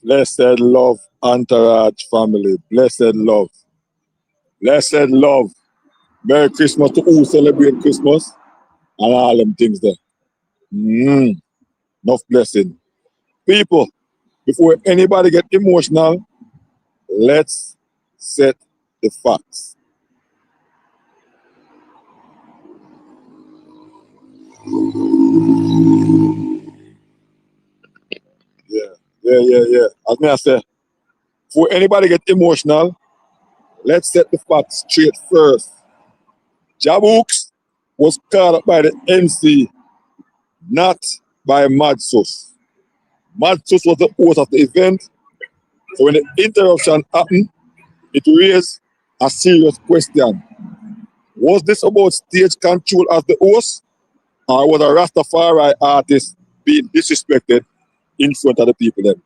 Blessed love, entourage family. Blessed love. Blessed love. Merry Christmas to who celebrate Christmas and all them things there. Enough blessing. People, before anybody get emotional, let's set the facts. Yeah. As me I say, before anybody get emotional, let's set the facts straight first. Jahbouks was called up by the MC, not by Madsus. Madsus was the host of the event, so when the interruption happened, it raised a serious question. Was this about stage control as the host, or was a Rastafari artist being disrespected in front of the people then?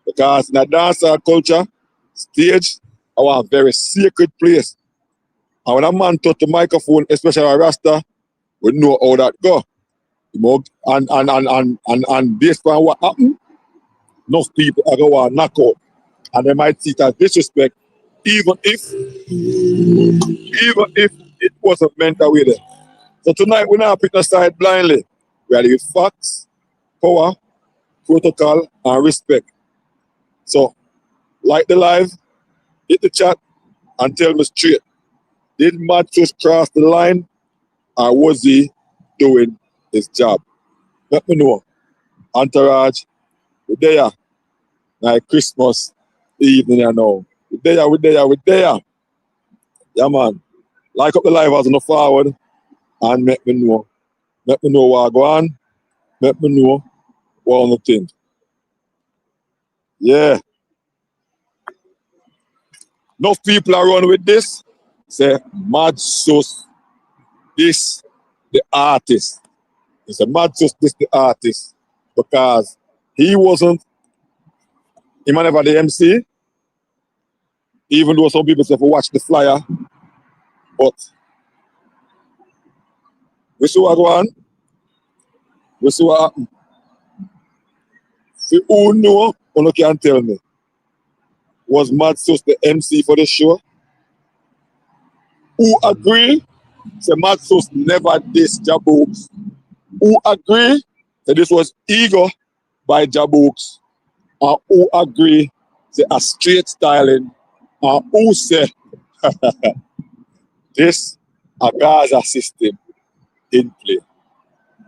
Because in a dancehall culture, stage are a very sacred place. And when a man touch the microphone, especially a Rasta, we know how that go. And based on what happened, enough people are going to knock out. And they might see it as disrespect, even if it wasn't meant that way there. So tonight we're not picking a side blindly. We are with facts, power, protocol, and respect. So, like the live, hit the chat and tell me straight. Did Matthews cross the line, or was he doing his job? Let me know. Entourage, we're there. Like Christmas evening, you know. We're there. Yeah, man. Like up the live as on the forward and let me know. Let me know what I go on. Let me know what on the thing. Yeah. Enough people are running with this. Say, Mad Sus, this the artist. It's a Mad Sus, this the artist. Because he wasn't, he might never the MC, even though some people say for watch the flyer. But we see what go on. We see what happen. See who know, who can tell me. Was Mad Sus the MC for the show? Who agree? Say Mad Sus never dissed Jahbouks. Who agree that this was ego by Jahbouks? And who agree say a straight styling? And who say this a Gaza system in play?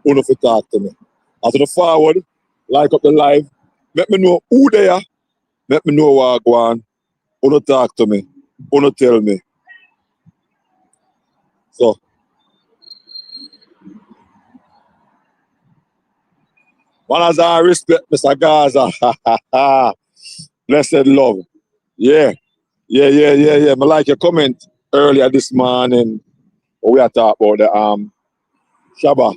Who know if you talk to me? As to the forward, like up the live, let me know who they are. Let me know what I go on. Who no talk to me? Who no tell me? So, one has I respect Mr. Gaza. Blessed love. Yeah. I like your comment earlier this morning. We are talking about the Shabba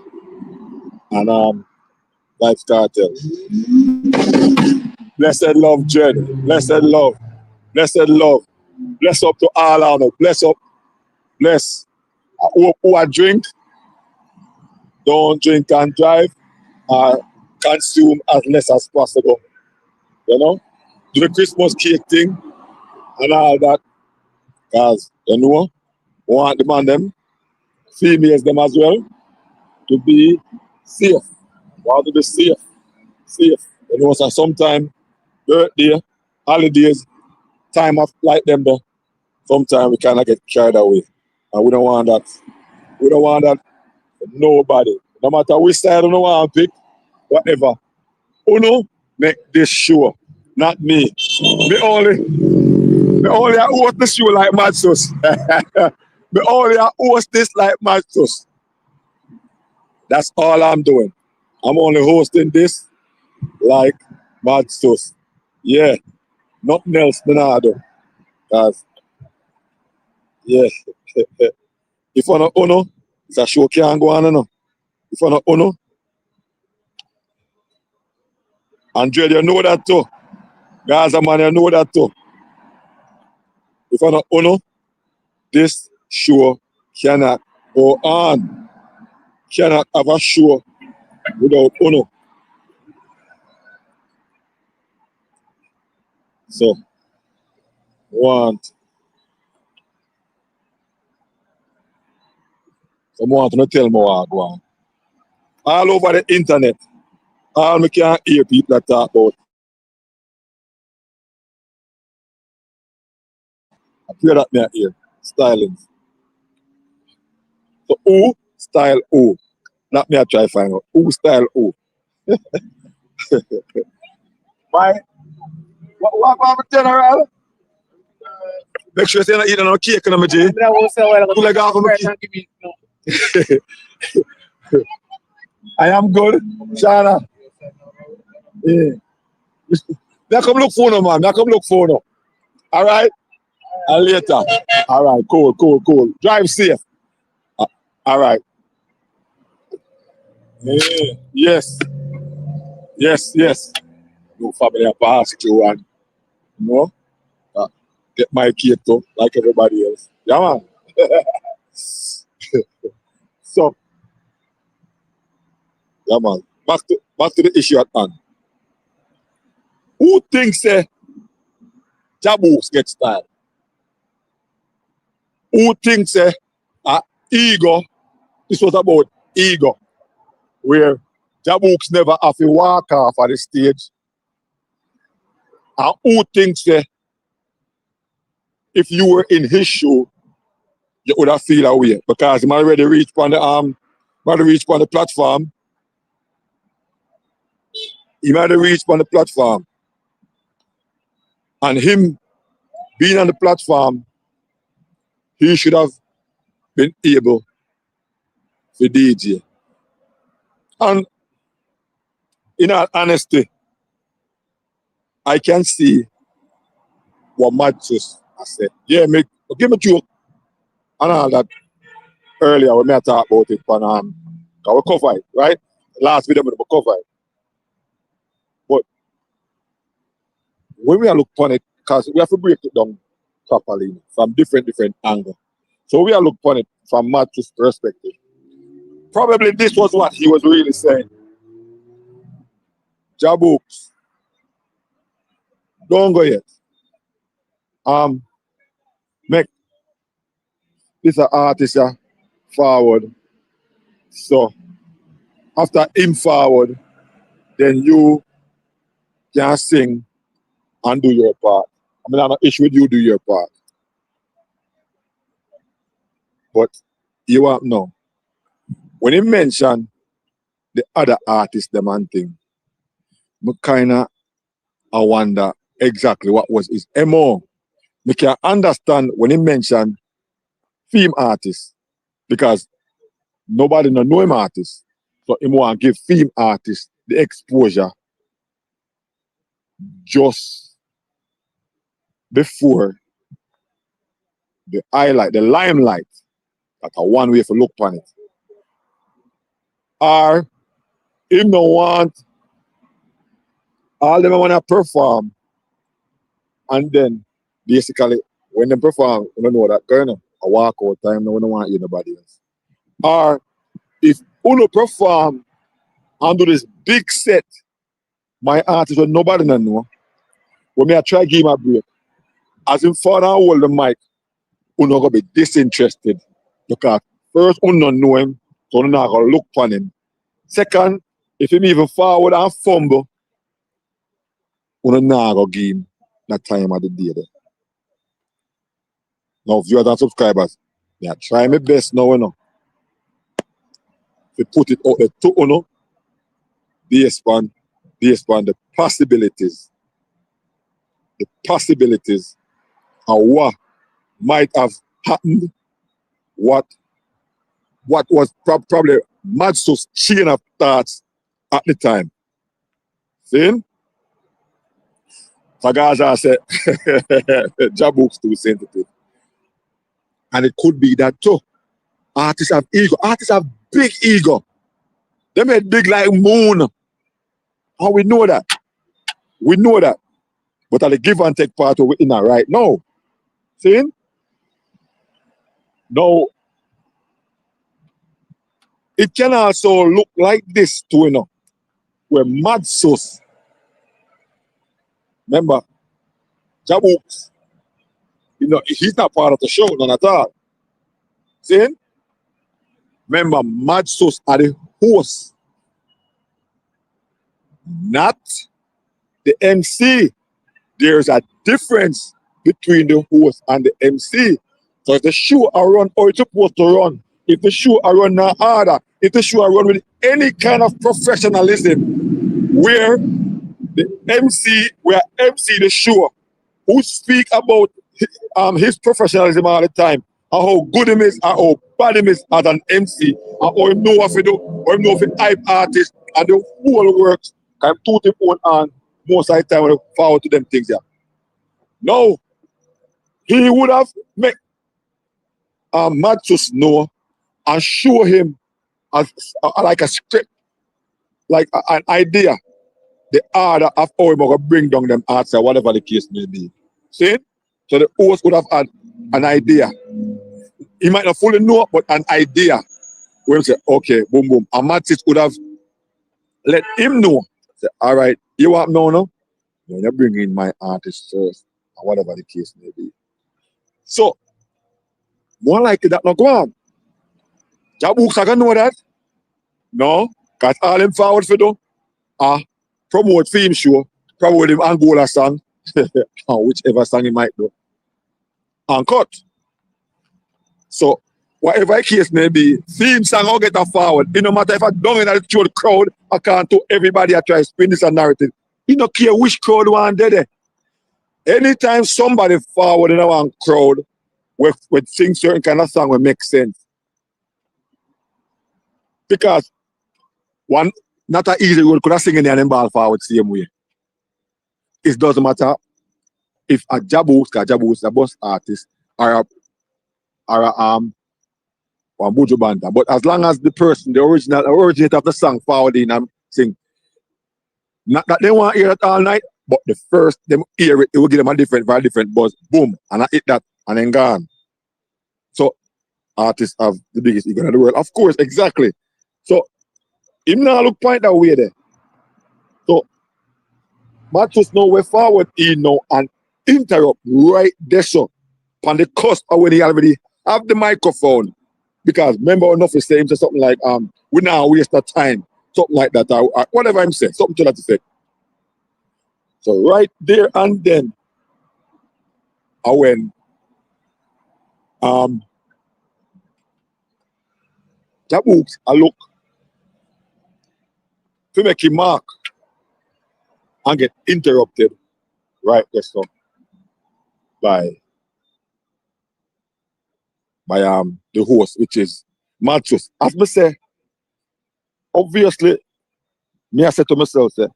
and Life Cartel. Blessed love, Jed. Blessed love. Blessed love. Bless up to all of them. Bless up. Bless. Who I drink, don't drink and drive. Consume as less as possible. You know? Do the Christmas cake thing and all that. Because, you know, we want them and them, females them as well, to be safe. We want to be safe. You know, so sometimes, birthday, holidays, time of like them there, sometimes we kind of get carried away. And we don't want that. We don't want that for nobody. No matter which side you don't want to pick, whatever. Uno make this show, not me. Me only host the show like Matsus. Me only host this like Matsus. That's all I'm doing. I'm only hosting this like Matsus. Yeah. Nothing else than I do. Cause yeah. If I not Uno, it's a show can't go on, you know. If I not Uno, Andre, you know that too. Gaza man, you know that too. If I not Uno, this show cannot go on. Cannot have a show without Uno. So, someone to tell me what I go on. All over the internet, all me can hear people that talk about. I pray that me hear. Styling. So who style who? That me I try find out. Who style who? Why? What about general? Make sure you're not eating no cake in my G. You like half of my cake. I am good, Shana. Yeah. Now come look for no man. Now come look for no. All right. And later. All right. Cool. Drive safe. All right. Yeah. Yes. No family I pass through and get my cake too, like everybody else. Yeah, man. So, yeah, man. Back to the issue at hand. Who thinks Jahbouks get style? Who thinks ego? This was about ego, where Jahbouks never have to walk off at the stage. And who thinks if you were in his shoe, you would have feel away because he might already reach on the platform. He might have reached on the platform. And him being on the platform, he should have been able to DJ. And in all honesty, I can see what Matches has said. Yeah, give me a joke and all that earlier when I talked about it, but we cover it, right? Last video we cover it. But when we are looking upon it, because we have to break it down properly from different angles. So we are looking upon it from Matches' perspective. Probably this was what he was really saying. Jahbouks, don't go yet. Make this an artist forward. So after him forward, then you can sing and do your part. I mean, I'm not issue with you do your part. But you want to know. When he mentioned the other artists, the man thing, I kinda I wonder exactly what was his MO. I can understand when he mentioned film artists because nobody know him artist. So he want to give film artists the exposure just before the highlight, the limelight. That's a one way to look upon it. Or him no want all them want to perform and then basically when they perform, you don't know that kind of a walk out time, no one want to hear nobody else. Or if uno perform and do this big set, my artist will nobody know. When me I try to give him a break, as him father hold the mic, uno gonna be disinterested because first uno know him, so uno not gonna look upon him. Second, if him even forward and fumble, uno not gonna give him that time of the day there. Now viewers and subscribers, I try my best now, you know, to put it out there to uno, based on the possibilities of what might have happened, what was probably Matsu's chain of thoughts at the time. See? Fagaja said, Jahbouks too sensitive. And it could be that too. Artists have ego. Artists have big ego. They made big like moon. And we know that. We know that. But at the give and take part of it in right now. See? Now, it can also look like this too, you know, where Mad Sauce, remember, Jahbouks, you know, he's not part of the show, none at all. See? Remember, Mad Sus are the hosts, not the MC. There's a difference between the host and the MC. So if the show are run or it's supposed to run, if the show are run in order, if the show are run with any kind of professionalism, where the MC, where MC the show, who speak about his professionalism all the time, and how good him is, and how bad him is as an MC, and how him know what to do, or him know if he type artist, and the whole works, can put him on most of the time when they forward to them things here. No, he would have made Mad Sus know and show him as like a script, like an idea, the order of how he's going to bring down them arts or whatever the case may be. See? So the host would have had an idea. He might not fully know, but an idea. Where he say, okay, boom, boom. And Mad Sus would have let him know. Say, all right, you want no, no? You bring in my artist first, or whatever the case may be. So, more likely that not go on. Jahbouks are going to know that. No, because all him forward for do, promote film show, promote him Angola song, or whichever song he might do, and cut. So, whatever the case may be, theme song will get that forward. It no matter if I don't in the crowd, I can't to everybody I try to spin this narrative. You don't care which crowd one there. Anytime somebody forward in one crowd with sing certain kind of song will make sense. Because one, not an easy road could have sing in there and ball forward the same way. It doesn't matter if a Jahbouks, a bus artist, or a Buju Banda. But as long as the person, the originator of the song forward in and sing, not that they want to hear it all night, but the first them hear it, it will give them a very different buzz. Boom, and I hit that, and then gone. So artists have the biggest ego in the world. Of course, exactly. So him now look point that way there. So Mad Sus know way forward he know and interrupt right there so on the cusp of when he already have the microphone. Because remember enough is saying something like we now waste our time, something like that, or whatever I'm saying, something to that effect. So right there and then, when Jahbouks I look to make him mark and get interrupted right there so by the host, which is Mad Sus. As I say, obviously, me I said to myself, say,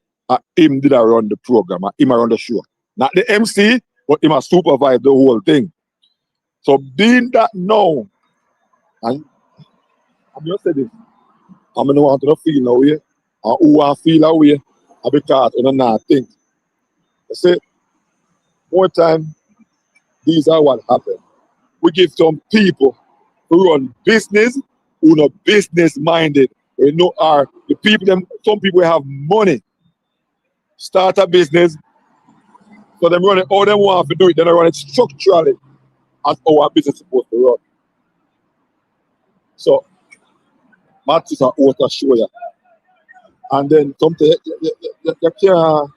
him did I run the program, him I run the show. Not the MC, but him I supervise the whole thing. So being that now, and I'm just saying this, I'm gonna want to feel no way, and who I feel away, because I don't know think. I say, more time, these are what happened. We give some people who run business, who are business minded. We know are the people, some people have money, start a business, so them run it, all them want to do it, then they run it structurally as our business is supposed to run. So, Mad Sus are out to show you. And then something, you can't,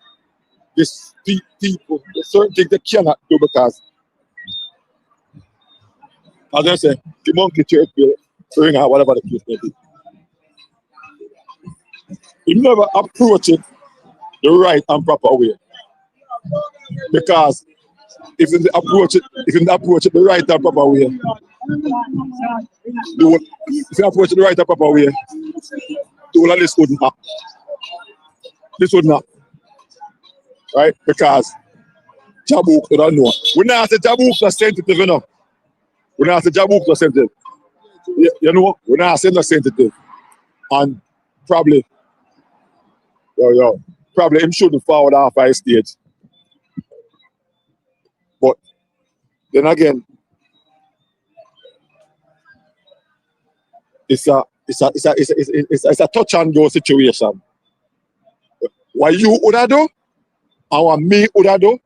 these people, there's certain things they cannot do because, as I say, the monkey church will bring out whatever the case may be. You never approach it the right and proper way. Because if you approach it the right and proper way, all of this wouldn't happen. This would not. Right? Because Jahbouks would not know. We now say Jahbouks are sensitive enough. We now say Jahbouks are sensitive. You know, we now say not sensitive. And probably him shouldn't forward half by stage. But then again, it's a touch and go situation. What you would do, and what me would do,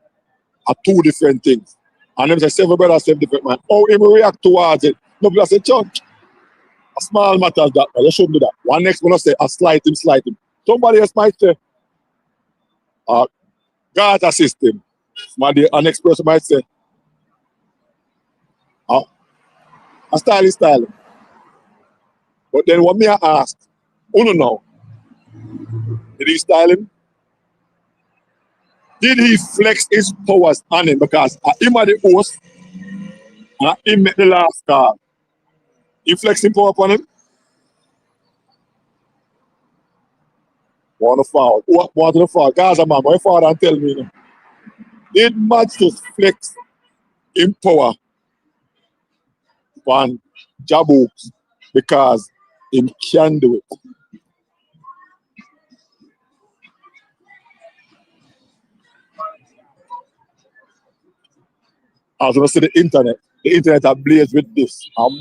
are two different things. And them say seven brothers, seven different man. How him react towards it? No people say, church, a small matter as that, but you shouldn't do that. One next one say, slight him, slight him. Somebody else might say, God assist him. A next person might say, a style is style. But then what me I ask, who don't know? Did he style him? Did he flex his powers on him? Because him are the host, and him make the last call. He flex him power upon him? Want to fall. Want to fall. Gaza man, my father and tell me. Did match to flex in power on Jah Bouks because him can do it. As I see the internet are blazed with this. And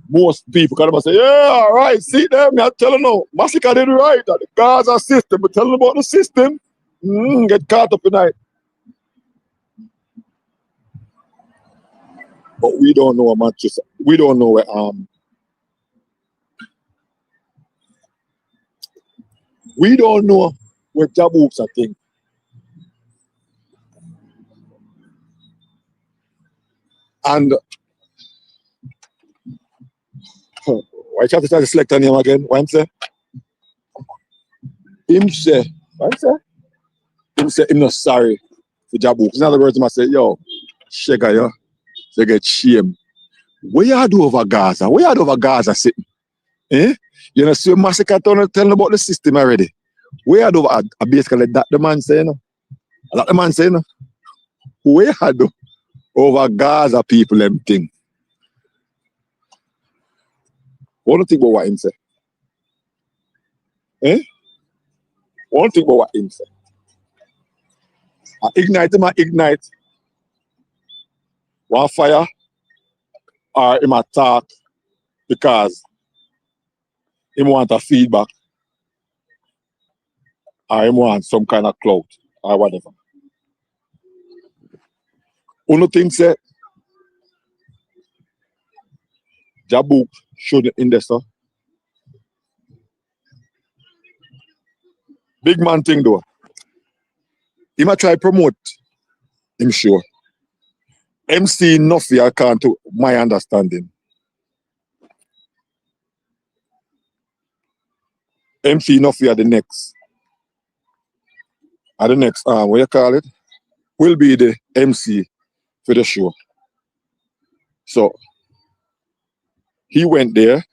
most people can say, yeah, all right, see them, I'm telling you, Massacre did right, that the Gaza system, but telling about the system, get caught up tonight. But we don't know Manchester. We don't know where we don't know where Jah Bouks are thinking. And why you have to try to select a name again? What him say? Him say, what him say? Him say him not sorry for Jah Bouks. In other words, him say, yo, Shega, yo, they get shame. What you do over Gaza? What you do over Gaza sitting? Eh? You know, see Massacre telling about the system already. What you do over basically that the man say, you know? That the man say, you know? What you do over Gaza people them thing? What do you think about what him say? Eh? What do you think about what him say? Ignite him, ignite. One fire or him attack because him want a feedback or him want some kind of clout or whatever. One thing say Jah Bouks shouldn't in there, so. Big man thing though. He might try promote him sure. MC enough I can't to my understanding. MC enough are the next. Are the next what you call it? Will be the MC for the show. So he went there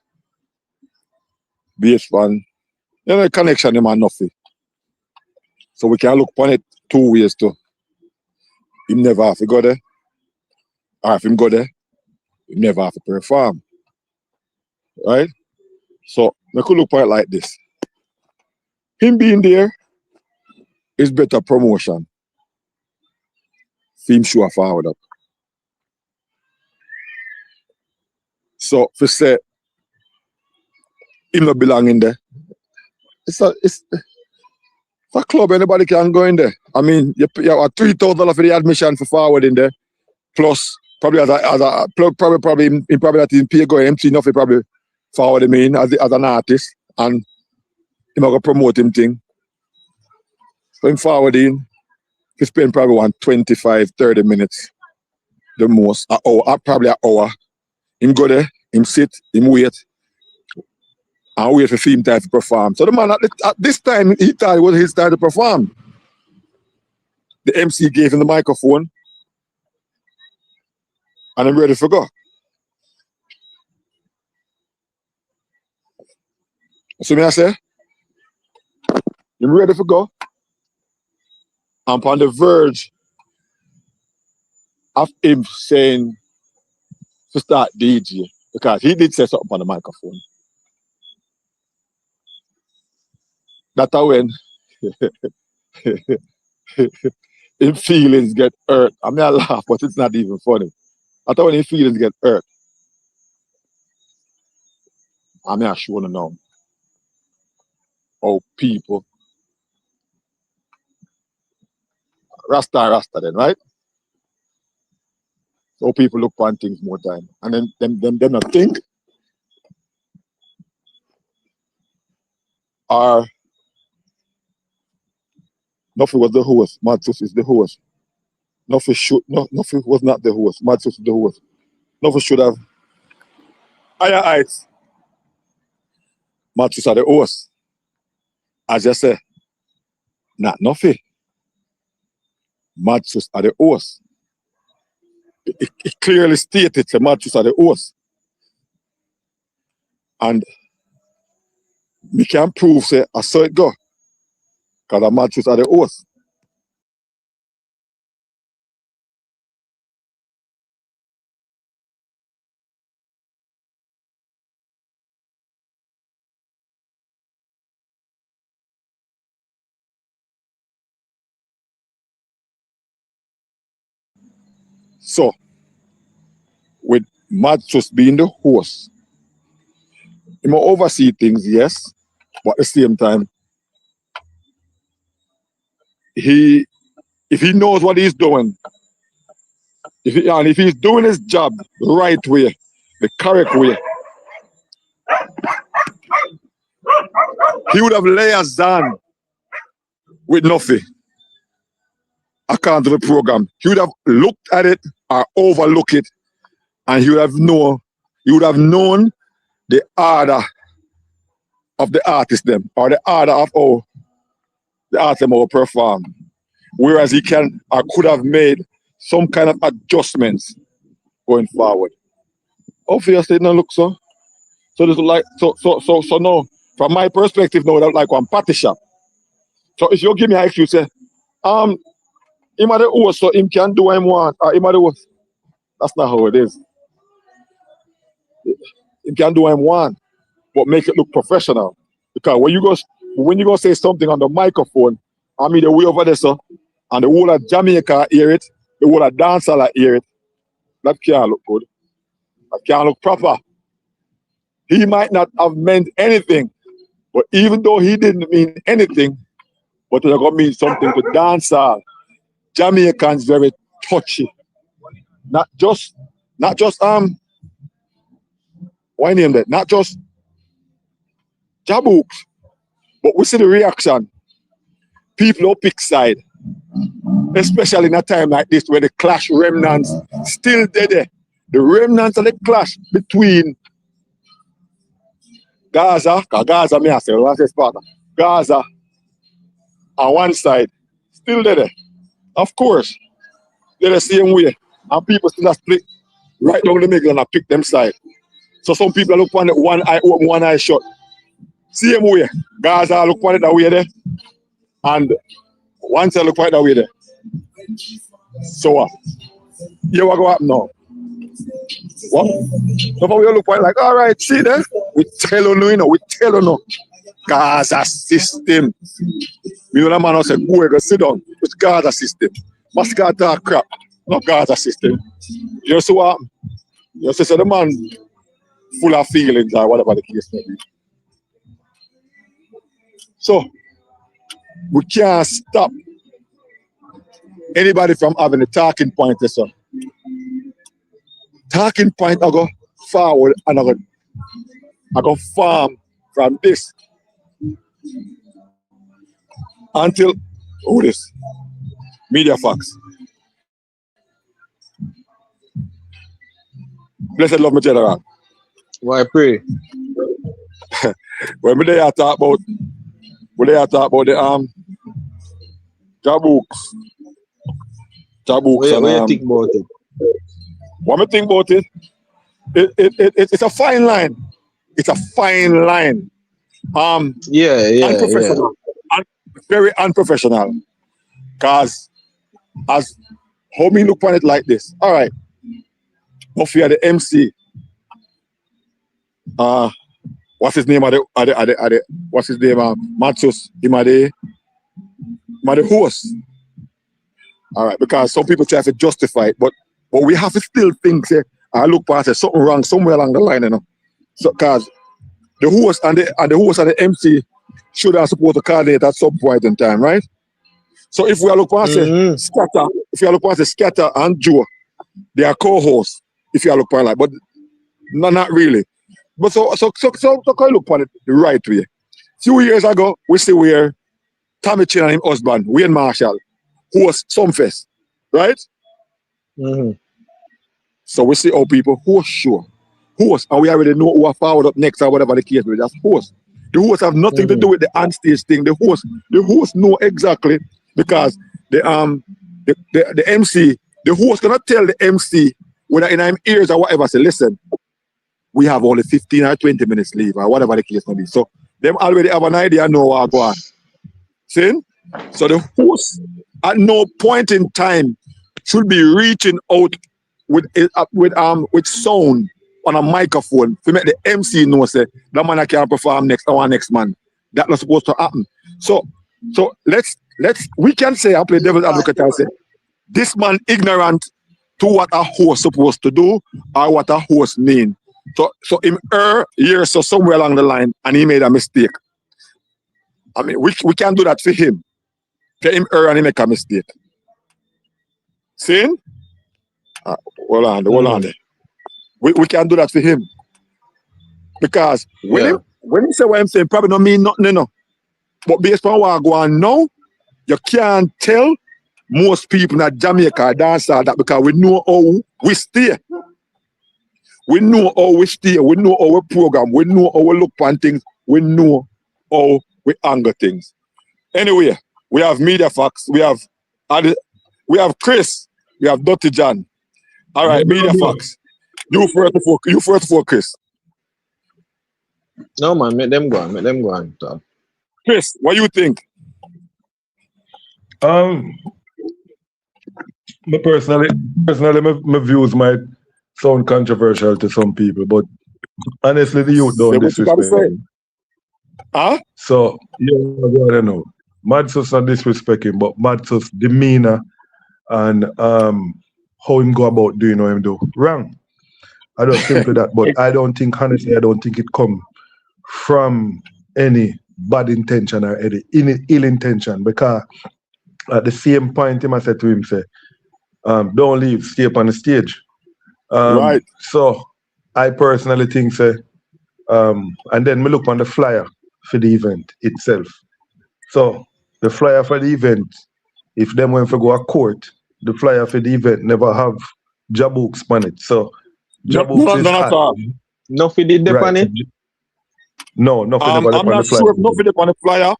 based on the connection him and nothing. So we can look upon it two ways too. Him never have to go there. Or if him go there, he never have to perform. Right? So we could look at it like this. Him being there is better promotion. Him show forward up. So if you say him not belong in there, it's a club, anybody can go in there. I mean, you have $3,000 for the admission for forward in there, plus probably probably that he pay going empty enough, he probably forward him in as an artist, and he might go promote him thing. So him forward in, he spend probably 25-30 minutes, the most, probably an hour. Him go there, him sit, him wait, and wait for film time to perform. So the man at this time, he thought it was his time to perform. The MC gave him the microphone, and I'm ready to go. So me I say, I'm ready to go. I'm on the verge of him saying to start DJ, because he did say something on the microphone. That's when his feelings get hurt. I mean, I laugh, but it's not even funny. That's when his feelings get hurt. I mean, I sure want to know how people Rasta then, right? So people look on things more time. And then them not think or nothing was the host. Matsus is the host. Nothing was not the host. Matsus is the host. Nothing should have higher heights. Matsus are the host. As you say, not nothing. Matsus are the host. It clearly stated that Matsus are the host. And we can prove say I saw it go. Because the Matsus are the host. So, with Matsus being the host, he may oversee things, yes, but at the same time, if he knows what he's doing, if he's doing his job the right way, the correct way, he would have layers down with nothing according to the program. He would have looked at it or overlooked it, and he would have known the order of the artist them, or the order of how the artist them will perform. Whereas he can or could have made some kind of adjustments going forward. Obviously, it don't look so. So this like so no. From my perspective, no, that's like one party shop. So if you give me an excuse, say, him are the host, so him can do what him want, or him are the host. That's not how it is. Him can do what him want, but make it look professional. Because when you go say something on the microphone, I mean the way over there, so, and the whole of Jamaica hear it, the whole of Dancehall hear it, that can't look good. That can't look proper. He might not have meant anything, but even though he didn't mean anything, but it's gonna mean something to Dancehall. Jamaicans very touchy. Not just why name that? Not just Jahbouks, but we see the reaction. People who pick side, especially in a time like this where the clash remnants still there. The remnants of the clash between Gaza, me I say, Gaza on one side, still there. Of course, they're the same way. And people still are split right down the middle and pick them side. So some people look on it one eye open, one eye shut. Same way. Gaza look on it that way there. And one side look on it that way there. So here what go happen now? What? So we look on it like, all right, see there? We tell you know, we tell you no. Gaza system. Me know the man say, go sit down. It's Gaza system. Must got that crap. Not Gaza system. You see what? You see, so the man full of feelings or whatever the case may be. So we can't stop anybody from having a talking point. So talking point I go forward and I go farm from this until this media facts. Blessed love, my general. Why pray? When we there talk about the Jah Bouks. What you think about it? What I think about it? It's a fine line. It's a fine line. Unprofessional. Very unprofessional. Cause as how me look on it like this. All right. If you are the MC, what's his name? What's his name? Matsus. Him are the host. All right, because some people try to justify it, but we have to still think. Say, I look past it, something wrong somewhere along the line, you know. So, cause the host and the MC should have supposed to coordinate at some point in time, right? So if we are looking at say Scatter, if you are looking at say Scatter and Joe, they are co-hosts. If you are looking like, but not really. But so can you look at it the right way. Few years ago, we see where Tommy Chin and his husband, Wayne Marshall, host Sumfest, right? So we see how people host show. Host, and we already know who are forward up next or whatever the case is. That's host. The host have nothing to do with the onstage thing. The host know exactly because the MC, the host cannot tell the MC whether in his ears or whatever, say, listen, we have only 15 or 20 minutes leave or whatever the case may be. So them already have an idea know what go on. See? So the host at no point in time should be reaching out with sound on a microphone to make the MC know say that man can perform our next man. That's not supposed to happen. So let's we can say, I play devil's advocate and say this man ignorant to what a host supposed to do or what a host mean. So him years so somewhere along the line and he made a mistake. I mean we can do that for him. For him and he make a mistake. See? Hold on there. We can do that for him. Because when he say what I'm saying, probably don't mean nothing, no. But based on what I go on now, you can't tell most people in Jamaica dancehall that because we know how we stay. We know how we stay, we know how we program, we know how we look on things, we know how we angle things. Anyway, we have Media Fox, we have Chris, we have Dr. John. All right, Media Fox. You first before Chris. No man, make them go on. Top. Chris, what do you think? Me personally, my views might sound controversial to some people, but honestly, the youth don't disrespect. Huh? So I don't know. Madsus not disrespecting, but Madsus demeanor and how him go about doing what him do wrong. I don't think that, but I don't think it come from any bad intention or any ill intention, because at the same point him I said to him, say, don't leave, stay up on the stage. Right. So I personally think, say, and then me look on the flyer for the event itself. So the flyer for the event, if them went for go to court, the flyer for the event never have Jah Bouks on it. So Jah Bouks is hot. Nothing did dip on it? No, nothing I'm not sure if nothing on the flyer.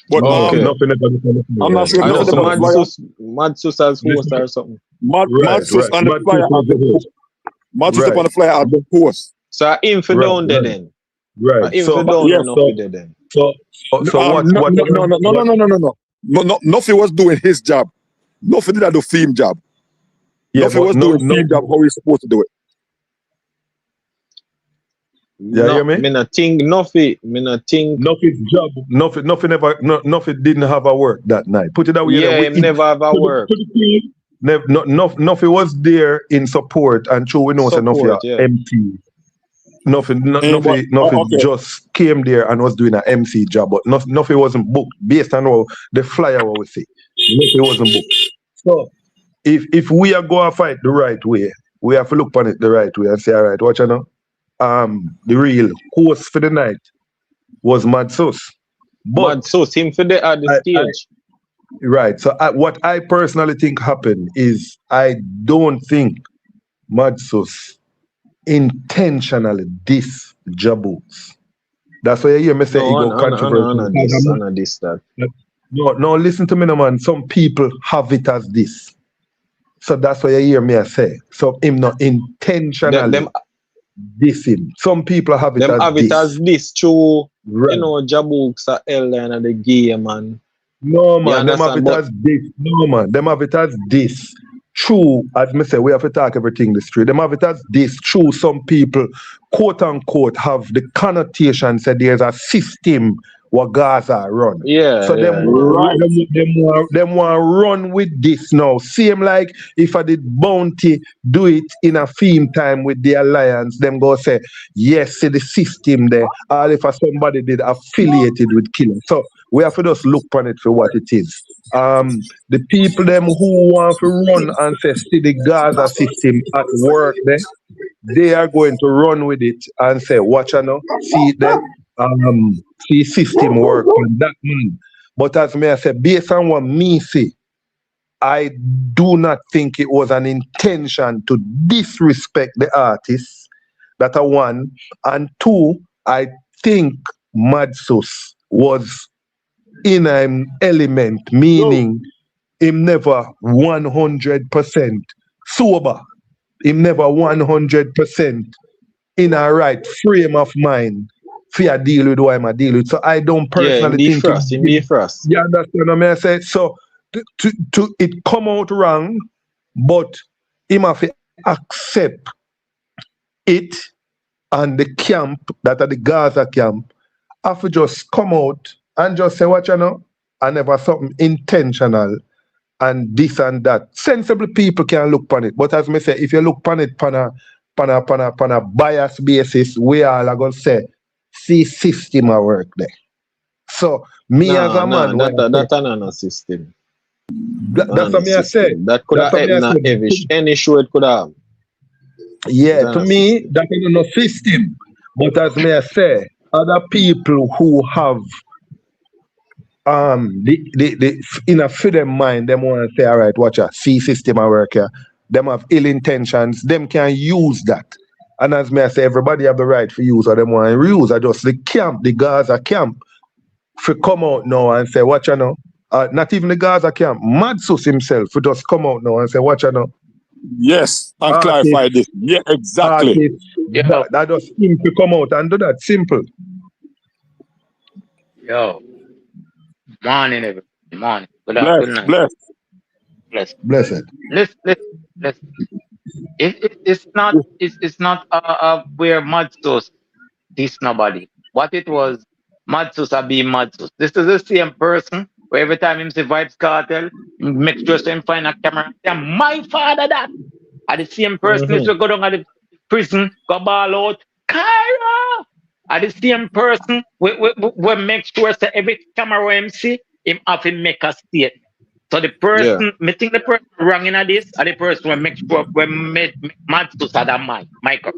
But nothing on the flyer. I'm not sure if nothing on the flyer. Madsus as host or something. Madsus on the flyer. Madsus on the flyer as the host. So him for down there then. Right. Him for down there nothing there then. So what? No, Nuffy was doing his job. Nuffy did the theme job. Yeah, Nuffy was doing theme job how he's supposed to do it. Yeah, you hear me? Me not think Nuffy's job. Nuffy didn't have a work that night. Put it that way. Yeah, him never have a work. Nuffy was there in support, and true we know Nuffy empty. Nuffy just came there and was doing an MC job, but Nuffy wasn't booked based on how the flyer what we see. Nuffy wasn't booked. So if we are going to fight the right way, we have to look on it the right way and say, all right, watch out now. The real host for the night was Madsus. Madsus, him for the stage. Right. So what I personally think happened is I don't think Madsus intentionally diss Jahbouks. That's why you hear me say he go controversial. No, listen to me now, man. Some people have it as this. So that's why you hear me say. So him not intentionally diss him. Some people have it as this. True. Right. You know, Jahbouks are elder and the game, man. No, man. Them have it as this. No, man. Them have it as this. True, as me say, we have to talk everything the street. Them have it as this. True, some people, quote unquote, have the connotation said there's a system what Gaza run. Yeah. So them want run with this now. Same like if I did Bounty do it in a theme time with the Alliance, them go say, yes, see the system there. Or if somebody did affiliated with Killer. So We have to just look on it for what it is. The people them who want to run and say see the Gaza system at work there, they are going to run with it and say, watch out now, see it there, see system work on that man. But as me I say, based on what me see, I do not think it was an intention to disrespect the artists. That are one. And two, I think Madsus was in an element, meaning him never 100% sober. Him never 100% in a right frame of mind for deal with what I'm deal with. So I don't personally think you understand what I say? So to it come out wrong, but him have to accept it, and the camp that are the Gaza camp have to just come out and just say what you know, and never something intentional and this and that. Sensible people can look upon it, but as me say, if you look upon it on a bias basis, we all are gonna say see system at work there. So me as a man, that's another system. That's what me I say. That could have any show it could have. Yeah, to me, that is no system. But as may I say, other people who have the in a freedom mind, them want to say, all right, watch out, see system at work here. Them have ill intentions, them can use that. And as may I say, everybody have the right to use or them want to use. I just the camp, the Gaza camp, for come out now and say, watch out now. Not even the Gaza camp, Madsus himself, for just come out now and say, watch out now. Yes, and clarify this. Yeah, exactly. That just him to come out and do that. Simple. Yo. Morning, everybody. Morning. Good night. Blessed. Listen. It's not where Madsus diss nobody. What it was, Madsus are being Madsus. This is the same person where every time him say Vibes Cartel, make sure him find a camera. Say, my father that. Are the same person is go down at the prison, go ball out. Kyra! Are the same person we make sure that every camera him see, him have to make a state. So the person, me think the person wrong in this, are the person we make sure we made Madsus at that micro.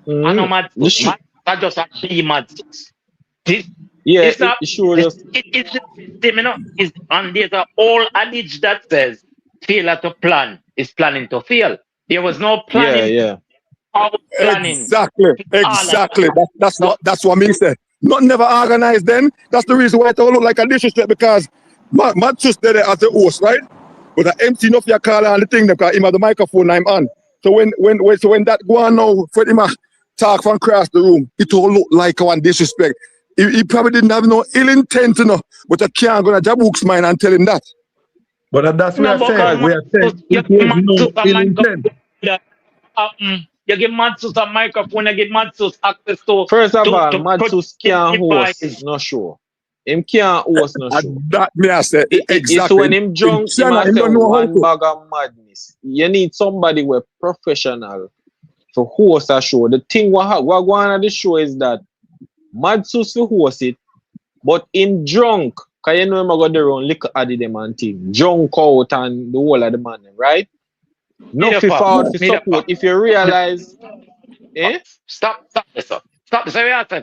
I know Madsus. Madsus just a be Madsus. It's not. It's the system, you know. And there's a whole adage that says, "Failure to plan is planning to fail." There was no planning. Planning. Exactly. That's what me said. Not never organized. Then that's the reason why it all look like a disrespect, because Madsus there as the host, right? But the empty enough your car and the thing because him have the microphone I'm on. So when that go on now, for him talk from across the room, it all look like one disrespect. He probably didn't have no ill intent, you know, but I can't go to Jah Bouks' mind and tell him that. But that's what I said. We are saying it was no ill intent. You give Madsus a microphone, you give Madsus access to. First of all, Madsus can't host no show. Him can't host no show. That me I say exactly. It's when him drunk, him has one bag of madness. You need somebody who professional to host a show. The thing what going on at the show is that Madsus to host it, but him drunk, because you know him got the wrong liquor at them and thing. Drunk out and the whole of the man, right? Not for support. If you realize, Stop this up. Stop this.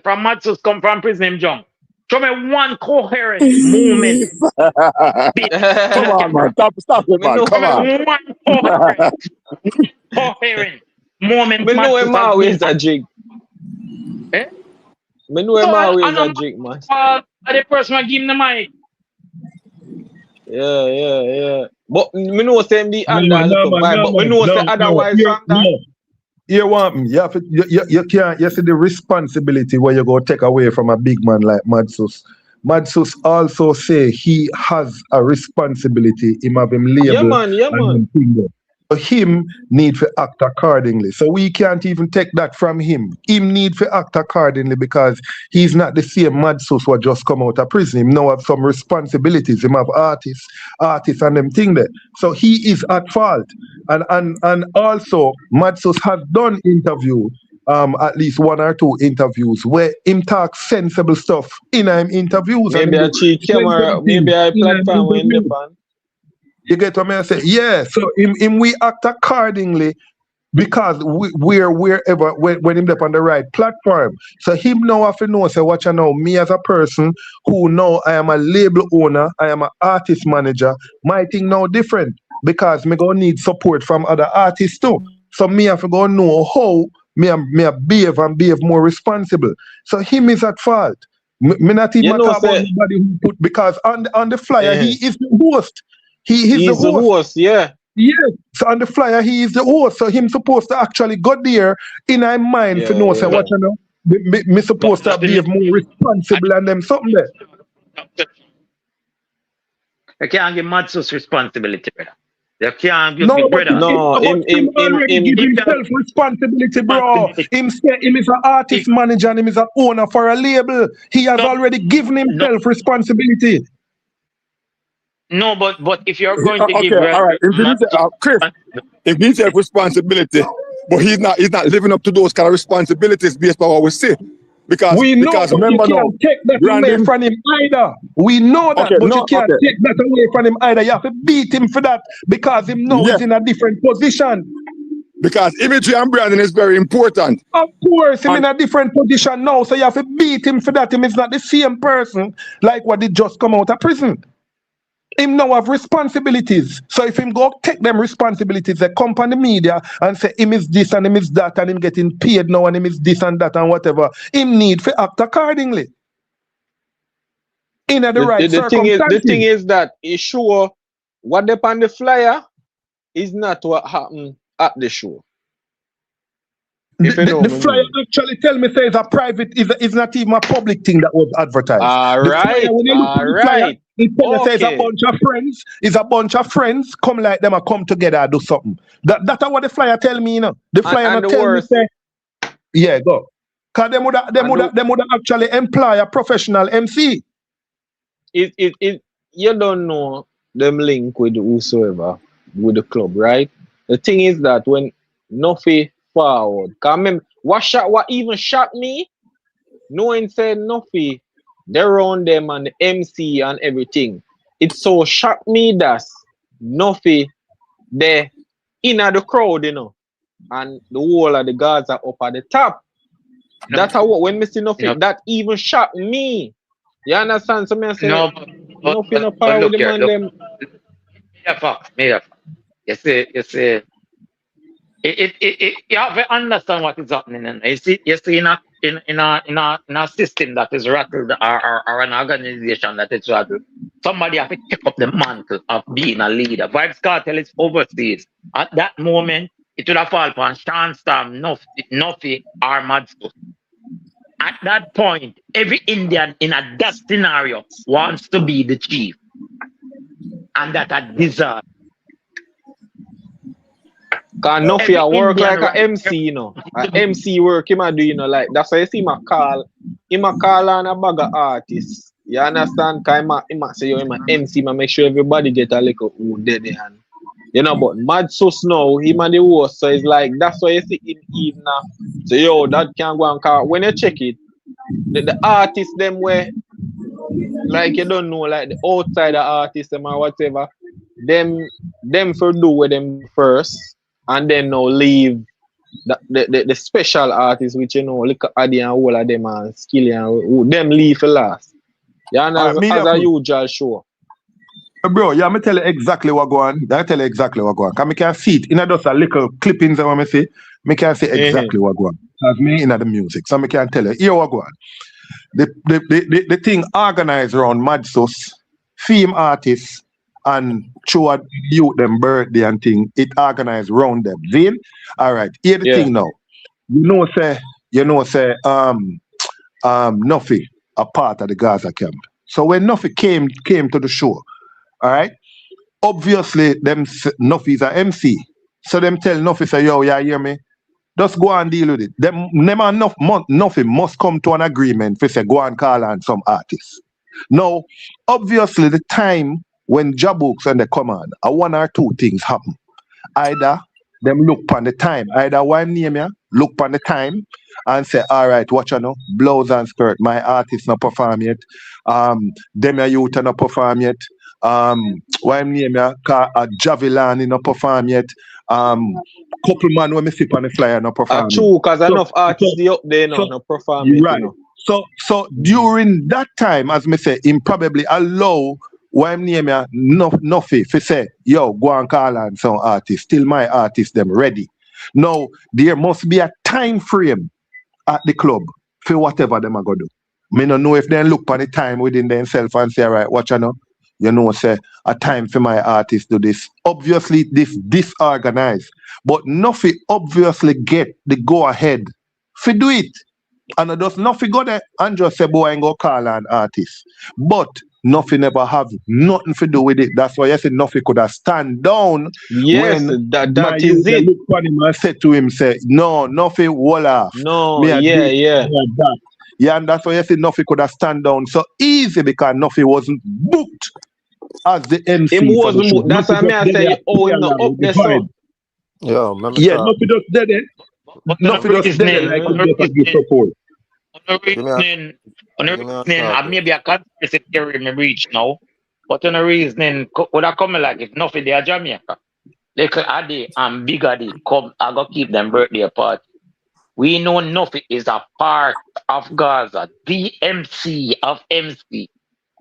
From Madsus come from prison, him drunk. Show me one coherent moment. Come on, man. Stop it, man. Come on. One coherent moment. We know him always a drink. We know him always a drink, man. The person who give him the mic. Yeah. But we know same the other, but we know otherwise from that. You want me? You can't. You see the responsibility where you go take away from a big man like Madsus. Madsus also say he has a responsibility. Him have him label. Yeah, man. So him need to act accordingly. So we can't even take that from him. Him need to act accordingly because he's not the same Madsus who just come out of prison. Him now have some responsibilities. Him have artists and them thing there. So he is at fault. And also Madsus has done interview at least 1 or 2 interviews where him talk sensible stuff in him interviews. Maybe and a cheap camera, maybe a platform when the fan. You get what I say? Yeah, so him we act accordingly because we're wherever when him up on the right platform. So him now have to know, say, watch you know, me as a person who know I am a label owner, I am an artist manager, my thing now different because me gonna need support from other artists too. So me have to go know how me behave and behave more responsible. So him is at fault. Me not even talk about anybody who put because on the flyer he is the host. He is the host. Yeah. Yes. So on the flyer, he is the host. So him supposed to actually go there in our mind for know, say, what you know, me supposed to be more responsible and them something there. I can't give Matsus responsibility, brother. You can't give no, brother. No, him already give himself responsibility, bro. Him say him is an artist manager and him is an owner for a label. He has already given himself responsibility. No, but if you're going to give all right. Chris, if he takes responsibility, but he's not living up to those kind of responsibilities based on what we see. Because we know because remember you can't take that away from him either. We know that, but you can't take that away from him either. You have to beat him for that because him now is in a different position. Because imagery and branding is very important. Of course, him in a different position now, so you have to beat him for that. Him is not the same person like what did just come out of prison. Him now have responsibilities. So if him go take them responsibilities, they come on the media and say him is this and him is that and him getting paid now and him is this and that and whatever, him need to act accordingly. In the right circumstances. The thing is that he sure what they on the flyer is not what happened at the show. The flyer actually tell me say it's a private, is not even a public thing that was advertised. All right. He says a bunch of friends. It's a bunch of friends come like them and come together and do something. That's what the flyer tell me, you know. The flyer not tell me say, yeah, go. Cause them would actually employ a professional MC. You don't know them link with whosoever with the club, right? The thing is that when Nuffy forward, cause what even shocked me, knowing said Nuffy. They're around them and the MC and everything. It so shocked me that Nuffy they in the crowd, you know, and the whole of the guards are up at the top. No. That's how when me see Nuffy, that even shocked me. You understand? So I say, Nuffy no power with them and them. Yeah, you see. You have to understand what is happening. And you see in a system that is rattled or an organization that is rattled, somebody have to pick up the mantle of being a leader. Vibes Cartel is overseas. At that moment, it would have fallen upon Sean Storm, Nuffy, or Madsu. At that point, every Indian in that scenario wants to be the chief. And that a deserve. Cause Nuffy work like an MC, you know. An MC work him a do, you know, like that's why you see him a call on a bag of artists. You understand? Cause him a say him a MC, man, make sure everybody get a little dead hand. You know, but Mad Sus now, him and the host, so it's like that's why you see him even now. So yo, that can go on cause when you check it, the artists them where like you don't know, like the outsider artists them or whatever, them for do with them first. And then now leave the special artists, which you know, like Adi and all of them and Skilly and them leave for last. Yeah, and as a usual show. Bro, yeah, me tell you exactly what go on. I tell you exactly what go on. Cause me can see it in just a little clippings that I say. Me can see exactly what go on. As me in the music, so me can tell you here what go on. The thing organized around Madsus, theme artists. And show youth them birthday and thing, it organized around them. Then, all right, here the thing now. You know say Nuffy a part of the Gaza camp. So when Nuffy came to the show, all right, obviously them Nuffy's a MC. So them tell Nuffy say, yo, yeah, hear me? Just go and deal with it. Them and Nuffy must come to an agreement for say go and call on some artists. Now, obviously the time when Jah Bouks and they come on, one or two things happen. Either them look on the time, either one name ya, look on the time and say, all right, watch you know, blouse and skirt, my artist not perform yet. Them your youth not perform yet. Why name ya Javelin not perform yet. Couple man when me sit on the flyer not perform. True, cause enough artists they up there now, no perform it, right. you know. So during that time, as me say, him probably allow why name ya Nuffy fi say, yo, go and call on some artist. Still my artist them ready. Now there must be a time frame at the club for whatever them are gonna do. Me no know if they look on the time within themselves and say, all right, watch you know, say a time for my artist do this. Obviously, this disorganized, but Nuffy obviously get the go ahead for do it. And it does nothing go there and just say, boy, I ain't go call an artist. But nothing never have nothing to do with it. That's why I said nothing could have stand down Yes, when that my is youth it. look on him and said to him, say, no, nothing wall off. No, Me a do yeah. like that. Yeah, and that's why I said nothing could have stand down so easy because nothing wasn't booked as the MC. Him for the wasn't show. that's why I say, oh, him not up there, so. Yo, Yeah, nothing just dead it. Nothing just dead it like you just give support. On the reasoning, maybe a conspiracy theory may reach now, but on the reasoning, would I come like if nothing they are Jamaica? Little Addy and Big Addy come, I go keep them birthday party. We know nothing is a part of Gaza, the MC of MC.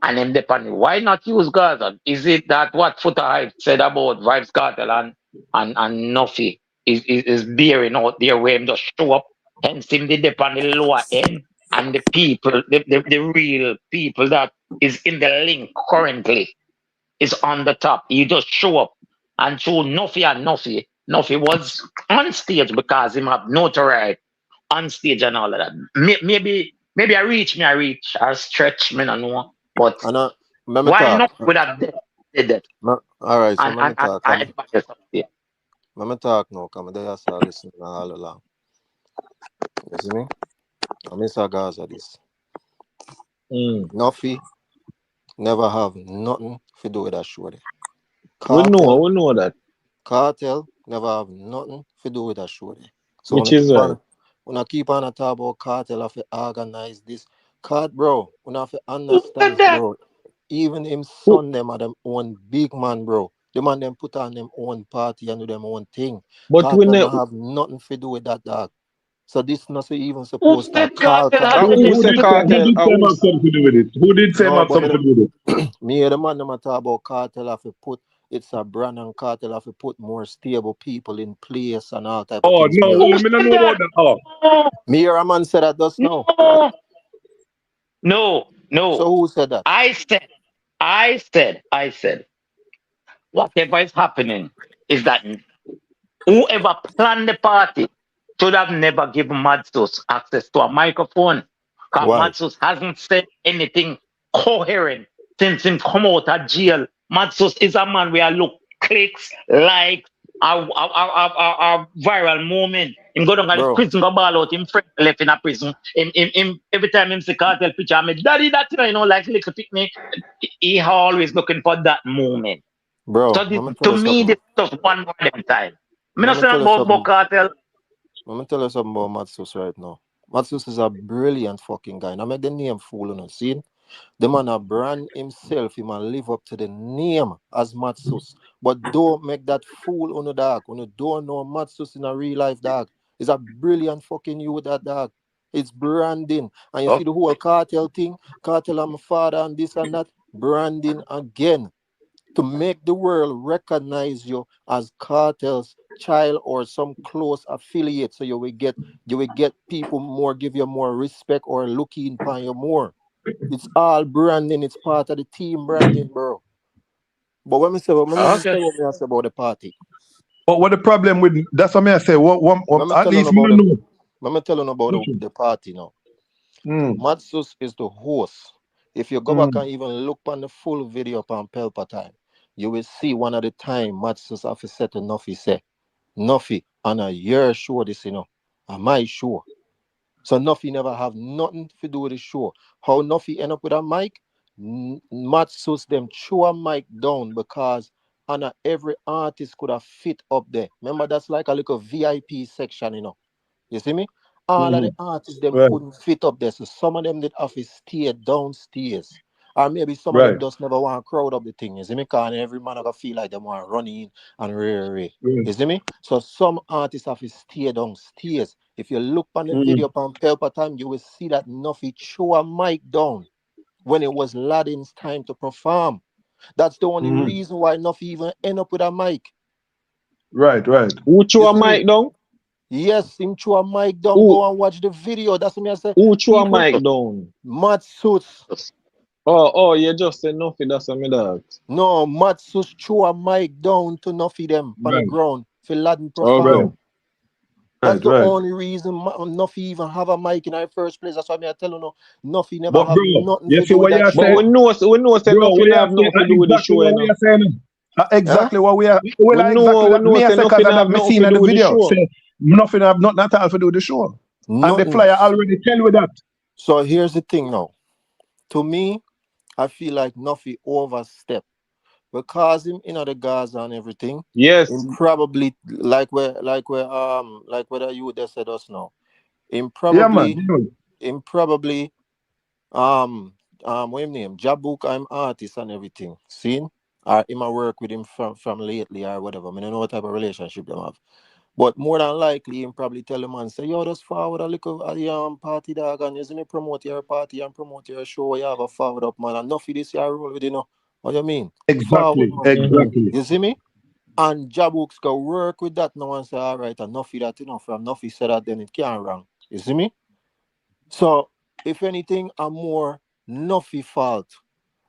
And then depending, why not use Gaza? Is it that what Foota Hype said about Vibes Cartel and Nuffy is bearing out there where him just show up, hence him the dip on the lower end, and the people, the real people that is in the link currently is on the top. You just show up and show Nuffy was on stage because him have notoriety on stage and all of that. Maybe I reach, or stretch, me no know. But why not would have did it? All right, so And let me talk. everybody else up there. Let me talk now, come there I start listening all along. You see me? I miss a Gaza this. Nuffy never have nothing to do with that show there. We know that. Cartel never have nothing to do with that show there. So which is right. When I keep on a talk about Cartel, I have to organize this. Bro, when I have to understand, bro. Even him son them are them own big man, bro. The man them put on them own party and do them own thing. But we don't have nothing to do with that, dog. So this not even supposed to call. Who did say have something to do with it? Who did say have something to do with it? Me and the man them talk about Cartel have to put it's a brand and Cartel have to put more stable people in place and all type of things. Oh no, me don't know about that. Oh. Me or a man said that just now. No. So who said that? I said, whatever is happening is that whoever planned the party should have never given Madsus access to a microphone. Because Madsus hasn't said anything coherent since he come out of jail. Madsus is a man where look clicks, likes, a viral moment. Him go down to the prison, go ball out, him friend left in a prison. Him every time him see Cartel picture, I'm daddy that you know, like little picnic. He always looking for that moment. Bro, so to me, this is just one more time. I'm not saying about Cartel. Let me tell you something about Madsus right now. Madsus is a brilliant fucking guy. Now make the name fool on the scene. The man a brand himself, he man live up to the name as Madsus. But don't make that fool on the dog. When you don't know Madsus in a real life dog. It's a brilliant fucking you with that dog. It's branding. And you see the whole Cartel thing, Cartel and my father and this and that. Branding again. To make the world recognize you as Cartel's child or some close affiliate. So you will get people more, give you more respect or looking upon you more. It's all branding. It's part of the team branding, bro. But when I say what I say about the party. But what the problem with that's what I say. At least we don't know. Let me tell you about the party now. Madsus is the host. If you go back and even look on the full video on Pelpa Time, you will see one of the time Madsus have said to Nuffy say, Nuffy, on a year show this, on my show. So Nuffy never have nothing to do with the show. How Nuffy end up with a mic? Madsus them throw a mic down because every artist could have fit up there. Remember, that's like a little VIP section, You see me? All of the artists them Right. couldn't fit up there. So some of them did have to stay downstairs. Or maybe some of Right. them just never want to crowd up the thing. You see me? Because every man gonna feel like they want to run in and re. Right. You see me? So some artists have to stay downstairs. If you look on the Mm. video on paper time, you will see that Nuffy threw a mic down when it was Ladin's time to perform. That's the only Mm. reason why Nuffy even end up with a mic. Right. Right. Who You threw a see me? mic down? Yes, him threw a mic down. Who Go and watch the video. That's what I say. who threw a People, mic down? Matsus. Oh, you just said nothing, that's what me dog. No, Matsus threw a mic down to Nuffy them on the Right. ground for Laden Okay. perform. Right. That's the Right. only reason Nuffy even have a mic in our first place. That's why I tell you no, Nuffy never But have bro, nothing you to see do with what that you But say, show. we know say bro? nothing We have are saying nothing to do with the exactly show, what you we know. are saying. Huh? Exactly what we are. Well, exactly We that. know Me I say say nothing because of have that me nothing seen to in do the with the video. show. Say nothing have nothing at all to do with the show. And the Nothing. flyer already tell you that. So here's the thing now. To me, I feel like Nuffy overstep because him in the Gaza and everything. Yes. Him probably like whether you just said us now. Him Yeah, man. probably him probably what him name? Jah Bouks, I'm artist and everything. Seen? Or him a work with him from lately or whatever. I don't know what type of relationship them have. But more than likely, him probably tell the man, say, yo, just forward a little party dog and you see me promote your party and promote your show. You have a forward up, man. And enough of this year roll with you know. What do you mean? Forward, Exactly. man. Exactly. You see me? And Jahbouks go work with that now and say, all right, enough of that, you know, from enough he said that, then it can't wrong. You see me? So, if anything, a more Nuffy fault.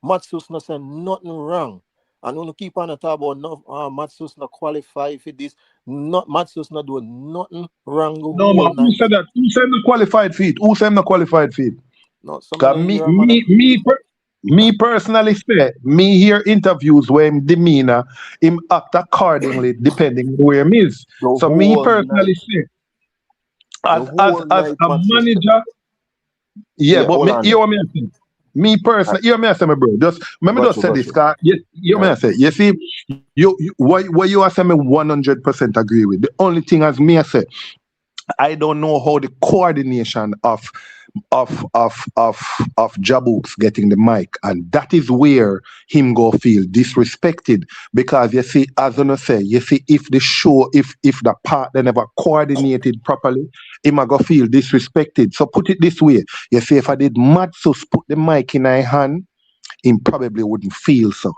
Matsus not say nothing wrong. And when you keep on the talk about Matsus not qualified for this, not Matsus not doing nothing wrong the No, whole man. Who night. said that? Who said the qualified feed? Who said the qualified feed? No, some of Cause them hear man. me personally say, me hear interviews where him demeanor, him act accordingly depending where him is. The So me whole night. personally say, The whole as night a Matsus. manager, yeah, Yeah, but hold me on hear there. what me say. Me personally, hear me say, me bro. Just let me just say Got this, you. cause you me Right. say, you see, what you are saying, me 100% agree with. The only thing as me I say, I don't know how the coordination of Jahbouks getting the mic, and that is where him go feel disrespected because you see, as I say, you see, if the show, if the part they never coordinated properly, him a go feel disrespected. So put it this way, you see, if I did Matsus put the mic in my hand, him probably wouldn't feel so.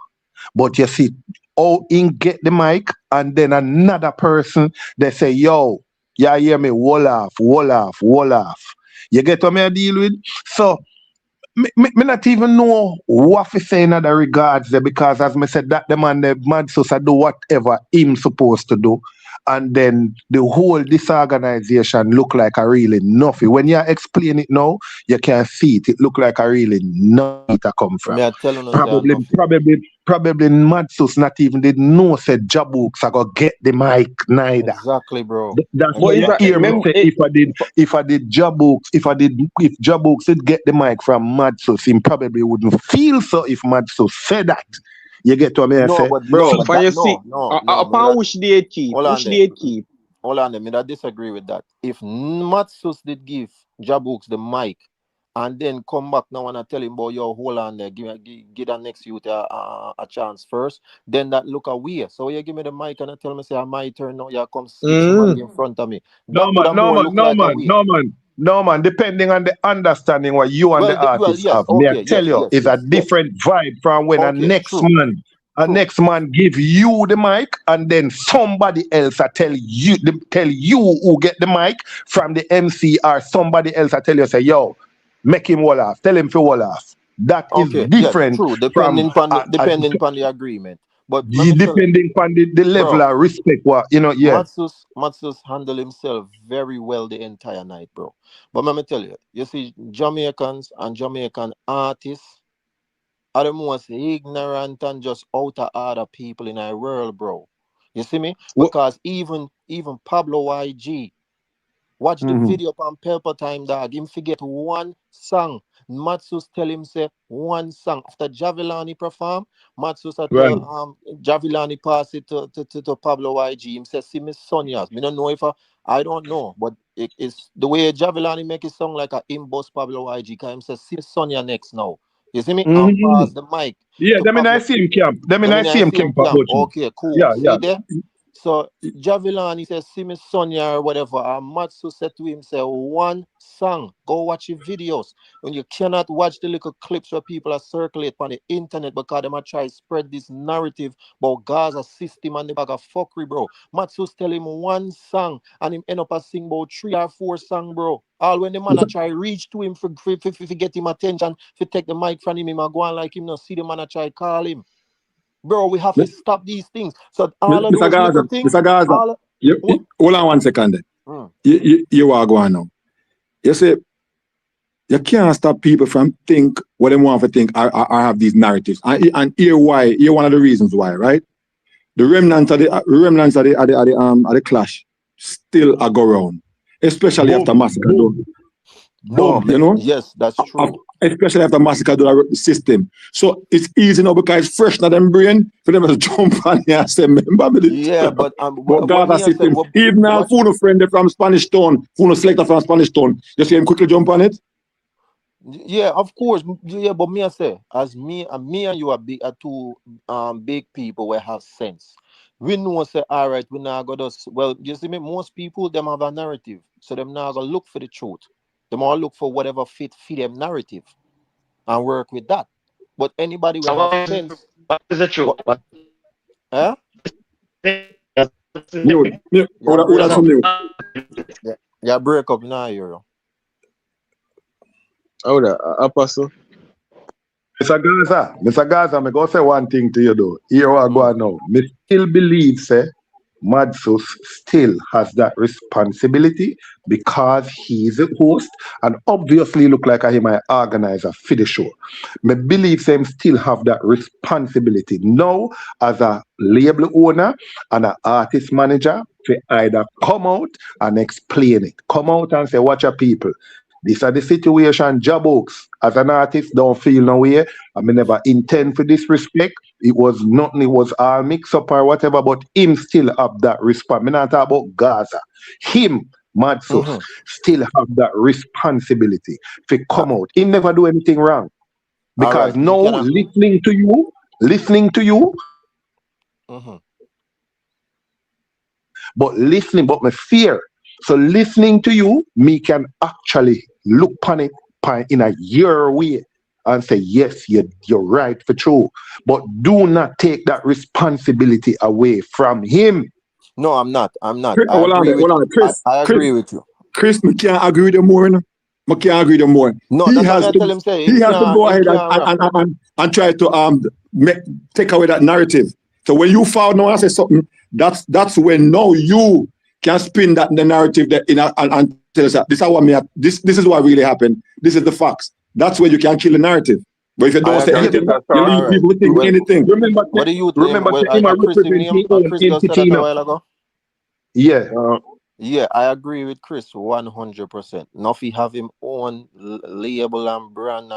But you see, oh, in get the mic, and then another person, they say, yo, yeah, hear me, wall off, wall off, wall off. You get what me I deal with? So, me not even know what to say in other regards there because as me said, that the man, the mad sus, do whatever him supposed to do. And then the whole disorganization look like a really nothing. When you explain it now, you can see it. It look like a really nothing to come from. Me I tell you say Probably, nothing. probably Madsus not even did know said Jahbouks I go get the mic neither. Exactly, bro. That's But why you hear me say if I did Jahbouks, if Jahbouks did get the mic from Madsus, he probably wouldn't feel so if Madsus said that. You get what I No, say? but bro, no, but can that you see me upon that, which they keep? hold Which on there. they keep? Hold on there. Me that disagree with that. If Matsus did give Jahbouks the mic and then come back now and I tell him about yo, hold on there, give that next youth a chance first, then that look away. So you give me the mic and I tell me say my turn now, you come stick somebody in front of me. That No would man, have no more man, look no like a man, way. no man. No man, depending on the understanding what you and the Well, artist yes, have, may I okay, tell you, it's a yes. different vibe from when Okay, true. a next man give you the mic and then somebody else tell you who get the mic from the MC or somebody else tell you say yo, make him wall off, tell him to wall off. That is Okay, yes, different true. from Depending upon the agreement. But let me tell you, depending on the level bro, of respect what you know, yeah. Matsus handled himself very well the entire night, bro. But let me tell you, you see, Jamaicans and Jamaican artists are the most ignorant and just out of order people in our world, bro. You see me? Because even Pablo YG, watch the Mhm. video on Purple Time, dog. Him forget one song. Matsus tell him say one song. After Javilani perform, Matsus Right. tell Javilani pass it to Pablo YG. Him say, see me son, yes. Me don't know if I don't know, but it's the way Javelani make it sound like a imboss Pablo YG. Cause him says, see Sonia next now. You see me? And pass the mic. Yeah, to them in I Pablo. see him camp. Them in I see him camp. Okay, cool. Yeah, See yeah. there? So Javelani says, see me Sonia or whatever. And Matsu said to him, say, one song. Go watch your videos. When you cannot watch the little clips where people are circulate on the internet because they might try to spread this narrative about Gaza system and the bag of fuckery, bro. Matsu's tell him one song and him end up a sing about 3 or 4 songs, bro. All when the man try reach to him for get him attention, to take the mic from him go on like him, not see the man try call him. Bro, we have to stop these things. So all of those little things. Mr. Gaza, hold on 1 second. You are going now. You say you can't stop people from think what they want to think or have these narratives. And here why? Here one of the reasons why, right? The remnants of the clash still are go around, especially after massacre. No, you know? Yes, that's true. Especially after massacre do the system. So it's easy now because it's fresh in them brain for them to jump on here and say, remember me? Yeah, but Gaza system. Even now, Funo friend from Spanish Town, Funo selector from Spanish Town, you see him quickly jump on it? Yeah, of course. Yeah, but me I say, as me and you are two big people who have sense. We know say, all right, we now got us. Well, you see me, most people them have a narrative. So them now go look for the truth. Them all look for whatever fit them narrative and work with that. But anybody will have sense. What is the truth? Huh? Yeah, break up now, Euro. Oh, the Apostle. Mr. Gaza, me go say one thing to you though. Here I go now. Me still believe, say, Madsus still has that responsibility because he's a host and obviously look like him an organizer for the show. Me believe him still have that responsibility now as a label owner and an artist manager to either come out and explain it. Come out and say, watch your people. These are the situation. Jahbouks, as an artist, don't feel no way. I mean, never intend for disrespect. It was nothing, it was all mix up or whatever, but him still have that response. Me not talk about Gaza. Him, Madsus, still have that responsibility to come out. He never do anything wrong. Because now, listening to you, but my fear. So listening to you, me can actually look upon it in a your way and say, yes, you're right for true. But do not take that responsibility away from him. No, I'm not. Chris, I agree with you. Chris, we can't agree with him more. We can't agree with him more. No, he has to go ahead and try to take away that narrative. So when you found now and say something, that's when now you can spin that the narrative that and tell us that this is what really happened. This is the facts. That's where you can kill the narrative. But if you don't say anything, you leave people think anything. Remember, what do you remember? Chris just said that a while ago. Yeah. Yeah, I agree with Chris 100%. Now if he have him own label and brand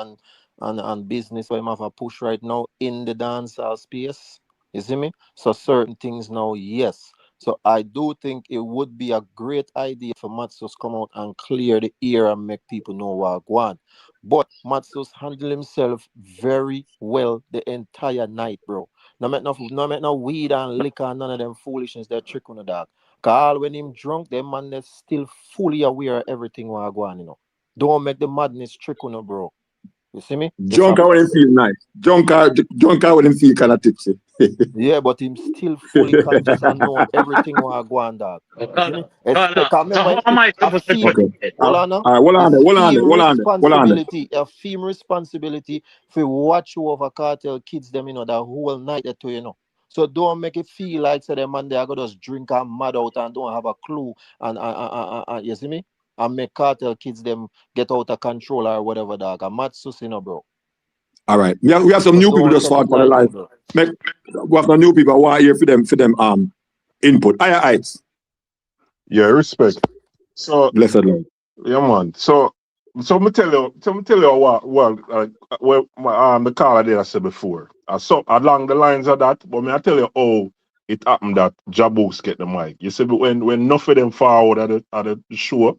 and business, where he have a push right now in the dancehall space. You see me? So certain things now, yes. So I do think it would be a great idea for Matsus come out and clear the air and make people know what going on. But Matsus handle himself very well the entire night, bro. No make no weed and liquor and none of them foolishness that trick on the dog. Cause when him drunk, them man is still fully aware of everything what going on, you know. Don't make the madness trick on you, bro. You see me? Drunk out when him feel nice. Drunk out when him feel kind of tipsy. Yeah, but him still fully conscious and know everything what go on, dog. Hold on. A theme responsibility for watch over cartel kids them, you know, the whole night or two, you know. So don't make it feel like say them man they are gonna just drink and mad out and don't have a clue and you see me? And make cartel kids them get out of control or whatever, dog. I'm mad sus, you know, bro. All right. We have some new people just for the live. We have some new people who are here for them input. Yeah, respect. So blessed Lord. Yeah, man. So me tell you what the caller there I said before. So along the lines of that, but me I tell you how it happened that Jah Bouks get the mic. You see, when enough of them forward at the show,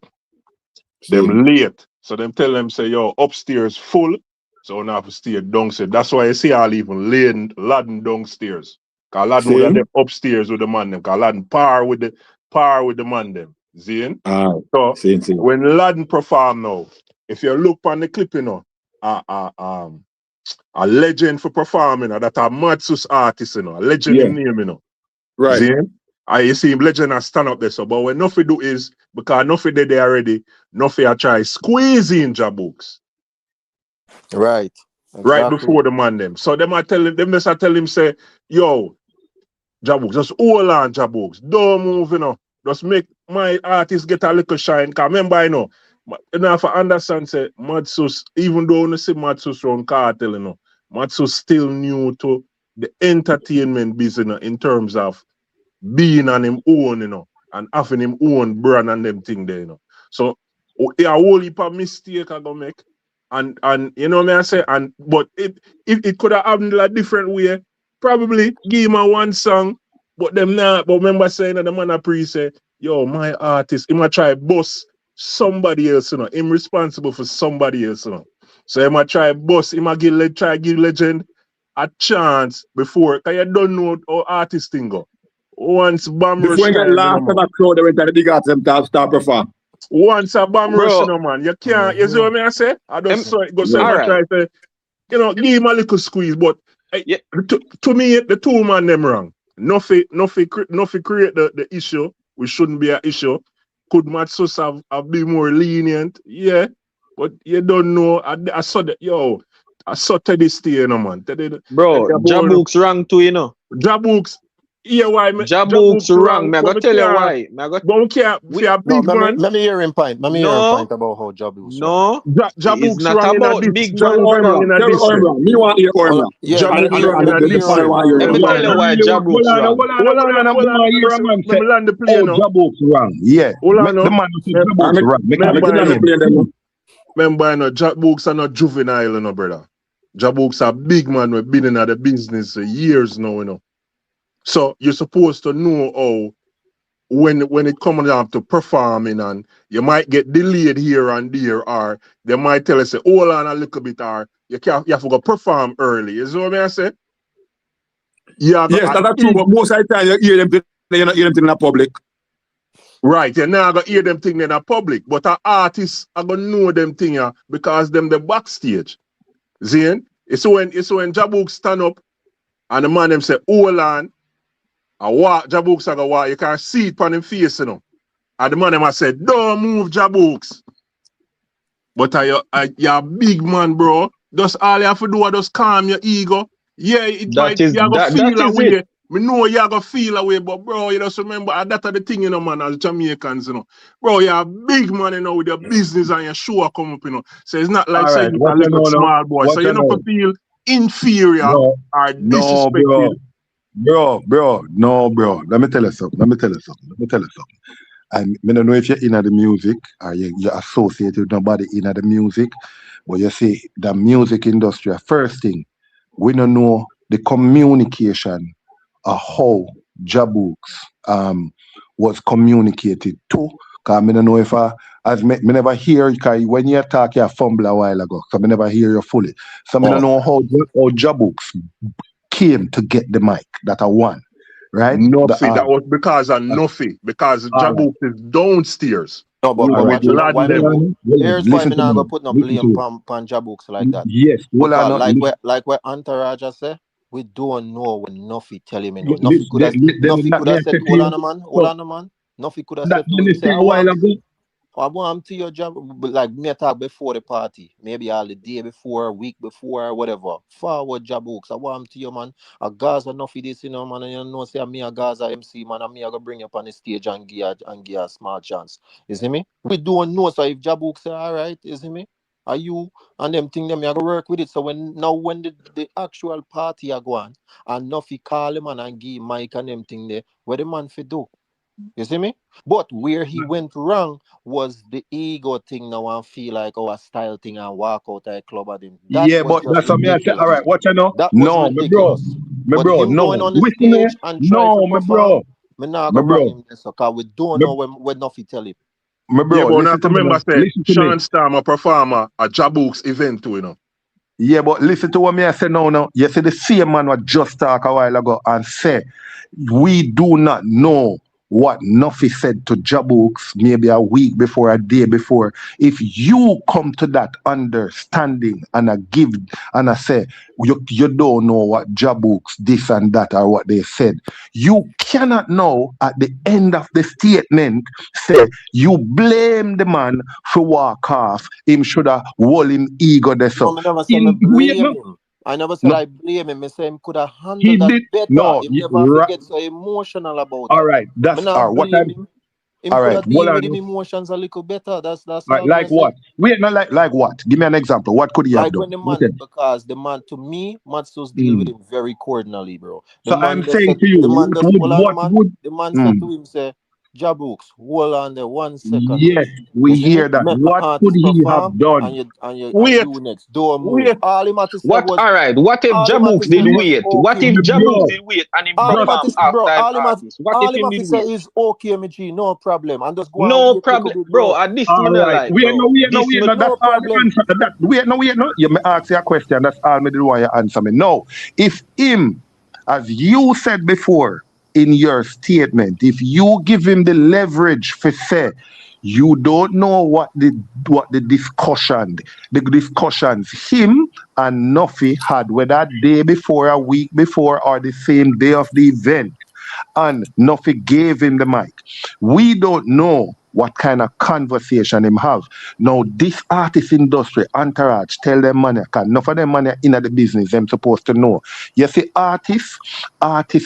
Them late. So them tell them, say, yo, upstairs full. So now have to stay downstairs. That's why you see all even laying Laden downstairs. Cause Laden would have them upstairs with the man them. Cause Laden par with the man them. See? So when Laden perform now, if you look on the clip, you know, a legend for performing, that a Matsus artist, you know, a legend in name, you know. Right. See? You see him legend and stand up there. So, but what nothing do is, because nothing they there already, nothing I try squeezing Jah Bouks. Right. Exactly. Right before the man them. So them I tell him, tell him, say, yo, Jah Bouks, just hold on, Jah Bouks. Don't move, you know. Just make my artist get a little shine. Cause remember, you know, if I understand, say, Matsus, even though you see Matsus from Cartel, you know, Matsus still new to the entertainment business in terms of being on him own, you know, and having him own brand and them thing there, you know. So a whole heap of mistake I go make. And you know what I say, but it could have happened a different way. Probably give him a one song, but them not. But remember saying that the man a pre say, yo, my artist, he might try boss somebody else, you know. Him responsible for somebody else, you know. So he might try boss, he might try give legend a chance before, cause you don't know how artist thing go. Once bomb rush, before you get last of a crowd, they went to the big artist them start perform. Once a bomb rush, you know, man, you can't. You see what I say? I don't go say I try to, you know, give him a little squeeze, but to me, the two man them wrong. Nothing create the issue. We shouldn't be an issue. Could Matsus have been more lenient? Yeah, but you don't know. I saw that, yo. I saw Teddy stay, you know, man. Bro, Jahbouks wrong too, you know. Jahbouks. Yeah, why? Jahbouks wrong. I gotta tell you why. But we can't. We are big man. Let me hear him point. Let me hear him point about how Jahbouks. No, Jahbouks not wrong about in a big Jahbouks man. wrong in a distance. Me want to hear Orma. Jahbouks wrong in a distance. Let me tell you why Jahbouks wrong. Hold on. Let me land the plane now. Jahbouks wrong. Yeah. Hold on. The man who said Jahbouks wrong. Remember, you know, Jahbouks are not juvenile, you know, brother. Jahbouks are big man. We've been in the business for years now, you know. So you're supposed to know how when it comes down to performing, and you might get delayed here and there, or they might tell us, say, hold on a little bit, or you have to go perform early. You see what I say? Yes, that's true, but most of the time you hear them in the public. Right, you're not gonna hear them thing in the public, but our artists are gonna know them thing because them the backstage. See? It's when Jahbouks stand up and the man them say, hold on. I walk, Jahbouks are gonna walk. You can see it on him face, you know. And the man them said, don't move, Jahbouks. But you're a big man, bro. Just all you have to do is just calm your ego. Yeah, you're gonna feel away. We know you're gonna feel away, but bro, you just remember that's the thing, you know, man, as Jamaicans, you know. Bro, you're a big man, you know, with your business and your show come up, you know. So it's not like saying you're a little small boy. So you don't feel inferior or disrespected. Bro. Let me tell you something. And I don't know if you're in the music or you're associated with nobody in the music, but you see the music industry, first thing, we don't know the communication of how Jahbouks was communicated to. Because I don't know if I never hear, because when you talk, you fumble a while ago, so I never hear you fully. So I don't know how Jahbouks came to get the mic that I won, right? Nothing. That was because of nothing. Because Jahbouks is downstairs. No, but here's why I'm not gonna put no blame on Jahbouks like that. Yes, like what Entourage say, we don't know when nothing tell him. Nothing could have said, hold on, man. Nothing could have said to him, say, a while ago. I want to your job, like me talk before the party, maybe all the day before, week before, whatever. Forward Jahbouks, I want to you, man. A Gaza enough of this, you know, man. And you know, say me a Gaza MC, man, and me I go bring you up on the stage and give a small chance. You see me? We don't know, so if Jahbouks say, all right, you see me? Are you and them thing them I go work with it. So when the actual party are going and nothing call him and give Mike and them thing there, what the man fi do? You see me? But where he went wrong was the ego thing now and feel like our style thing and walk out of the club at him. But that's what I say. All right, what you know? No, my bro. No. Going on the stage and try to perform, me not go run him there, so cause we don't know when nothing tell him. My bro, Yeah, but listen not to me. remember say Listen to me. Sean Storm a performer at Jah Bouks event too, you know. Yeah, but listen to what me I say now. You see the same man was just talk a while ago and say, we do not know what Nuffy said to Jahbouks maybe a week before, a day before. If you come to that understanding and I give and I say, you don't know what Jahbouks this and that or what they said, you cannot know at the end of the statement say you blame the man for walk off. Him should have hold him ego there. No, So I never said I blame him. I never said no, I blame him. I said him could have he handled that did better. no. He never have to get so emotional about All it. right, I that's not what blame I'm. him. Him All could right, have hold deal with on. him emotions a little better. That's Right, all me I like say. what? Wait, no, like what? Give me an example. What could he have Like done? when the man, Okay. because the man, to me, Matsus deal with him very cordially, bro. The So man I'm just saying said, to you, the man just, hold on, what man. would? The man said Mm, to him, say, Jahbouks, hold on there 1 second. yes, You we see me? hear that. Make my What could artist he perform have done? and Wait, you next. Don't move. wait. All him had to say What? was, All right. What if all him had to Jahbouks say did was wait? What okay, if me Jahbouks Bro, did wait and him all bring him him had off to say, bro, halftime artist? What if him to did say wait? is okay, me G, no problem. And just go and No wait a little problem, bit, bro. bro. And this me all not right. like, bro. This me That's No all the problem. answer to that. Wait, no. You may ask you a question. That's all me do want you answer me. No, if him, as you said before in your statement, if you give him the leverage for say, you don't know what the discussions him and Nuffy had, whether a day before, a week before, or the same day of the event, and Nuffy gave him the mic. We don't know what kind of conversation him have. Now, this artist industry, entourage, tell them money, because enough of them money in the business, them supposed to know. You see, artist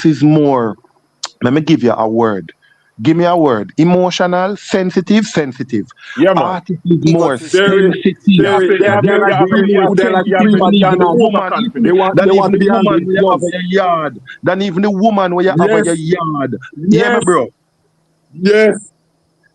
is more, let me give you a word. Give me a word. Emotional, sensitive. Yeah, man. Artist is more Egotistic. Very, sensitive. very, they have They're very more who they like to sensitive keep than a even John the as woman. they want Than even to the be on woman the where you have gloves. in your yard. Than even the woman where you have in your Yes, yard. Yeah, my yes, bro. yes.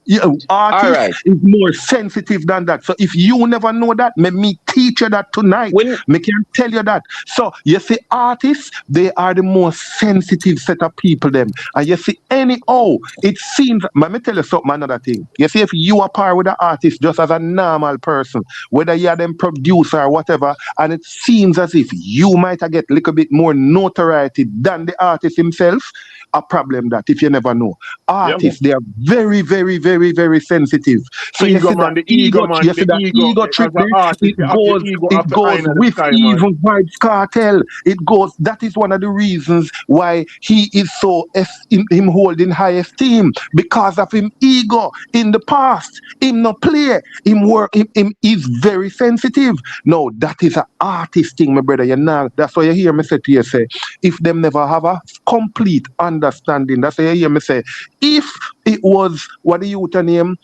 Yeah, all artist right. is more sensitive than that. So if you never know that, me teach you that tonight. When Me can tell you that. So you see, artists, they are the most sensitive set of people them. And you see, anyhow, it seems, let me tell you something, another thing. You see, if you are par with an artist just as a normal person, whether you are them producer or whatever, and it seems as if you might get a little bit more notoriety than the artist himself, a problem that if you never know. Yeah, man. Artists, they are very sensitive. So you Ego, see that man. The ego, man. you see The that ego. ego trip As an there, artist, you have your ego it up the eye goes in the with sky, man. even Vibes Cartel. It goes, that is one of the reasons why he is so him holding high esteem, because of him ego in the past. Him no play, him work, him is very sensitive. No, that is an artist thing, my brother. You know, that's why you hear me say to you, say, if them never have a complete understanding, that's why you hear me say, if it was what the youth name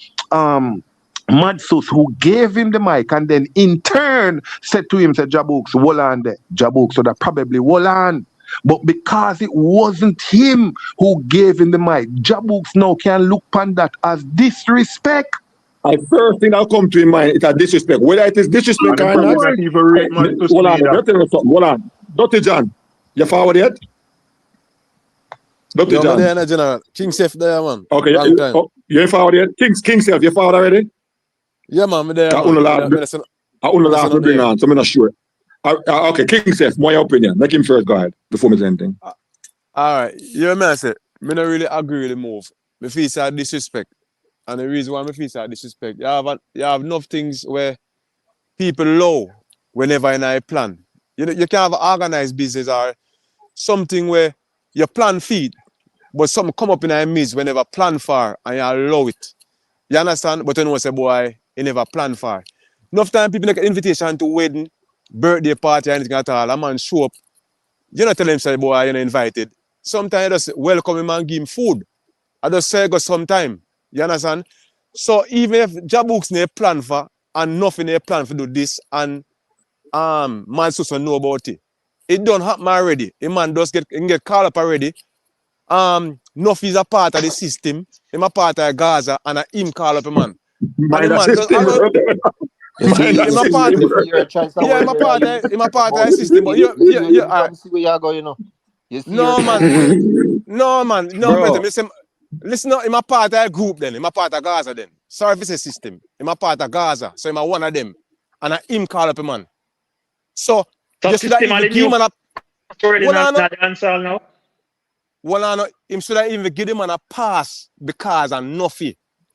Madsus who gave him the mic and then in turn said to him, said Jahbouks, hold on there. Jahbouks would have probably hold on. But because it wasn't him who gave him the mic, Jahbouks now can look upon that as disrespect. And first thing that come to his mind is a disrespect. Whether it is disrespect And him or probably not, not even rate man to hold on, see that. let me tell you something. Hold on. Dr. John, you forward yet? Dr. Yo, man, John. there, General. King Safe there, man. Okay, Long time. you ain't forward yet? King self, you forward already? Yeah, man, me there, I man. only last to bring on, so I'm not sure. Okay, King self, my opinion. Make him first, go ahead, before me say anything. All right. You know what I say? Me not really agree with the move. Me feel it's disrespect. And the reason why me feel it's disrespect, you have enough things where people low whenever in a plan. You know, you can have an organized business or something where you plan feed, but something come up in a midst whenever plan for and you allow it. You understand? But you know, say, boy, you never plan for. Enough time people make an invitation to wedding, birthday party, anything at all. A man show up. You not tell him, say, boy, you're not invited. Sometimes you just welcome him and give him food. I just say, go sometime. You understand? So even if Jahbouks need plan for and nothing they plan for do this and man so know about it. It don't happen already. A man does get called up already. Nothing is a part of the system. Him a part of Gaza and him call up a man. Mind and that system, You see, mind that system. you see your chance of yeah, I'm a part of the system, but you come see where you go, you know. You see no your man, no man, no Bro. better. Listen, no, I'm a part of a group then. I'm a part of Gaza then. Sorry if it's a system. I'm a part of Gaza, so I'm one of them. And him call up a man. So just should I even give him a dancehall now. Well, him should I even give him a pass because of nothing.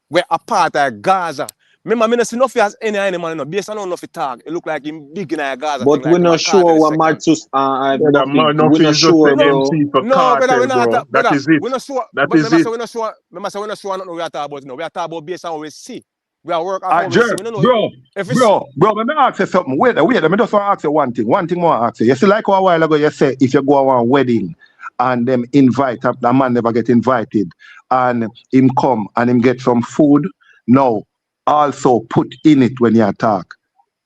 We're a part of Gaza. Remember, I don't see nothing as any man, no. Based on how nothing talk, it look like him big in Gaza. But we're not sure what Matsus We're not sure, bro. No, brother, we're not. That is it. We're not sure. That But is it. we're not sure. Remember, we're not sure what we are talking about. No, we are talking about based on what we see. We are working on what we see. We don't know. Bro, let me ask you something. Wait, let me just ask you one thing. One thing more ask you. You see, like a while ago, you say if you go to a wedding and them invite, the man never get invited, and him come and him get some food. No, also put in it when you talk.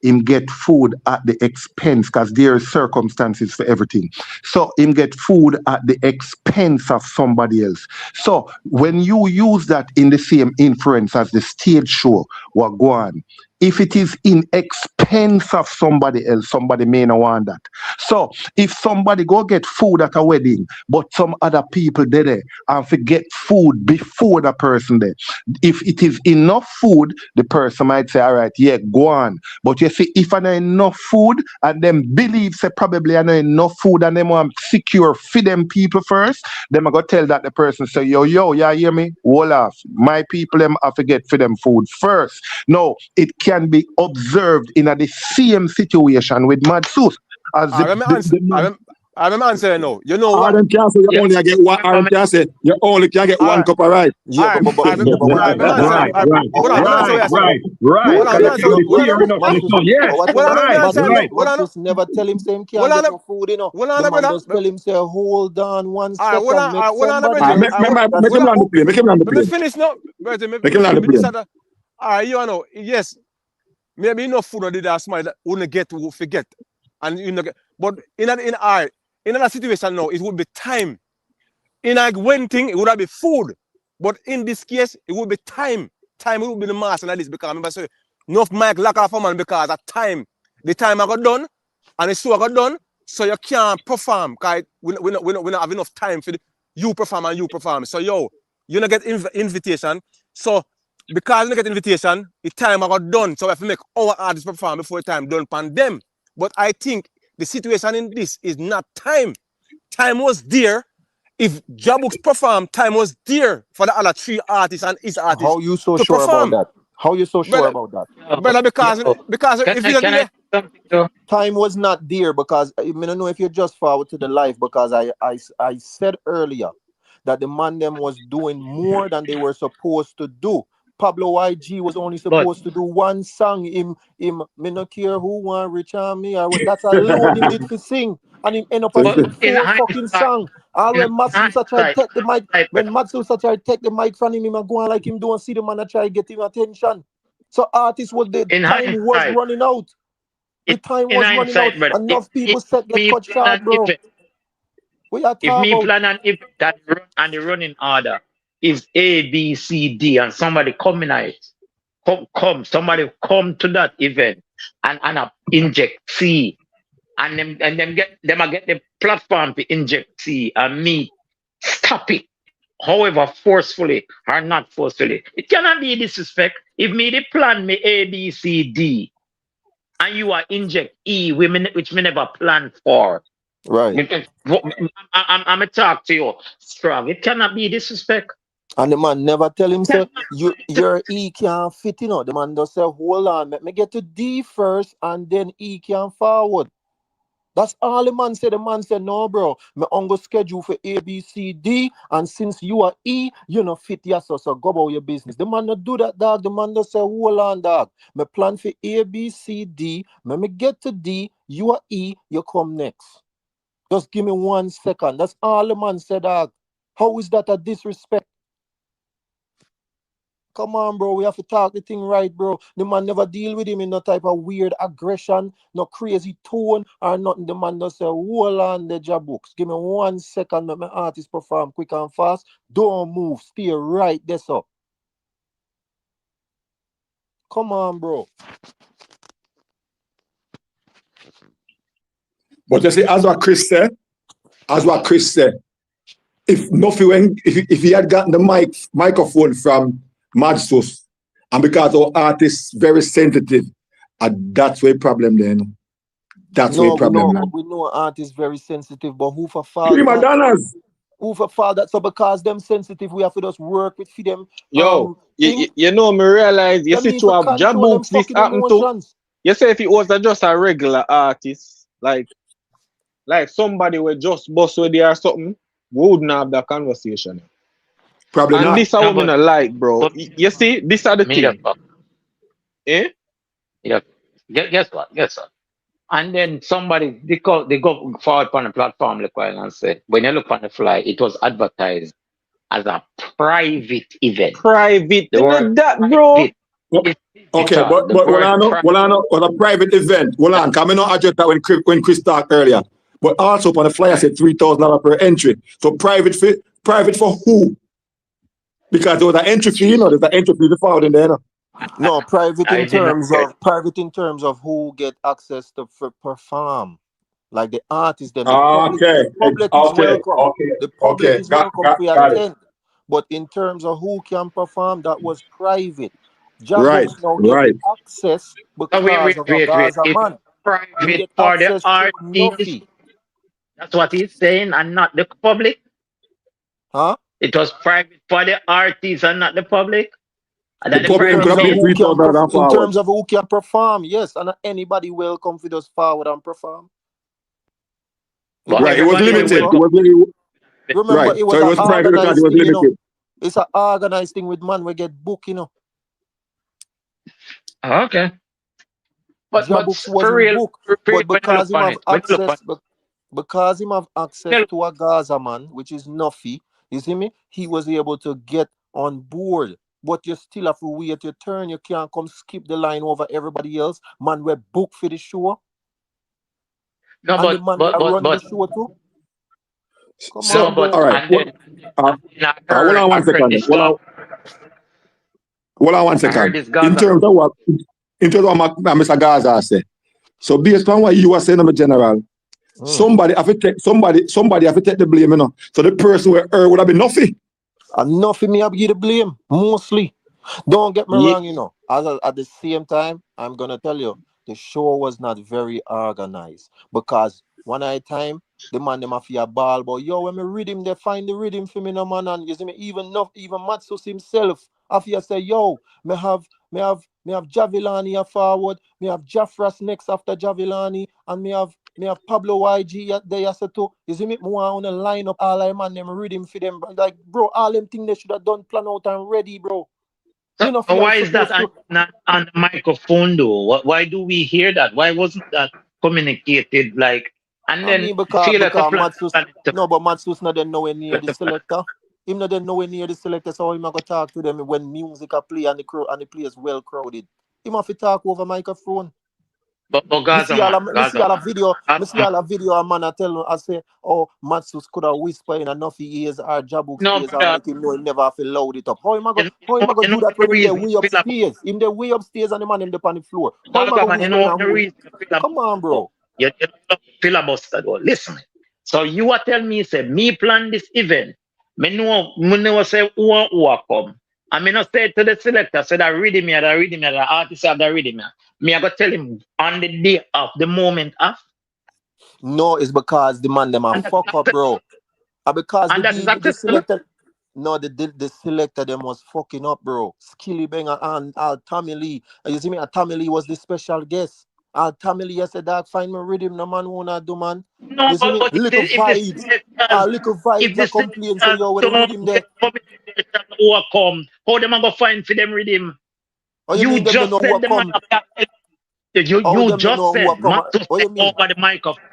Him get food at the expense because there are circumstances for everything. So him get food at the expense of somebody else. So when you use that in the same inference as the stage show, what go on? If it is in expense of somebody else, somebody may not want that. So if somebody go get food at a wedding, but some other people there and forget food before the person there, if it is enough food, the person might say, all right, yeah, go on. But you see, if I know enough food and them believe say probably I know enough food and them want secure for them people first, then I go tell that the person say, yo, yeah, hear me? Hold off. My people them have to get for them food first. No, it can be observed in the same situation with Matsus. As I'm answering no. You know what? Adam can say you only get one. Adam can say you only can get one cup of rice. Yeah, right. Matsus never tell him same can't get no food, you know. The man just tell him say hold on one second. Make him land the plane. Make him land the plane. Finish now. Make him land the plane. Alright, you know, yes. Maybe enough food or did that smile that wouldn't get to forget. And you know, but in another situation now, it would be time. In a one thing, it would have been food. But in this case, it would be time. Time will be the master of this because remember say enough mic lack of man because at time. The time I got done and the show I got done, so you can't perform because we don't have enough time for you perform and you perform. So yo, you don't get invitation. So because you don't get invitation, the time I got done. So we have to make our artists perform before the time done upon them. But I think the situation in this is not time. Time was there. If Jah Bouks performed, time was there for the other three artists and his artists. How you so sure about that? How you so sure about that? Brother, because if you don't time was not there because I don't know if you just forward to the live because I said earlier that the man them was doing more than they were supposed to do. Pablo YG was only supposed to do one song. Him, me no care who want rich on me or what. That's alone him did to sing, and him end up a four fucking song. All when Matsus try to take the mic, when Matsus try to take the mic from him, go on like him don't see the man and try to get him attention. So artists was the time was running out. The time was running out. Enough people set the cut short, bro. We are talking if me plan and if that run and the running order is A, B, C, D, and somebody come in it, somebody come to that event and inject C, and them get the platform to inject C, and me stop it, however forcefully or not forcefully. It cannot be disrespect. If me the plan me A, B, C, D, and you are inject E, which me never planned for. Right. I'm a talk to you strong. It cannot be disrespect. And the man never tell him say your E can't fit, you know. The man just say, hold on, let me get to D first and then E can forward. That's all the man said. The man said, no, bro, my uncle schedule for A, B, C, D, and since you are E, you know fit yes, so go about your business. The man not do that, dog. The man just say, hold on, dog. My plan for A, B, C, D. When me get to D, you are E, you come next. Just give me 1 second. That's all the man said, dog. How is that a disrespect? Come on, bro. We have to talk the thing right, bro. The man never deal with him in no type of weird aggression, no crazy tone or nothing. The man just say, hold on the Jah Bouks. Give me 1 second. Let my artist perform quick and fast. Don't move. Stay right there, so. Come on, bro. But you see, as what Chris said, if he had gotten the microphone from Matsus And because our artists very sensitive, and that's where problem then. That's where problem then. We know artists very sensitive, but who for fault Prima donnas. Who for fault that? So because them sensitive, we have to just work with them. Yo, you know, me realize, you see to have Jah Bouks this happen to. You say if he was just a regular artist, like somebody would just bust with there or something, we wouldn't have that conversation. Probably and not. This I wouldn't like, bro. You see, this are the thing. Eh? Yeah. Guess what? And then somebody they go forward on the platform like and say, when you look on the fly, it was advertised as a private event. Private, that bro. Okay, but on a private event. Hold on, come not address that when Chris talked earlier. But also on the flyer said $3,000 per entry. So private for who? Because there was an entry fee, there's an entry fee found in there. No, private in terms of who get access to perform. Like the artists, then the public is welcome. The public is welcome to attend. But in terms of who can perform, that was private. Jah Bouks now get access because of a Gaza man. Private for the artist. That's what he's saying, and not the public. Huh? It was private for the artists and not the public. And in terms of who can perform, yes, and anybody welcome to just forward and perform. Right, it was limited. Remember, it was private because it was limited. It's an organized thing with man we get booked, Okay. But Jahbouks wasn't booked. But because him have access, because him have access to a Gaza man, which is Nuffy, you see me? He was able to get on board. But you still have to wait your turn. You can't come skip the line over everybody else. Man, we're booked for the show. No, and but the man that run the show too. Come on, bro. All right. Hold on one second. Hold on one second. In terms of what Mr. Gaza said. So based on what you were saying, General, somebody have to take the blame, So the person where would have been Nuffy. Nuffy me have give the blame, mostly. Don't get me wrong, at the same time, I'm gonna tell you, the show was not very organized. Because one at a time, the man them have a ball, but when me rhythm, they find the rhythm for me, no man, and you see me, even Matsus himself, after say, me have Javilani forward, me have Jaffras next after Javilani, and me have Pablo YG there too. You see me, more on the line up all I man them rhythm for them. Like, bro, all them things they should have done plan out and ready, bro. So why is that not on the microphone though? Why do we hear that? Why wasn't that communicated like? And then because Matsus, but Matsus not then nowhere near the selector. Him not then nowhere near the selector, so him go talk to them when music a play and the place well crowded. Him have to talk over microphone. But Gaza, see all a video. I see all a video. A man I tell him, I say, Matsus could have whisper in enough ears or Jahbouks ears and make him know he never have to load it up. How am I going to do that when they're way upstairs? If they're way upstairs and the man in the floor. How am I going to come on, bro. You filibuster though. Listen. So you are telling me, say, me plan this event. Me know say who come. I mean, not say to the selector, say that reading me, the artist have that reading me. Me, I got tell him on the day of, the moment of. No, it's because the man them are fuck up, bro. Because the selector. No, the selector them was fucking up, bro. Skilly Banger and Tommy Lee. You see me, Tommy Lee was the special guest. Tommy Lee said, "Dog, find me rhythm, no man wanna do, man." No, you see me, little vibes and complaints. So yo, when rhythm there. Who come? How them go find for them rhythm? You just said the man. You just said over the microphone.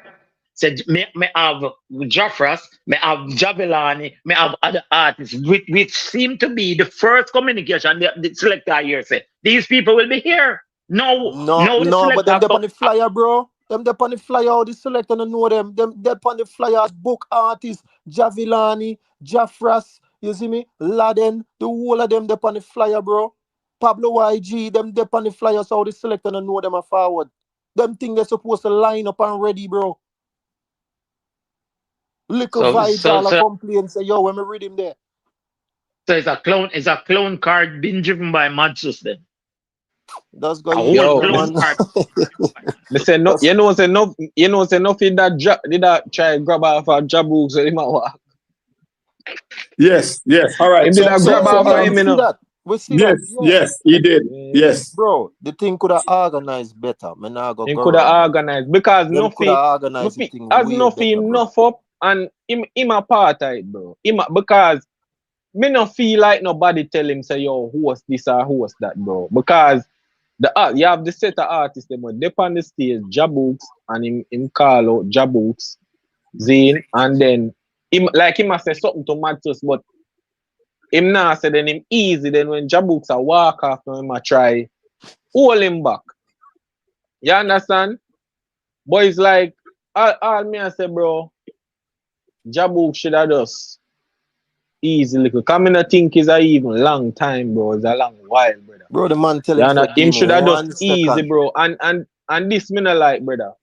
Said me have Jaffras, me have Javelani, me have other artists, which seem to be the first communication the selector here said. These people will be here. No, but them on the flyer, bro. Them on the flyer, how the selector don't know them. Them on the flyer, book artists, Javilani, Jaffras, you see me? Laden, the whole of them on the flyer, bro. Pablo YG, them on the flyer, so how the selector don't know them are forward. Them thing they're supposed to line up and ready, bro. Little vibes all a complain, say, when me read him there. So it's a clone card being driven by Matsus then. That's got I you, Yo, won't man. blow art. me say no, say no fit that try grab off a Jahbouks so him a walk. Yes, yes. All right. Him did a grab Yeah, off of yeah, him, we you see know. that. We see that. yes, Yeah. yes, he did. Yes. Bro, the thing could have organized better. Man, I go Him go could have wrong, man. organized because Them could have organized the Nuffy thing as way Nuffy better, bro. enough up and him a part of it, bro. Because me no feel like nobody tell him say yo host this or host that, bro. Because you have the set of artists them they on the stage, Jahbouks and him call out Jahbouks, Zane, and then him must say something to Matos, but him now say then him easy. Then when Jahbouks a walk off, now him a try hold him back. You understand? But it's like all me I say, bro, Jahbouks should have just easy little. Cause I think it's a even long time, bro. It's a long while, brother. Bro, the man tell him Yeah, say, him give should me have 1 just easy, second. bro. And this me not like, brother.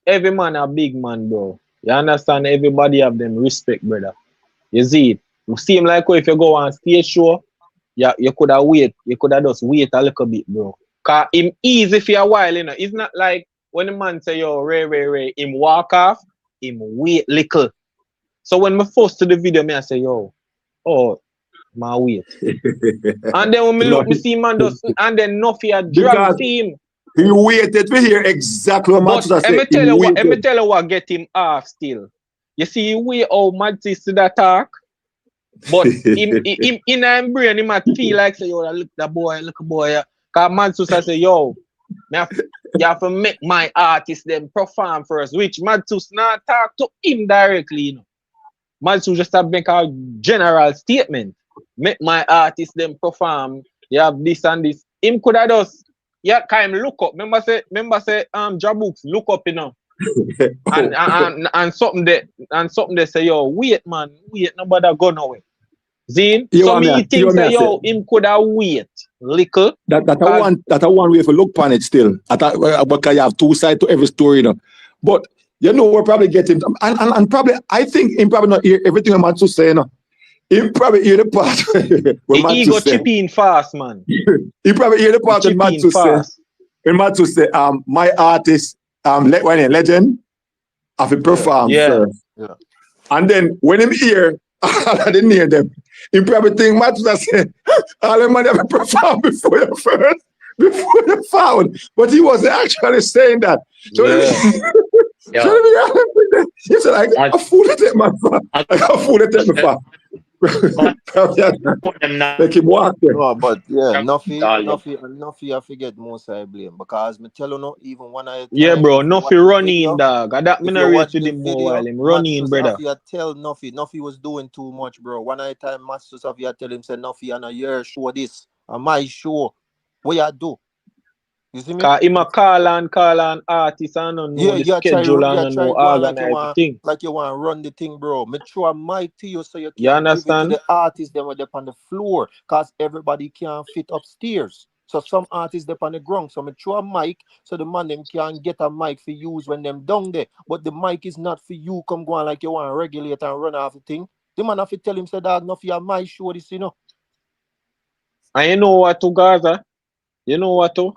Every man a big man, bro. You understand? Everybody have them respect, brother. You see it. You seem like if you go on stage show, you could have wait. You could have just wait a little bit, bro. Cause him easy for a while, you know. It's not like when the man say, yo, Ray, him walk off, him wait little. So when me first to the video, me I say, yo, oh, my wait. And then when me look, me see man just, and then Nuffy a drag Because team. he waited to hear exactly what But Matsuda said. let me tell you what get him off still. You see, we how Mattis to that talk, but him in him brain, he might feel like say, yo, look a boy. Cause Matsus say, yo, you have to make my artist them perform first, which Matsus not talk to him directly, you know. Matsus just have make a general statement. Make my artist them perform. You have this and this. Him could have just kind of look up. Remember say Jahbouks look up, you know. and something they say, yo, wait, nobody go nowhere. Zine, so me think say, yo, him could have wait little. That a one way for look on it still. Because you have two sides to every story, you know. But you know, we're probably getting and probably I think him probably not hear everything Matsu say, you know. He probably hear the part where He go chip in fast, man. He probably hear the part when Matsu say. When Matsu say, my artist, legend, have to perform first. Yeah. And then when him hear, I didn't hear them. He probably think Matsu say, all them man have to perform before you found. But he wasn't actually saying that. So he said, I fool to take my far. I got fool to take my far. Make him walk there. No, but yeah, Nuffy I forget most I blame because me tell you no, even when I bro, Nuffy running dog. I that me not rate with him more while him running, brother. Nuffy tell Nuffy was doing too much, bro. One night time Master Safia tell him say Nuffy on a year show this and my show. What you do? You see me? Cause him a call on artists and no know the schedule and no organize thing. Like you want to run the thing, bro. Me throw a mic to you so you can understand? give it to the artists them up on the floor. Cause everybody can't fit upstairs. So some artists up on the ground. So me throw a mic so the man them can get a mic for use when them down there. But the mic is not for you. Come go on like you want to regulate and run off the thing. The man have to tell him say dog no for your my show this, you know. And you know what to Gaza? You know what to?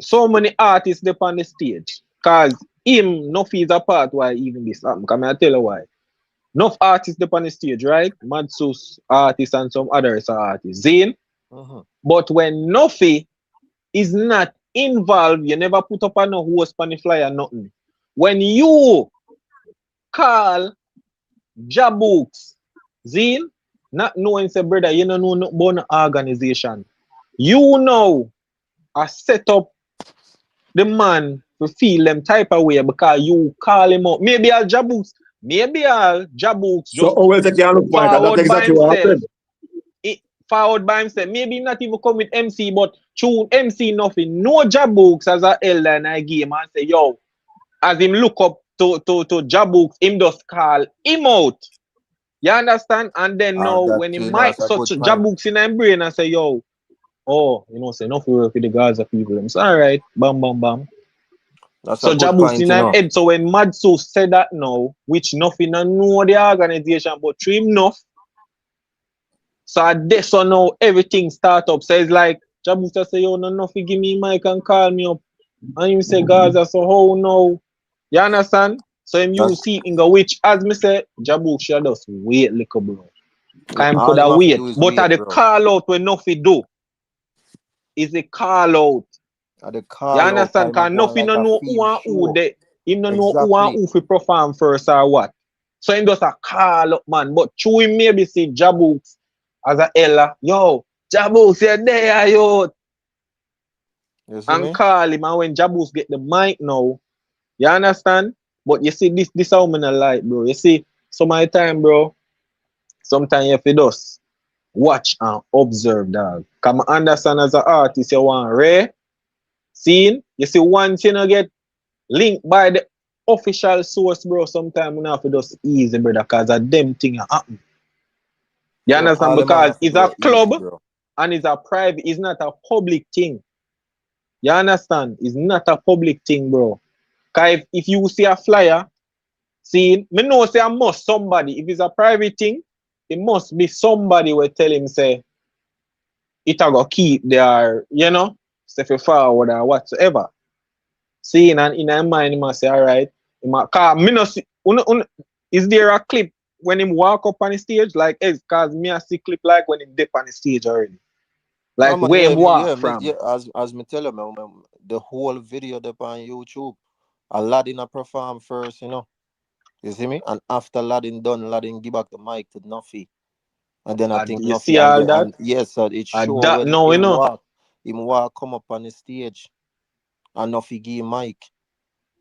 So many artists up on the stage. Cause him Nuffy is a part why even this happen. Come I tell you why. Enough artists up on the stage, right? Matsus artists and some others are artists. Zane. But when Nuffy is not involved, you never put up on no host on the flyer, nothing. When you call Jahbouks, Zane, not knowing say brother, you don't know nothing about no organization. You know I set up the man to feel them type of way because you call him out. Maybe all Jahbouks so always take your look point. That's exactly what happened. Forward by himself. Maybe not even come with MC, but through MC nothing. No Jahbouks as a elder in a game and say, yo, as him look up to Jahbouks, him just call him out. You understand? And then now when he might such Jahbouks in his brain and say, yo, oh, you know, say enough work with the Gaza people. It's all right. Bam, bam, bam. That's so Jahbouks in his head. So when Madso said that now, which nothing know the organization, but through him enough. So at this or now, everything start up. So it's like Jahbouks say, yo, no, nothing, give me mic and call me up. And him say, Gaza, so how now? You understand? So him you see in go which, as me say, Jahbouks should just wait little bro. Cause him All could him have have to wait. do is But wait, at the bro. call out when nothing do. Is a call out. At the You call out understand? time, I Cause go on nothing like no a know who field and who show. they. Him no know who and Exactly. who fi perform first or what. So him just a call up man. But through him maybe see Jahbouks as a Ella. Yo, Jahbouks, you're there, yo. You see And me? call him. And when Jahbouks get the mic now, you understand? But you see, this how me not like, bro. You see, some of the time, bro, sometimes you have to just watch and observe, dog. Cause I understand as an artist, you want rare, scene. You see, once you not get linked by the official source, bro, sometimes you have to just easy, brother, cause of them thing happen. You Yo, understand? all the man Because have to it's do a it easy, club bro. and it's a private, it's not a public thing. You understand? It's not a public thing, bro. Cause if you see a flyer, see, me know say I must somebody. If it's a private thing, it must be somebody will tell him say it a go keep their, you know, step forward or whatsoever. See, and in my mind, he must say, all right. Cause me no see, is there a clip when him walk up on the stage? Like, cause me I see clip like when him dip on the stage already. No, Like man, where him walk yeah, from. as me tell you, man, the whole video up on YouTube, Aladdin a perform first, you know. You see me? And after Aladdin done, Aladdin give back the mic to Nuffy. And then I think You Nuffy see all and that? yes, so it show That when no, you know. him walk come up on the stage and Nuffy give him mic.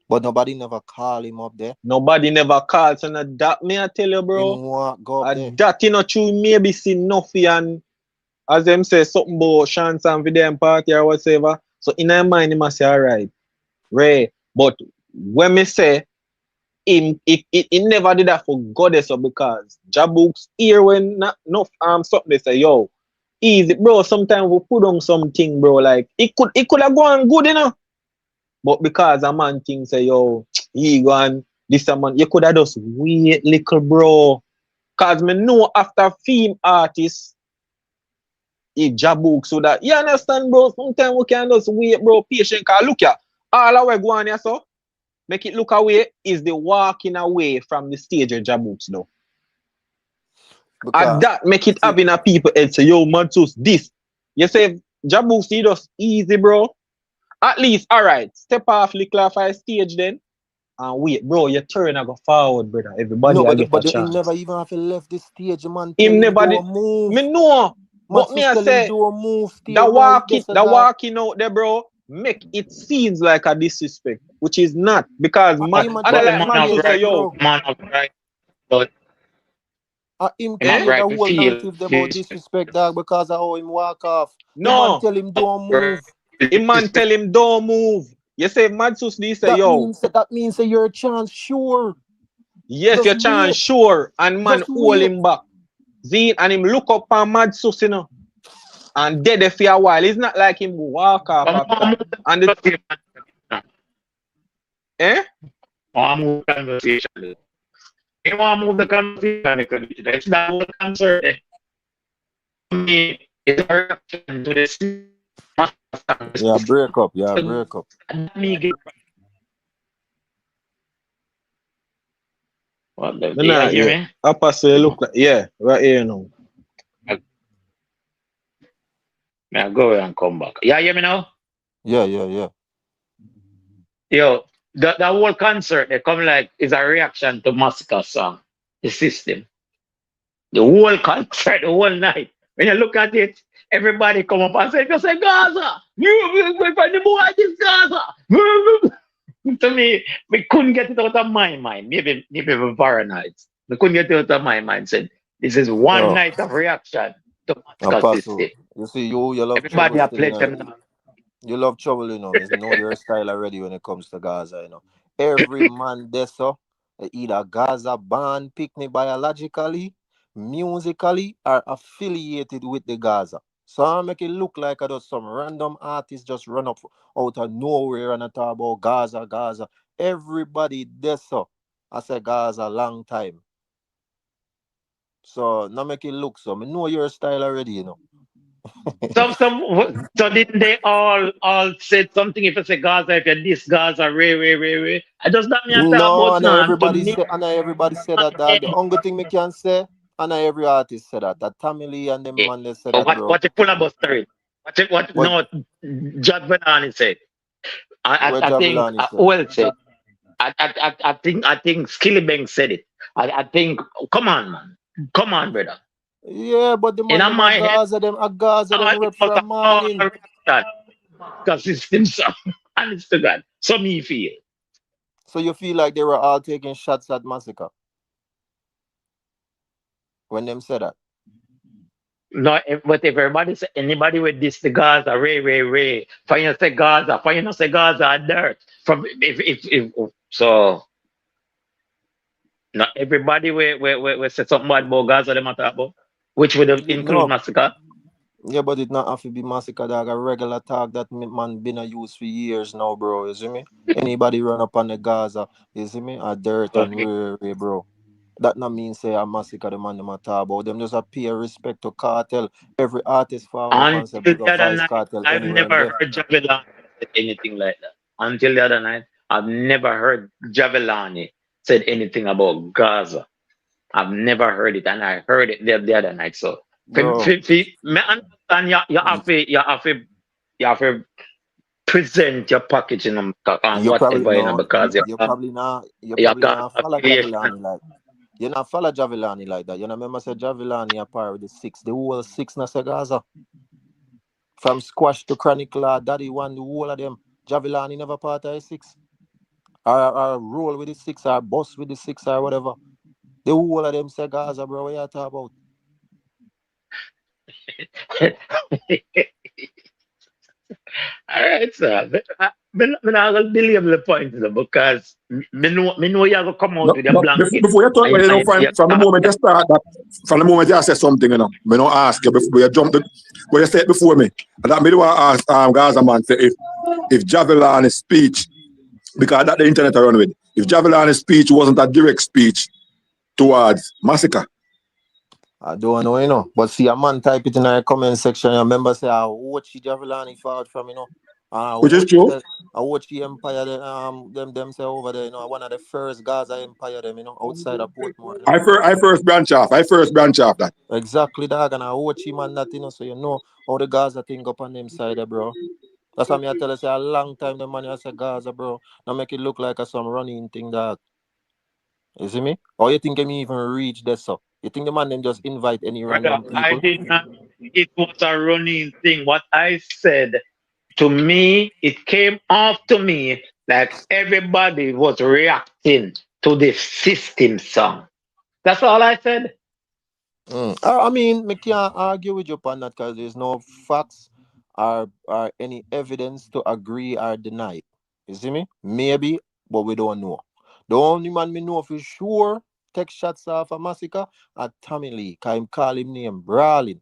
But nobody never call him up there. Nobody never calls on that. Me I tell you, bro. Him walk go up there. That you know true maybe see Nuffy and as them say something about chance and video party or whatever. So in my mind, he must say, all right, Ray. But when me say him, he never did that for goddess or because Jahbouks here when not enough something they say, yo, easy, bro. Sometimes we put on something, bro. Like it could have gone good, you know. But because a man thing say, yo, he gone this a man, you could have just wait little, bro. Cause me know after film artists, if Jahbouks so that you understand, bro. Sometimes we can just wait, bro, patient. Cause look ya, all our go on here, so make it look away is the walking away from the stage of Jahbouks now. And Because that make it see, having a people head say, yo, Mantus, this. You say Jahbouks see just easy, bro. At least, alright, step off little off a stage then. And wait, bro, your turn I go forward, brother. Everybody no, I get a but him chance. never even have to left the stage, man. Tell Him him never did. don't move. Me know. But me Matsus I tell him say don't move, stay the right there, so dog. walking out there, bro, make it seems like a disrespect, which is not because man, Him a and I try But the like man man of to say, right, yo, but him him have eh? create a right to whole feel narrative about this. disrespect, dog, because of how him walk off. The man No, tell him don't move. a man tell him don't move. You say Madsus this say, yo, That means that your chance sure. yes, Just your chance wait. sure, and man Just hold wait. him back. See, and him look up on Madsus, you know, and dead there for a while. It's not like him walk off But after. And the eh? move the conversation. You want to move the conversation. It's that whole concert. Me, it's a reaction to this. Yeah, break up. Yeah, break up. Me get what the No, you hear yeah. me? Upper say look like yeah, right here now. I go away and come back. Yeah, hear me now? Yeah. Yo, the whole concert they come like is a reaction to Massacre song, the system. The whole concert, the whole night. When you look at it, everybody come up and say Gaza, you find the boy this Gaza. To me, we couldn't get it out of my mind. Maybe we're paranoid. We couldn't get it out of my mind. Said this is one Oh, night of reaction to Massacre Apostle. system. You see, you love trouble Everybody have still, you played know. them. You love trouble, you know. You know your style already when it comes to Gaza, you know. Every man there, so either Gaza born picnic biologically, musically, or affiliated with the Gaza. So I make it look like I just some random artist just run up out of nowhere and I talk about Gaza. Everybody there, so I say Gaza long time. So now make it look so. I know your style already, you know. So didn't they all said something? If it's a Gaza, if you're this Gaza, Ray. I does that mean I say No, about and none to everybody me? say, and everybody say that, dog. The only thing me can say, and every artist said that. That Tommy Lee and them Eh, man they said but that, bro. what you pull about story? What What no Judge Benani said. where I think Javilani say? well said. I think Skillibeng said it. I think come on man. Come on, brother. Yeah, but the In man them my head, A Gaza them it rep was from all morning. that because system so honest to God. So me feel. So you feel like they were all taking shots at Massacre when them said that? No, but if everybody say anybody with this the Gaza, Ray, fire say Gaza, fire not say Gaza, dirt. From if so, not everybody we say something bad about Gaza them talk about, which would have include No. massacre. Yeah, but it not have to be Massacre, dog. A regular talk that man been a use for years now, bro. You see me? Anybody run up on the Gaza, you see me? A dirt and bro. That not mean say a Massacre the man them a talk about. Them just a pay respect to Cartel. Every artist forward up and say Until big the up other Vice night, Cartel I've anywhere in never there. heard Javelani said anything like that. Until the other night, I've never heard Javelani said anything about Gaza. I've never heard it, and I heard it the other night. So, Bro, me understand you have to present your packaging and you probably whatever, know because you you probably have not follow affiliation. Javilani like you not follow Javilani like that. You know remember say Javilani a part of the six. The whole six na say Gaza. From Squash to Chronicle, Daddy won the whole of them. Javilani never part of the six. Or roll with the six, or bus with the six, or whatever. The whole of them say Gaza, bro. What you talk about? All right, sir. Me not gonna believe the point, though, because me know you have to come out No, with a no, blanket. before you talk, And, you know, and you from the moment you start that, from the moment you say something, you know, me don't ask you before you jump, when you say it before me, and that me do want to ask Gaza man say if Javelani's speech, because that the internet I run with, if Javelani's speech wasn't a direct speech towards massacre. I don't know, you know. But see, a man type it in the comment section. I remember say, I watch Javilani forward from, you know. Which is true. I watch the Empire, them say over there, you know, one of the first Gaza Empire, them, you know, outside of Portmore. You know? I first branch off that. Exactly, dog. And I watch him and that, you know, so you know how the Gaza thing up on them side, bro. That's why I tell you, say, a long time the man I say Gaza, bro. Now make it look like some running thing, dog. You see me? Or you think I even reach this so? You think the man then just invite any brother, random I people? did not. It was a running thing. What I said to me, it came off to me like everybody was reacting to the system song. That's all I said. I mean, me can't argue with you on that because there's no facts or any evidence to agree or deny. You see me? Maybe, but we don't know. The only man me know for sure take shots off a massacre at Tommy Lee. Cause him call him name brawling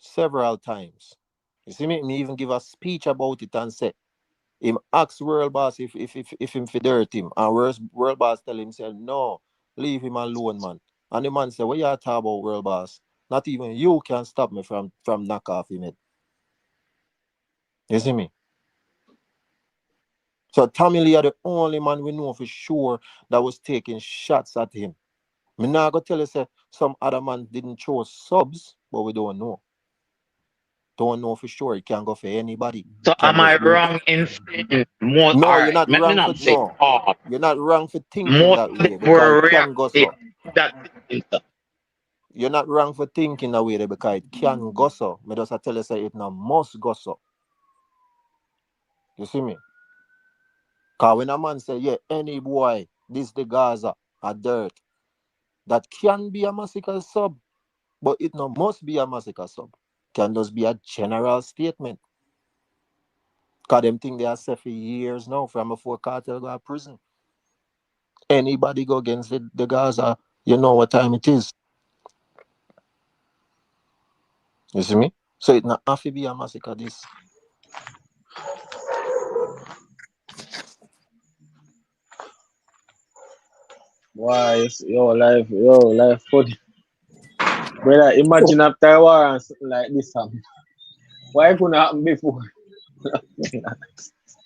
several times. You see me? Me even give a speech about it and say him ask World Boss if him fi dirt him. And World Boss tell him say no, leave him alone, man. And the man say, what you talk about, World Boss? Not even you can stop me from knock off him head. You see me? So Tommy Lee are the only man we know for sure that was taking shots at him. Me not go tell you say some other man didn't throw subs, but we don't know. Don't know for sure. It can go for anybody. So Can am I just be wrong in saying more? no. All You're right, not let me wrong for not say no. all. You're not wrong for thinking Most that of way them because were it can go reacting so. to that system. You're not wrong for thinking that way because it can go so. Me just tell you say it now must go so. You see me? Cause when a man say, yeah, any boy, this the Gaza, a dirt, that can be a massacre sub, but it no must be a massacre sub. Can just be a general statement. Cause them think they are safe for years now from before cartel go to prison. Anybody go against the Gaza, you know what time it is. You see me? So it not have to be a massacre this. Why? Yo, life funny. Brother, imagine after a war and something like this happen. Why couldn't happen before?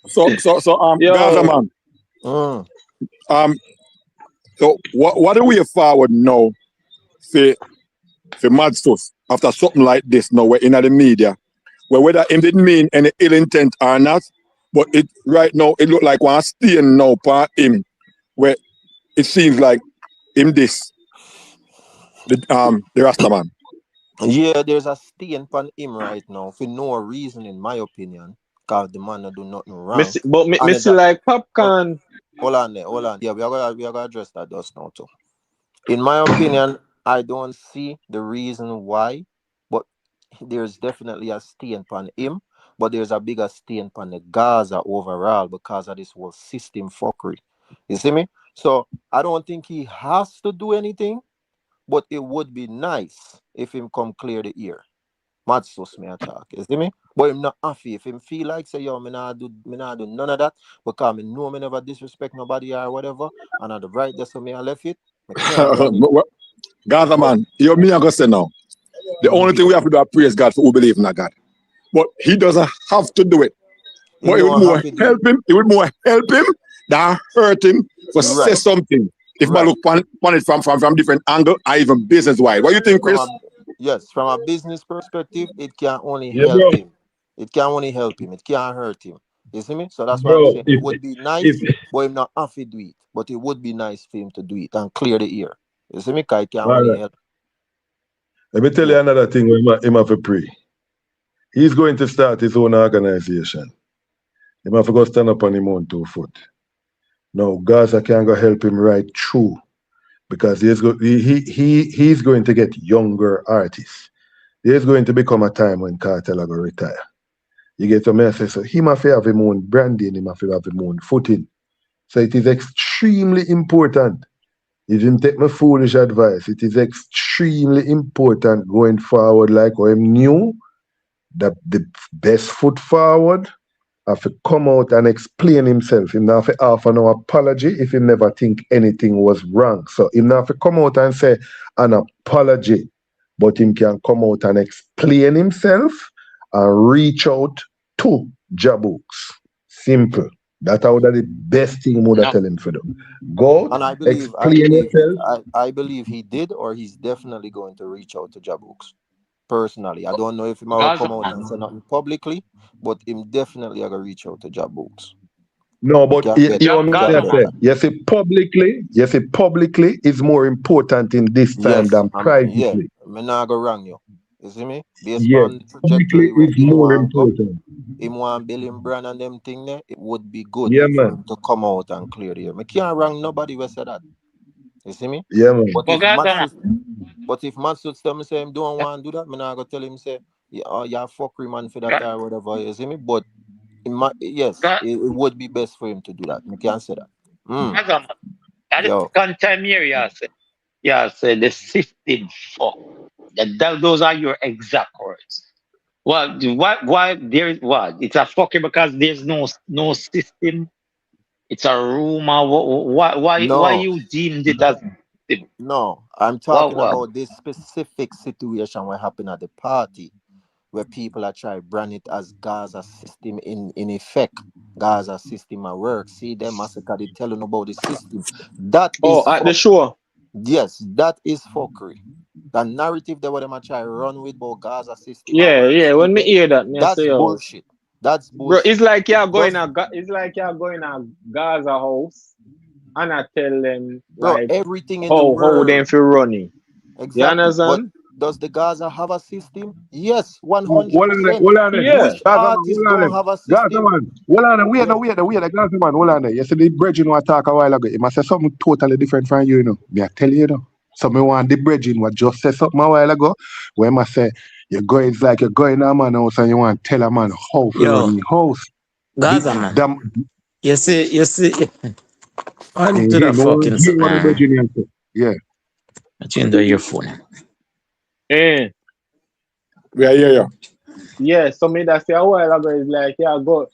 So Gaza Yo, man. Mm. So what do we forward now for Mad Sus after something like this now we're in the media? Well, whether it didn't mean any ill intent or not, but it right now it look like one stain now for him where it seems like him this the Rasta man. Yeah, there's a stain on him right now for no reason, in my opinion, because the man not do nothing wrong. me see like popcorn. Hold on there, hold on. Yeah, we are gonna address that just now too. In my opinion, I don't see the reason why, but there's definitely a stain on him, but there's a bigger stain on the Gaza overall because of this whole system fuckery. You see me? So I don't think he has to do anything, but it would be nice if him come clear the ear. Mad sus me a talk, you see me? But him not happy. If him feel like say, yo, me not do none of that, because me know me never disrespect nobody or whatever, and at the right there so me I left it, me can't run it. Gaza man, you me I go say now. The only thing we have to do is praise God for who believe in God. But he doesn't have to do it. But it would more help him. It would more help him than hurt him for say something. If I look on it from different angle, or even business wise. What do you think, Chris? Yes, from a business perspective, it can only help him. It can only help him. It can't hurt him. You see me? So that's why I'm saying it would be nice, but him not have to do it. But it would be nice for him to do it and clear the ear. You see me? Because it can only help. Let me tell you another thing him have to pray. He's going to start his own organization. He have to go stand up on his own 2 foot. Now, Gaza can go help him right through because he's going to get younger artists. There's going to become a time when Cartel will retire. You get what I say? So he must have his own branding, he must have his own footing. So it is extremely important. If him take my foolish advice, it is extremely important going forward, like what him knew that the best foot forward have to come out and explain himself. Him not have to offer no apology if he never think anything was wrong. So him not have to come out and say an apology, but him can come out and explain himself and reach out to Jahbouks. Simple. That's how that the best thing would tell him for them. Go and I believe he did, or he's definitely going to reach out to Jahbouks. Personally, I don't know if he might come out and say nothing publicly, but him definitely are gonna reach out to Jahbouks. No, but yes, it publicly is more important in this time than privately. Yeah, I'm not gonna wrong you. You see me? Based on trajectory is more important. Him want Billy Brand and them thing there, it would be good for him to come out and clear the air. I can't wrong nobody will say that. You see me? Yeah, man. But if Matsus tell me say him don't want to do that, I'm not gonna tell him say you're fuckery man for that or whatever. You see me? But it would be best for him to do that. I can't say that. At the second time here, say the system fuck. Those are your exact words. Well, why there's what? It's a fucking because there's no system. It's a rumor. Why you deemed it as? No, I'm talking about this specific situation what happened at the party, where people are trying to brand it as Gaza system in effect. Gaza system at work. See them massacre. They telling about the system. That is at the show. Yes, that is fuckery. The narrative that what them are trying to run with about Gaza system. Yeah. When me hear that, that's bullshit. That's bullshit. Bro, it's like you're going to Gaza house and I tell them like everything in the world. How them feel running. Exactly. You understand? But does the Gaza have a system? Yes, 100%. Which artists don't have a system? Gaza man, Gaza man, hold on there. Yesterday, Bridging was talk a while ago. He must say something totally different from you, Me I tell you, So me want the Bridging what just said something a while ago, where I say, it's like you're going to a man house and you want to tell a man how to run the house. Gaza man. You see. Onto the fucking man. Yeah. Change your phone. Yeah. Yeah, so me that say a while ago is like, you're going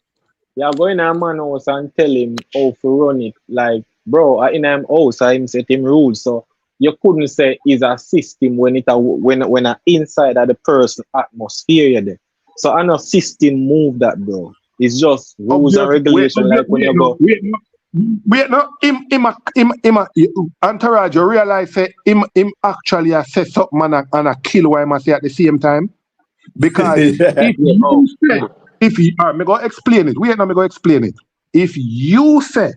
to a man house and tell him how to run it. Like, bro, in him house, I set him rules. So you couldn't say is a system when when a inside of the person atmosphere you there. So I know system move that bro. It's just rules and regulation like when you go. Wait, no, Entourage, you realize him actually say something and a kill why I say at the same time? Because if you me go explain it. Wait, no, me go explain it. If you say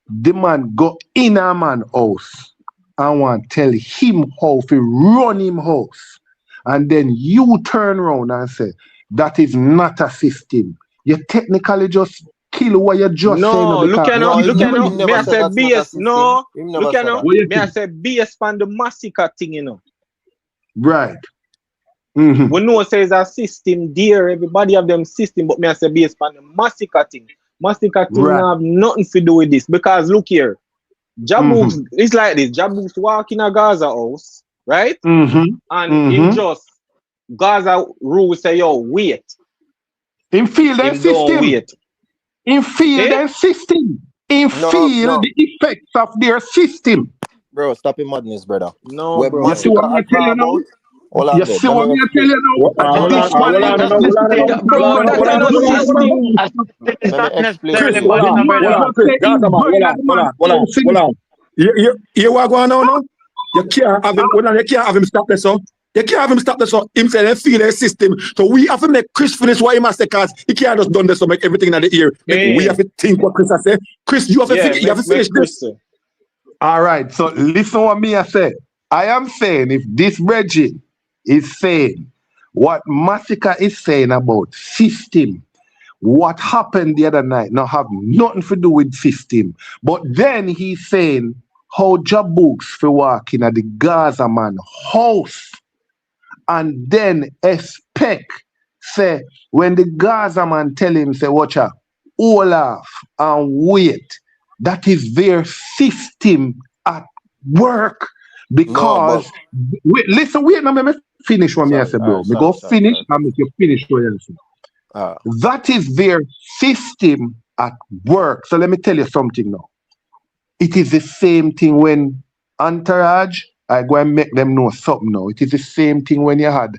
the man go in a man house and want tell him how to run him house, and then you turn around and say that is not a system. You technically just kill what you just saying. No, look at me I say BS. No, look at me I say BS on the massacre thing, you know. Right. We know says a system there, everybody have them system, but me I say BS on the massacre thing. Massacre thing have nothing to do with this because look here. Jahbouks, it's like this. Jahbouks walk in a Gaza house, right? And in just Gaza rule say, yo, wait. In feel that system. In feel their system. In feel the effects of their system. Bro, stop your madness, brother. No, bro. You see what I tell you now? You see what I tell you now? Hold on. You what going on now? You can't have him stop this so. You can't have him stop this so him say they feel their system. So we have to make Chris finish what he must say because he can't just done this so make everything in the ear. We have to think what Chris has said. Chris, you have to finish this. All right, so listen what me I say. I am saying if this Reggie is saying what Massacre is saying about system, what happened the other night now have nothing to do with system. But then he's saying how Jahbouks for walking at the Gaza man house and then expect say when the Gaza man tell him say watch out, hold off and wait. That is their system at work because wait, now let me finish what I say, bro. Me go finish and make you finish what you say. That is their system at work. So let me tell you something now. It is the same thing when Entourage, I go and make them know something now. It is the same thing when you had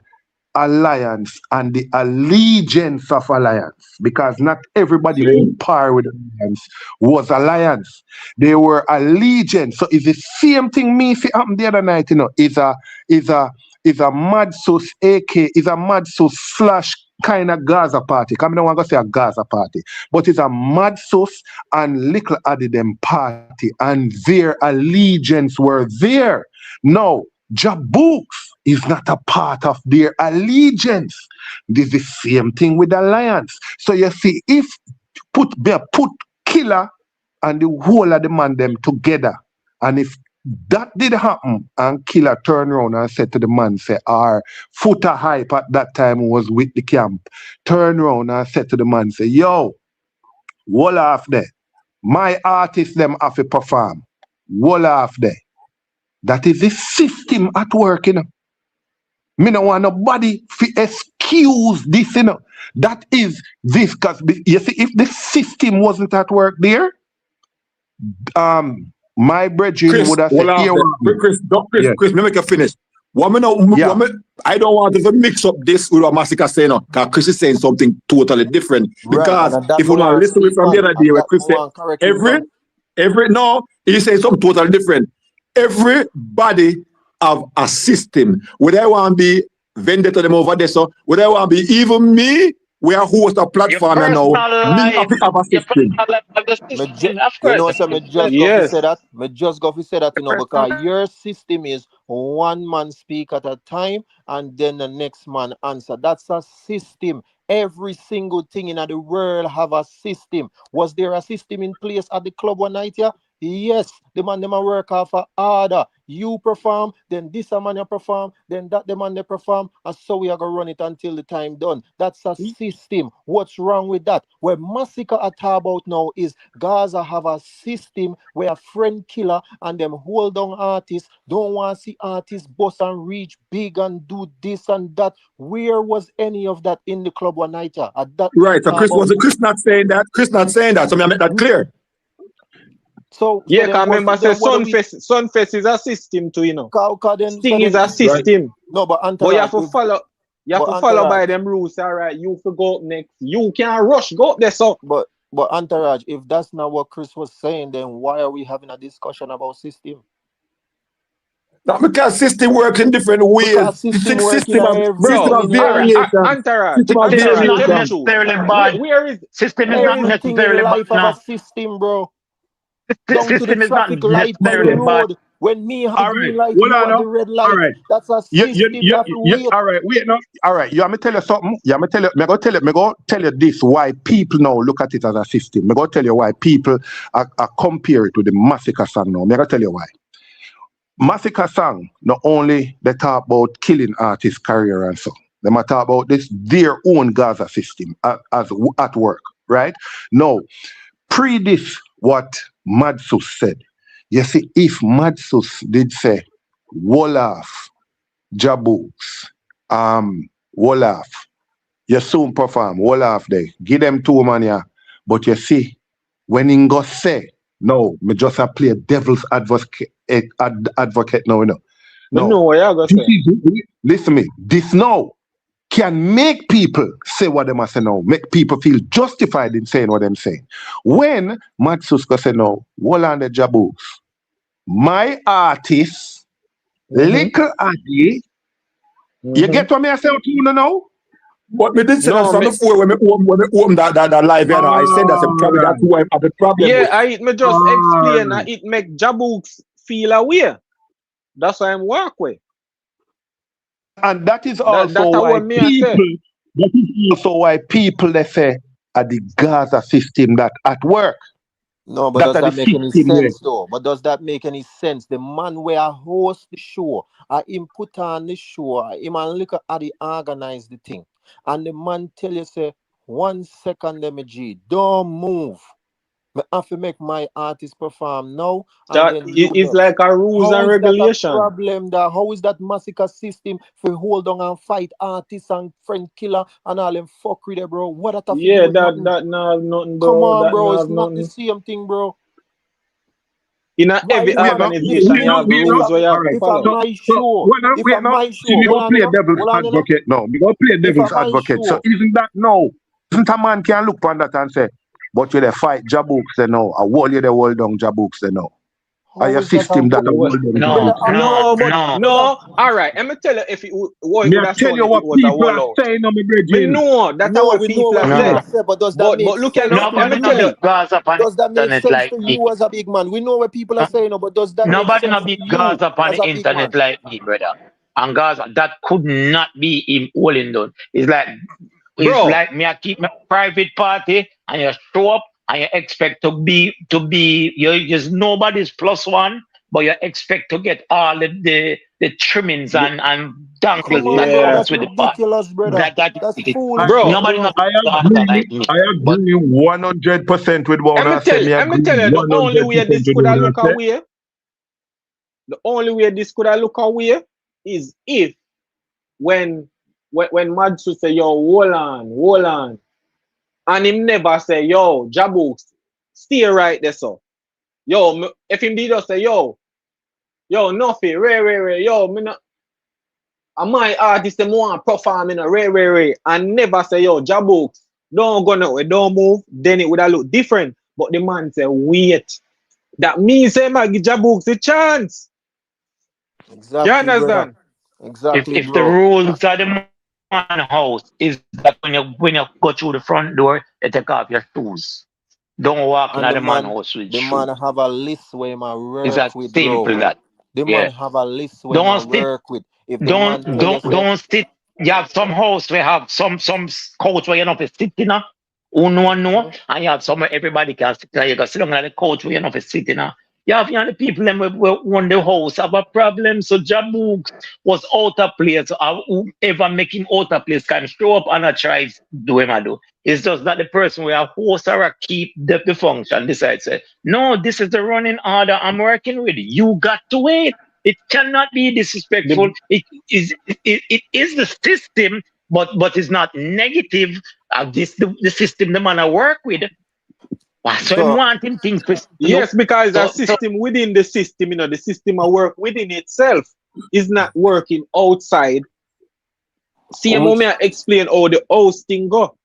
Alliance and the allegiance of Alliance, because not everybody who par with Alliance was Alliance. They were allegiance. So it's the same thing me see happen the other night, you know, is a mad sauce AK, is a mad sauce slash kind of Gaza party. I don't want to say a Gaza party, but it's a mad sauce and little added them party, and their allegiance were there. Now, Jahbouks is not a part of their allegiance. This is the same thing with Alliance. So you see, if put Killer and the whole of the man them together, and if that did happen, and Killer turned around and said to the man, say, our footer hype at that time was with the camp, turn around and said to the man, say, yo, wall off there. My artists them have to perform. Wall off there. That is the system at work, you know. Me don't want nobody to excuse this, you know. That is this, because you see, if the system wasn't at work there, my brethren would have said, Chris, me make you finish. I don't want to mix up this with what Massacre saying, no, because Chris is saying something totally different. Because if you want to listen to it from the other day, where Chris said, he's saying something totally different. Everybody have a system. Would I want to be vendor to them over there? So would I want to be even me? We are host a platform and now. Me have a system. You know, so me just say that. Me just go to say that, you know, because your system is one man speak at a time and then the next man answer. That's a system. Every single thing in the world have a system. Was there a system in place at the club one night here? Yes, the man them a work off a order. You perform, then this a man you perform, then that the man they perform, and so we are gonna run it until the time done. That's a system. What's wrong with that? Where Massacre are talking about now is Gaza have a system where a friend killer and them hold down artists, don't want to see artists bust and reach big and do this and that. Where was any of that in the club one night? Right, so Chris not saying that. Chris not saying that, so I make that clear. So Yeah, then can remember say then what do we Sunfest is a system too, you know. then Sting is a system. no, but But you Entourage, have to follow. You have to follow by them rules, all right? You have to go up next. You can't rush. Go up there, so. But Entourage, if that's not what Chris was saying, then why are we having a discussion about system? Not because system works in different ways. Because system works in Bro, variation. Entourage. System of Tell me variation. the truth. Where is System is not everything in necessarily life bad. of a system, bro? Down to the System is not traffic light on the necessarily bad. road. When me have All green right. light, Well, you I have know. the red light. All right. That's a system. You have to wait. All right, wait now. All right, you want me tell you something? Me go tell you this why people now look at it as a system. Me go tell you why people are compare it to the massacre song now. Me go tell you why. Massacre song not only they talk about killing artists' career and so. They might talk about this their own Gaza system as at work, right? Now, pre this what Madsus said. You see, if Madsus did say Wolof, Jahbouks, Wolof, you soon perform, Wolof there, give them 2 man here. But you see, when he go say, no, me just a play devil's advocate now, No, know what you're going to say. Listen me, this now can make people say what they must say now, make people feel justified in saying what they're saying. When Madsus go say no, Wolan the Jahbouks, my artist, little Addy, you get what me I say to you now? But me did say that from before when me open that live, you know, I said that probably that's who I have the problem with. Yeah, me just explain that it make Jahbouks feel aware. That's why I'm work with. And that is also why people they say at the Gaza system that at work. No, but does that make any sense though? But does that make any sense? The man where I host the show, I him put on the show, him and look at how he organize the thing. And the man tell you say, 1 second, let me G, don't move. I have to make my artist perform now. That is like a rules and regulation. How is that massacre system for hold on and fight artists and friend killer and all them fuckery there, bro? What that have to do with that no nothing, bro. Come on, that bro, it's nothing. not the same thing, bro. In every organization, you have rules where you have to follow. If my show, we go play devil's advocate now. We go play devil's advocate. So isn't that no? Isn't a man can look on that and say, but you they fight Jahbouks they know, a wall you they hold down Jahbouks they know. Are your system that No. All right, I'm gonna tell you if it would have tell you what people are saying on the bridge. No, that's what people are saying. But does that make look sense? at I'm gonna tell you. Does that make sense to you as a big man? We know what people are saying, but does that nobody make sense be Gaza upon the internet like me, brother? And Gaza, that could not be him holding down. It's like me I keep my private party and you show up and you expect to be you're just nobody's +1, but you expect to get all the trimmings and dangles that comes with the party. Brother. That's foolish. Bro, nobody I agree 100% with what I said. I'm gonna tell you the only way this could have look away. The only way this could have look away is if when Madsu say, yo, hold on. And him never say, yo, Jahbouks, stay right there, so. Yo, if him did just say, yo, nothing, Ray, yo, me not. And my artist, them want to perform in a Ray. And never say, yo, Jahbouks, don't go nowhere, don't move, then it would have looked different. But the man say, wait. That means say, I give Jahbouks a chance. Exactly. You understand? Brother. Exactly. If the rules of the man house is that when you go through the front door, you take off your shoes. Don't walk in the man house with shoes. The man have a list where my work it's as with, simple bro. that. The man have a list where my work with. If don't sit. You have some house where have some couch where you're not sitting on. No, and you have somewhere everybody can sit. You can sit down on the couch where you're not sitting on. You have the people them who own the house have a problem. So Jahbouks was out of place. Whoever make him out of place can show up and try to do him I do. It's just that the person who host or keep the function decides say, no, this is the running order I'm working with. You got to wait. It cannot be disrespectful. It is the system, but it's not negative. The system the man I work with. So I'm wanting things to yes, because a system within the system, the system of work within itself is not working outside. See, I'm going to explain how the house thing go.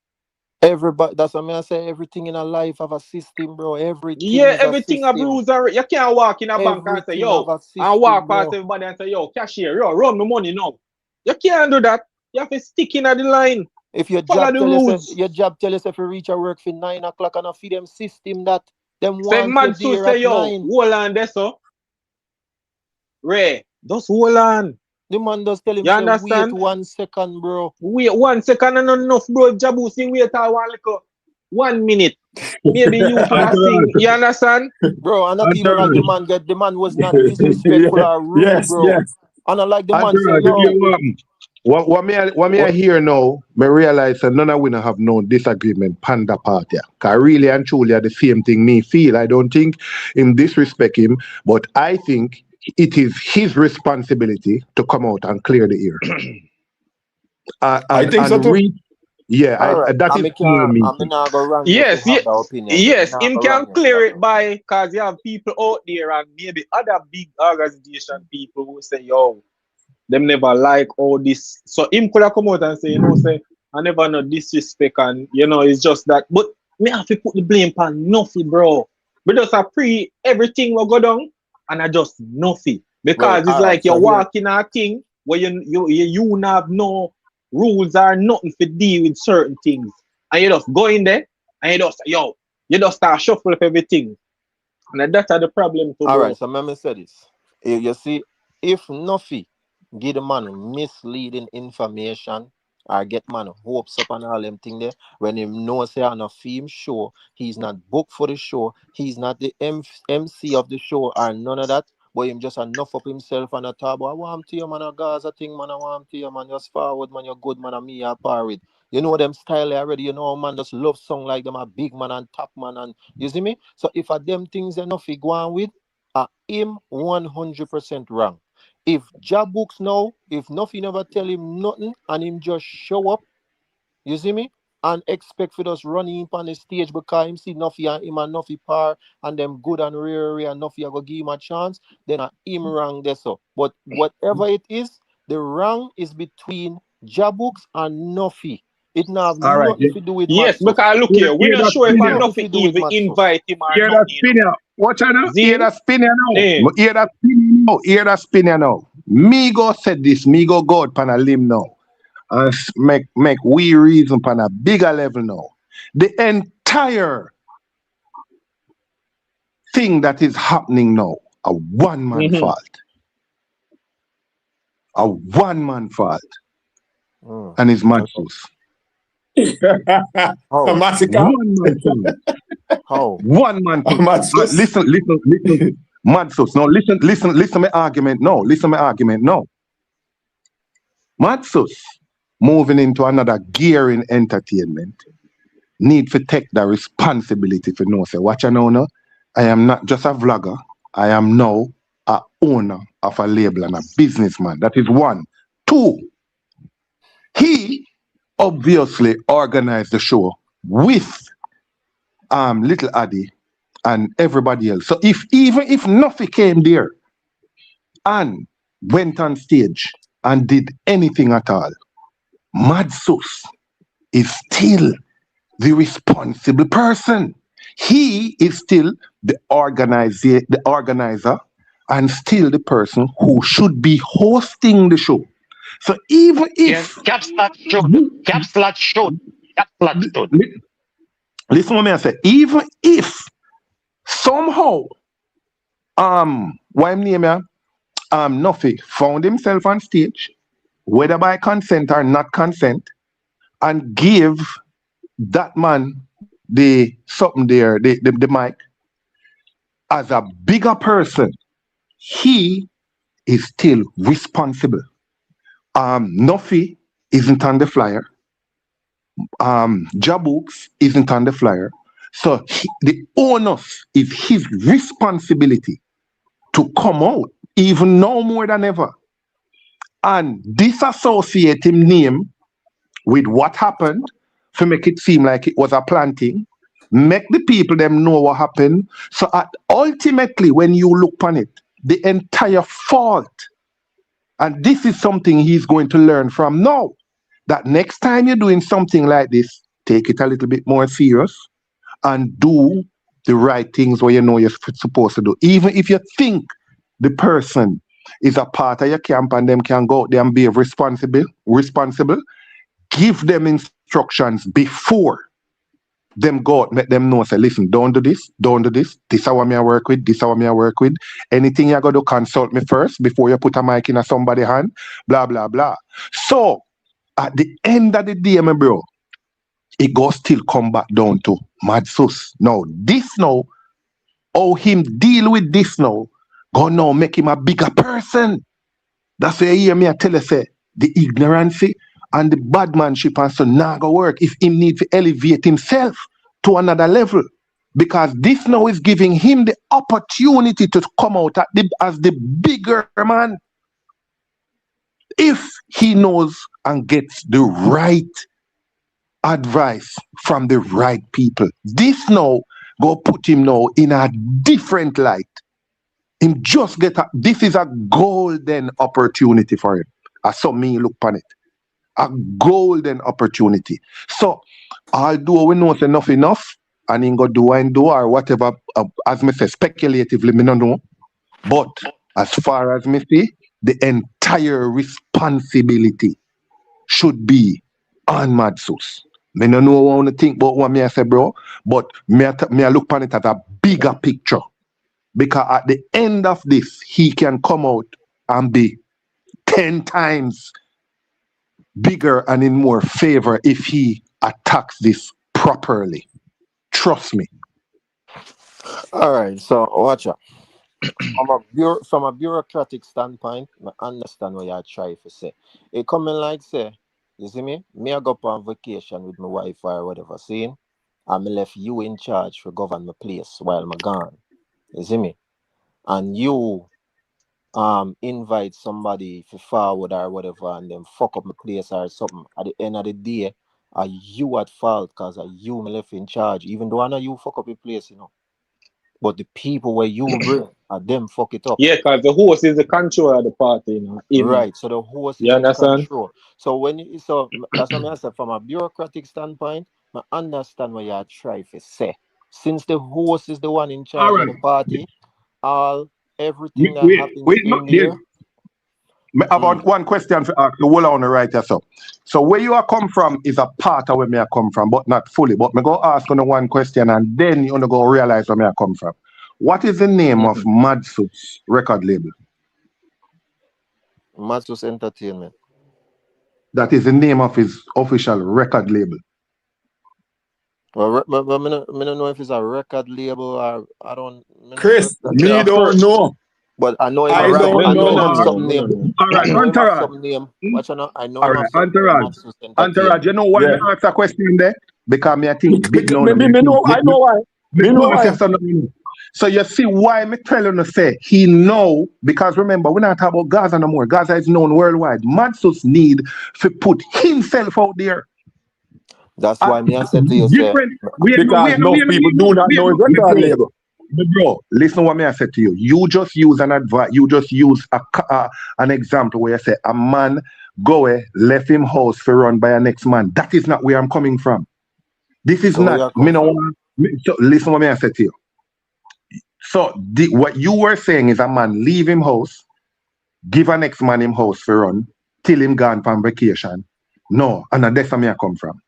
Everybody, that's what I say. Everything in a life have a system, bro. Everything is everything a have system. rules. You can't walk in a bank and say, yo, and walk past everybody and say, yo, cashier, yo, run my money now. You can't do that. You have to stick in at the line. If your job tell us if you reach a work for 9 o'clock and I feed them system that them say want you there at 9. Hold on there, so. Ray, just hold on. The man does tell him, you understand? Wait 1 second, bro. Wait 1 second and enough, bro. Jah Bouks sing wait 1 minute. Maybe you could have sing. You understand? Bro, and not even like the man was not disrespectful or rude, bro. Yes. And I like the man say, yo. What me I hear now, me realize that none of we have no disagreement panda party. Cause really and truly are the same thing me feel. I don't think him disrespect him, but I think it is his responsibility to come out and clear the air. I think so too. That is me. Yes, him can clear it by because you have people out there and maybe other big organization people who say, yo, them never like all this. So him could have come out and say, say, I never know disrespect and it's just that. But me have to put the blame on nothing, bro. Because I pre everything will go down and I just nothing. Because it's like you're walking a thing where you have no rules or nothing to deal with certain things. And you just go in there and you just say, yo, you just start shuffle up everything. And that's the problem too. Alright, so let me say this. You see, if nothing give the man misleading information or get man hopes up and all them thing there, when him know say on a film show, he's not booked for the show, he's not the MC of the show or none of that, but him just enough of himself and a talk about I want to you, man, a Gaza thing, man, I want to you, man, just forward, man, you're good, man, and me a par with. You know them style already, man, just love song like them, a big man and top man, and you see me? So if a them things enough he go on with, him 100% wrong. If Jah Bouks now, if nothing never tell him nothing and him just show up, you see me? And expect for us running on the stage because him see nothing and him and nothing par and them good and rare and nothing I go give him a chance, then him wrong there so. But whatever it is, the wrong is between Jah Bouks and nothing. It not have nothing to do with yes, because look here, we're not sure if nothing even invite him or not. Watch out now. Hear that spinner now. Hear that spinner now. Hear that spinner now. Me go said this. Me go God pan a limb now. And make we reason pan a bigger level now. The entire thing that is happening now, a one-man fault. A one-man fault. And it's Madness. A massacre. One man. Listen. Madsus. No, listen my argument. No, listen my argument. No. Madsus moving into another gear in entertainment need to take the responsibility for no say. Watch now, no. I am not just a vlogger. I am now a owner of a label and a businessman. That is 1. 2. He obviously organized the show with Little Addy and everybody else. So even if nothing came there and went on stage and did anything at all, Madsus is still the responsible person. He is still the organizer and still the person who should be hosting the show. So even if caps lock shoot. Listen what me I say. Even if somehow why name Nuffy found himself on stage, whether by consent or not consent, and give that man the mic as a bigger person, he is still responsible. Nuffy isn't on the flyer. Jah Bouks isn't on the flyer. So the onus is his responsibility to come out, even no more than ever, and disassociate him name with what happened to make it seem like it was a planting Make the people them know what happened. So ultimately, when you look on it, the entire fault, and this is something he's going to learn from now, that next time you're doing something like this, take it a little bit more serious and do the right things where you know you're supposed to do. Even if you think the person is a part of your camp and them can go out there and be responsible, give them instructions before them go out, let them know, say, listen, don't do this, this is how I work with, anything you got to consult me first before you put a mic in somebody's hand, blah, blah, blah. So, at the end of the day, my bro, it goes still come back down to Mad Sus. Now, how him deal with this now, go now make him a bigger person. That's why you hear me I tell you, say, the ignorance and the badmanship and so now go work if him need to elevate himself to another level. Because this now is giving him the opportunity to come out as the bigger man. If he knows and gets the right advice from the right people. This now go put him now in a different light. Him just this is a golden opportunity for him. I saw me look on it. A golden opportunity. So although we know it's enough, and he go do and do or whatever, as me say, speculatively, me don't know. But as far as me see, the entire responsibility should be on Mad Sus. Me don't know what I want to think about what me I say, bro, but me I look upon it as a bigger picture. Because at the end of this, he can come out and be 10 times bigger and in more favor if he attacks this properly. Trust me. All right, so watch out. From a bureaucratic standpoint, I understand what you're trying to say. It coming like say, you see me? Me I go on vacation with my wife or whatever, seeing? I left you in charge for govern my place while I'm gone. You see me? And you invite somebody for forward or whatever and then fuck up my place or something. At the end of the day, are you at fault because you me left in charge, even though I know you fuck up your place, you know. But the people where you bring are them fuck it up. Yeah, because the host is the controller of the party, you know. Right, so the host is in control. So that's what I said, from a bureaucratic standpoint, I understand what you're trying to say. Since the host is the one in charge of the party, everything that happens in there. About one question to ask the whole on the right yourself. So where you are come from is a part of where me I come from, but not fully. But me go ask on one question and then you gonna go realize where me I come from. What is the name of Mad Sus record label? Mad Sus Entertainment. That is the name of his official record label. Well, I don't know if it's a record label or I don't. Chris, me don't know. But I know I know some name. All right, Entourage. I know Entourage, you know why I ask a question there? Because I think big I know why. Me know why. So you see why me tell you to say he know, because remember we're not talking about Gaza no more. Gaza is known worldwide. Mad Sus need to put himself out there. That's why me I said to you, because most people do not know his record label. Bro, listen to what I said to you. You just use an advice. You just use an example where you say a man go away, left him house for run by a next man. That is not where I'm coming from. This is not. Me no. So listen to what I said to you. So what you were saying is a man leave him house, give a next man him house for run, till him gone from vacation. No, and that's where I come from.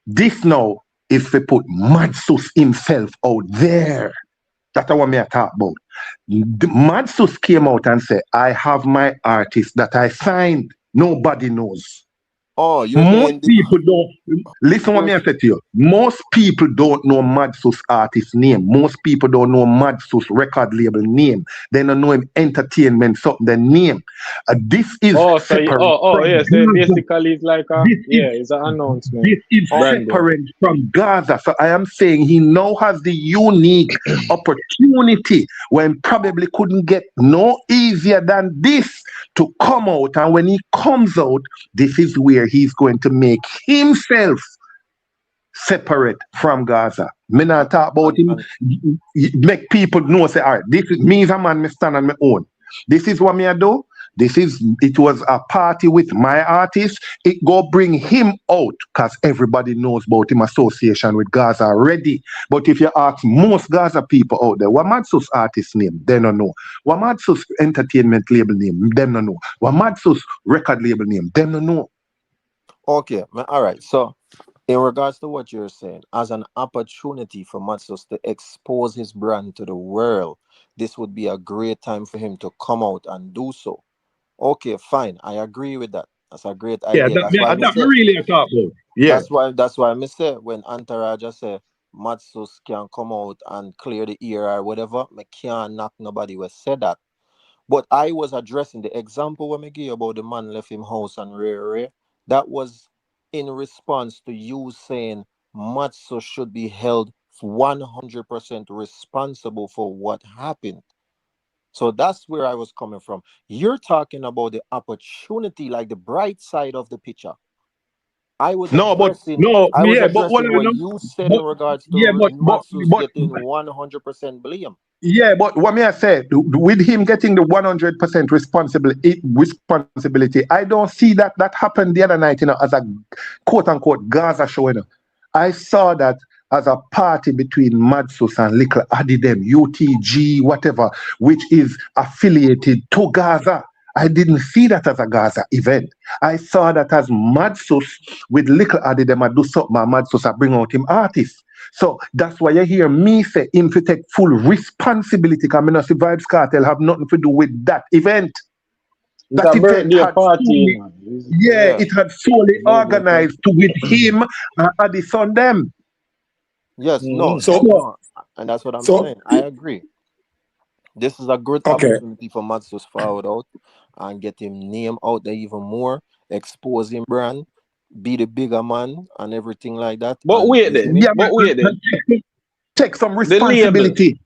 This now is to put Mad Sus himself out there. That's what I talk about. Mad Sus came out and said, I have my artist that I signed. Nobody knows. Oh, most people don't listen what I said to you. Most people don't know Mad Sus artist name. Most people don't know Mad Sus record label name. They don't know him entertainment something the name. This is so basically it's like it's an announcement. This is separate from Gaza. So I am saying he now has the unique opportunity when probably couldn't get no easier than this to come out, and when he comes out, this is where he's going to make himself separate from Gaza. Me not talk about him. Make people know say, all right, this is me as a man, me stand on my own. This is what me I do. It was a party with my artist. It go bring him out because everybody knows about him association with Gaza already. But if you ask most Gaza people out there, what Madsus artist name? They don't know. What Madsus entertainment label name? Them don't know. What Madsus record label name? Them don't know. Okay, all right. So, in regards to what you're saying, as an opportunity for Madsus to expose his brand to the world, this would be a great time for him to come out and do so. Okay, fine. I agree with that. That's a great idea. Yeah, that's really a talk about. Yeah. That's why I say when Entourage say Madsus can come out and clear the ear or whatever, I can't knock nobody will say that. But I was addressing the example when I give you about the man left him house and rare. That was in response to you saying Madsus should be held 100% responsible for what happened. So that's where I was coming from. You're talking about the opportunity, like the bright side of the picture. I was addressing what you said in regards to Madsus getting 100% blame. Yeah, but what may I say, with him getting the 100% responsibility, I don't see that happened the other night, as a quote-unquote Gaza show, I saw that as a party between Madsus and Little Addy them, UTG, whatever, which is affiliated to Gaza. I didn't see that as a Gaza event. I saw that as Madsus with Little Addy them do something, and Madsus bring out him artists. So that's why you hear me say him to take full responsibility, because I see Vibes Cartel have nothing to do with that event. That event had party. It had solely organized with him and Addis on them. Yes, and that's what I'm saying. I agree. This is a good opportunity for Madsus forward out and get him name out there even more, expose him brand, be the bigger man and everything like that. But wait then. Take some responsibility.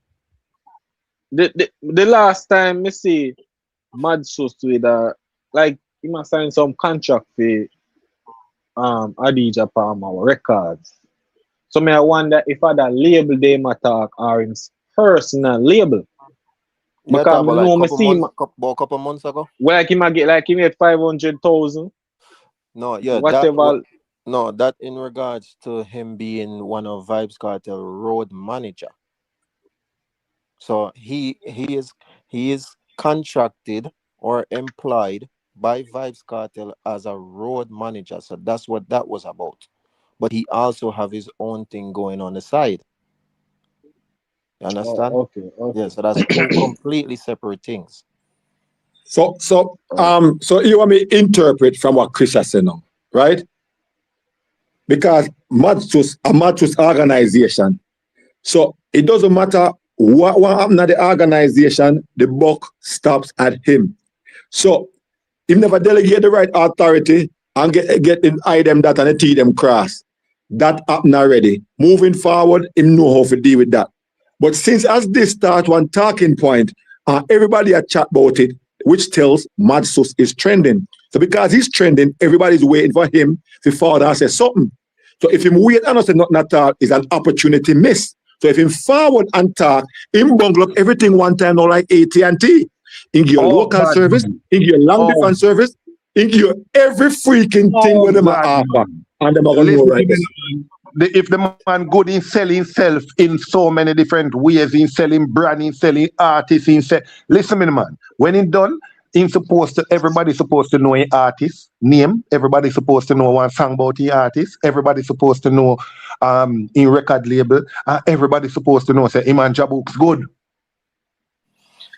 The last time I see Madsus with like he must sign some contract for Adidja Palmer Records. So I wonder if other label they attack or his personal label. Because I know a couple months ago. Well, he made 500,000. No, yeah, whatever. That in regards to him being one of Vibes Cartel road manager. So he is contracted or employed by Vibes Cartel as a road manager. So that's what that was about. But he also have his own thing going on the side. You understand? Okay. Yeah, so that's two completely separate things. So you want me interpret from what Chris has said now, right? Because Madsus a Madsus organization. So it doesn't matter what happened at the organization, the buck stops at him. So he never delegate the right authority and get in eye them that and the T them cross. That happened already. Moving forward, him know how to deal with that. But since as this start one talking point, everybody a chat about it, which tells Madsus is trending. So because he's trending, everybody's waiting for him to forward and say something. So if him wait and say nothing at all, is an opportunity miss. So if him forward and talk, him bungle up everything one time, not like AT&T. In your local service, in your long distance service, in your every freaking thing with them are offer. And them are going to know right if the man good in selling himself in so many different ways, in selling brand, in selling artists, listen me, man. When it's done, everybody's supposed to know an artist name. Everybody's supposed to know one song about the artist. Everybody's supposed to know in record label. Everybody's supposed to know say him and Jahbouks good.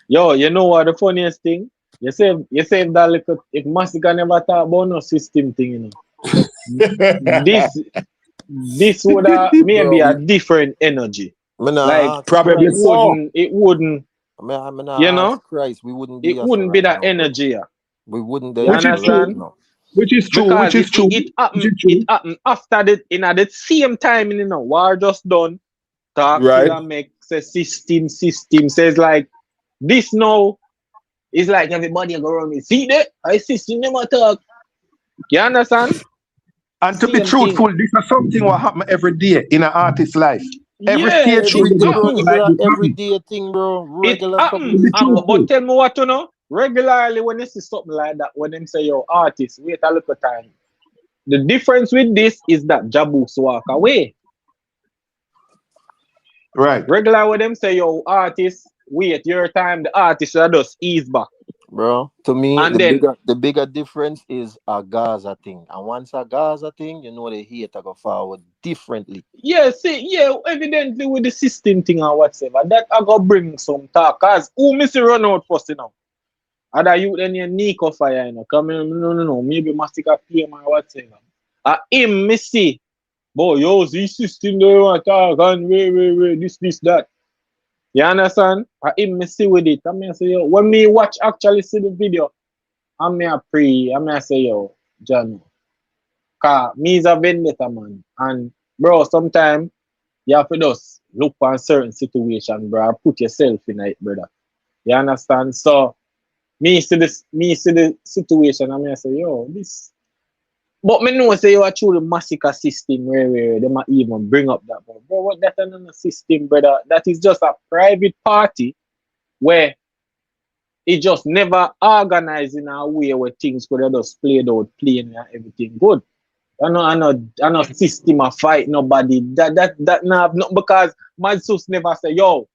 Yo, you know what the funniest thing? You say that little, if Massacre never talk about no system thing, this would maybe a different energy. Like probably it wouldn't. You know, Christ, we wouldn't be. It wouldn't be that energy. We wouldn't. Which is true. Which is true. It happened after the same time. War just done. Talk right. Make say system says like this now. It's like everybody go around me. See that? I system never talk. You understand? And to be Same truthful, thing. this is something what happen every day in an artist's life. Every Yeah, stage Every it should day, bro. happen It's happen. like an this happen. everyday thing, bro. It Regular happen. To something. be truthful. But tell me what you know. Regularly, when you see something like that, when them say yo artist, wait a little time. The difference with this is that Jahbouks walk away. Right. Regular when them say yo artist, wait your time. The artist will just ease back, Bro, to me, and then the bigger difference is a Gaza thing. And once a Gaza thing, you know the hate go forward differently. yeah, see, yeah, evidently with the system thing or whatever, that I go bring some talk. Cause who miss run out first, you know? Other you then you Nico fire, you know. Come in, no, maybe Mastica PM or whatever. Him, me see, boy, yo, this system they want talk and wait, this, that. You understand? Him, me see with it. I mean, say, yo, when me watch actually see the video, I may say, yo, John, cause me is a vendetta, man. And, bro, sometimes you have to just look for a certain situation, bro, put yourself in it, brother. You understand? So, me see the situation, I may say, yo, this. But me know say you actually massacre system where they might even bring up that. But bro, what that another system, brother? That is just a private party where it just never organized in a way where things could have just played out plain and everything good. I know system of fight nobody. That not because Mansus never say, yo,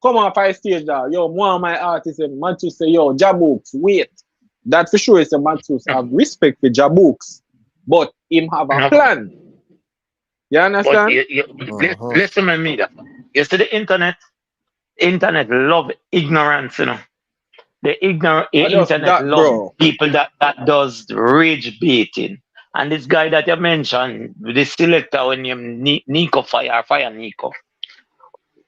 come on fight stage there. Yo, one of my artists and Mansus say, yo, Jahbouks, wait. That for sure is a Mansus have respect for Jahbouks, but him have a plan. You But understand? listen to me. You see the internet love ignorance, you know. The Just internet that, love bro. people that does rage baiting. And this guy that you mentioned, the selector when you Nico fire Nico.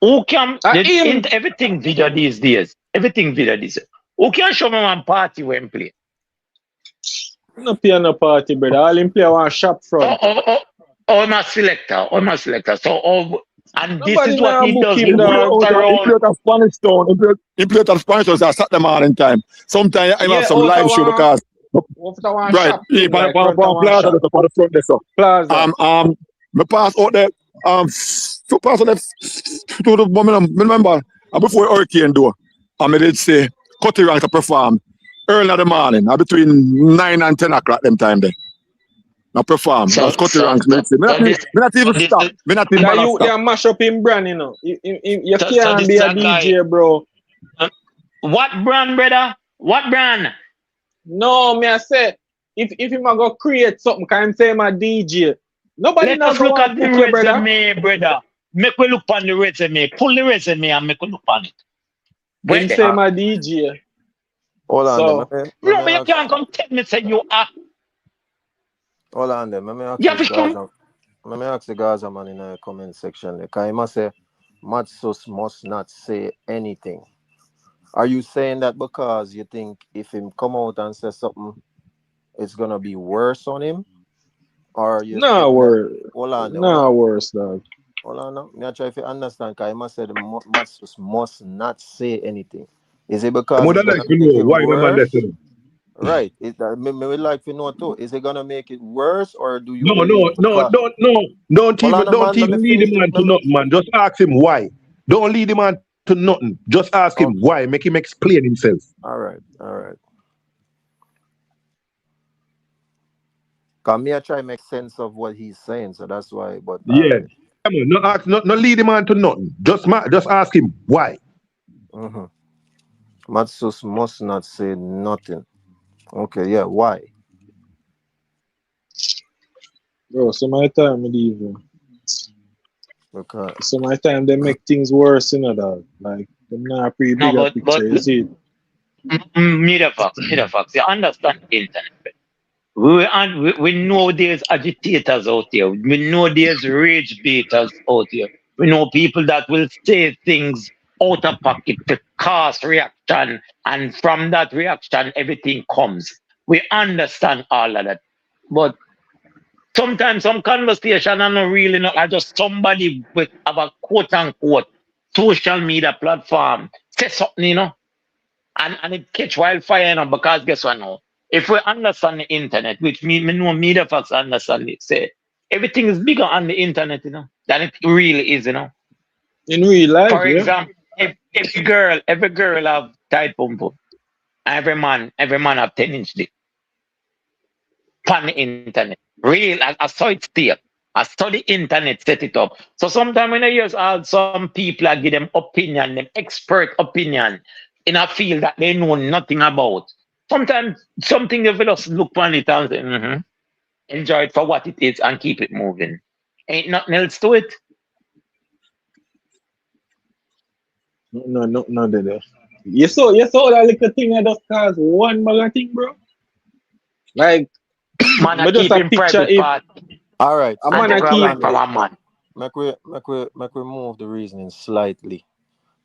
Who can Him everything video these days? Everything video these days. Who can show me one party when play? no play no party, brother. All him play one shop front. Or my selector. So and this Nobody is what now he book does. him, He dog. walks He play around. out of Spanish Town. He play out of Spanish Town, so I sat them on in time. Sometimes I have Yeah, some out live of show because one right, shop he thing, on like front of one plaza shop. just on the front there, so Plaza. me pass out there to pass out there to the moment remember before hurricane door and me did say Cutty Rank to perform early in the morning between 9 and 10 o'clock them time there. I perform. So That's Cutty Ranks. Me this not even this stop. Me not even That gonna you stop. they mash up in brand, you know. You so can't this be is a a guy. DJ, bro. What brand, brother? What brand? No, me I say if him a go create something, can him say him a DJ. Nobody Let now us go look and at the book you, brother. resume, brother. Make we look on the resume. Pull the resume and make we look on it. Where Him there? say him a DJ. Hold on there. So No, but you can't come tell me say you are. Hold on there. Let me ask You this have to come. Gaza. Let me ask the Gaza man in the comment section. Because he must say, Matsus must not say anything. Are you saying that because you think if him come out and say something, it's gonna be worse on him? Or you no saying that worse. No worse, dog. Hold on now. Me try to understand because he must say the Matsus must not say anything. Is it I because would it's like gonna to make know it why the man left worse? him. Right. Me would like to know too. Is it gonna make it worse, or do you No, believe because don't hold on a man, let me even lead finish the it. man to nothing, man. Just ask him why. Don't lead the man to nothing. Just ask him Okay. why. Make him explain himself. All right. Cause me I try to make sense of what he's saying, so that's why. But all Yeah. right. Come on, no lead the man to nothing. Just ask him why. Mm-hmm. Matsus must not say nothing. Okay, yeah. Why? Bro, so my time with even. Because So my time they make things worse, you know, dog. Like them not pretty No, bigger but picture, you see. me the facts. You understand the internet. We know there's agitators out there. We know there's rage baiters out there. We know people that will say things out of pocket to cause reaction, and from that reaction, everything comes. We understand all of that. But sometimes some conversation are not really not are just somebody with have a quote unquote social media platform say something, you know, and it catch wildfire, you know, because guess what now? if we understand the internet, which me know media folks understand it, say everything is bigger on the internet, you know, than it really is, you know. In real life, For yeah. example, if every girl have tight pum pum, every man have 10-inch dick on the internet. Real, I saw it still. I saw the internet set it up. So sometimes when I hear some people I give them opinion, them expert opinion in a field that they know nothing about. Sometimes something you just look on it and say, enjoy it for what it is and keep it moving. Ain't nothing else to it. No, there. You saw that little thing that just cause one bag of thing, bro. Like, Man, I but just keep a in picture private if part. All right. a So man And a they keep. right for one man. make we move the reasoning slightly.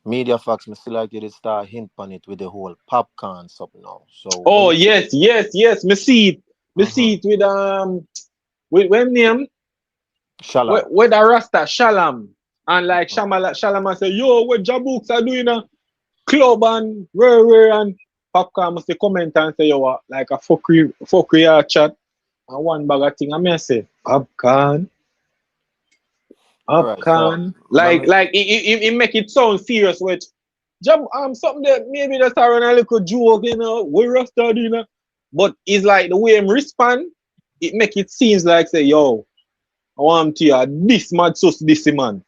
Media facts, me still like you to start hint on it with the whole popcorn stuff now. So Oh yes. Me see it. Me see it with when name Shalom. with the Rasta Shalom and like Shalom say, yo, what Jahbouks are doing a club and where and popcorn must comment and say, yo, like a fuckery chat and one bag of thing. I may say popcorn. Right, so Like it make it sound serious with something that maybe that's around a little joke, you know, we Rasta, you know. But it's like the way him respond, it make it seems like say, yo, I want to you this mad sus this man.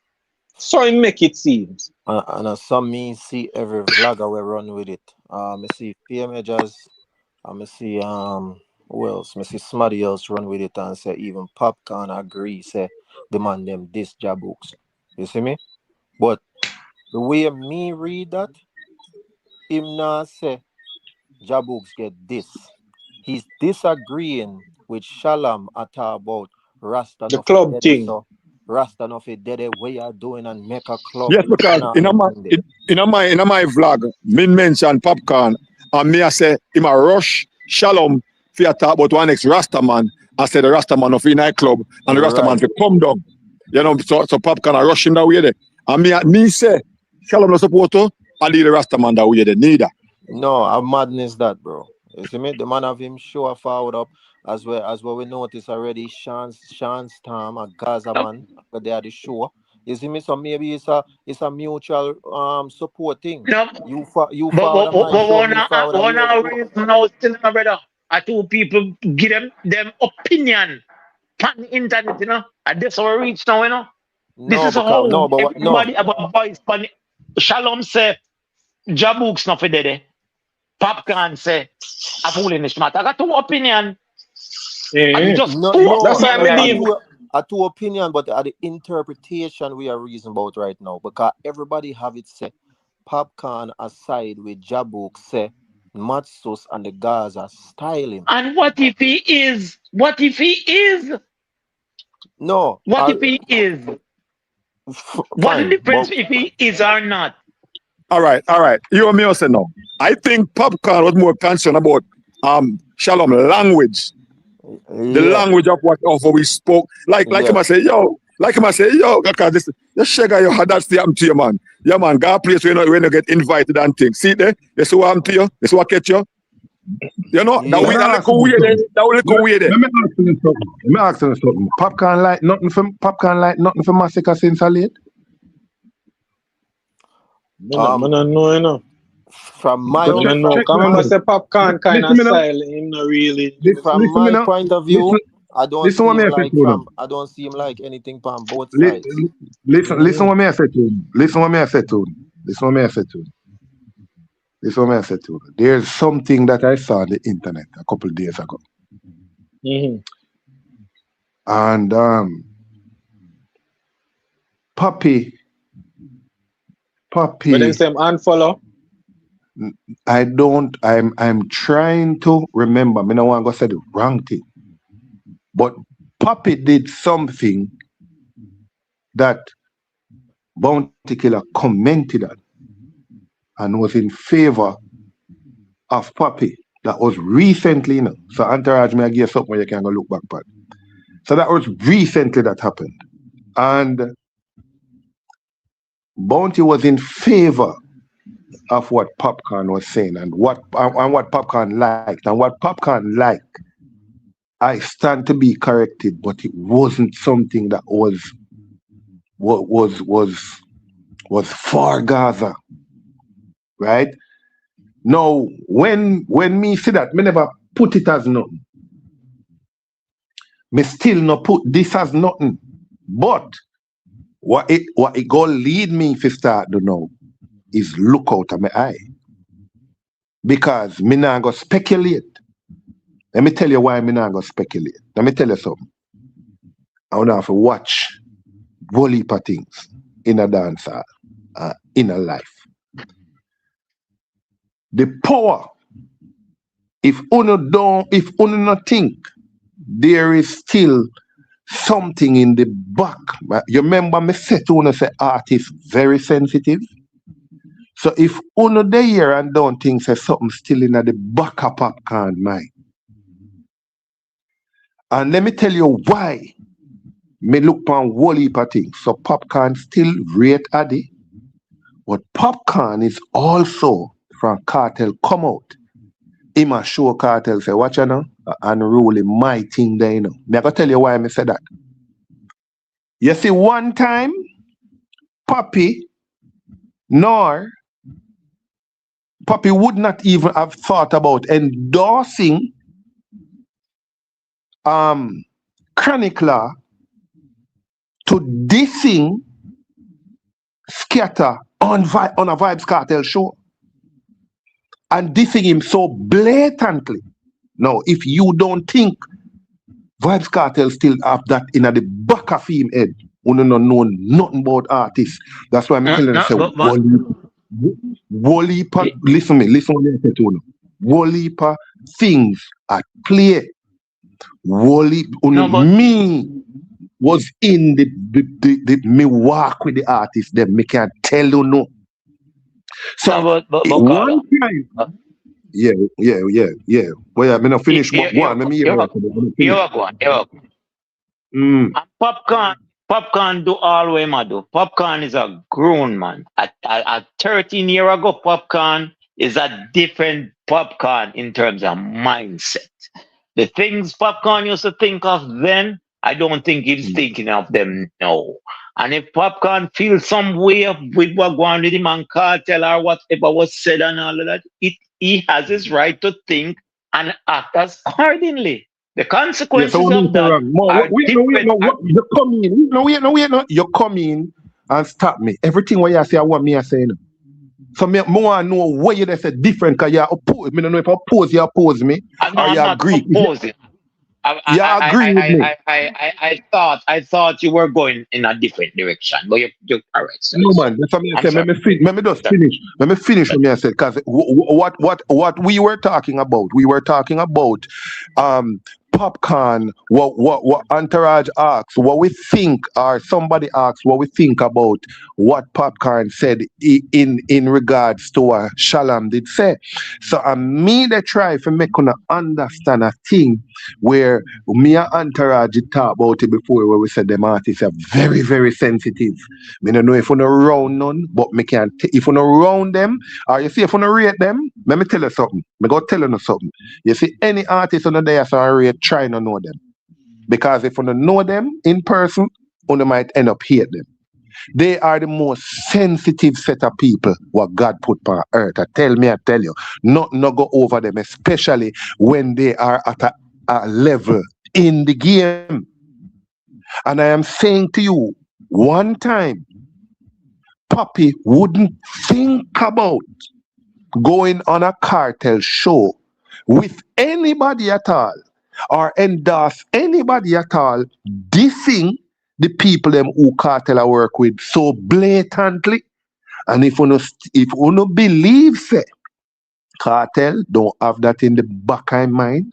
So it make it seems. and some me see every vlogger we run with it. I see PMHs, I see who else? I see somebody else run with it and say even popcorn agree, say demand them this Jahbouks. You see me? But the way me read that, him not say Jahbouks get this. He's disagreeing with Shalom at about Rasta The no fit club dead thing. so Rasta no fit dead what you are doing and make a club. Yes, because and all them thing there. in my vlog, me mention popcorn, and me I say him a rush Shalom for talk about one ex Rasta man. I said the Rasta man of a nightclub and the Rasta man Right. fi come down. You know, so popcorn a rush him that way there. And me say Shalom no support to and leave the Rasta man that way there neither. No, a madness that, bro. You see me? The man of him show forward up as well we notice already. Sean Storm, a Gaza man, but they are the show. You see me? So maybe it's a mutual support thing. No, You but forward on my show, me forward on your show. reason now still my brother. I two people give them opinion on the internet, you know. And this how we reach now, you know. This No, is because how no, but what no. everybody about voice pan Shalom say Jahbouks not for dead. Popcorn say a fool in the schmat. I got two opinion. And just two That's why opinion I me mean a two opinion, but the interpretation we are reason about right now because everybody have it say popcorn aside with Jahbouks say Matsus and the Gaza styling. And what if he is? What if he is? No. What if he is? What's the difference if he is or not? All right. You and me also know. I think popcorn was more concerned about Shalom language. The language of what we spoke. Like him I say, yo, because this sugar you had that stay happen to you, man. Yeah, man, go place when you get invited and things. See there? That's what happened to you, that's what catch you. You know, that little weird. Let me ask you something. Popcorn like nothing for massacre since I late. Man, no, you know. From my remember say popcorn kind of style him not really. From my point of view, I don't see him like anything from both sides. Listen what me I said to him. There's something that I saw on the internet a couple of days ago. And Puppy. But then say unfollow. I'm trying to remember. I don't want to say the wrong thing. But Puppy did something that Bounty Killer commented on and was in favor of Puppy. That was recently, you know. So Entourage may give something where you can go look back at. So that was recently that happened. And Bounty was in favor of what Popcorn was saying and what Popcorn liked and what Popcorn liked. I stand to be corrected, but it wasn't something that was for Gaza, right? Now, when me see that, me never put it as nothing. Me still not put this as nothing. But what it go lead me to start to know is look out of my eye. Because me not go speculate. Let me tell you why me not go speculate. Let me tell you something. I want to have to watch whole heap of things in a dancehall, in a life. The power, if uno not think, there is still something in the back. You remember me said to uno say artist very sensitive? So if uno there here and don't think say something still in the back of Popcorn mind. And let me tell you why me look upon whole heap of things. So Popcorn still rate Addy, but Popcorn is also from Cartel come out. Him a show Cartel say, watch you now, unruly my thing there, you know. Me I go tell you why I say that. You see, one time, Papi would not even have thought about endorsing Chronicler to dissing Scatter on a Vibes Cartel show. And dissing him so blatantly. Now, if you don't think Vibes Cartel still have that in the back of him head, you don't know nothing about artists. That's why I'm telling you, listen what I say to you. Wolipa things at play. Me was in the me walk with the artist, them me can't tell you no. So one time, yeah. Well, I'm gonna finish one. Let me hear And Popcorn do all way, man. Popcorn is a grown man. At 13 years ago, Popcorn is a different Popcorn in terms of mindset. The things Popcorn used to think of then, I don't think he's thinking of them now. And if Popcorn feels some way with what going on with him and Cartel or whatever was said and all of that, he has his right to think and act as accordingly. The consequences of that You come in and stop me. Everything what you say, I want me to say. No. So me want to know where you say different because you oppose. I don't know if you oppose me or you agree. Opposing. I thought you were going in a different direction, but you're correct. So no man, that's what I say. Let me just finish. Let me finish what I said because what we were talking about. We were talking about Popcorn. What Entourage asks, what we think, or somebody asks, what we think about what Popcorn said in regards to what Shalom did say. So me they try to make you understand a thing where me and Entourage talk about it before, where we said them artists are very, very sensitive. I don't know if you know round none, but me can't. If you know round them, or you see if you know rate them, let me tell you something. Me go tell you something. You see any artist on the day so rate, try to know them. Because if you don't know them in person, you might end up hate them. They are the most sensitive set of people what God put on earth. I tell you, not go over them, especially when they are at a level in the game. And I am saying to you, one time, Papi wouldn't think about going on a Cartel show with anybody at all or endorse anybody at all dissing the people them who Cartel work with so blatantly. And if you no believe say, Cartel don't have that in the back of mind,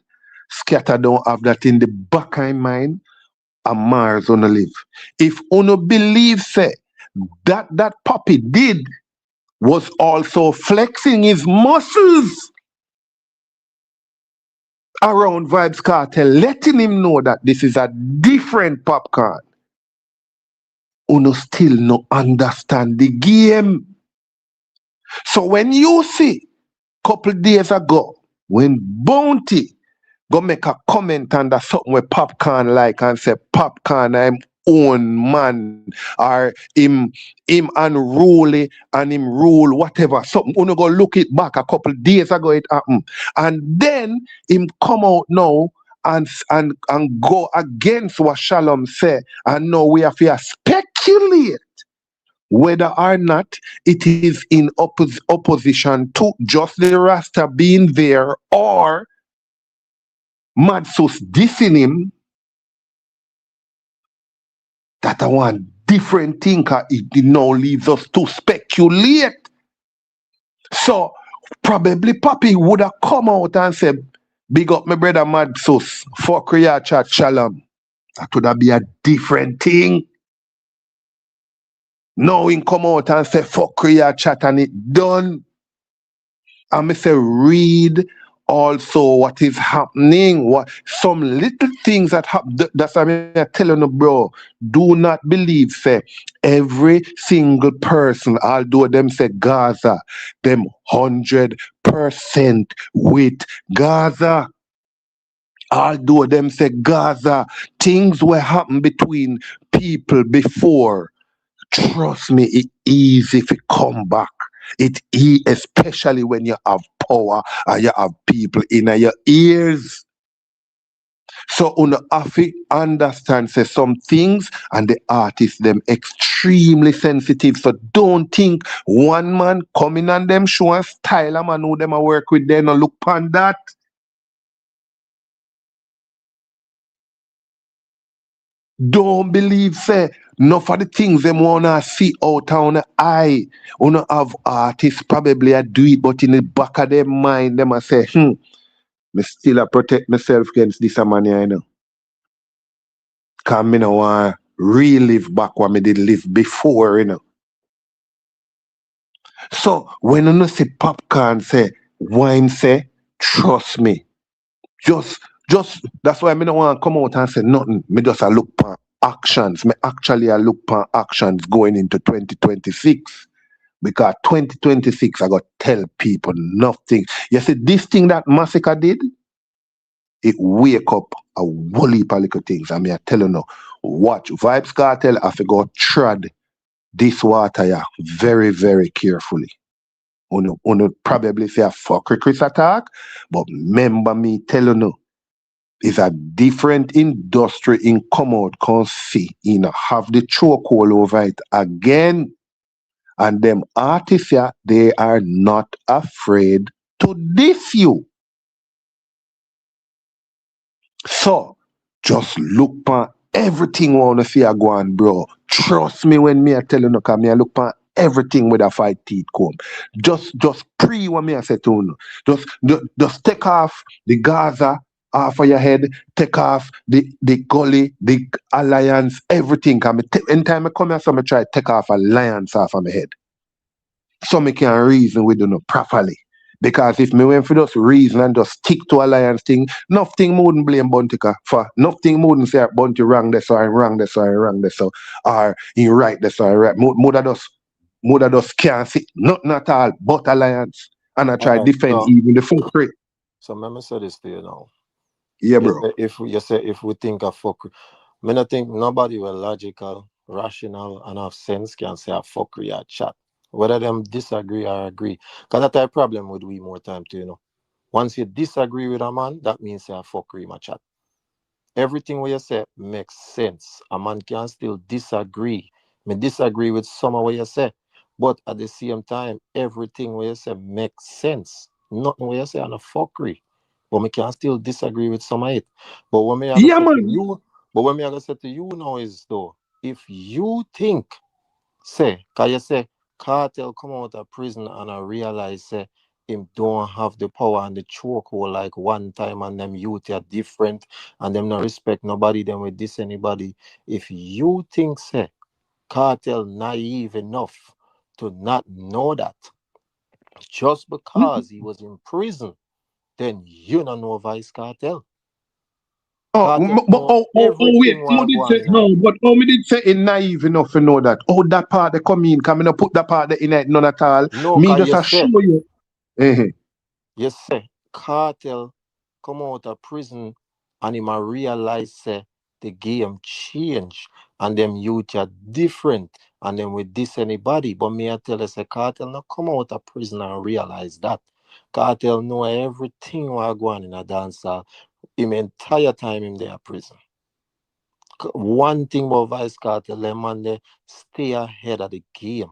Scatter don't have that in the back of mind, and Mars on live. If you no believe say that Papi did was also flexing his muscles around Vibes Cartel, letting him know that this is a different Popcorn. Uno still no understand the game. So when you see couple days ago when Bounty go make a comment under something where Popcorn like and say Popcorn I'm own man or him unruly and him rule whatever something uno go look it back a couple days ago it happened and then him come out now and go against what Shalom say and now we have to speculate whether or not it is in opposition to just the Rasta being there or Madsus dissing him. That I want different thing it now leaves us to speculate. So probably Papi would have come out and said, big up my brother Madsus, fuck your chat shalom. That would have been a different thing. Now he come out and say fuck your chat and it done. And me say read also what is happening, what some little things that happen. That's what I'm telling you, bro. Do not believe say every single person, although them say Gaza, them 100% with Gaza. Although them say Gaza, things will happen between people before. Trust me, it's easy if you come back. It is especially when you have power and you have people in your ears. So you have to understand say some things and the artists them extremely sensitive. So don't think one man coming on them show and style a man who them a work with them and look upon that. Don't believe say enough of the things them wanna see out on the eye. Wanna have artists probably a do it, but in the back of their mind, them a say, me still a protect myself against this man here, you know. Cause me no want relive back what me did live before, you know. So when you see Popcorn say, wine say, trust me. Just that's why me no want to come out and say nothing. Me just a look for actions. Me actually a look for actions going into 2026. Because 2026 I got to tell people nothing. You see, this thing that Massacre did, it wake up a whole heap of little things. I mean, I tell you now, watch Vibes Cartel have to go tread this water here very, very carefully. Uno probably say a fuckery Chris attack, but remember me tell you now, it's a different industry in come out can see, you know, have the chokehold over it again. And them artists here, they are not afraid to diss you. So just look for everything we wanna see a go on, bro. Trust me when me I tell you no, cause me I look for everything with a fight teeth comb. Just pre what me I say to you. Just take off the Gaza off of your head, take off the gully, the alliance, everything. Cause anytime I come here, so I try to take off alliance off of my head. So me can reason with you properly. Because if me went for just reason and just stick to alliance thing, nothing wouldn't blame Buntika for nothing wouldn't say Bunty wrong this or wrong this or wrong this or he right this or right. Mother just can't see nothing at all but alliance. And I try to defend even the full crate. So let me say this to you now. Yeah, bro. If we think of fuck, I mean, I think nobody will logical, rational, and have sense can say a fuckery or chat. Whether them disagree or agree. Because that's a problem with we more time too, you know. Once you disagree with a man, that means you have fuckery my chat. Everything what you say makes sense. A man can still disagree. Me disagree with some of what you say. But at the same time, everything what you say makes sense. Nothing what you say on a fuckery. But me can still disagree with some of it. But when me say to you now is though, if you think, say, cause you say Cartel come out of prison and I realize say him don't have the power and the chokehold like one time and them youth are different and them not respect nobody, them with this anybody. If you think say Cartel naive enough to not know that just because he was in prison, then you don't know Vice Cartel. Cartel know wait, everything what go on in no, it. but me did say it naive enough to know that. Oh, that part they come in, come in, put that part in it, none at all. No, Me cause just show you. you say Cartel come out of prison and him a realize say the game change and them youth are different and then with this anybody. But me I tell you say Cartel not come out of prison and realize that. Cartel know everything what go on in a dancehall. Him entire time in their prison. One thing about Vice Cartel, them man they stay ahead of the game.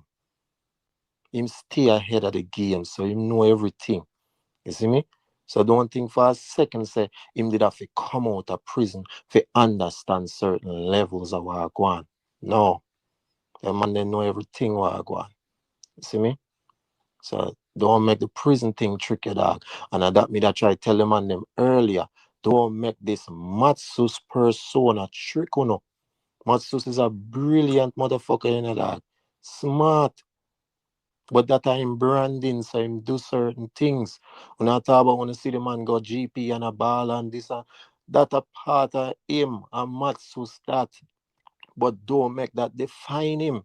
Him stay ahead of the game, so him know everything. You see me? So don't think for a second say him did have to come out of prison to understand certain levels of what go on. No. Them man they know everything what go on. You see me? So don't make the prison thing tricky, dog. And that me that try tell them on them earlier. Don't make this Matsus persona trick, you know. Matsus is a brilliant motherfucker, you know, dog. Smart. But that time branding, so him do certain things. When I talk about when you see the man go GP and a ball and this and that a part of him and Matsus that. But don't make that define him.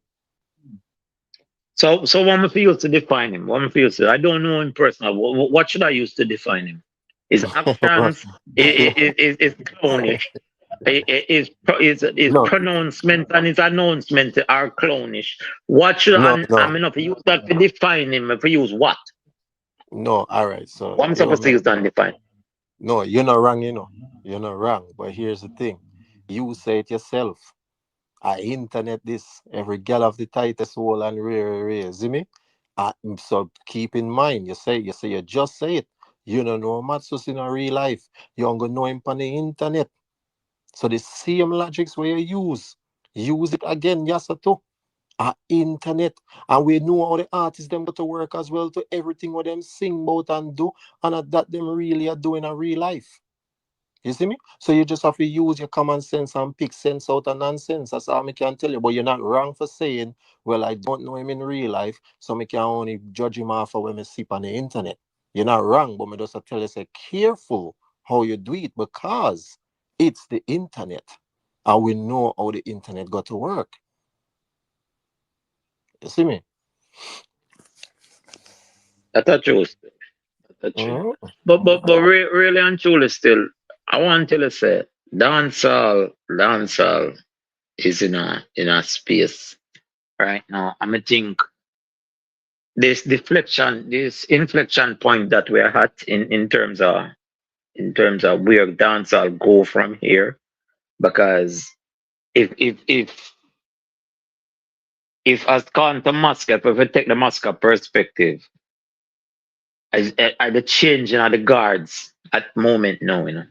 So what me feel to define him? What me feel to? I don't know him personally. What should I use to define him? His actions, is clownish. His No, pronouncement and his announcement are clownish. What should I no. mean? If you use that to define him, if you use what? No, all right. So What I'm supposed to use to define? no, you're not wrong, you know. You're not wrong. But here's the thing. You say it yourself. I internet this. Every girl of the tightest hole and rare. See me? So keep in mind, you just say it. You don't know Matsus in a real life. You don't gonna know him on the internet. So the same logics where you use it again, yes too. Internet. And we know how the artists them go to work as well to everything what them sing about and do, and that them really are doing a real life. You see me? So you just have to use your common sense and pick sense out of nonsense. That's all I can tell you. But you're not wrong for saying, well, I don't know him in real life, so I can only judge him off of when I see on the internet. You're not wrong, but I just tell you, say, careful how you do it because it's the internet. And we know how the internet got to work. You see me? That's a truth. But really and truly still, I want to say dancehall is in a space right now. I think this inflection point that we're at in terms of where dancehall go from here. Because if as gone to Moscow, if we take the Moscow perspective, the changing of the guards at the moment now, you know.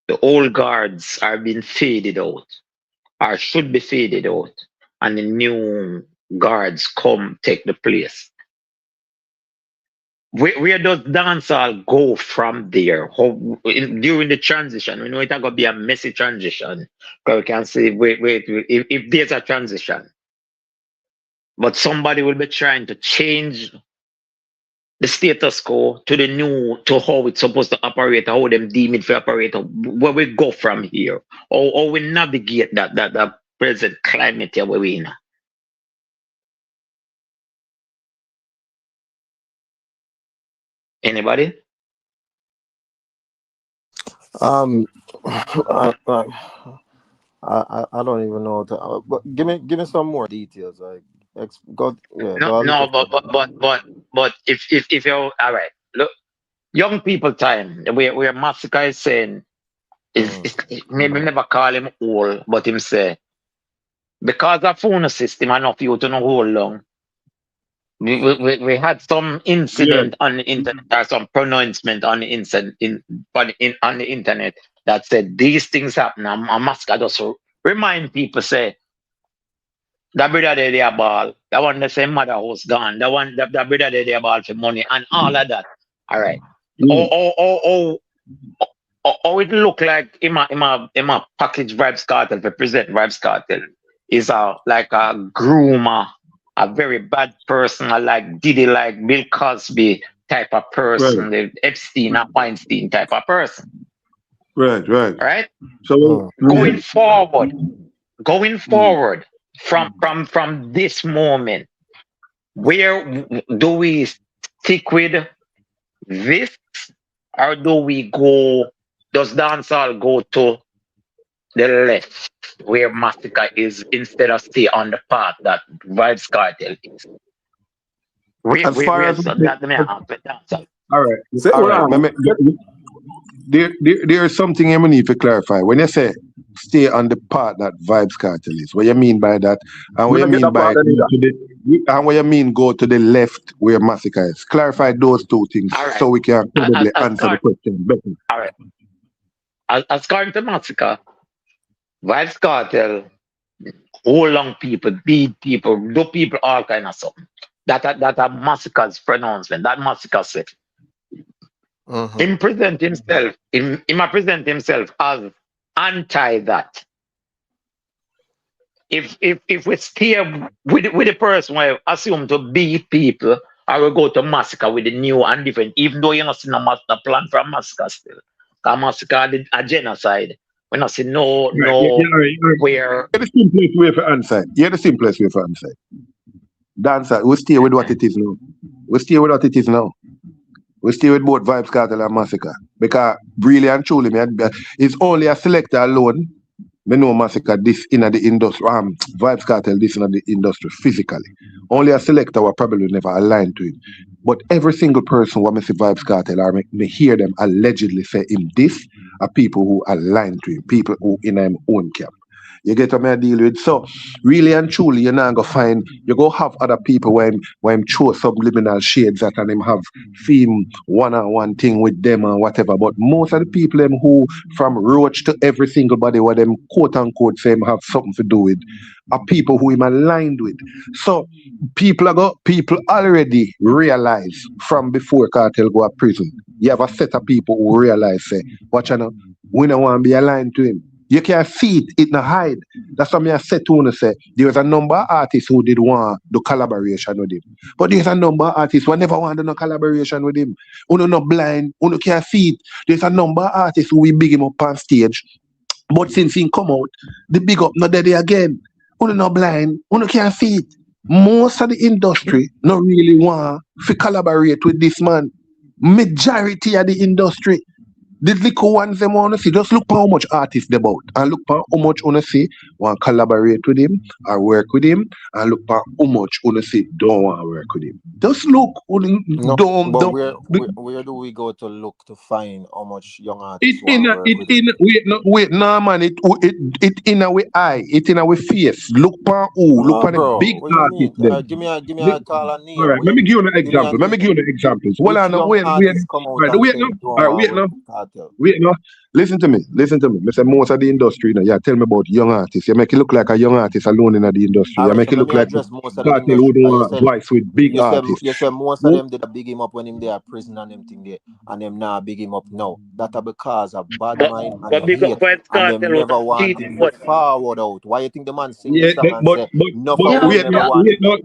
The old guards are being faded out, or should be faded out, and the new guards come take the place. Where does dancehall go from there? During the transition, we know it's going to be a messy transition. Because we can say, wait, if there's a transition, but somebody will be trying to change the status quo to the new, to how it's supposed to operate, how them deem it for operate, where we go from here, or we navigate that present climate here where we in. Anybody? I don't even know. But give me some more details. Like, No, but if you're all right, look, young people time where Massacre is saying is maybe never call him old, but him say because of phone system enough you to know how long. We had some incident on the internet or some pronouncement on the on the internet that said these things happen. And Massacre just remind people say that brother they a ball, that one the same mother house gone, that one that brother they a ball for money and all of that. All right. Oh, it look like in my package Vibes Cartel, the present Vibes Cartel is like a groomer, a very bad person, like Diddy, like Bill Cosby type of person, the Epstein and Weinstein type of person. Right. Right? So Going forward from this moment, where do we stick with this, or do we go? Does dancehall go to the left, where Massacre is, instead of stay on the path that Vibes Cartel is? as far as That may happen. Dancehall. all right, Say, all hold right. on. There is something I need to clarify. When you say stay on the path that Vibes Cartel is, what you mean by that, and what We you don't get mean that by part either. and what you mean go to the left where Massacre is. Clarify those two things All right. so we can probably As answer the question better. All right. As according to Massacre, Vibes Cartel, whole long people, beat people, do people, all kind of stuff. That are Massacre's pronouncement. That Massacre said. Him present himself. Him present himself as anti that. If we stay with the person we assume to beat people, or we go to Massacre with the new and different, even though you're not seeing a master plan from Massacre still. Because Massacre did a genocide. We're not seeing no where. The simplest way for answer. Yeah, the simplest way for answer. Dancer, we stay with what it is now. We stay with what it is now. We stay with both Vibes Cartel and Massacre. Because really and truly, it's only a selector alone. Me know Massacre this in the industry, Vibes Cartel this in the industry physically. Only a selector will probably never align to it. But every single person who me see Vibes Cartel or me hear them allegedly say him this are people who align to him, people who in him own camp. You get what I deal with? So really and truly, you're not gonna find, you go have other people when throw subliminal shades at and them have theme one-on-one thing with them and whatever. But most of the people them who from Roach to every single body where them quote unquote say have something to do with are people who him aligned with. So people already realize from before Cartel go to prison. You have a set of people who realize say, watch out, we don't want to be aligned to him. You can see it no hide. That's what I said to you. Say there was a number of artists who did want the collaboration with him. But there's a number of artists who never wanted no collaboration with him. Uno not blind, uno can't see it. There's a number of artists who we big him up on stage. But since he come out, the big up not there again. Uno not blind, uno can't see it. Most of the industry not really want to collaborate with this man. Majority of the industry. The little ones them want to see, just look for how much artists they about and look for how much want to see want to collaborate with him or work with him, and look for how much want to see don't want to work with him. Just look. Where do we go to look to find how much young artists want to work with him? Wait, no man, it in our eye, it in our face. Look for who, look for the big artists. Give me a call and name. All right, let me give you an example. Let me give you an examples. Well, I know. Wait no. Listen to me. Mr. Most of the industry, tell me about young artists. You make it look like a young artist alone in the industry. You make it look like Cartel who don't voice with big artists. You said most of them did big him up when him there prison and them thing there, and them now big him up now. That because of bad mind and hate, and them never want to move forward out. Why you think the man sing this song and say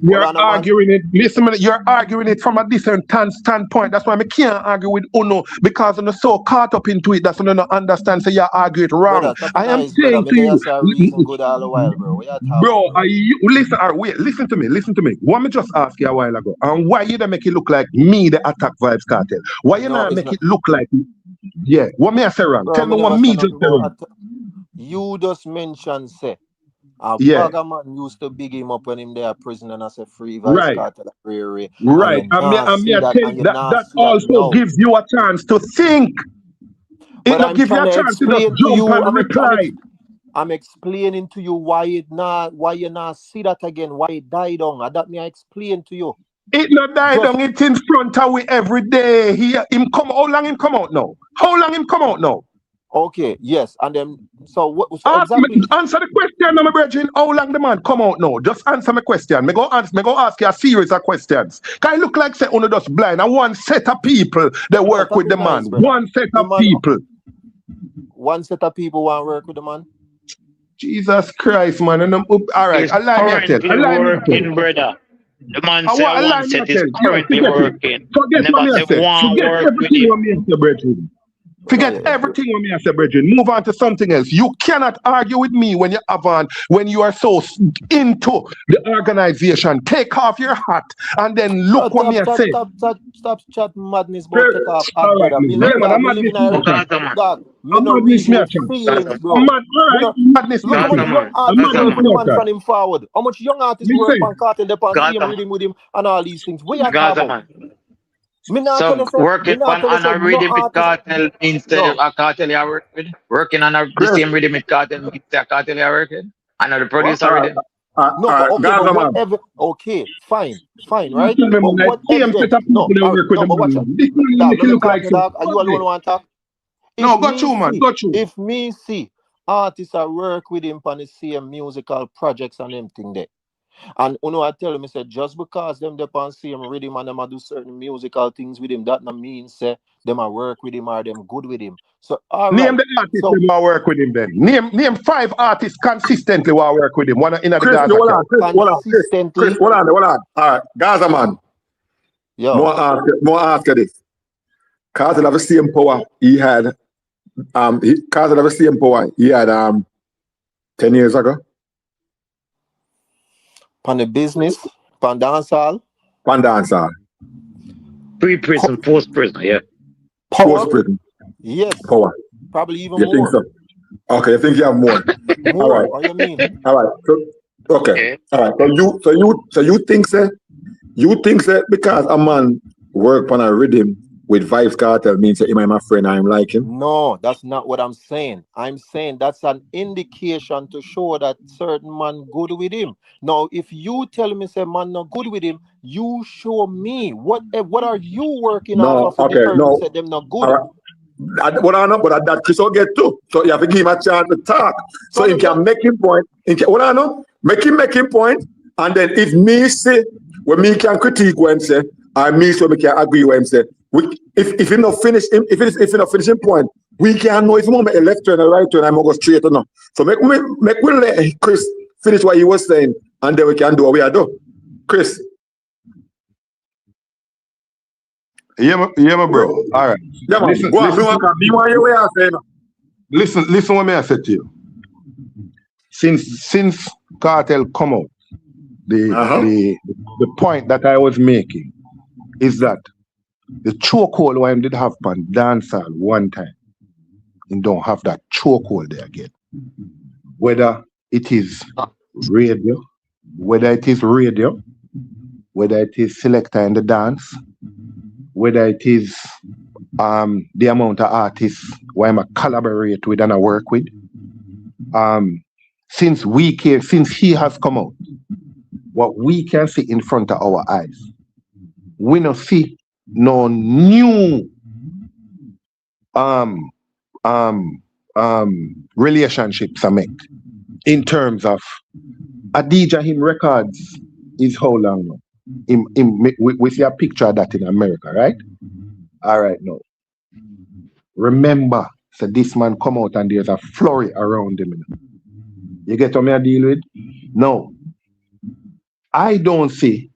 you're arguing it. Listen, you're arguing it from a different standpoint. That's why I can't argue with Uno, because I'm so caught up into it. That's why I don't understand. So you argue it wrong. Brother, I am saying to you, good all the while, bro. Listen to me. What me just ask you a while ago, and why you don't make it look like me the attack Vibes Cartel? Why you not make it look like what me I say wrong? Bro, tell me what me just say wrong. You just mentioned say Bagger man used to big him up when him there prison and I say free Vibes Cartel right. That also gives you a chance to think. It don't give you a chance to just jump and reply. I'm explaining to you why you not see that again, why it died on. That me I explain to you. It not died on, it's in front of we every day. How long him come out now? Okay, yes, and then exactly. Answer the question, my brethren. How long the man come out now? Just answer my question. Me go ask you a series of questions. Can I look like say only just blind and one set of people that work with the man? One set of people. One set of people want to work with the man? Jesus Christ, man. And all right, allow me to tell. Brother. The man said one set is currently working. Forget what me say. Forget everything what me say, brethren. Forget everything when me I say, brethren. Move on to something else. You cannot argue with me when you have on, when you are so into the organization. Take off your hat and then look what me I say. Stop chat madness, but take off hat, All right, brother. Me yeah, man, I'm live in a dog. Me no madness me reason a with chat. feelings, bro. I'm mad, all right, madness me Look a how much chat. young I'm artists work madness with me the a man chat. from him forward. How much young artists Me work say, on cartel, they pan same rhythm with him and all these things. Where you talk about? Me not tell you So say, me working not tell you on say a no rhythm with artist. cartel means No. a cartel you work with. Working on the Chris, same rhythm with cartel means a cartel you work with. And the What? producer rhythm. No, but okay, but Gaza man. whatever. Okay, fine, right? tell me, But man, that same whatever set then. of people No, they work with no, the but watch man. out. This man Dog, make let it me look talk like to so dog. Are you alone want to talk? No, got you, man, got you. If me see artists I work with him on the same musical projects and them thing there. And I tell him, I said, just because them depend same rhythm and them a do certain musical things with him, that not mean say them a work with him or them good with him. So all Name right. the artists who work with him then. Name 5 artists consistently who work with him. One in the Chris, Gaza hold camp. on, Chris, hold on. All right, Gaza man. Yo. More after this. Cartel have the same power he had. Cartel have the same power he had 10 years ago. Pan the business, pan dancehall. Pan dancehall. Pre-prison, post-prison, yeah. Post-prison. Yes. Power. Probably even you more. Think so? Okay, you think you have more? More. All right. What do you mean? All right. So, okay. All right. So you think that because a man work on a rhythm with Vibes Cartel means that him and my friend I'm like him? No, that's not what I'm saying. I'm saying that's an indication to show that certain man good with him. Now, if you tell me say man not good with him, you show me what are you working off of to determine say them not good. All right. What I know, but that Chris will get too. So you have to give him a chance to talk. So he can make him point. What I know, make him point. And then if me say, when me can critique when say, I me so me can agree when say, if he not finish him, if he not finish him point, we can know if he want make a left turn, a right turn, I'm gonna go straight or not. So make we let Chris finish what he was saying, and then we can do what we are doing. Chris. Yeah, my bro. All right. Yeah, man. Go on. Listen what me I said to you. Since Cartel come out, the point that I was making is that the chokehold why him did have pan dancehall one time, and don't have that chokehold there again. Whether it is radio, whether it is selector in the dance, whether it is the amount of artists who I collaborate with and I work with. Since he has come out, what we can see in front of our eyes, we don't see no new relationships I make in terms of a DJ him records is how long now? We see a picture of that in America, right? All right, now. Remember, so this man come out and there's a flurry around him. You get what I deal with? No. I don't see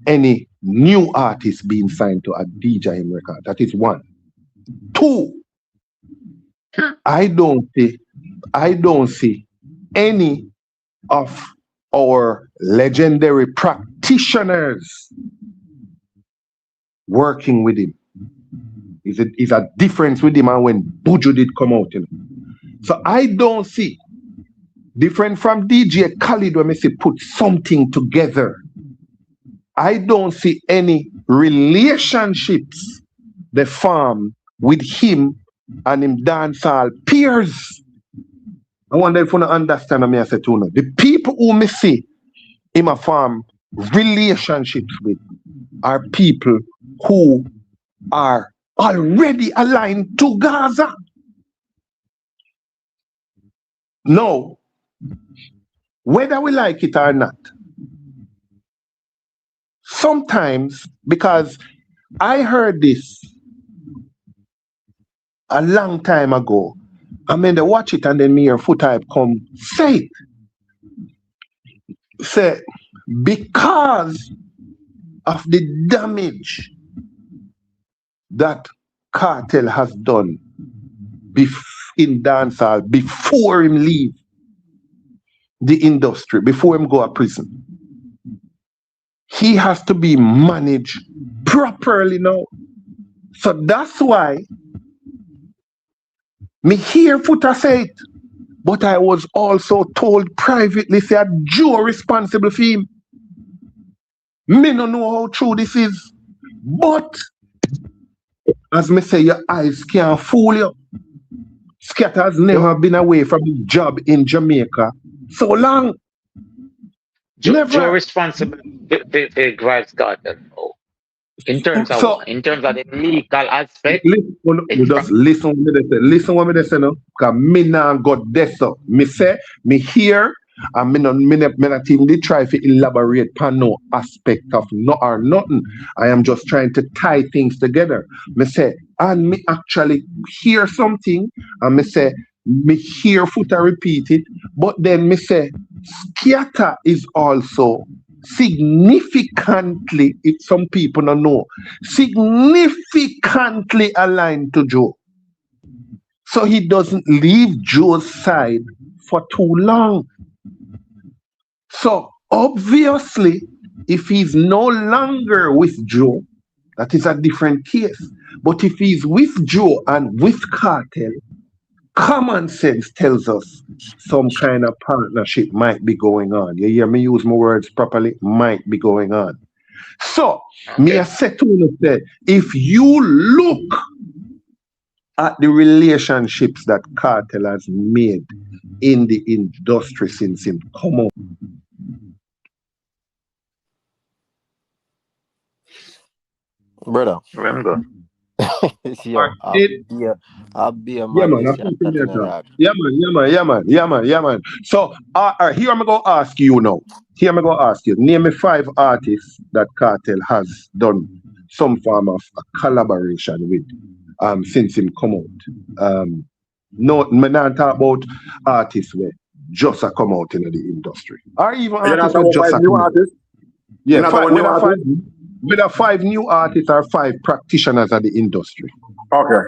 any new artist being signed to a DJ record. That is one. Two, I don't see any of our legendary practitioners working with him. Is a difference with him and when Buju did come out. So I don't see, different from DJ Khaled when I say put something together, I don't see any relationships they form with him and him dancehall peers. I wonder if you understand me. I say to you, the people who me see him a form relationships with are people who are already aligned to Gaza. No, whether we like it or not, sometimes, because I heard this a long time ago, I mean, they watch it and then me or foot type come say it. Say, because of the damage that Cartel has done in dancehall before him leave the industry, before him go to prison. He has to be managed properly now. So that's why me hear Foota say it, but I was also told privately, say Joe responsible for him. Me no know how true this is. But as me say, your eyes can't fool you. Scatter has never been away from his job in Jamaica so long. Joe responsible for Grimes Cartel. In terms of what? In terms of the legal aspect. Listen what me say now. Because me nah got this up. Me say, me hear, and me not even try to elaborate on no aspect of no or nothing. I am just trying to tie things together. Me say, and me actually hear something, and me say, me hear Foota repeat it, but then me say, Scatter is also significantly, if some people don't know, significantly aligned to Joe. So he doesn't leave Joe's side for too long. So obviously, if he's no longer with Joe, that is a different case. But if he's with Joe and with Cartel, common sense tells us some kind of partnership might be going on. You hear me use my words properly? Might be going on. So, me I said to you that if you look at the relationships that Cartel has made in the industry since him come out. Brother. Remember. Yo, I'll be a man. Yeah, man. So, here I'm going to ask you now. Name me 5 artists that Cartel has done some form of a collaboration with since him come out. No, me not talk about artists where just a come out in the industry. Or even artists with just a come out. Yeah, with 5 new artists or 5 practitioners at the industry. Okay.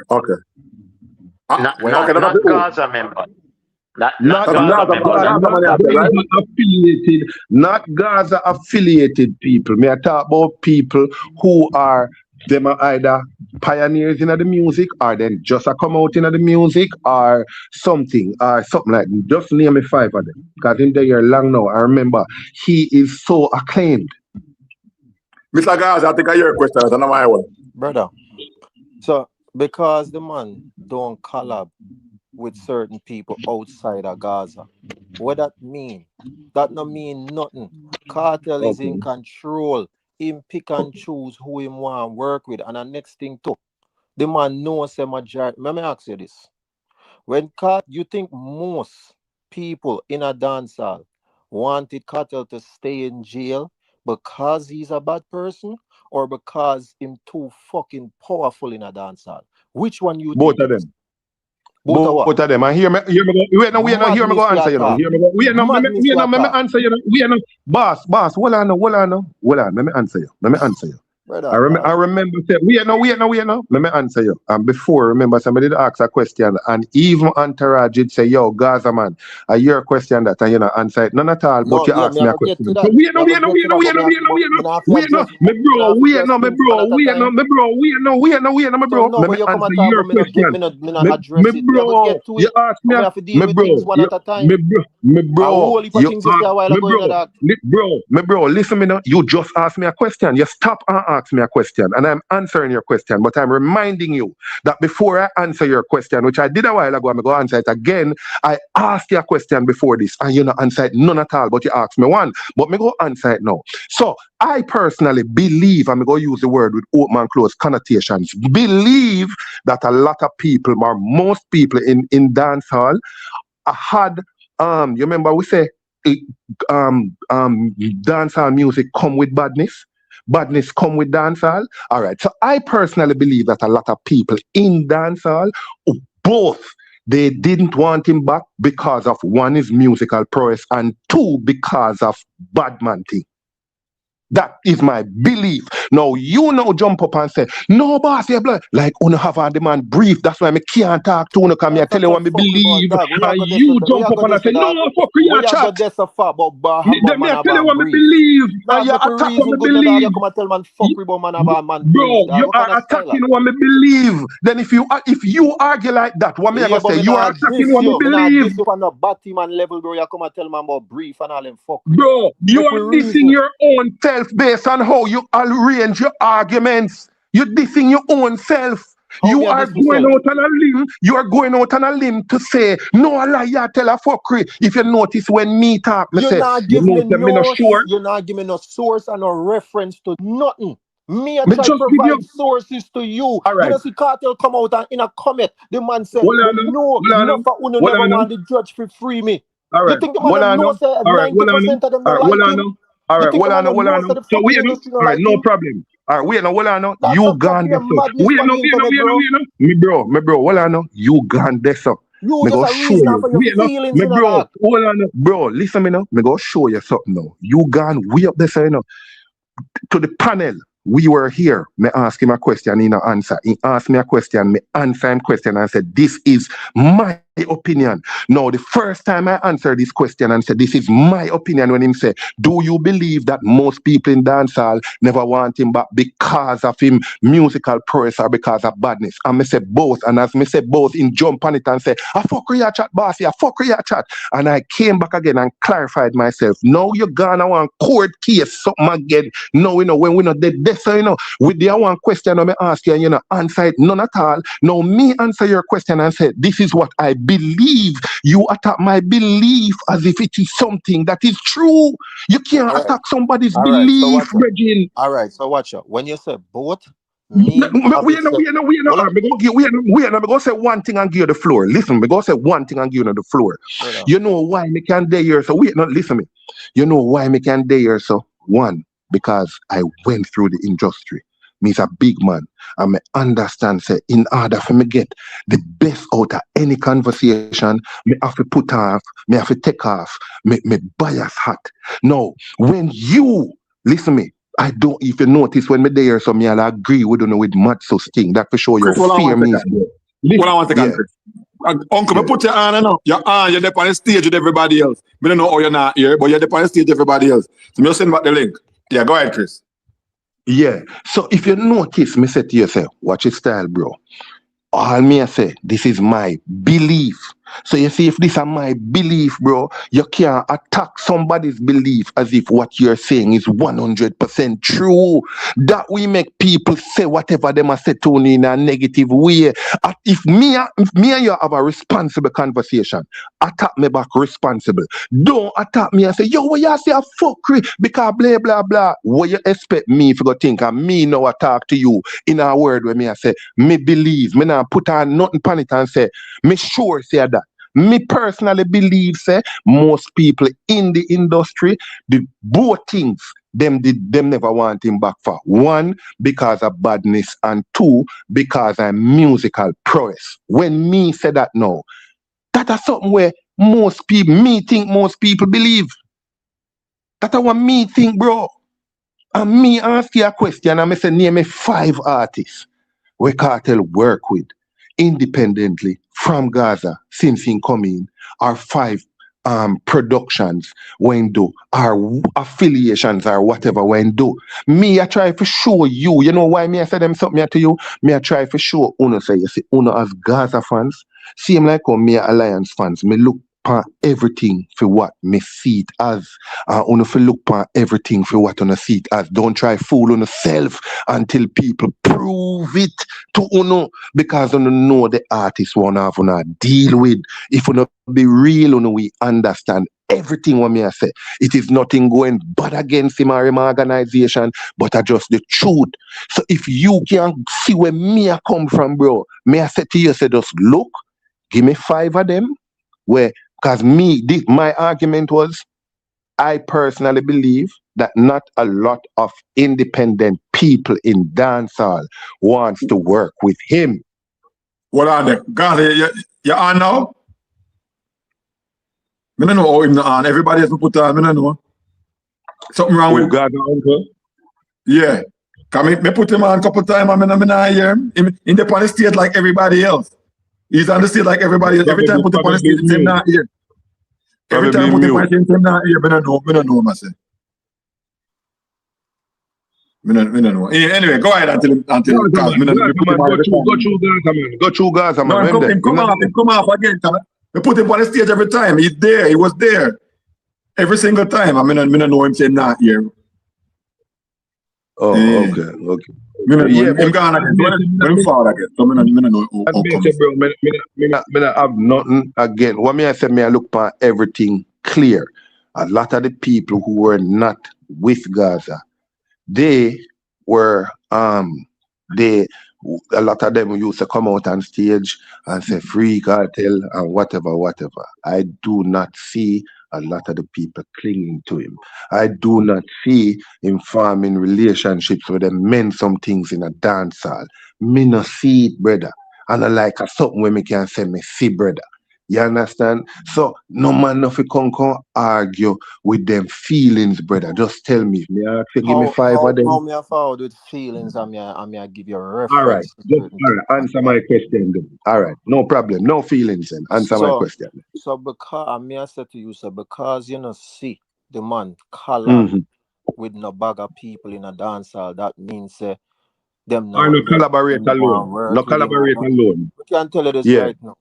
Not Gaza member. Not Gaza affiliated people. May I talk about people who are them are either pioneers in the music or then just a come out in the music or something like that. Just name me 5 of them. Because in the year long now, I remember he is so acclaimed. Mr. Gaza, I think I hear a question. I don't know why I want. Brother, so because the man don't collab with certain people outside of Gaza, what that mean? That no mean nothing. Cartel is in control. Him pick and choose who him want to work with. And the next thing too, the man knows a majority. Let me ask you this. You think most people in a dancehall wanted Cartel to stay in jail because he's a bad person or because him too fucking powerful in a dancehall? Which one you Both think? of them. Both of them. And hear me go answer you now. Let me answer you. Boss, hold on. Let me answer you. Brother, I remember say, wait no. Let me answer you. And before, remember somebody did ask a question, and even Entourage did say, yo, Gaza man, I hear a question that you know answer it. None at all, but you asked me a question. So wait no, me bro. Let me answer your question. You asked me, listen me now. You just asked me a question. You stop and ask me a question, and I'm answering your question, but I'm reminding you that before I answer your question, which I did a while ago, I'm going to answer it again. I asked you a question before this, and you not answer it none at all, but you asked me one, but me go answer it now. So I personally believe, I'm going to use the word with open and closed connotations, believe that a lot of people, or most people in dancehall had, you remember we say, dancehall music come with badness. Badness come with dancehall. All right. So I personally believe that a lot of people in dancehall, both, they didn't want him back because of one is musical prowess and 2 because of bad man thing. That is my belief. Now you now jump up and say, no boss, yeah, blood. Like you have a demand brief. That's why I can't talk to you. Come here, tell you what me believe. And you jump up and I say, no, fuck you, chat. That's a far about Then me tell you what me believe. And you attack what me believe. You come and tell man fuck about man about man bro, you are attacking what me believe. Then if you argue like that, what me I gonna say? You are attacking what me believe. This you on a body man level, bro. You come and tell man about brief and all them fuck. Bro, you are dissing your own self based on how you arrange your arguments. You're dissing your own self. You are going out on a limb. You are going out on a limb to say no a lie. You tell a fuckery. If you notice when me talk, me say you know me not sure. You're not giving no source and no reference to nothing. Me I try to provide sources to you. All right. You know, see Cartel come out and in a comment, the man said, no, never want the judge for free me. All right. You think the man knows 90% of them don't like him? All right, hold on. So we all right, no problem. All right, wait now, hold on. You gone there, so wait now. Me bro, hold on. You gone there, so you just a reason for your feelings, me bro, hold on, bro. Listen me now. Me go show you something now. You gone way up there, so you know. To the panel, we were here. Me ask him a question, he no answer. He asked me a question, me answer him question and said, this is my opinion. Now, the first time I answered this question and said, this is my opinion, when him say, do you believe that most people in dancehall never want him back because of him musical prowess or because of badness? And me say both. And as me say both, in jump on it and say, I fuck with your chat, bossy, I fuck with your chat. And I came back again and clarified myself. Now you're gonna want court case, something again. No, you know, when we not dead, so you know, with the one question I may ask you and you know, answer it, none at all. Now me answer your question and say, this is what I believe. You attack my belief as if it is something that is true. You can't attack somebody's belief, Regine. All right, so watch out. When you say both, we go say one thing and give you the floor. Listen, we go say one thing and give you the floor. You know why me can dare here? So wait, no, listen me. You know why me can dare here? So one, because I went through the industry. Me's a big man. And I understand, say, in order for me get the best out of any conversation, me have to put off, me have to take off, me bias hat. Now, when you, listen me, I don't even notice when me there, so me I'll agree with you with Matsu's thing. That for sure your fear means. What I want to get. Uncle, me put your hand on. You're on the stage with everybody else. Me don't know how you're not here, but you're on the stage with everybody else. So me send back the link. Yeah, go ahead, Chris. Yeah. So if you notice, me say to yourself, watch your style, bro. All me I say, this is my belief. So you see, if this is my belief, bro, you can't attack somebody's belief as if what you're saying is 100% true. That we make people say whatever they must say to me in a negative way. If me and you have a responsible conversation, attack me back responsible. Don't attack me and say, yo, what you say a fuckery because blah, blah, blah. What you expect me if you go think and me now attack to you in a word where me I say, me believe, me not put on nothing on it and say, me sure say that. Me personally believe, say, most people in the industry, the both things, them never want him back for. One, because of badness, and two, because I'm musical prowess. When me say that now, that is something where most people, me think most people believe. That's what me think, bro. And me ask you a question, and I say, name me 5 artists where Cartel work with independently from Gaza since he come in, or 5 productions when do, or affiliations or whatever when do. Me I try to show you, you know why me I say them something to you? Me I try to show Uno say, you see, Uno as Gaza fans, same like me Alliance fans, me look upon everything for what me see it as. Uno for look upon everything for what Uno see it as. Don't try fool on yourself until people prove it to Uno, because Uno know the artist wanna deal with. If Uno be real, Uno we understand everything what me I say. It is nothing going bad against him or him organization, but I just the truth. So if you can see where me I come from, bro, me I say to you, say just look, give me 5 of them where. Because my argument was, I personally believe that not a lot of independent people in dancehall wants to work with him. What are they? Gaza, you're on now? I don't know how him not on. Everybody has to put on, I don't know. Something wrong with Gaza, uncle? Yeah. Me put him on a couple times, I'm not hear him. In the on the stage like everybody else. He's on the stage like everybody else. Every time I put him on the stage, it's him not here. Every time I put him on the stage, it's him not here. I don't know myself. I don't know. Anyway, go ahead until Go through Gaza, man. No, him come off again. We put him on the stage every time. He's there. He was there. Every single time. I don't know him saying not here. Oh, okay. Him gone again. When him fall again. So I don't know I have nothing again. What me I say, I look for everything clear. A lot of the people who were not with Gaza, they were a lot of them used to come out on stage and say free cartel and whatever. I do not see a lot of the people clinging to him. I do not see him forming relationships with them men some things in a dancehall. Me no see it, brother. And I like something where me can say me see, brother. You understand? So no man nothing come argue with them feelings, brother. Just tell me. Me ask you, give me 5 of them. How me forward with feelings? I give you a reference. All right. Answer my question then. All right. No problem. No feelings then. Answer my question. So because I said to you, sir, because you know see the man collab with no bag of people in a dancehall, that means them no collaborate alone. No collaborate alone. We can tell you this right now.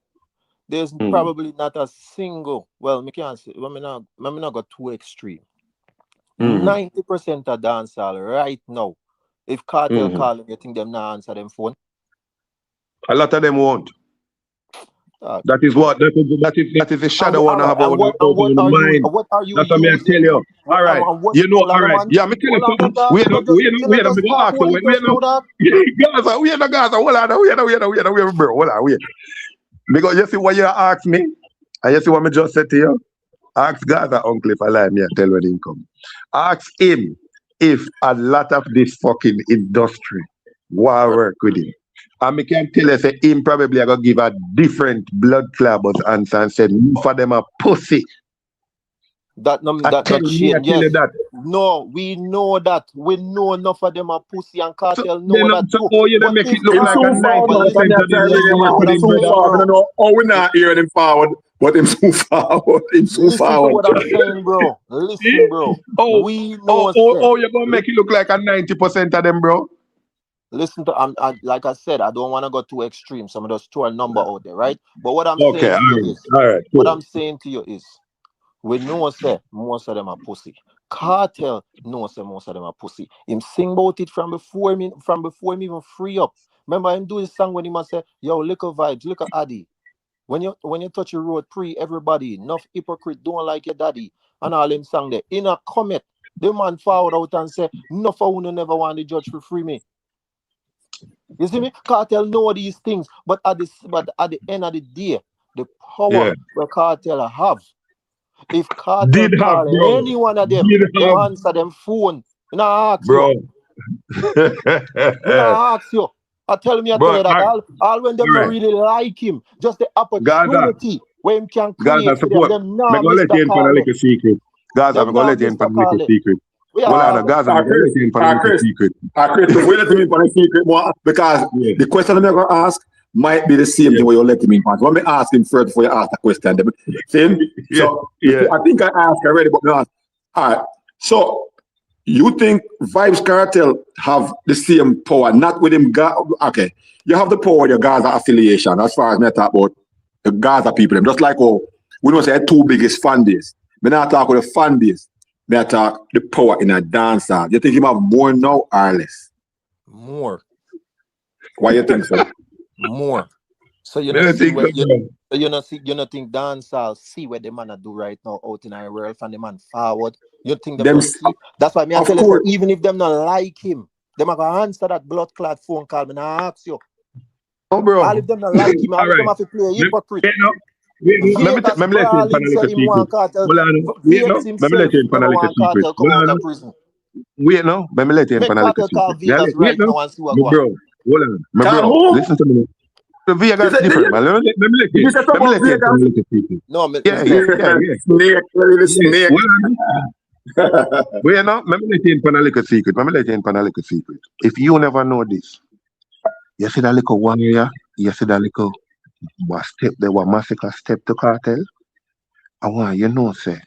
There's probably not a single, well, me can't say, me not go too extreme. 90% of dancehall right now, if cartel calling, you think them not answer them phone? A lot of them won't. That is the shadow one have on the mind. What are you? That's what I tell you. All right, you know, all right. Yeah, me tell you something. We are Gaza. We are the Gaza. We are bro. Hold on. Because you see what you asked me, and you see what I just said to you. Ask Gaza uncle if I lie me and tell when he come. Ask him if a lot of this fucking industry will work with him. And I can tell you say him probably are gonna give a different blood clubbers answer and said for them a pussy. That shit, yes. No, we know that. We know enough of them are pussy and cartel know that too. So you don't make it look like a 9% of them. We're not hearing him forward, but him so forward. Listen to what I'm saying, bro. Listen, bro. We know. You're gonna make it look like a 90% of them, bro. Listen to like I said, I don't want to go too extreme. Some of those throw a number out there, right? But what I'm saying to you is, what I'm saying to you is, we know say most of them are pussy. Cartel knows say most of them are pussy. Him sing about it from before him even free up. Remember him do his song when he must say, yo, little vibes, little addy. When you touch your road everybody, enough hypocrite don't like your daddy. And all him sang there. In a comment, the man forward out and say, no for who never want the judge to free me. You see me? Cartel know these things, but at the end of the day, the power the cartel have. If cartel call any one of them, they answer them phone. You know, ask you. Ask you. I tell you that all when them really like him, just the opportunity where him can create for them now. I'm going to let you in for a little secret. Gaza, I'm going to let you in for a little secret. Gaza, I'm going to let you in for a little secret. Chris, we let him in for a secret more because the question I'm going to ask might be the same thing where you let him in. Let me ask him first before you ask the question. Same? So, I think I asked already, but not. All right. So, you think Vibes Cartel have the same power, not with him? Okay. You have the power with your Gaza affiliation, as far as I talk about the Gaza people. Just like, we don't say the 2 biggest fan base. We not talk with the fan base. We talk the power in a dancer. You think he have more now or less? More. Why you think so? More. So you don't think dancehall see what the man do right now out in our world and the man forward. You think them see? That's why I tell you, even if them not like him, them are gonna answer that blood clot phone call. Me now ask you. Oh, bro. All of them not like him, all of them have to play a hypocrite. Let me let you in for a little secret. Wait, no. Let me let you in for a little secret. Wait, no. Bro, hold on. Bro, listen to me. The Vegas is different, man. Let me let you in for a little secret. No, yeah. Snake. But you know, let me let you in for a little secret. Let me let you in for a little secret. If you never know this, you see that little warrior, you see that little what step there, what massacre step to cartel. I want you know, say,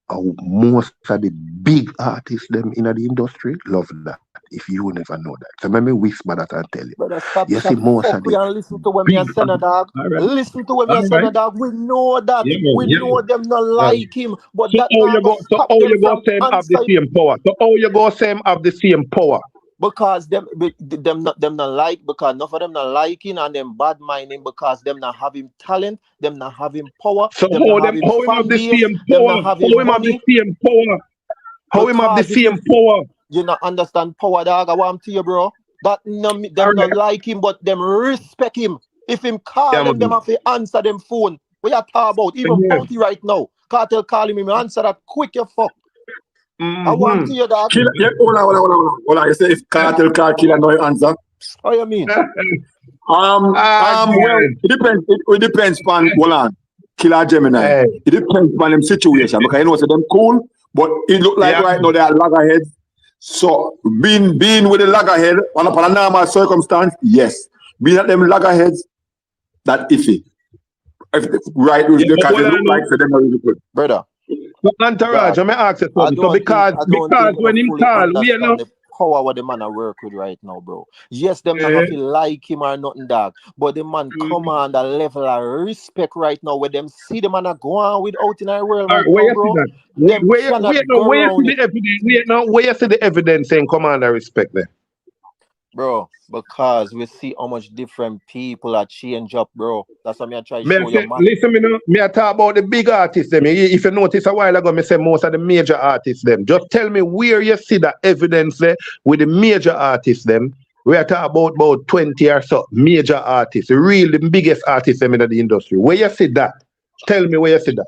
most of the big artists them in the industry love that. If you never know that, so let me whisper that and tell you. Brother, stop You see, most of the and listen to when me big and send a dog. Alright. Listen to when me and send a dog. We know that. Yeah, man, We know them not like him, but So that how now you go go? So stop how them you go? from Same have the answering. same power. So how you go? Same have the same power. Because them not like, because enough of them not liking and them bad minding because them not having talent, them not having power, So them not having how him have fan the base, same them power? not having How him have the money. same power? How him have the Because if same power? you not understand power, dog, I want to you, bro. That them not like him, but them respect him. If him call them have to answer them phone. What you talk about? Even Bounty right now. Cartel calling me, answer that quick, you fuck. I want to you, dog. Killer, yeah, hold on. You say if cartel call killer no answer. How you mean? Well, it depends. It depends on hold on. Killer Gemini. Hey. It depends on them situation because you know so them cool, but it look like right now they are loggerheads. So being with the loggerhead on a normal circumstance, yes. Being at them loggerheads, that iffy. If right with the because it look like for them are really good. Brother. So Entourage, let me ask you something. So because when him call, we know the power what the man I work with right now, bro. Yes, them not have to like him or nothing, dog. But the man come on the level of respect right now where them see the man a go on without in our world right now, bro. Them cannot go around it. Where you see the evidence saying commander respect there? Bro, because we see how much different people are change up, bro. That's what I try to show you, man. Listen, me I talk about the big artists them. If you notice a while ago, me say most of the major artists them. Just tell me where you see the evidence there with the major artists them. We are talking about 20 or so major artists, the biggest artists them in the industry. Where you see that? Tell me where you see that.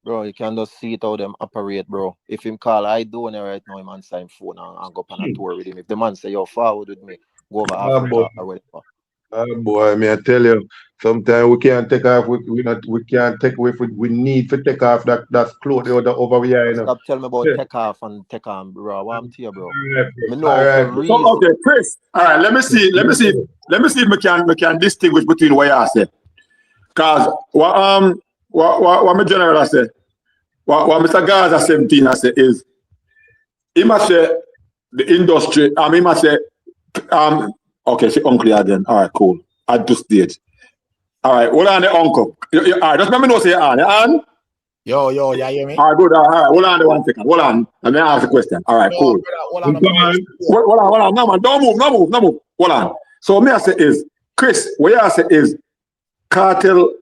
Bro, you can just see it how them operate, bro. If him call, I do it right now, him answer him phone and go on a tour with him. If the man say, yo, forward with me, go over Africa or whatever. Boy, me I tell you, sometimes we can't take off. We can't take away. We need to take off that clothes over here. You know. Stop telling me about take off and take on, bro. What I'm to you, bro. Me know So, okay, Chris. All right, let me see if we can distinguish between what you say. Cause what my general say, what Mr. Gaza 17 I say is, he must say the industry. He must say okay, she uncle again. All right, cool. At this stage. All right, hold on the uncle. All right, just let me know say on. Yo, yeah, you hear me? All right, good. All right, hold on 1 second. Hold on. Let me ask a question. All right, cool. Hold on. Hold on. No, man. Don't move. Hold on. So what I say is, Chris, what I say is, cartel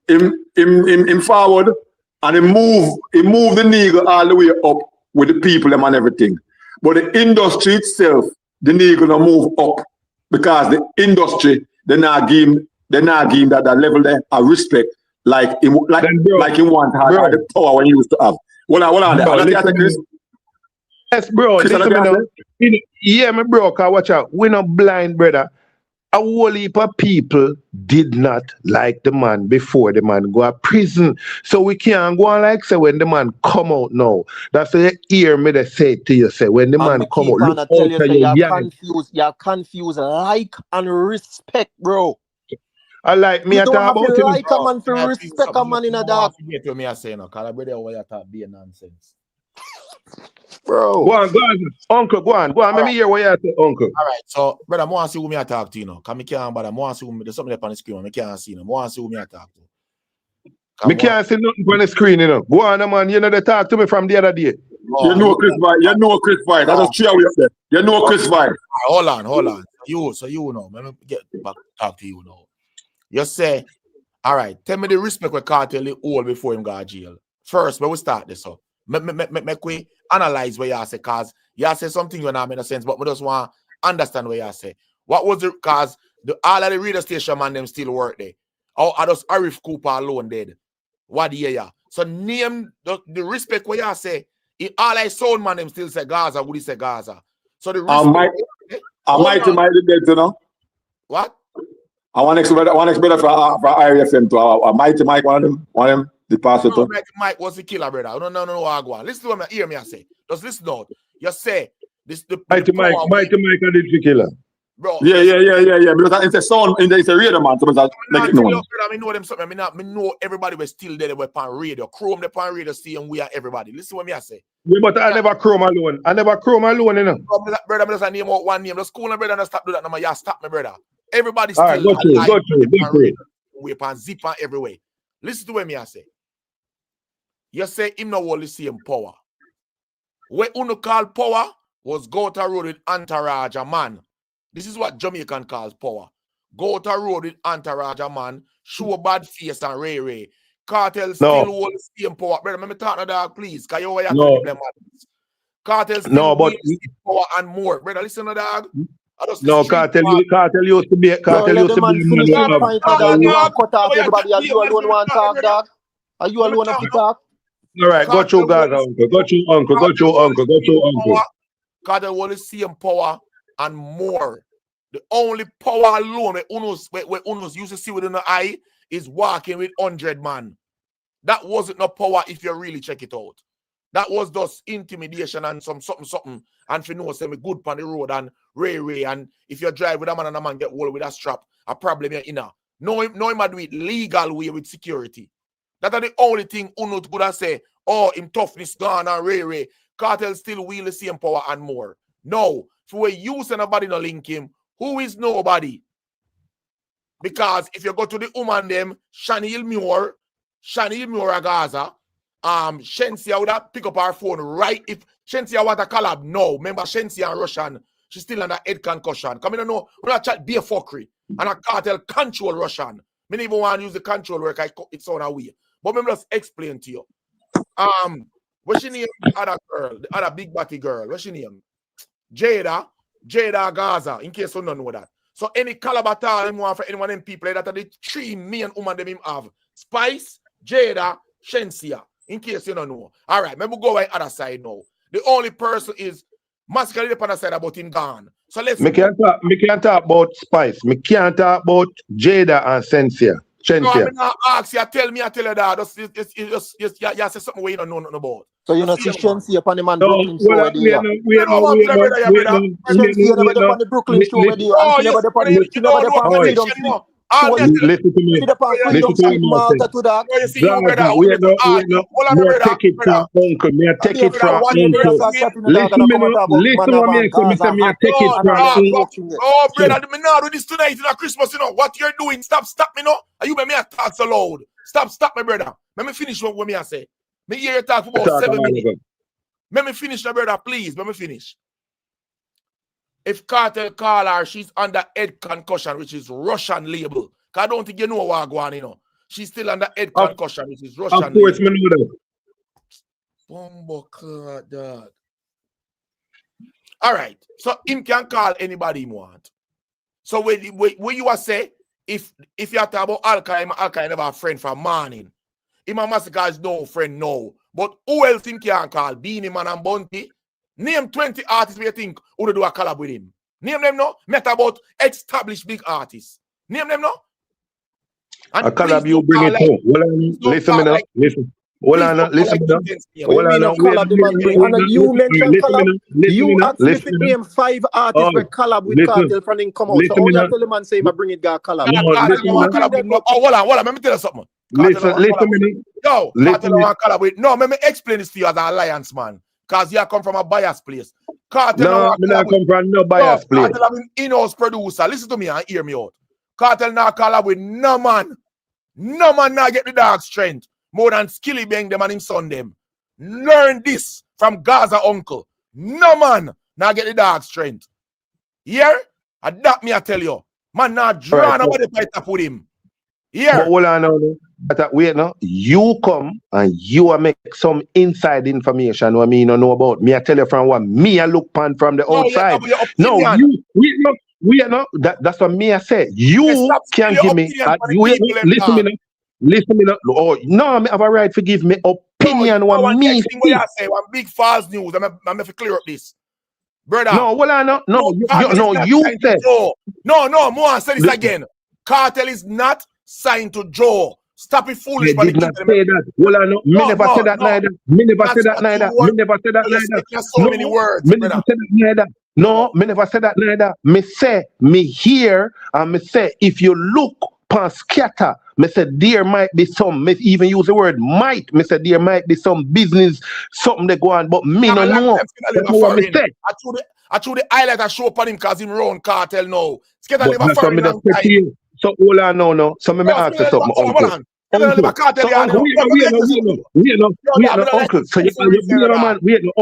him forward and he move the needle all the way up with the people and everything. But the industry itself, the needle don't move up because the industry they not give him that level there of respect like he want had the power when he used to have. Hold on. Chris. Yes, bro. Chris, yeah, my bro, cause watch out. We're not blind, brother. A whole heap of people did not like the man before the man go to prison. So we can't go on like say when the man come out now. That's what you hear me they say to you, say when the man come out, look tell you, say you're confused like and respect, bro. I like me. You I don't talk have about to him. like a man to respect a man in a dog. You me I say no, cause I brother what you talk be nonsense. Bro. Go on. Uncle, go on. Let me hear what you say, uncle. All right, so brother, I want to see who me I talk to, you know. Cause me can't bother. I want to see who there's something up on the screen. I can't see, you know. I want to see who me I talk to. Me can't see nothing on the screen, you know. Go on, man. You know they talk to me from the other day. You know Chris White. That's just cheer you there. You know Chris White. Hold on. So you know. Let me get back talk to you now. You say, all right, tell me the respect we cartel all before him go to jail. First, when we start this up, make we analyze what you say, cause you say something you not make no sense, but we just want to understand what you say. What was the cause all of the radio station man them still work there? Or are just Arif Cooper alone dead? What the year? So name the respect what you say. All I sound man them still say Gaza, would he say Gaza? So the respect. Mighty dead, you know. What? I want to better for IRFM to a Mighty Mike one of them. The pastor too. Mike was the killer, brother. No, I go on. Listen to what I hear me. I say. Just listen out. You say this. Mighty Mike is the killer. Bro, yeah. Because it's a sound, it's a radio man. So make it known. I know them something. I know everybody was still there. They were on radio. Chrome the on radio. See, and we are everybody. Listen what me I say. Yeah, but I never chrome alone. You know. Brother, I'm just name out one name. Just cool, brother. And stop do that. No, you stop me, brother. Everybody still. All right, go through. We pan zip on everywhere. Listen to what me I say. You say him no only see him power. What uno call power was go to road with entourage a man. This is what Jamaican calls power. Go to road with entourage a man, show bad face and ray. Cartel still only see him power. Brother, let me talk to dog, please. Cause you have to Cartel still only see power and more. Brother, listen to dog. No, cartel used to be everybody and you alone want to talk, dog. Are you alone have to talk? All right, go to God, uncle. Go to uncle. Cartel only see him power and more. The only power alone where Unos used to see within the eye is walking with 100 man. That wasn't no power if you really check it out. That was just intimidation and something. And if you know, say me good on the road and ray. And if you drive with a man and a man get hold with a strap, a problem you're in. No him do it legal way with security. That are the only thing Uno could have say, oh, him toughness gone and ray. Cartel still wheel the same power and more. No. If we use anybody to link him, who is nobody? Because if you go to the woman them, Shani Ilmure Gaza, Shensia would have pick up her phone right if Shensia want a collab. No, remember Shensia and Russian, she's still under head concussion. Come in and know, we're not chat be a fuckery. And a cartel control Russian. Many even want to use the control work, it's on our way. But let me just explain to you. What's she name? The other girl, the other big body girl. What's she name? Jada Gaza, in case you don't know that. So any caliber him want for any one of them people that are the three main women them him have. Spice, Jada, Shensia, in case you don't know. All right, maybe go by other side now. The only person is Masquerade upon the side about him gone. So let's me can't talk about Spice. Me can't talk about Jada and Shensia. No, I'm not ask you, tell you that. You say something we don't know nothing about. So you know, see Shensia upon the man Brooklyn show where they are. Shensia never upon the Brooklyn show where they are. She never upon Freedom Street. Listen to me. Freedom Street Malta to that. Me take it from uncle. Me take it from uncle. Listen to me. Me take it from uncle. Oh, brother, me now do this tonight in Christmas. You know what you're doing? Stop me, no. You make me talk so loud. Stop me, brother. Let me finish what me I say. Me hear you talk for about 7 minutes. Let me finish, my brother, please. Let me finish. If Cartel call her, she's under head concussion, which is Russian label. Because I don't think you know what going on, you know. She's still under head concussion, which is Russian label. Of course, me know that. Dog. All right. So him can call anybody he want. So when you are say, if you talk about Al-Qaeda never a friend from morning. Him and Massacre is no friend, no. But who else him can call? Beanie Man and Bunty? Name 20 artists where you think who do a collab with him. Name them, no? Matter about established big artists. Name them, no? And a collab you bring it home. Listen me now. Listen. Hold on, listen me now. You mentioned collab. You actually fit name 5 artists where collab with Cartel from him come out. So all you tell him and say, I bring it got collab. Hold on. Let me tell you something. Listen me. Yo, Cartel want collab with. No, let me explain this to you as an alliance man. Because you come from a biased place. Cartel not come from no biased place. Cartel have an in-house producer. Listen to me and hear me out. Cartel now collab with no man. No man now get the dog strength more than Skilly Bang them and him son them. Learn this from Gaza uncle. No man now get the dog strength. Here? And that me I tell you. Man now draw nobody fight up with him. Here. But hold on now. But wait now. You come and you make some inside information what me don't know about. Me I tell you from what me I look pan from the outside. No, you wait no. That's what me I say. You can give me listen me now. Oh no, I have a right to give me opinion what me say. One big false news. I'm to clear up this. Brother. No, hold on no. You said no, more say this again. Cartel is not signed to Joe. Stop it foolish. I did not say that. Well, I know. Me never said that neither. Me never said that neither. Me never said that neither. So many words. Me never said that neither. No, me never said that neither. Me say, me hear, and me say, if you look past scatter, me say there might be some, me even use the word might, me say there might be some business, something they go on, but me no know. That's what me say. I threw the highlight I show up on him because him round cartel now. But that's what me just say to you. So hold on now, no. So me ask you something, uncle. Uncle, uncle. So you blame a man. Wait, no,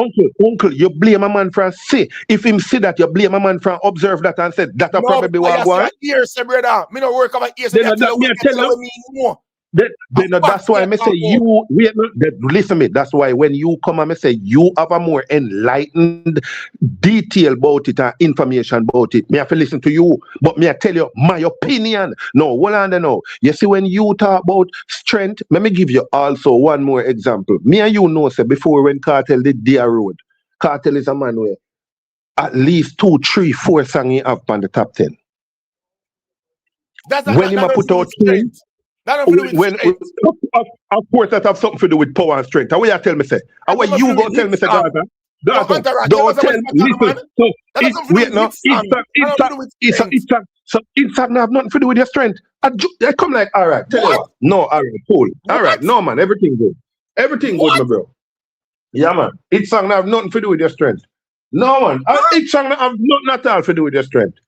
uncle. You blame a man for say. If him say that, you blame a man for observe that and said that probably what one. Ears, brother. Me no work about ears. Then that's why I say you wait. Listen me. That's why when you come and I say you have a more enlightened detail about it and information about it. Me have to listen to you, but me I tell you my opinion. No, hold on there now. You see when you talk about strength, let me give you also one more example. Me and you know say before when Cartel did their road, Cartel is a man where at least 2, 3, 4 songs he have on the top 10. When he put out strength. Of course, that have something to do with power and strength. How will you tell me say? How will you go tell me say, Gaza? Don't tell me. Listen. So wait no. It's have nothing to do with your strength. I come like all right. Tell you what. No, all right, cool. All right, no man, everything good. Everything good, my bro. Yeah man. It's song have nothing to do with your strength. No man. It's song have nothing at all to do with your strength.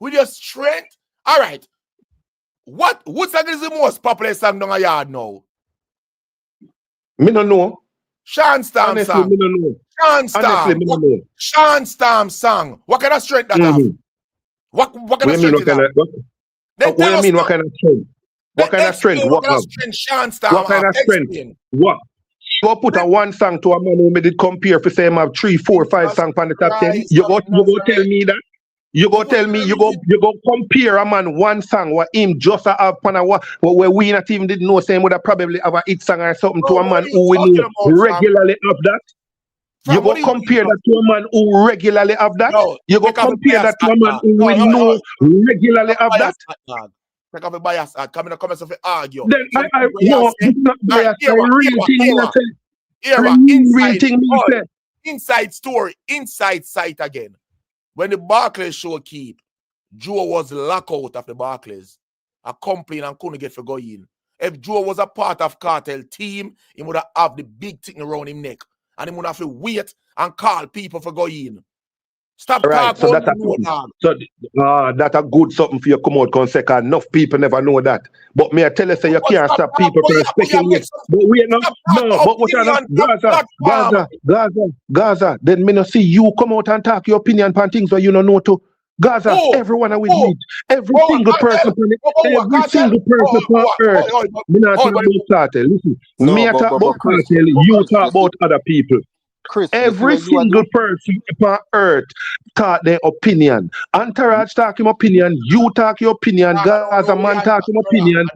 With your strength? All right. What song is the most popular song down a yard now? Me no know. Sean Storm honestly, song. Me no know. Sean Storm. Honestly, me no know. Sean Storm song. What kind of strength that have? What kind of strength that have? What do you mean? What kind of strength? What kind of strength? What kind of strength Sean Storm? What kind of strength? What? You put a one song to a man who made it compare for say him have 3, 4, 5 songs on the top 10. You go tell me that. You go tell me, you go compare a man one song what him just have on a where we not even didn't know same would have probably have a hit song or something to a man who we know regularly have that. You go compare that to a man who regularly have that. You go compare that to a man who we know regularly have that. Take off a bias at coming to comments of argue. Then I no, it's not bias. Inside story, inside sight again. When the Barclays show keep, Joe was locked out of the Barclays. A complaint and couldn't get for going. If Joe was a part of cartel team, he would have the big thing around his neck. And he would have to wait and call people for going. Stop right, so that's a good something for you come out and say, enough people never know that. But me I tell you say you can't stop people from speculate. But we no, but what Gaza, then me no see you come out and talk your opinion on things where you don't know to. Gaza, everyone I will meet, every single person on earth. Me not talk about cartel. Listen, me talk about cartel, you talk about other people. Chris, every single person on earth talk their opinion. Entourage talk him opinion, you talk your opinion, Gaza man talk him opinion.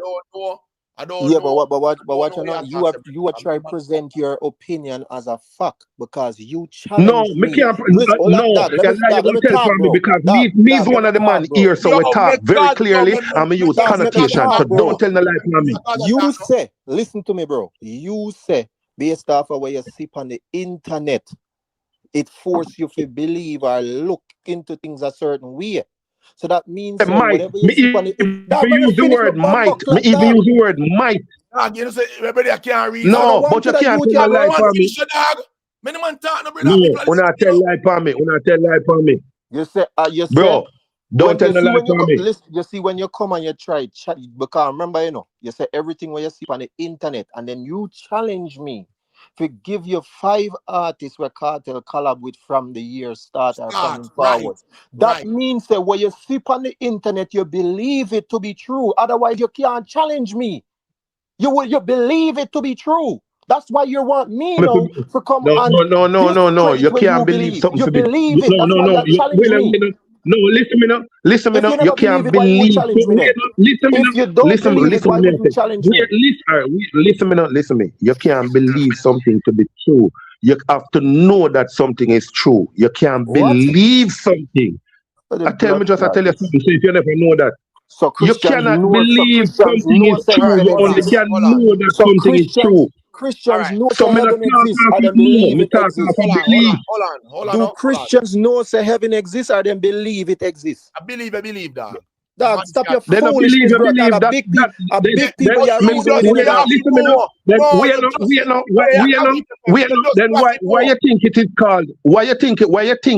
I don't know. But what you are trying to present your opinion as a fact because you challenge me. Can't tell me because me's one of the man here, so we talk very clearly and we use connotation. So don't tell the lie to me. You say, listen to me, bro. You say based off of where you see on the internet, it forces you to believe or look into things a certain way. So that means whatever you see on the internet. Use the word might. Even use the word might. You say everybody can't read. No, but you can't tell lie for me. No, when I tell lie for me, You say, bro. Don't tell the lie for me. Listen, you see, when you come and you try chat, because remember, you say everything when you see on the internet, and then you challenge me to give you 5 artists where Cartel collab with from the year start or coming forward. That means that when you see on the internet, you believe it to be true. Otherwise, you can't challenge me. You believe it to be true. That's why you want me now to come No. You can't believe something. You believe it. No. You challenge me. No, listen me now. You can't believe. If you don't believe it, why would you challenge me? Listen me. You can't believe something to be true. You have to know that something is true. You can't believe something. I tell you something. So if you never know that, So You Christians cannot know. So believe Christians something know is say true. heaven You only exists. can know that So something is true. Christians know So say me not heaven talk exists, off or it them no. believe Me it talk off exists. it believe. Do Christians know say heaven exists, or them believe it exists? I believe that. Dog, stop your They don't believe foolishness, you bro. Dog, believe a that big that people you you reason just with say him, you you know. have to listen me now. know. Then No, wait you no just wait no then why you think it is called why you think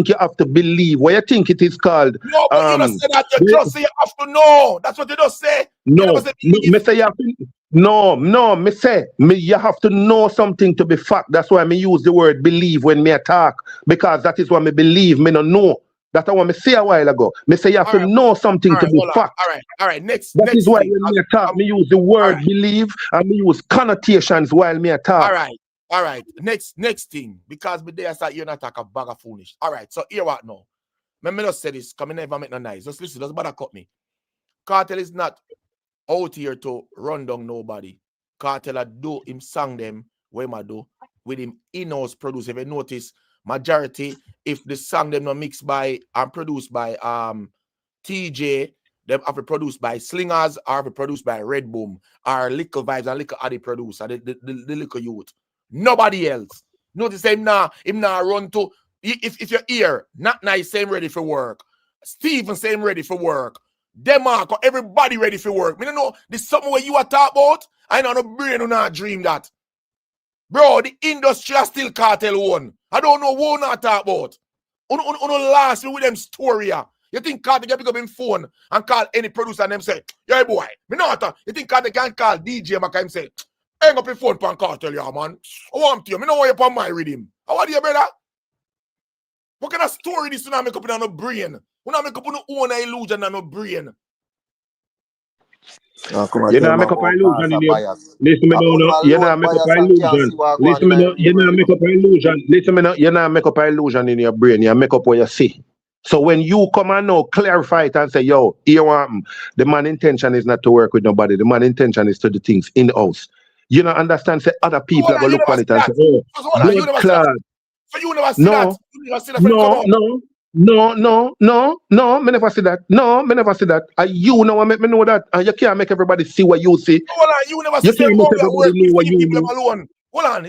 you have to believe why you think it is called No, but you just say that you just say you have to know. That's what you just say. You never say believe. me say you have to, me say you have to know something to be fact. That's why me use the word believe when me talk, because that is what me believe, me no know. That's what me say a while ago. Me say you have to know something to be fact. All right. Next That is why thing. when me talk, me use the word believe and me use connotations while me talk. All right. Next thing. Because me there start you not talk a bag of foolish. All right. So here what now? Me just say this, because I never make no noise. Just listen, just bother cut me. Cartel is not out here to run down nobody. Cartel a do him song them where ma do with him in-house produce. If you notice, majority, if the song them not mixed by and produced by TJ, them have to produced by Slingers, or have to produced by Red Boom, or Little Vibes and Little Addy producer, the little youth. Nobody else. Notice him now run to, if you're here, not nice, same ready for work. Steven same ready for work. Demarco, everybody ready for work. Me don't know, this something where you are talking about. I know no brain, not dream that. Bro, the industry are still cartel one. I don't know what not talk about. Uno last me with them story here. You think cartel can pick up him phone and call any producer and them say, yeah boy, me not. You think cartel can call DJ Mac and say, hang up your phone pan cartel, yeah man. I want you. Me know why you pan my with him. How are you, brother? What kind of story this you not make up in no brain? You not make up no own illusion and no brain. You know, make up an illusion in you. Listen me now, you know, make up an illusion. Listen me now, you know, make up an illusion. Listen me now, you know, make up an illusion in your brain. You make up what you see. So when you come and now clarify it and say, yo, here the man intention is not to work with nobody. The man intention is to do things in the house. You know, understand? Say other people are gonna look on it and say, oh, blood clot. So you never see that? You never see that when it come out? No, me never see that. No, me never see that. And you know what make me know that. And you can't make everybody see what you see. Hold on, you never You see can't make everybody know what you know. alone. Hold on,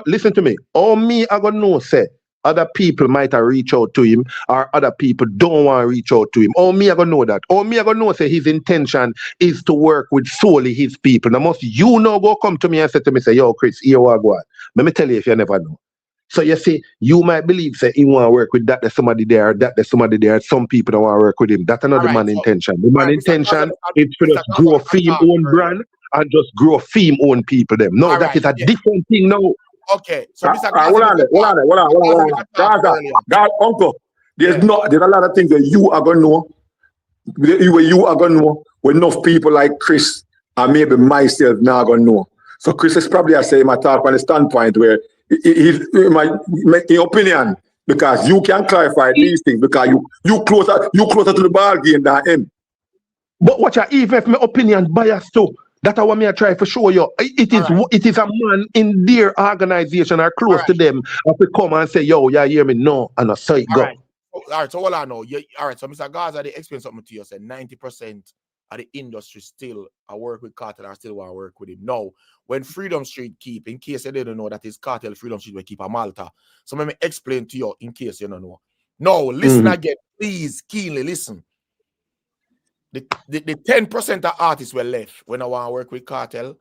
listen to me. All me I gonna know say other people might have reached out to him, or other people don't want to reach out to him. All me I gonna know that. All me I gonna know say his intention is to work with solely his people. Now must you know go come to me and say to me, say, yo, Chris, here what go on. Let me tell you if you never know. So you see, you might believe say he want to work with that there's somebody there, that there's somebody there. Some people don't want to work with him. That's another man intention. The man intention is to just grow fame own brand and just grow fame own people them. No, that is a different thing now. Okay, so Mr. Hold on. God, uncle, there's a lot of things that you are gonna know. You are gonna know when enough people like Chris and maybe myself now gonna know. So Chris is probably I say my talk from the standpoint where he might make the opinion, because you can clarify these things because you closer to the ball game than him. But watch out, even if my opinion biased too, that's what me I try to show you. It is a man in their organization or close to them if we come and say, yo, you hear me? No, and I say go. All right, so all I know, all right, so Mr. Gaza, they explain something to you. Said 90% of the industry still I work with Cartel, I still want to work with him. No, when Freedom Street keep, in case you didn't know that his Cartel Freedom Street will keep a Malta. So let me explain to you in case you don't know. No, listen again, please, keenly listen. The 10% of artists were left when I want to work with Cartel.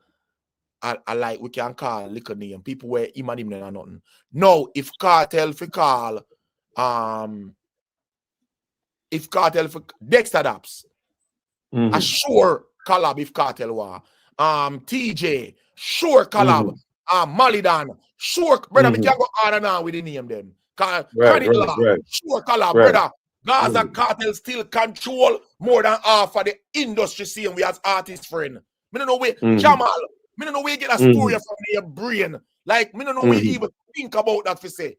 I like we can call liquor name. People where him and him or nothing. No, if Cartel for call Dexter Daps, a sure collab if Cartel war. TJ, sure collab. Malidan, sure, brother, we can go on and on with the name them. Sure collab, brother. Gaza Cartel still control more than half of the industry scene we as artist friend. Me don't know where Jamal, me don't know where you get a story from your brain. Like, me don't know where you even think about that for say.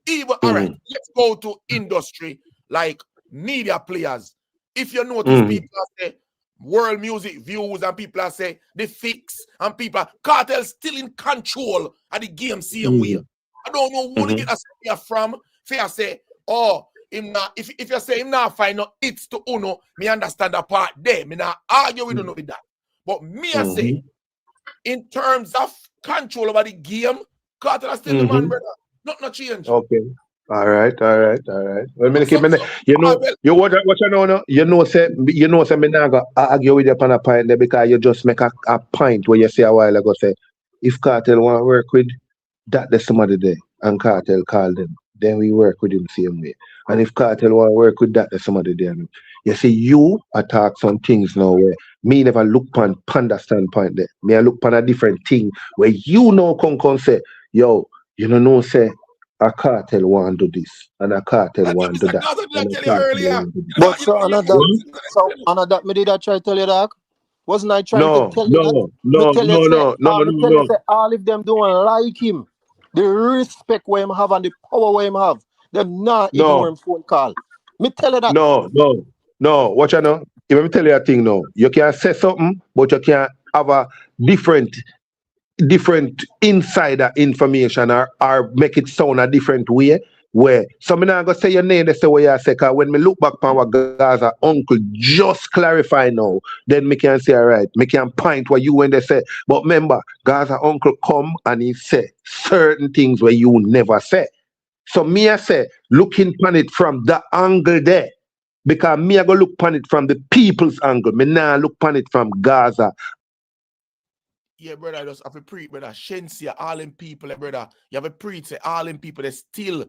Even all right, let's go to industry like media players. If you notice, people say world music views and people say the fix and people Cartel still in control of the game same way. I don't know who to get a story from. Fair say, oh, him not, if you say him not find no hits to Uno, me understand that part there. Me not argue with Uno with that. But me I say, in terms of control over the game, Cartel is still the man, brother. Not change. Okay. All right. Well, me keep me, you what you know no? You know say me not go argue with you upon a point there because you just make a point where you say a while ago say if Cartel want to work with that there's somebody there and Cartel call them, then we work with him same way. And if Cartel want to work with that there's somebody there. You see, you attack some things now where me never look pan that standpoint there. Me I look pan a different thing where you know come say, yo, you know say a Cartel want to do this and a Cartel want to do that. But so another me did I try to tell you that? Wasn't I trying to tell you that? No. Say all of them don't like him. The respect where him have and the power where him have. Them not ignore him phone call. Me tell you that. No. Watch out now. If I tell you a thing now, you can say something, but you can have a different insider information or make it sound a different way. Where some not gonna say your name, they say what you say, because when me look back on what Gaza uncle just clarify now, then me can say, all right, me can point what you when they say. But remember, Gaza uncle come and he say certain things where you never say. So me I say, looking upon it from that angle there, because me I go look upon it from the people's angle. Me now look upon it from Gaza. Yeah, brother, just have a preach, brother. Shensia, all them people, brother. You have a preach, say all them people, they still,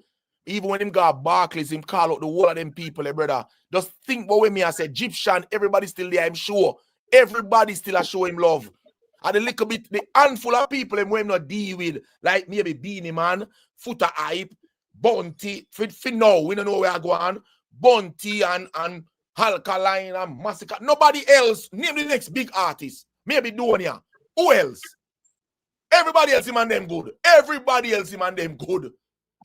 even when him got Barclays, him call out the whole of them people, brother. Just think about when me I say Egyptian, everybody still there, I'm sure. Everybody still a show him love. And a little bit, the handful of people him not deal with, like maybe Beanie Man, Footer Hype, Bounty, for now, we don't know where I go on. Bounty and Alkaline and Massacre. Nobody else, name the next big artist. Maybe Donia. Who else? Everybody else him and them good. Everybody else him and them good.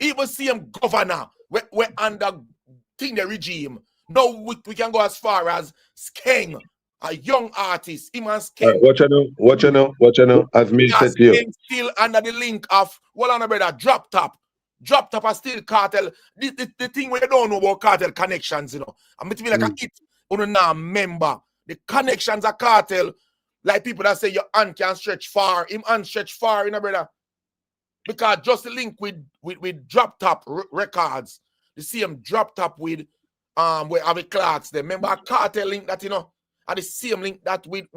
Even see him governor. We're under the regime. Now we can go as far as Skeng, a young artist. Him and Skeng. What you know, as me said to you. Still under the link of, well, on brother, Drop Top. Drop Top are still Cartel. The thing we don't know about Cartel connections, you know. I'm mean, like a hit on a member. The connections are Cartel. Like people that say your hand can stretch far. Him hand stretch far, you know, brother. Because just the link with Drop Top records. You see him Drop Top with where Avi Clarks there. Remember a Cartel link that, you know, and the same link that with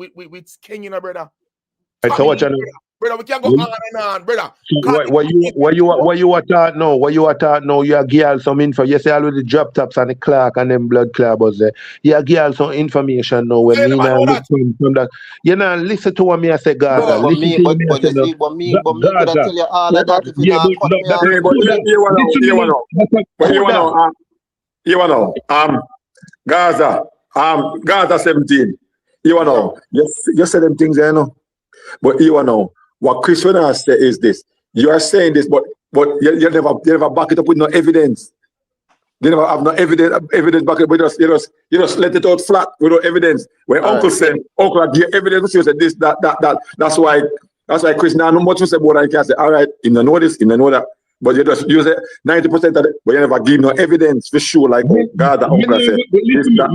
King, you know, brother. So what you know? Brother, we can go on and on, brother. What you are taught now? What you are taught now? You are girl some info. You say already Drop Tops and the Clark and them blood clubbers there. You are girl some information now. When me now look from that, you know, listen to what me I say, Gaza. But me could I tell you all of that if you not cut me off. Gaza 17. You know, you say them things there, you know. But you know, what Chris Renner say is this. You are saying this, but you never back it up with no evidence. They never have no evidence back it up. You just let it out flat with no evidence. When Uncle said, Uncle give evidence, you said this, that. That's why Chris now no much to say about it. Can say, all right, you don't know this, you don't know that. But you just use it 90% of it, but you never give no evidence for sure, like God the Uncle said. This, that.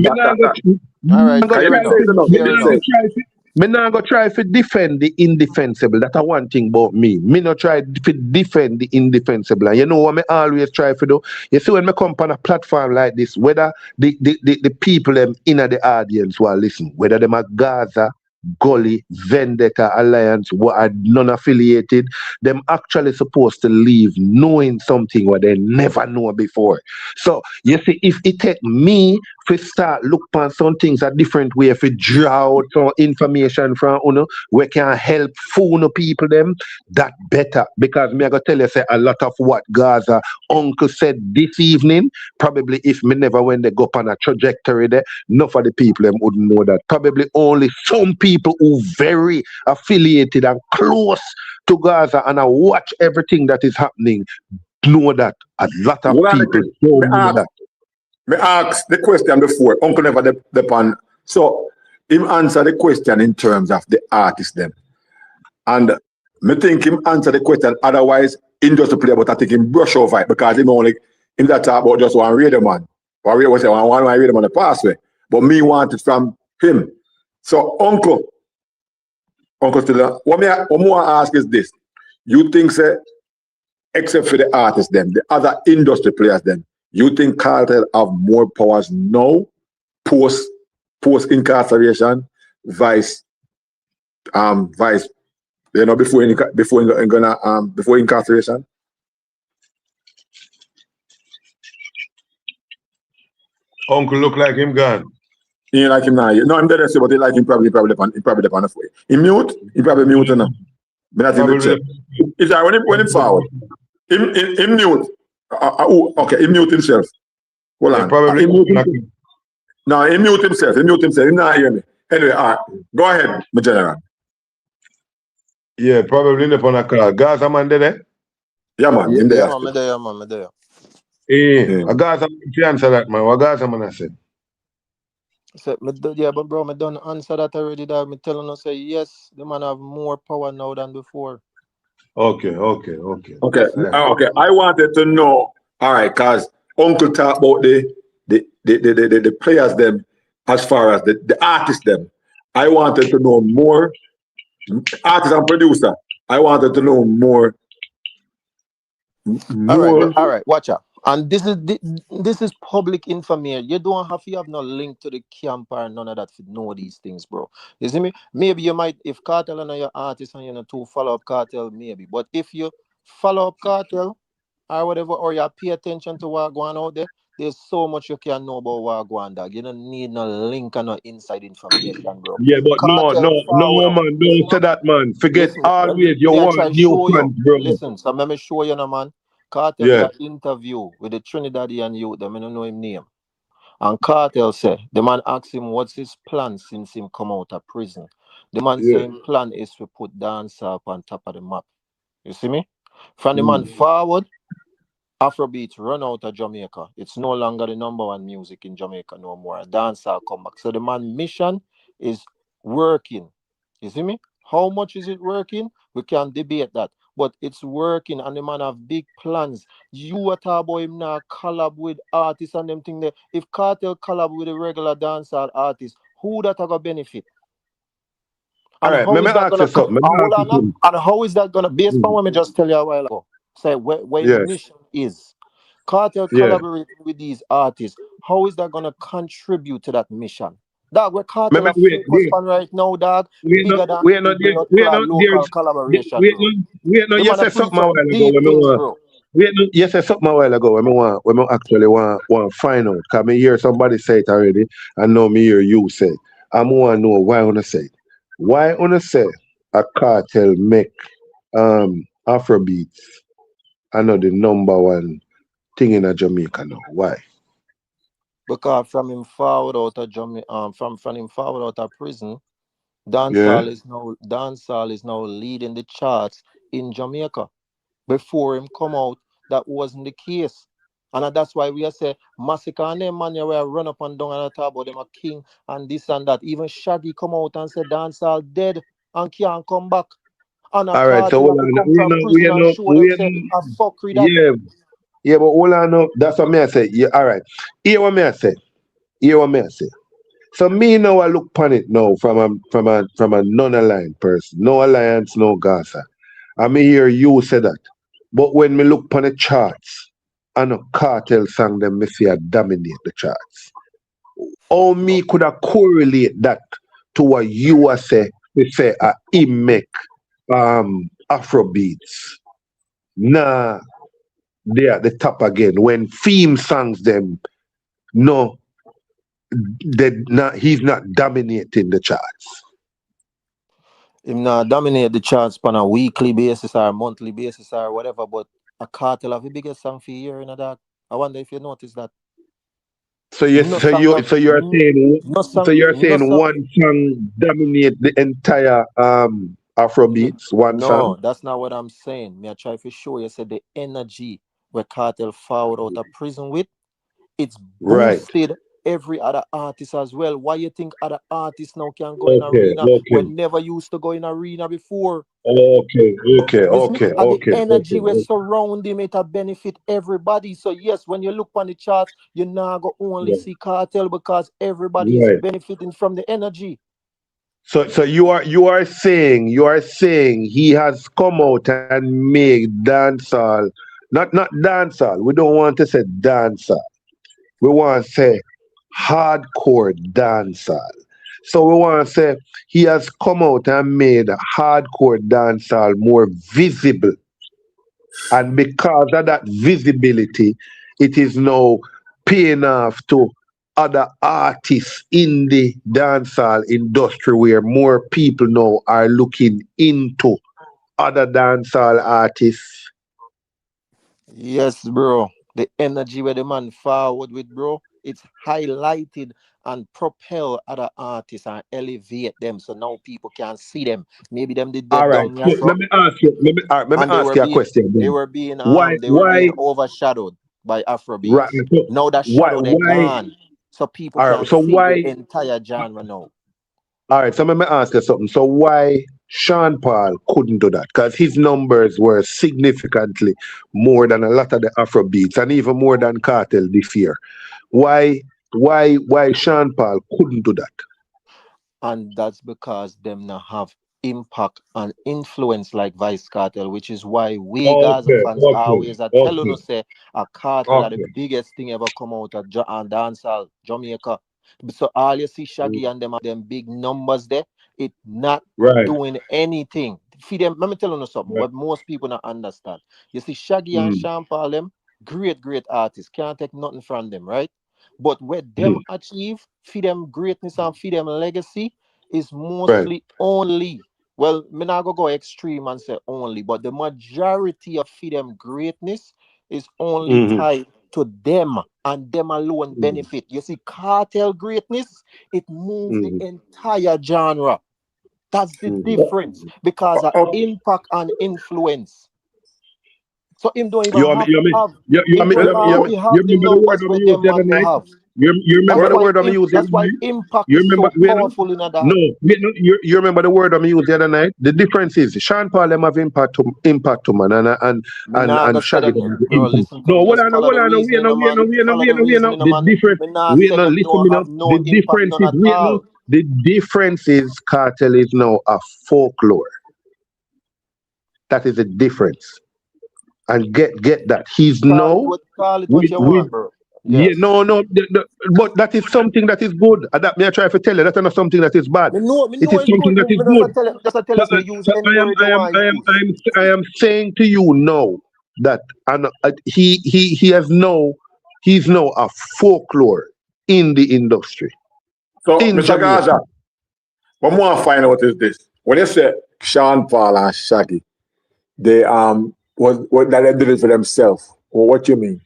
All right. Me not go try to defend the indefensible. That's one thing about me. Me not try to defend the indefensible. And you know what me always try to do? You see when me come on a platform like this, whether the people them in the audience who are listening, whether them are Gaza, Gully, Vendetta, Alliance, who are non-affiliated, them actually supposed to leave knowing something what they never know before. So, you see, if it take me to start look on some things a different way, if we draw out some information from we can help fool people them, that better. Because me I gotta tell you, say a lot of what Gaza uncle said this evening, probably if me never when they go up on a trajectory there, enough of the people them wouldn't know that. Probably only some people who very affiliated and close to Gaza and I watch everything that is happening know that. A lot of people don't know that. Me ask the question before, Uncle never depend. So him answer the question in terms of the artist them. And me think him answer the question otherwise in just to play, but I think him brush over it because him only in that talk about just one radio man. Or we was say one I read him on the pathway. But me want it from him. So Uncle still what more I ask is this. You think say except for the artists then, the other industry players then, you think Cartel have more powers now, post incarceration, vice before incarceration? Uncle look like him gone. He like him now. No, I'm dead but he like him probably on the way. He mute? He probably mute now. But not in the chat. Is that when him forward? Him mute. Okay, he mute himself. Hold on. Probably no, he mute himself. He not hear me. Anyway, all right. Go ahead, my general. Yeah, probably in the on a car. Gaza man there? Yeah, man. In there. Yeah, man, there. I Gaza man to answer that, man. What Gaza man I said? So, yeah, but bro, I don't answer that already. That me telling us say yes, the man have more power now than before. Okay. Okay. I wanted to know, all right, cause Uncle talk about the players them as far as the artists them. I wanted to know more artist and producer. I wanted to know more. All right, watch out. And this is public information. You don't have to have no link to the camp or none of that to know these things, bro. You see me? Maybe you might, if Cartel and your artist and you know to follow up Cartel, maybe. But if you follow up Cartel or whatever, or you pay attention to what going out there, there's so much you can know about what going on. You don't need no link and no inside information, bro. Yeah, but Cartel no, man. Don't say that, man. Forget always your one new fans, bro. Listen, so let me show you, man. Cartel did an interview with the Trinidadian youth, them I don't know him name. And Cartel said, the man asked him what's his plan since him come out of prison. The man saying plan is to put Dancehall on top of the map. You see me? From the man forward, Afrobeat run out of Jamaica. It's no longer the number one music in Jamaica no more. Dancehall come back. So the man mission is working. You see me? How much is it working? We can debate that. But it's working and the man have big plans. You are talking about him now collab with artists and them thing there. If Cartel collab with a regular dancehall artist, who that gonna benefit? And all right, let me ask you something. And how is that gonna based on what I just tell you a while ago? Say where the mission is. Cartel collaborating with these artists. How is that gonna contribute to that mission? Dog, where Cartel are focused on right now, dog. Bigger than local collaboration. You said something a while ago. You said something a while ago. When I actually want find out. Cause me hear somebody say it already, and now me hear you say it. I want to know why I wanna say it. Why wanna say a Cartel make Afrobeats I know the number one thing in Jamaica now? Why? Because from him forward out of Jamaica, from him forward out of prison, Dancehall is now leading the charts in Jamaica. Before him come out, that wasn't the case. And that's why we say Massacre and them man where run up and down and talk about them a king and this and that. Even Shaggy come out and say Dancehall dead and can't come back. And a Cartel come from prison and show them say a fuckery that. Yeah, but all I know, that's what me I say. Yeah, all right. Hear what me I say. So me now I look upon it now from a non-aligned person. No alliance, no Gaza. I me hear you say that. But when me look upon the charts, and a Cartel song them me see a dominate the charts. How me could have correlate that to what you are say him make Afrobeats. Nah, they at the top again. When theme songs them, no, he's not dominating the charts. Him not dominate the charts on a weekly basis or monthly basis or whatever, but a Cartel have the biggest song for a year in that. I wonder if you notice that. So you're saying one song dominate the entire Afrobeats, one song? No, that's not what I'm saying. Me I try to show you said the energy where Cartel forward out of prison with, it's boosted every other artist as well. Why you think other artists now can go in arena when never used to go in arena before? Okay. And the energy we surround him, it a benefit everybody. So yes, when you look on the charts, you now go only see Cartel because everybody is benefiting from the energy. So you are saying he has come out and made dancehall, not dancehall. We don't want to say dancehall. We want to say hardcore dancehall. So we want to say he has come out and made hardcore dancehall more visible. And because of that visibility, it is now paying off to other artists in the dancehall industry where more people now are looking into other dancehall artists. Yes, bro. The energy where the man forward with, bro, it's highlighted and propel other artists and elevate them so now people can see them. Maybe them did All dead right. down So let me ask you. A question. They were being overshadowed by Right. Afrobeats. So Now that shadow they're gone. So people can see the entire genre now. All right, so let me ask you something. So why Sean Paul couldn't do that? Because his numbers were significantly more than a lot of the Afro beats and even more than Cartel this year. Why Sean Paul couldn't do that? And that's because them now have impact and influence like Vice Cartel, which is why we Gaza fans always are telling us say a Cartel are the biggest thing ever come out of dancehall Jamaica. So all you see Shaggy and them big numbers there, it not doing anything. Feed them. Let me tell you something. What most people not understand. You see Shaggy and Sean Paul, them great artists. Can't take nothing from them, right? But what them achieve, feed them greatness and feed them legacy is mostly only. Well, me not go extreme and say only, but the majority of feed them greatness is only tied to them and them alone benefit. You see, Cartel greatness, it moves the entire genre. That's the difference because of impact and influence. So him don't even have to have. Him don't already have the numbers where them man no have. You remember the word I used the other night? That's why impact is so powerful in that. No, you remember the word I used the other night? The difference is Sean Paul them have impact to man and Shaggy them have impact. No, hold on, the difference. Wait, no, listen me now. The difference is the difference is Cartel is now a folklore. That is the difference. And get that he's now Yes. But that is something that is good. That may I try to tell you. That's not something that is bad. It is something that is good. I am saying to you now that he has he's now a folklore in the industry. So Mr. Gaza, what more I find out is this: when you say Sean Paul and Shaggy, they what that they did it for themselves, or what you mean?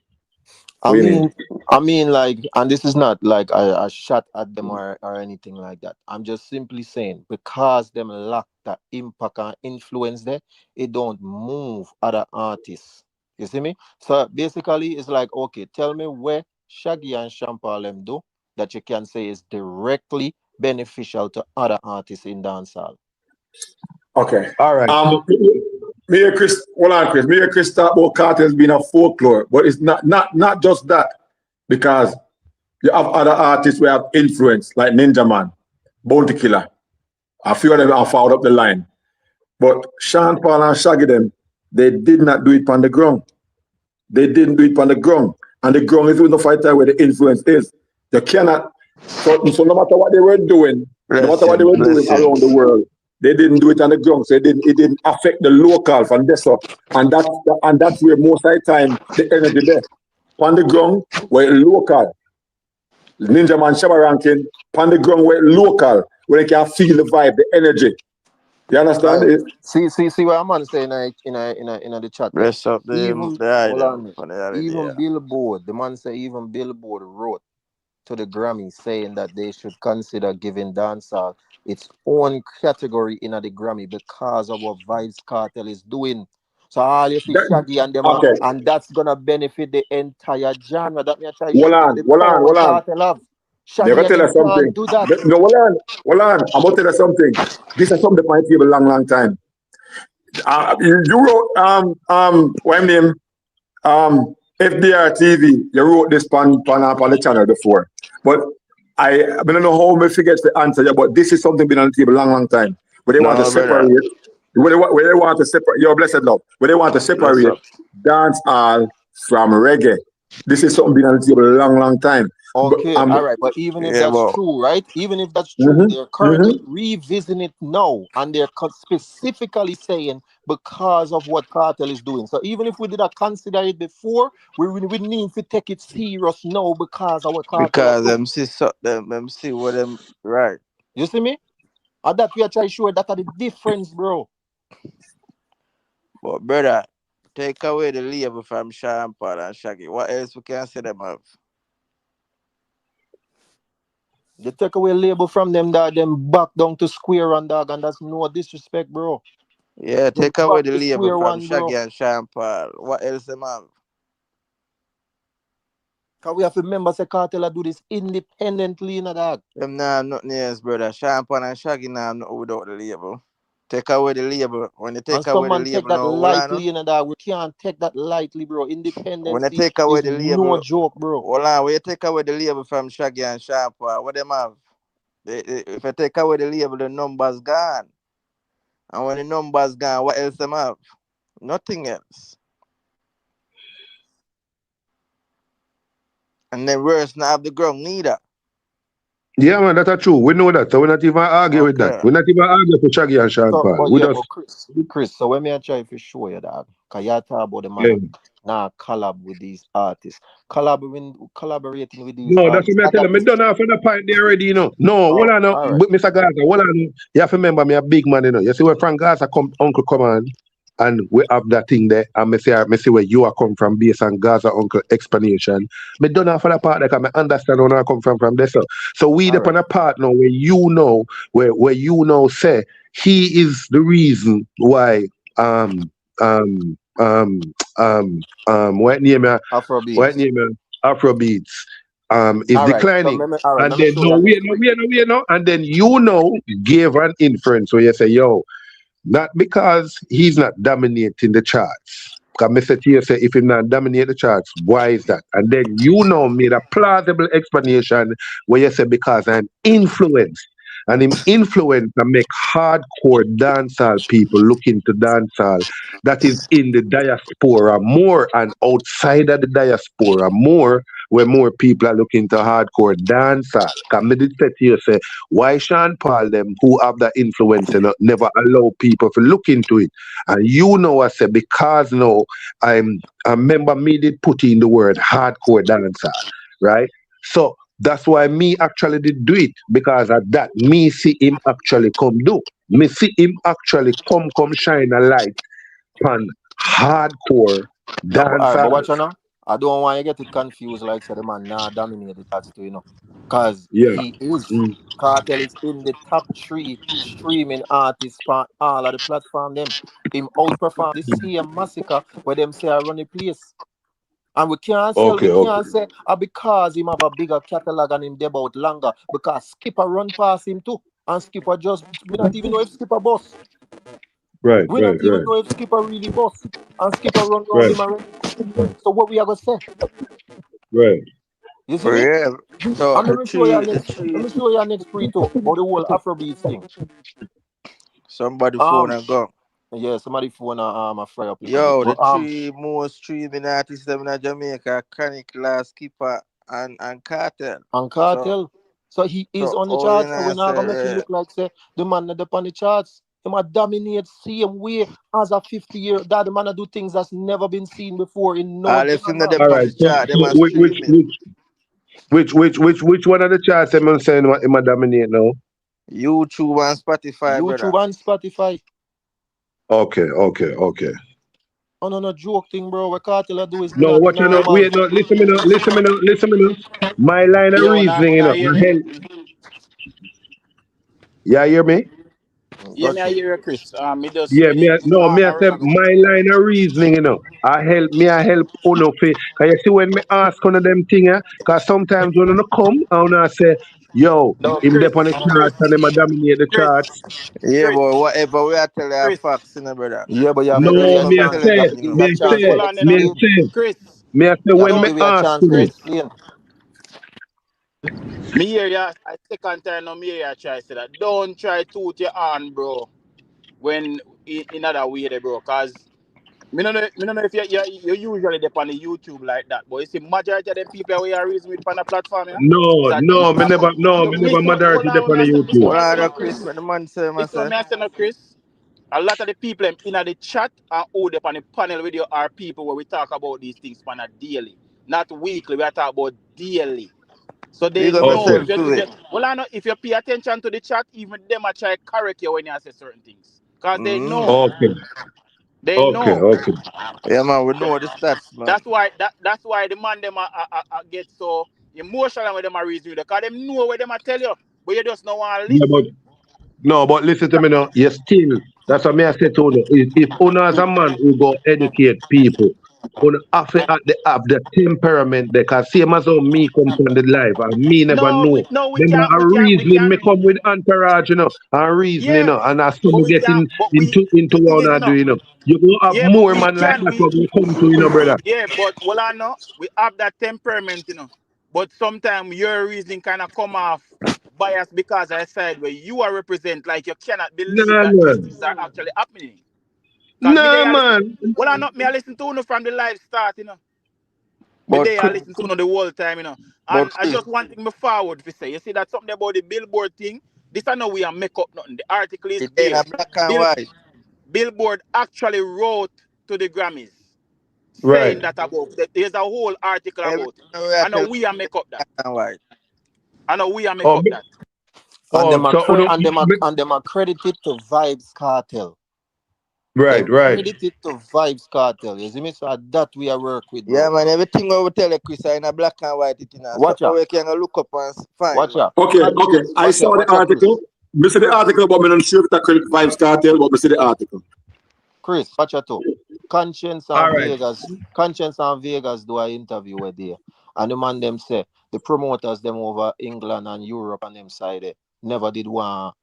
I mean, like, and this is not like a shot at them or anything like that. I'm just simply saying because them lack that impact and influence there, it don't move other artists. You see me? So basically, it's like, okay, tell me where Shaggy and Sean Paul them do that you can say is directly beneficial to other artists in dancehall. Okay. All right. Me and Chris talk about Cartel as being a folklore, but it's not just that, because you have other artists who have influence, like Ninja Man, Bounty Killer. A few of them are fouled up the line. But Sean Paul and Shaggy them, they did not do it on the ground. They didn't do it on the ground. And the ground is the fight where the influence is. You cannot, so no matter what they were doing, around the world, they didn't do it on the ground, so it didn't affect the local from this up. And that's where most of the time the energy there. On the ground, where local. Ninja Man Shabba ranking, on the ground where local, where they can feel the vibe, the energy. You understand? See what I'm saying in the chat. Rest up Even Billboard, the man say even Billboard wrote to the Grammy saying that they should consider giving dancehall its own category in the Grammy because of what Vybz Cartel is doing. So all you see Shaggy and them, and that's gonna benefit the entire genre. That me try to show the power Cartel have. They're Shaggy gonna and tell them us something. can't do that. No, hold on. I'm gonna tell you something. This is something my table long time. You wrote what name FBR TV. You wrote this on the channel before, but I don't know how me forget to answer you. But this is something been on the table long time. Where they want to No, brother. separate. Where they want to separate. Your blessed love. Where they want to Bless separate up. dancehall from reggae. This is something been on the table long time. But Okay, all right, but even if Yeah, that's but true, right? Even if that's true, mhm, they're currently mhm. revisiting it now, and they're specifically saying because of what Cartel is doing. So even if we did not consider it before, we need to take it serious now because of what Cartel are because doing. them see what them right. You see me? And that we are trying to show that are the difference, bro. But brother, take away the label from Sean Paul and Shaggy. What else we can say them have? They take away label from them, that them back down to square one, dog, and that's no disrespect, bro. Yeah, Them take away back the to label square from one, bro. Shaggy and Sean Paul. What else them have? Because we have to remember, say Cartel do this independently, in a dog. Them now have nothing else, brother. Sean Paul and Shaggy now have nothing without the label. Take away the label. When you And take some away the man take label that now, hold on. lightly, in a dog. We can't take that lightly, bro. When you Independency take away is the no label, joke, bro. hold on. When you take away the label from Shaggy and Sean Paul, what them have? If you take away the label, the numbers gone. And when the numbers gone, what else them have? Nothing else. And then worse, not have the ground neither. Yeah, man, that's true. We know that. So we're not even argue with that. Okay. We're not even argue for Shaggy and Sean So, Paul. but We yeah, just, but Chris, so when me I try to show you that, because you talk about the yeah. man now collab with these artists. Collaborating with these No, that's artists. what I tell them. I done half of the point there already, you know. No, Oh, hold on, no. all right. Mr. Gaza, hold on. You have to remember me a big man, you know. You see where Frank Gaza uncle come on, and we have that thing there, and me see where you are come from based on Gaza uncle explanation. Me done half of the part there, because I understand where I come from there. So we All upon right. a part now where you know say he is the reason why what name what Afrobeats. name Afrobeats is All right. So declining. And let me then show you next week. and then gave an inference where you say, yo, not because he's not dominating the charts. Because Mr. T say if he's not dominating the charts, why is that? And then made a plausible explanation where you say because I'm influenced. And him influence and make hardcore dancehall people look into dancehall that is in the diaspora more and outside of the diaspora more, where more people are looking to hardcore dancehall. Because me did say to you, say, why Sean Paul them who have that influence and never allow people to look into it? And I say because now I remember me did put in the word hardcore dancehall, right? So that's why me actually did do it, because of that me see him actually come do. Me see him actually come shine a light on hardcore No, but all right, but dancehall. watch out now. I don't want you to get it confused, like said the man now dominate the charts too, Cause Yeah. he is. Mm. Cartel is in the top 3 streaming artists on all of the platform them. Him outperform the same massacre where them say I run the place. And we can't Okay. say because him have a bigger catalog and him debut longer, because Skipper run past him too. And Skipper just we not even know if Skipper boss. Right. We not even know if Skipper really boss. And Skipper run round Right. him already. So what we are gonna say? Right. You see me? Yeah. So And let me show you the next. Let three me show you next pre too about the whole Afrobeats thing. somebody phone Um, and go. yeah, somebody phone a fry up a little bit, Yo, the but three most streaming artists them in Jamaica, Chronic, Last Skipper and Cartel. and So Cartel. So he is so on the all you charts. So know we're not gonna make it say look like say the man not up on the charts. He might dominate same way as a 50-year. That the man a do things that's never been seen before in no all if him not genre. them All on right. the So, chart, them are which streaming. which one of the charts am saying what am I dominate now? YouTube and Spotify, brother. YouTube and Spotify. Okay. Oh no, joke thing, bro. What Cartel do is No, not watch out now. normal. Wait, no, listen me now. My line of Yo, now reasoning, can I hear me? Yeah, hear me? Yeah, me I hear you, Chris. Me just Yeah, me me I say around with my line of reasoning, I help uno fi. Cause you see when me ask one of them thing, cause sometimes when uno come and I say, yo, no, him Chris, dep on the Chris, charts and them a dominate the Chris, charts. Yeah, Chris, boy, whatever we are telling our Chris. facts, brother. Yeah, but you have Me to no give No, him a come me I tell chance. you You say, have to nothing, give him a Chris, chance hold to on, you know. explain. Chris, me I say You have when to me give him a ask chance to you, explain. me hear ya. I second time now me hear ya try say that. Don't try toot your hand, bro. When in other way, there, bro. Cause me no know if you usually dep on the YouTube like that, but you see majority of them people we are reason with on the platform, yeah. Is a different. no, me never Listen, hold majority dep on, on me I the say, listen, YouTube. me Hold I say on, no, Chris, Chris. what the man say, Listen, me I say no, Chris. A lot of the people in the chat and who they on the panel with you are people where we talk about these things on a daily, not weekly. We are talking about daily. So they big up know Okay. yourself too, eh? if you pay attention to the chat, even them are try correct you when you say certain things. Because they know. Okay. They Okay. know. Okay. Yeah, man, we know the stats, man. That's why the man them get so emotional when them are reason with you. Because them know what them are tell you. But you just don't want to Yeah, but listen. no, but listen to me now. You still, that's what me I say to you. If uno as a man who go educate people, uno have to have the temperament there. Cause same as how me come from the life, and me never No, know. we Them can't a we reasoning me can't come with entourage, and reasoning, yeah, and as but some we can't getting but we into the thing what is, I do, You go have yeah, but more we man like can that when you come to, brother. yeah, but well I know we have that temperament, But sometimes your reasoning kind of come off biased because I said where you are represent, like you cannot believe Nah, that these man. things are actually happening. Cause me Nah, they are listen. man. Well, I not me I listen to from the live start, Me But they I Chris, listen to the whole time, but And I Chris, just one thing me forward to say. You see that something about the billboard thing. This I know we are make up nothing. The article is it ain't a there. black and Bill white. Billboard actually wrote to the Grammys Right. saying that about that. There's a whole article about it. Everything we are I know telling we are make up that. black and white. I know we are make Oh, up that. And them so and them accredited to Vibes Cartel. right, Them right. credited to Vibes Cartel. You see me? So that we are work with, Yeah, bro. man, everything we tell you, Chris, are in a black and white. It in a Watch something out. we can look up and find, Watch man. out. Okay, okay. Conscience. I saw the Watch out, Chris. article. Me see the article, but me not sure if it's a credit vibes cartel, but me see the article. Chris, watch out too. Conscience All and right. Vegas do an interview with there. And the man them say the promoters them over England and Europe and them side never did want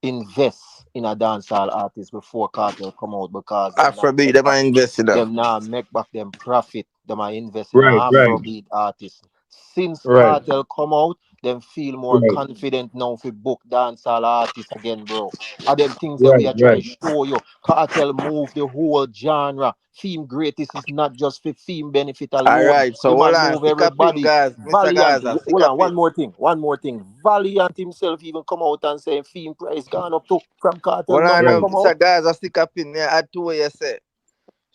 invest in a dancehall artist before Cartel come out because Afrobeat, them are invested in. them now make back them profit. Them are invest in a Right, right, Afrobeat artist. Since right, Cartel come out, them feel more right, confident now for book dancehall artists again, bro. Are them things that right, we are trying right. to show you. Cartel move the whole genre. Theme greatest is not just for theme benefit All alone. right, so The hold man on. move Stick up in, everybody. guys. Mr. Valiant. Gaza, stick Hold up on, in. one more thing. Valiant himself even come out and say theme price gone up to from Cartel Hold on, number Right, come out. Mr. Gaza, stick up in. Yeah, add to what you say.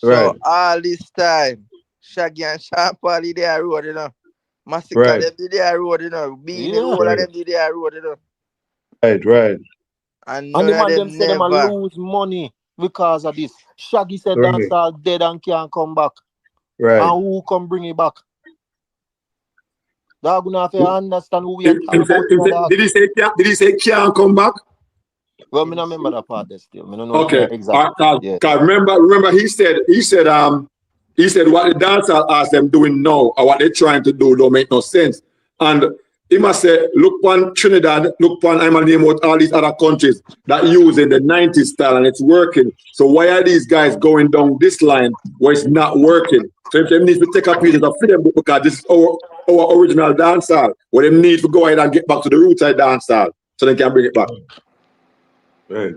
right, So all this time, Shaggy and Sean Paul did their road, Massacre right, them did their road, Beanie, the Yeah. whole of right, them did their road, right, right, And And none the of man them them say them a never. lose money because of this. Shaggy said right, dancehall dead and can't come back. right. And who come bring it back? Dog gonna have to understand who we are talking If, about, dog. did he say can't come back? Well, me not remember that part there still. Me don't know Okay. exactly. Yeah. Remember he said what the dancehall asked them doing now or what they're trying to do don't make no sense. And he must say, look on Trinidad, look on I'm gonna name out all these other countries that using the 90s style and it's working. So why are these guys going down this line where it's not working? So if they need to take a piece of the freedom book because this is our original dancehall, where they need to go ahead and get back to the roots of dancehall so they can bring it back. Right.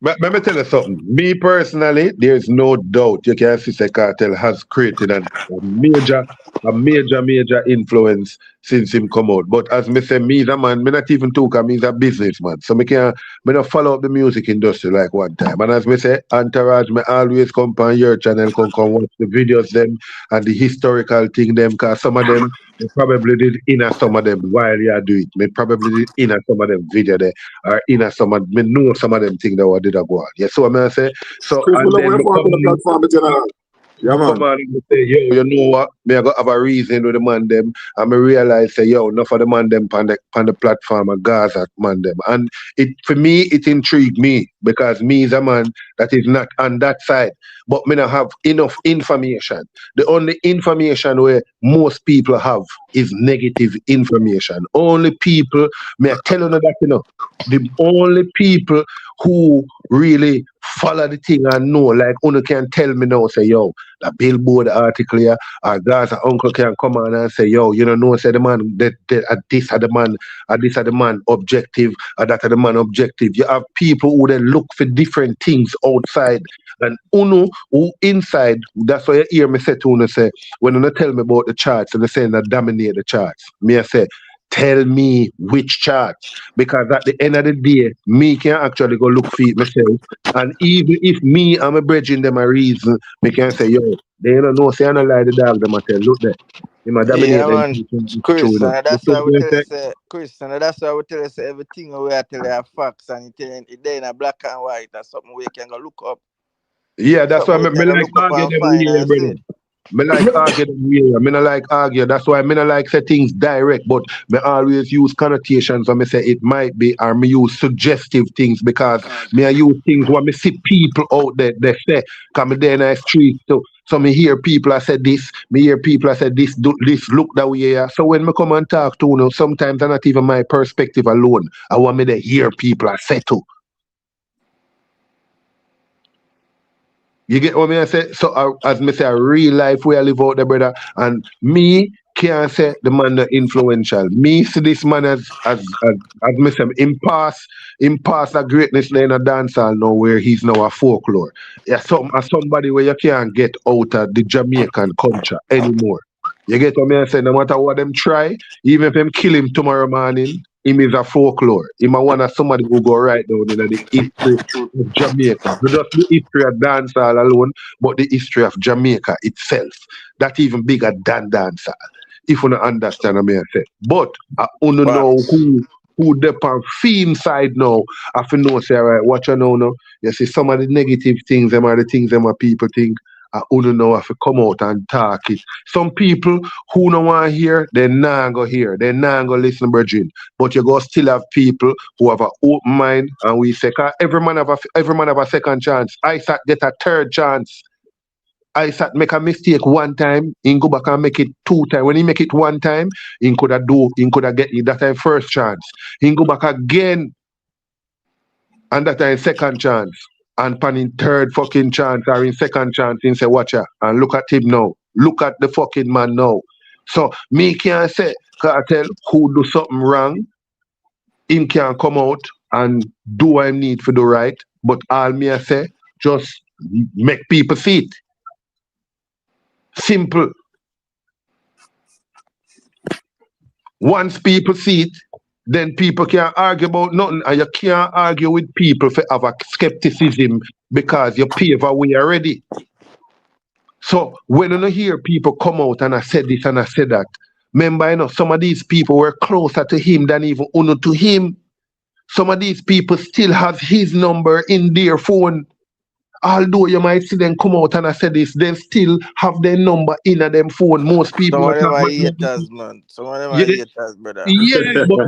But let me tell you something. Me personally, there's no doubt you can see the Cartel has created a major influence since him come out. But as me say, me the man, me not even talk, me a businessman. So me not follow up the music industry like one time. And as me say, Entourage, me always come on your channel, come watch the videos them and the historical thing them, cause some of them me probably did inner some of them while you do it. Me probably did inner some of them video there or inner some of me know some of them things that what did I go on. Yeah, so I say so Chris, we and love then when me you on the come platform, general. Yeah, Come man. on and say, yo, you know what? Me I got have a reason with the man them. And me realize say, yo, enough of the man them on the platform of Gaza man them. And it for me, it intrigued me because me is a man that is not on that side. But me not have enough information. The only information where most people have is negative information. Only people, me I tell you that you know, the only people who really follow the thing and know, like Uno can tell me now, say, yo, the billboard article here, or Gaza uncle can come on and say, yo, you know, say the man that this are the man, this are the man objective, or that are the man objective. You have people who then look for different things outside. And Uno who inside, that's why you hear me say to Uno say, when Uno tell me about the charts and they say that dominate the charts, me I say, tell me which charts. Because at the end of the day, me can actually go look for it myself. And even if me and my brethren them a reason, me can say, yo, they don't know, say I don't like the dog, them I tell, look there. He might dominate Yeah, them man. true Chris, enough. and You that's see why what we I'm tell you saying? say, Chris, and that's why we tell you say everything we are telling you facts and it there in a black and white. That's something we can go look up. Yeah, that's why Something we me can go like look up argue and them find way, and brother. see. Me like argue them way. Me not like argue. That's why me not like say things direct, but me always use connotations when me say it might be, or me use suggestive things because me I use things when me see people out there they say, come me there in the street too. So me hear people I said this, me hear people I said this, do this, look that way. Yeah. So when me come and talk to you, sometimes it's not even my perspective alone. I want me to hear people I say too. You get what me I say? So as me say, a real life where I live out there, brother. And me can't say the man not influential. Me see this man as me say, him pass a greatness in a dancehall now where he's now a folklore. Yeah, somebody where you can't get out of the Jamaican culture anymore. You get what me I say? No matter what them try, even if them kill him tomorrow morning, him is a folklore. Him a one of somebody who go right down in the history of Jamaica. Not just the history of dancehall alone, but the history of Jamaica itself. That even bigger than dancehall. If you don't understand what I say. But I only know Facts. who the on theme side now. I feel know say right, watch you know now. You see some of the negative things, them are the things them are people think. I only know if to come out and talk it. Some people who don't want to hear, they not go hear. They not go listen, Virgin. But you go still have people who have an open mind, and we say, 'cause every man have a second chance. Isaac get a third chance. Isaac make a mistake one time, he go back and make it two times. When he make it one time, he could have get it that time first chance. He go back again, and that time second chance. And pan in third fucking chance or in second chance, he say, watch out. And look at him now. Look at the fucking man now. So me can't say, cartel, who do something wrong, him can come out and do what I need for the right. But all me I say, just make people see it. Simple. Once people see it, then people can't argue about nothing, and you can't argue with people for have a skepticism because you pave a way already. So when you hear people come out and I said this and I said that, remember, you know, some of these people were closer to him than even Uno to him. Some of these people still have his number in their phone. Although you might see them come out and I said this, they still have their number in them phone. Most Some people of not them talk are about. haters, man. Some of them are Yeah, haters, brother. yeah, but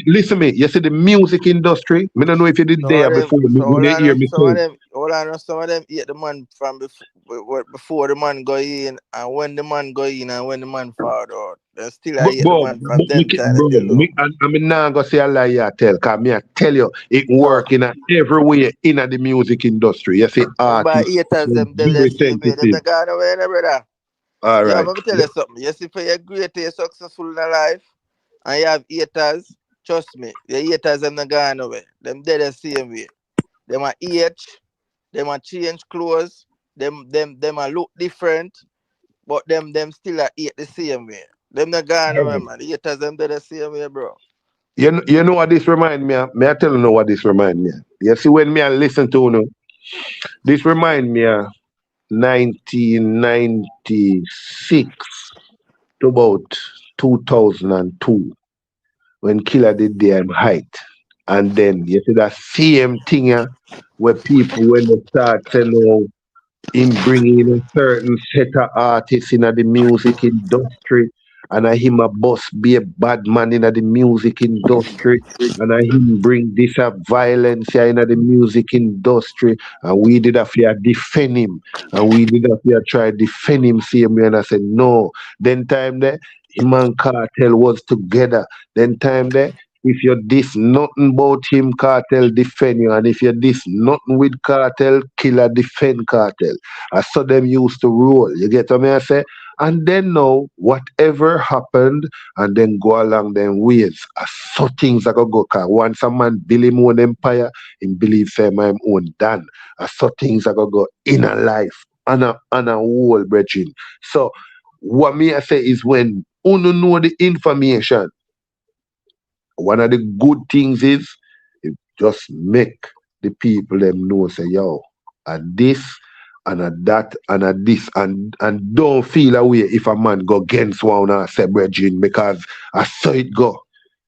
listen me. You see the music industry. I don't know if you did Some of there them, before. so When they hear me some of say, them, hold on, some of them hate the man from before the man go in, and when the man go in, and when the man fall out. They still but hate the bro, man from them time bro, till now. I mean now gonna say a lie you tell, cause me I tell you, it So work in a every way in the music industry. You see remember artists haters, are them very same way, them sensitive. not gone away, brother. All Yeah, right. let me tell you something. You see, for you're great, you're successful in life, and you have haters, trust me, the haters them not gone away. Them dead the same way. Them are age, them are change clothes, them are look different, but them still are eat the same way. Them not gone All away, right. man. The haters them dead the same way, bro. You know what this remind me of? May I tell you know what this remind me of? You see when me I listen to you, this remind me of 1996 to about 2002 when Killer did the height. And then you see that same thing where people when they start saying, oh, him bringing a certain set of artists in the music industry, and him a boss be a bad man in the music industry, and him bring this violence in the music industry, and we did have to defend him, and we did have to try defend him same way, and I said no. Then time there, him and Cartel was together. Then time there, if you diss nothing about him, Cartel defend you. And if you diss nothing with Cartel, Killer defend Cartel. I saw them used to roll. You get what I say? And then now, whatever happened, and then go along them ways. I saw things that go. Cause once a man build him own empire, him believe say my own done. I saw things that go in a life, and a whole brethren. So what me I say is when you know the information, one of the good things is it just make the people them know say yo, and this and a that and a this and don't feel away if a man go against one and say brethren because I saw it go.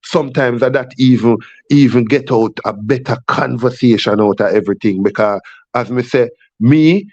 Sometimes that even get out a better conversation out of everything because as me say me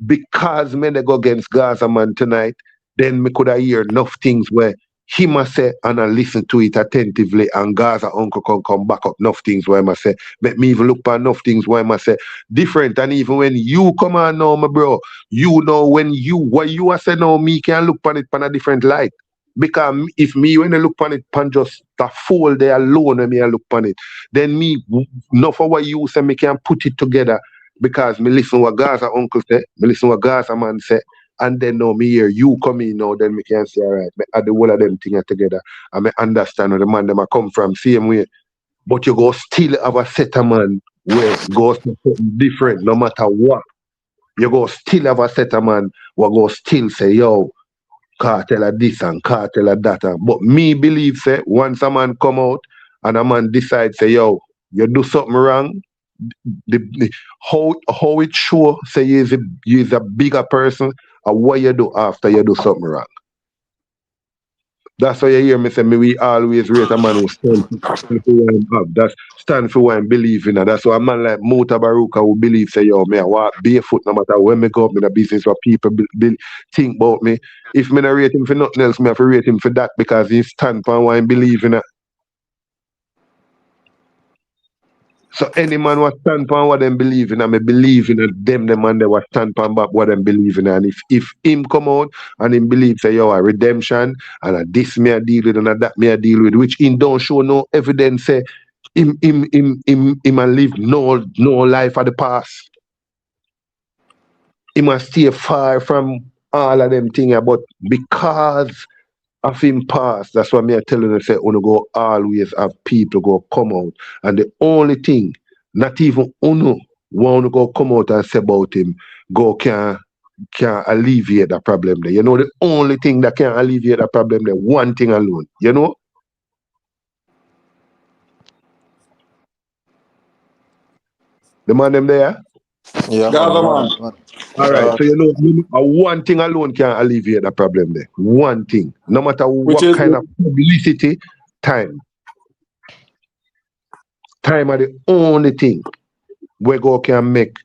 because me they go against Gaza man tonight, then me could have hear enough things where he must say and I listen to it attentively and Gaza uncle can come back up enough things where I must say, make me even look for enough things where I must say different. And even when you come on now, my bro, you know when you what you are saying now, me can look on it on a different light. Because if me when I look on it pan just the fool there alone when me I look on it, then me not for what you say me can put it together because me listen what Gaza uncle say, me listen what Gaza man say, and then now me hear you come in now, then me can say, all right, me add the whole of them things together and me understand where the man them a come from same way. But you go still have a set of man where goes something different no matter what. You go still have a set of man where go still say, yo, Cartel of this and Cartel of that. But me believe say once a man come out and a man decide say, yo, you do something wrong, how it show say you is a bigger person and what you do after you do something wrong. That's why you hear me say me we always rate a man who stand for what him have. That's stand for what him believe in. That's why a man like Mota Baruka who believe say yo me I walk barefoot no matter when me go up in a business what people think about me. If me not rate him for nothing else, me have to rate him for that because he stand for what him believe in. So any man was stand for what them believe in, and me believe in them man they was stand for what them believe in. And if him come out and him believe say yo a redemption and a this me a deal with and a that me a deal with, which him don't show no evidence say him a live no life of the past. He must stay far from all of them things, but because of him past, that's why me I telling you say uno go always have people go come out. And the only thing, not even uno want to go come out and say about him, go can alleviate the problem there. You know the only thing that can alleviate the problem there, one thing alone. You know? The man them there? Yeah, Gaza man. man. All right, so you know one thing alone can alleviate the problem there. One thing. No matter Which what is kind of publicity, time. Time are the only thing where God can make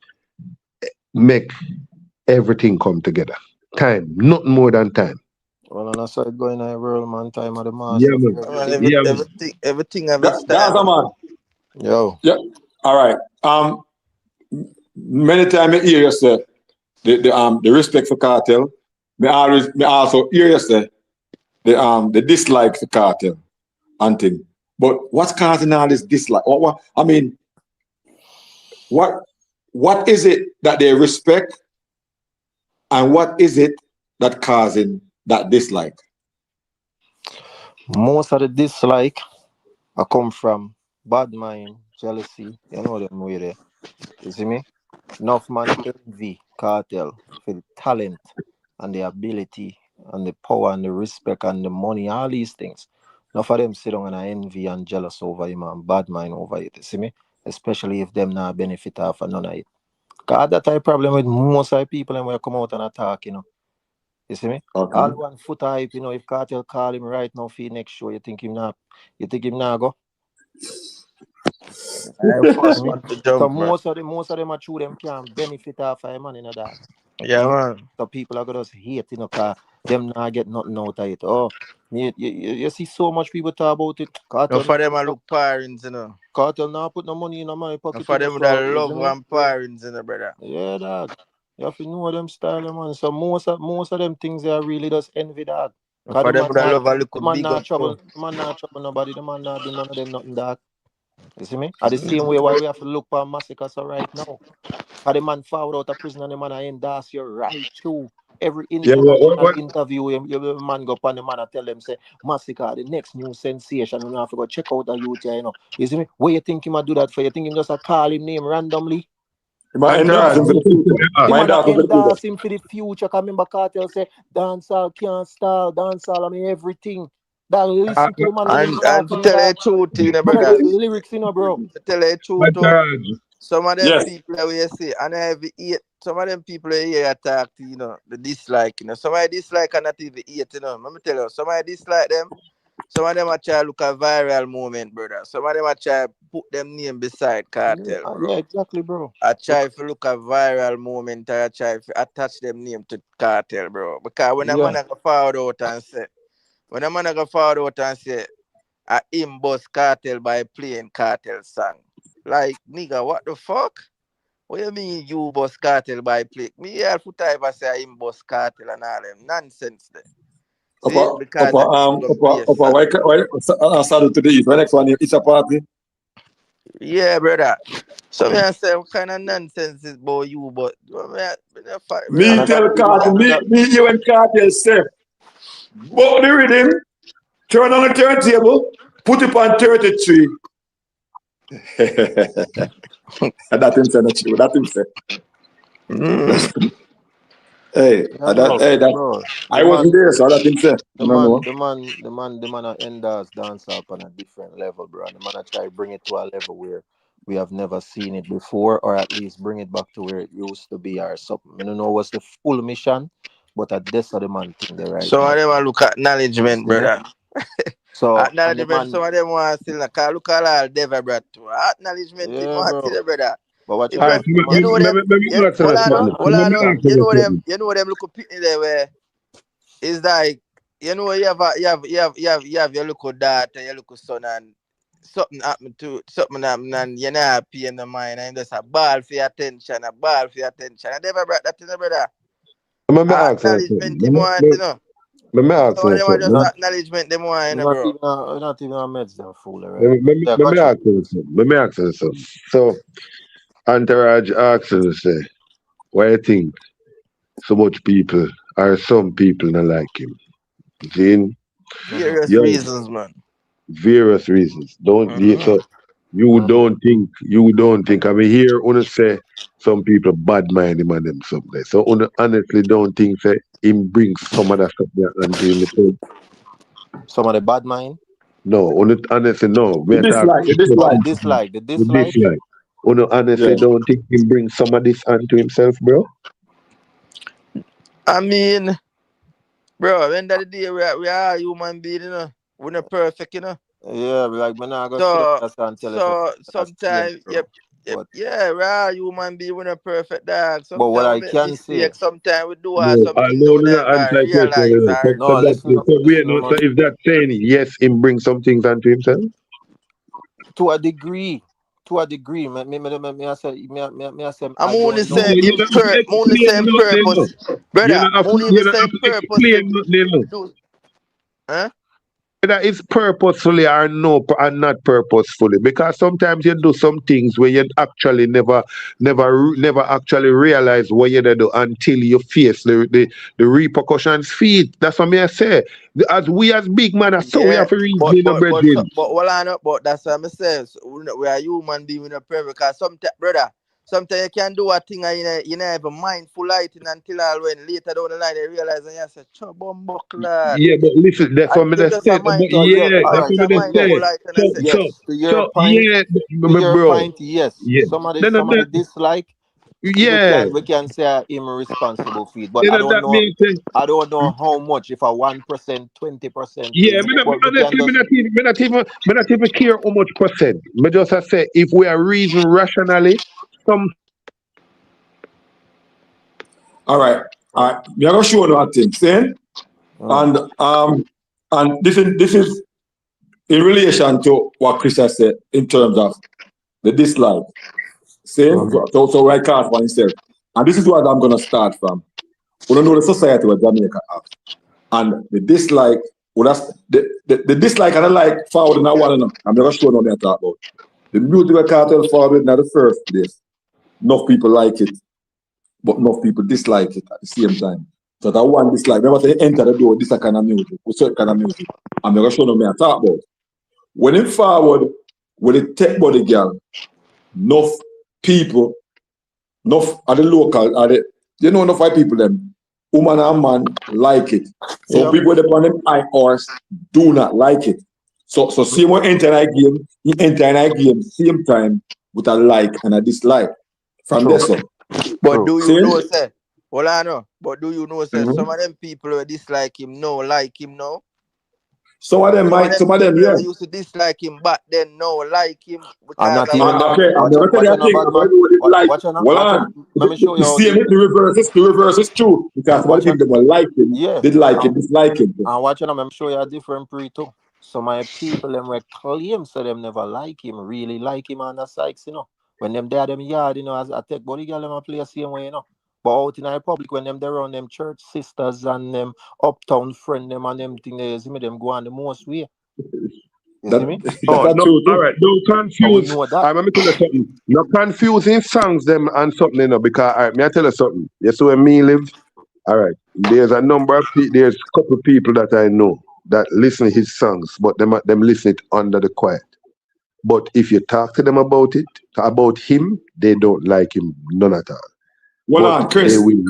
everything come together. Time, not more than time. Well, and that's how it going in the world, man. Time of the Yeah, master. man. Man, Yeah, man. everything have its time. Gaza man. Yo. Yeah. All right. Many times I hear you say the respect for Cartel. Me also hear you say the dislike for Cartel and thing. But what's causing all this dislike? What I mean, what is it that they respect, and what is it that causing that dislike? Most of the dislike I come from bad mind, jealousy. You know them way there. You see me? Enough man envy Cartel for the talent and the ability and the power and the respect and the money, all these things. Enough of them sit down and envy and jealous over him and bad mind over it. You see me? Especially if them not benefit off and none of it. Cause that type problem with most of the people and when come out and attack, you know. You see me? Okay. All 1 foot hype, you know, if Cartel call him right now for next show, you think him not go? I'm first one to So jump, man. most of them are true them can benefit off a man in that. Yeah, man. So people are gonna just hate, you know, cause them not get nothing out of it. Oh, you see so much people talk about it. No, Cartel, for them, I look parents, you know. Cartel now put no money in my pocket. No, for them, that love and parents, you know, brother. Yeah, dog. You have to know them style, man. So most of them things they are really just envy, dog. No, for them, that love a little man big not trouble. too. The man not trouble nobody. The man not do none of them nothing, dog. You see me? At the same way why we have to look for massacres right now. How the man forward out of prison and the man endorse you right through. Every international interview, you man go up on the man and tell them, say, massacre, the next new sensation. You have to go check out the youth here, you know. You see me? What you think him do that for? You think him just a call him name randomly? He might endorse him for the future. Endorse him for the future. Cause remember Cartel say, dancehall can't stall, dancehall, I mean everything. That listen to the man and to tell the truth, you know, brother. Lyrics, you know, bro. To tell the truth, some of them people that we see, and I have hate. Some of them people here attack, you know, the dislike, you know. Some I dislike and not even hate, you know. Let me tell you, some I dislike them. Some of them are try to look a viral moment, brother. Some of them are try to put them name beside Cartel, bro. Yeah, exactly, bro. I try to look a viral moment, I try to attach them name to Cartel, bro. Because when a man go forward out and say, I him boss Cartel by playing Cartel song. Like, nigga, what the fuck? What you mean you boss Cartel by play? Me here for type I say I him boss Cartel and all them nonsense there. See, because why salute to the east. The next one, it's a party. Yeah, brother. So me I say what kind of nonsense is about you, but me tell Cartel, me you and Cartel say, but the rhythm, turn on the turntable, put it on 33. That him say not true. That him say. I wasn't there, so that him say. The man endorse dancehall on a different level, bro. The man try to bring it to a level where we have never seen it before, or at least bring it back to where it used to be or something. I don't know what's the full mission, but at this of the man thing there, right? Some of them look at acknowledgement, brother. So acknowledgement, some of them want still look at all devil, brother. Acknowledgement, yeah, want still, brother. But what you know them, you know them look at there where it's like, you know, you have your little daughter, your little son, and something happened and you're not happy in the mind, and just a ball for your attention, and never brought that to the brother. Acknowledgement, you want, you know. Let me ask you something. Just acknowledgement, them want, you know, bro. Not even a meds, them fool, right? Let me ask you something. So, Entourage asks you to say, why you think so much people or some people not like him? Jane? Various reasons, man. Various reasons. Don't don't think. I mean, here, wanna say some people bad mind him and them someday. So, honestly, don't think that him brings some of that stuff there until him. Some of the bad mind? No, honestly, no. The dislike. Honestly, don't think him bring some of this onto himself, bro. I mean, bro, when that day we are human beings, you know, we're not perfect, you know. Yeah, like when I go sometimes, we are human beings, we're not perfect, dog. But what I can say, sometimes we do something we never realize. So is that saying yes, him bring some things onto himself? To a degree. Me I say. I'm only saying purpose, brother. Only saying purpose. Huh? Whether it's purposefully or not purposefully, because sometimes you do some things where you actually never actually realize what you do until you face the repercussions. That's what I say. As big man, so we have to read but that's what I'm saying. We are human beings, we're perfect. Because sometimes you can do a thing and you never mindful lighting until when later down the line you realize and you say, Chubombuckler. Yeah, but listen, that's what I'm saying. To your point, yes. Some of the dislike Yeah. We can say him responsible for it, but You I know don't that know. means I don't know how much. If a 1%, 20% yeah, thing, but we can honestly, just me not even care how much percent. Me just I say if we are reason rationally, some All right. All right. We are gonna show you that thing, see? And this is in relation to what Chris has said in terms of the dislike. See? So I can't for himself. And this is what I'm gonna start from. We don't know the society where Jamaica have. And the dislike, well, that's the dislike and the like forward in that one. I'm never sure what they're talking about. The musical cartel forward in the first place. Enough people like it, but enough people dislike it at the same time. So that one dislike, remember they enter the door with this kind of music, with certain kind of music. I'm never sure what I talk about. When it forward, with the tech body girl, enough people, enough at the local, enough white people them, woman and man like it. So people that on them high horse do not like it. So same way enter a game, he enter in a game same time with a like and a dislike. From this one. But do you know, sir? Well, I know. But do you know, sir? Some of them people who dislike him now, like him now. Some of them might, some of them, yeah. Used to dislike him, but then no, like him. I'm not even that. Okay, I'm never telling you Let me show you. The reverse is true. Because what people will like him, they like him, dislike him. And watching them, I'm sure you a different pre too. So my people them were claim so them never like him, really like him on the Sykes, you know. When them there them yard, you know, as I take body girl them a play the same way, you know. But out in the public, when them there on them church sisters and them uptown friend them and them thing, they see me them go on the most way. You see me? All right, don't confuse. I'm going to tell you something. Not confusing songs them and something, you know, because all right, me I tell you something. You see where me live? All right. There's a number of there's a couple of people that I know that listen to his songs, but them listen it under the quiet. But if you talk to them about him, they don't like him none at all. Well on, Chris, you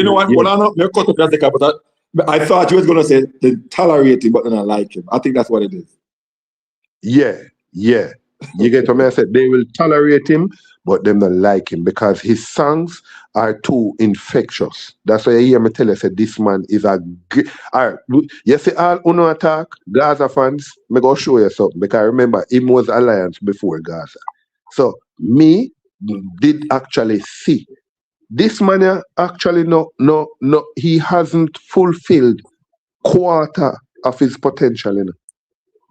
know what? Well on, me cut off your take, but I thought you was gonna say they tolerate him, but they don't like him. I think that's what it is. Yeah. You get what I said? They will tolerate him, but them not like him because his songs are too infectious. That's why you hear me tell you, say this man is a great. All right, you see all Uno attack, Gaza fans, me go show you something because remember him was Alliance before Gaza. So me did actually see this man actually no, he hasn't fulfilled quarter of his potential, you know.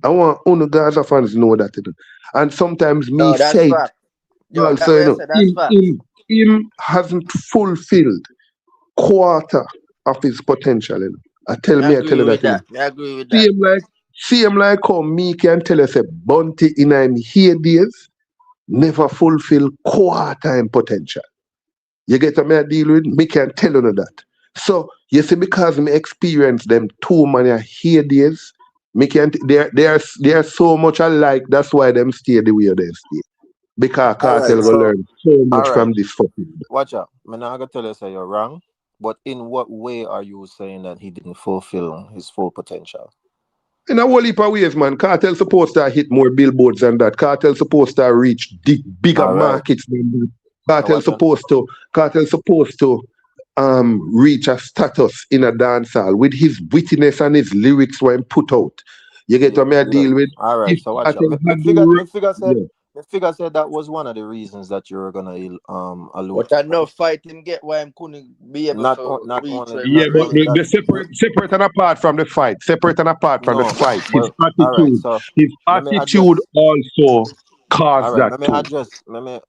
I want Uno Gaza fans know that, you know. And sometimes me say it also, you know, him hasn't fulfilled quarter of his potential, you know. I tell you that. I agree with that. See him like how me can tell you say Bunty in him here days never fulfill quarter in potential. You get what I deal with? Me can tell you that. So you see, because me experience them too many here days, me can't they are so much alike, that's why them stay the way they stay. Because Cartel will learn so much from this fucking. Watch out. I'm not gonna tell you say you're wrong, but in what way are you saying that he didn't fulfill his full potential? In a whole heap of ways, man. Cartel supposed to hit more billboards than that. Cartel supposed to reach bigger markets than that. Cartel supposed to reach a status in a dancehall with his wittiness and his lyrics when put out. You get what I deal with? All right, so watch out. The figure said that was one of the reasons that you were gonna allude. But I know fight him get why I'm couldn't be able to reach. But the separate and apart from the fight. Separate and apart from the fight. His attitude also caused that. Let me adjust. But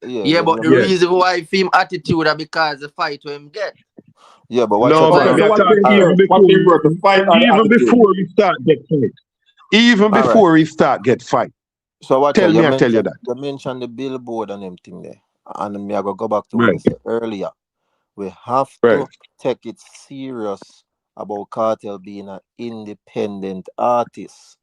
the reason why film attitude is because the fight will him get. Yeah, but watch even before we start get fight. Even before we start get fight. So what tell you that. You mentioned the billboard and everything there. And me I go back to what I said earlier. We have to take it serious about Cartel being an independent artist.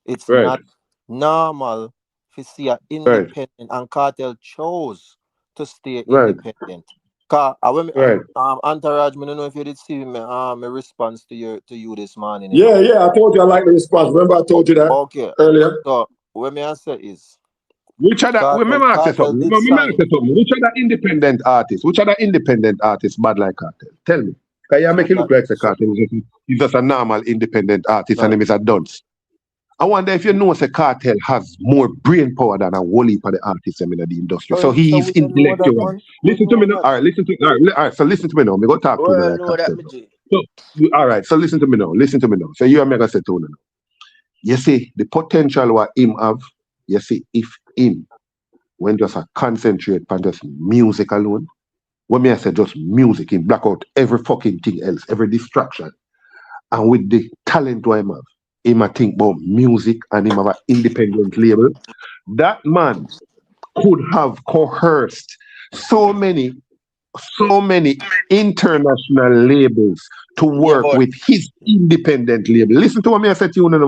It's not normal to see an independent and Cartel chose to stay independent. Entourage, I don't know if you did see my response to you this morning. Yeah, I told you I like the response. Remember I told you that earlier? So what me answer is, Which other? Remember I said something. Which other independent artists? Which other independent artists bad like Cartel? Tell me. Can you make it look like the Cartel? He's just a normal independent artist and him is a dunce. I wonder if you know the Cartel has more brain power than a whole heap of the artists in the industry. So he's intellectual. Listen to me now. All right, listen to all right. So listen to me now. Me go talk to you like Cartel. So all right. So listen to me now. Listen to me now. So you are mega set on now. You see the potential what him have. You see if him when just a concentrate on just music alone. When me I say just music, him black out every fucking thing else, every distraction, and with the talent what him have. Him a think about music and him have an independent label. That man could have coerced so many international labels to work with his independent label. Listen to what me I said to you, man.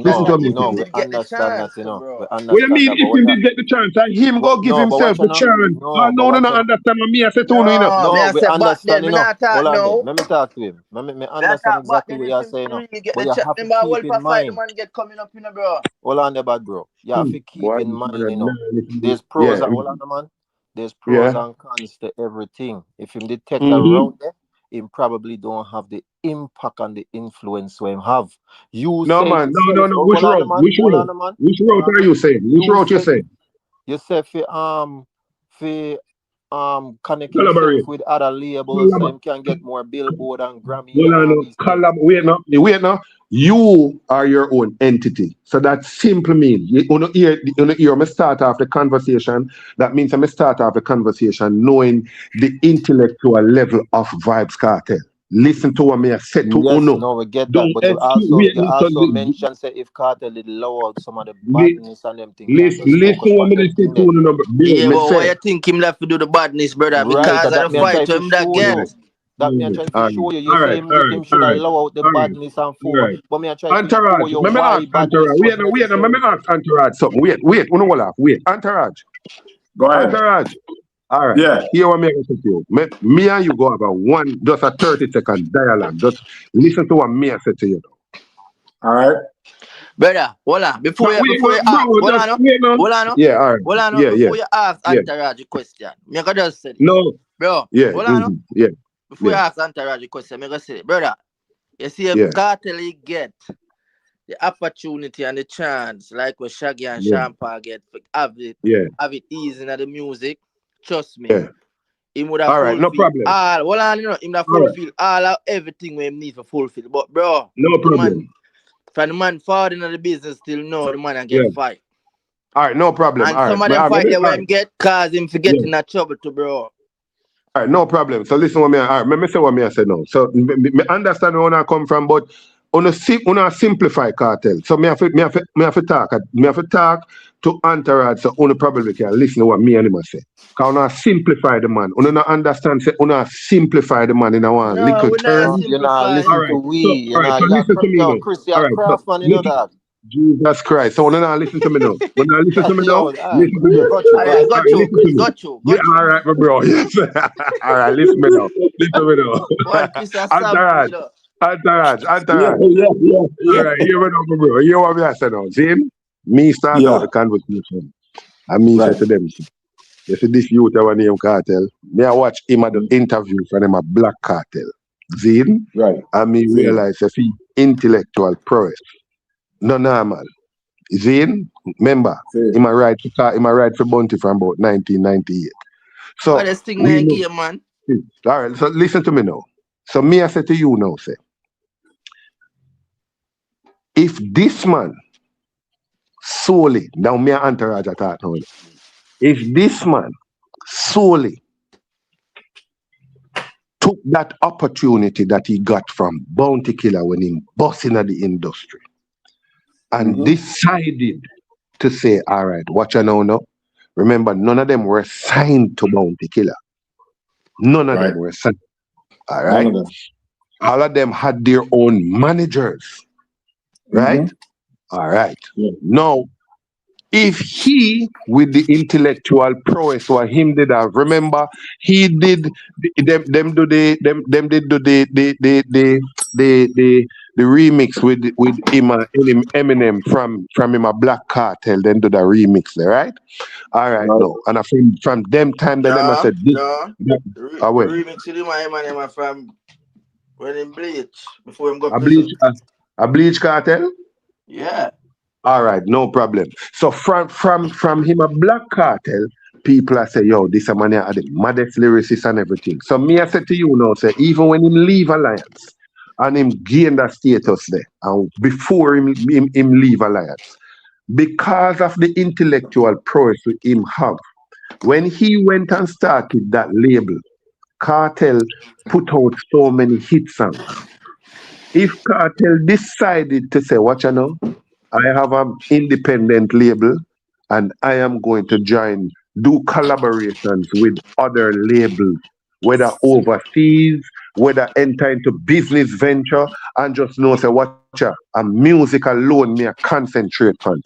Listen to what me no, we understand that, you know. What do you mean if him did get the chance and him go give himself the chance? No, understand what me I said to you, know. No, we understand, you know. Hold on, let me talk to him. Me understand exactly what you're saying, but you have to keep in mind. Hold on there, bad bro. You have to keep in mind, you know. There's pros and hold on, man. There's pros and cons to everything. If him detect around there, him probably don't have the impact and the influence we have. You no say man, no. Which route? Which route are you saying? Which route you saying? You say connect himself with other labels so him can get more Billboard and Grammy. Wait now. You are your own entity. So that simply means you me start off the conversation. That means I me start off the conversation knowing the intellectual level of Vybz Kartel. Listen to what me I said to Uno. No, we get that, but you also mentioned say if Cartel did lower out some of the badness and them things. Listen what me say to Uno. Yeah, but why you think him left to do the badness, brother? Because of the fight him that get. That me I try to show you. You say him should allow out the badness and forward. But me I try to show you why badness. Wait, let me ask Entourage something. Wait, Uno will laugh. Wait, Entourage. Go ahead. Entourage. All right. Yeah. Here what me I say to you. Me and you go about just a 30-second dialogue. Just listen to what me I say to you. All right. Brother, hold on. Before you ask Entourage a question, me can just say this. No. Bro, yeah. Hold on. Yeah. Before you ask Entourage a question, me can say, brother, you see if Cartel get the opportunity and the chance like what Shaggy and Shampa get have it easy in the music, trust me. He would have fulfilled no problem. He would have fulfilled all of everything we need for fulfill. But bro, no problem. From the man forward in the business still know the man and get fight. All right, no problem. And some of them fight they will get cause him for getting in trouble too, bro. All right, no problem. So listen what me let me say what me I say now. So me understand where I come from, but on a simplify Cartel. So me have to talk to Entourage so on probably can listen to what me and him say. Because on simplify the man. On understand say on simplify the man in a one little term. You're not listening to we. All right, so listen to me now. Chris, you're Craftman, you know that. Jesus Christ. So now listen to me now. When I listen to me now, listen to me. Got you. Yeah, all right, my bro. Yes. All right, listen to me now. Entourage. Yeah. All right, here we go, bro. You what me I said now. See him? Me start out the conversation. And me say to them, you see this youth our name Cartel. Me I watch him at the interview from him a Black Cartel. See him? Right. And me realize that he intellectual prowess. No normal. See him? Remember, him a ride for Bounty from about 1998. So this thing man. All right, so listen to me now. So me I say to you now, say, if this man solely, now me and Entourage at that now, if this man solely took that opportunity that he got from Bounty Killer when he busting at the industry and decided to say, all right, watch you now. Remember, none of them were signed to Bounty Killer. None of them were signed. All right. All of them had their own managers. Right? All right. Now, if he with the intellectual prowess or him did have, remember, he did them did the remix with him and Eminem from him a Black Cartel, then do the remix there, right? All right, no. And from them time that them I said this. The remix with him and Eminem from when him bleach before him go prison. A bleach cartel? Yeah. All right, no problem. So from him a Black Cartel, people are say, yo, this a man here are the maddest lyricist and everything. So me I said to you now, say, even when him leave Alliance and him gain that status there, and before him leave Alliance, because of the intellectual prowess him have, when he went and started that label, Cartel put out so many hit songs. If Cartel decided to say, watch you know, I have an independent label and I am going to do collaborations with other labels, whether overseas, whether enter into business venture, and just know, say, watch out, and music alone me a concentrate on.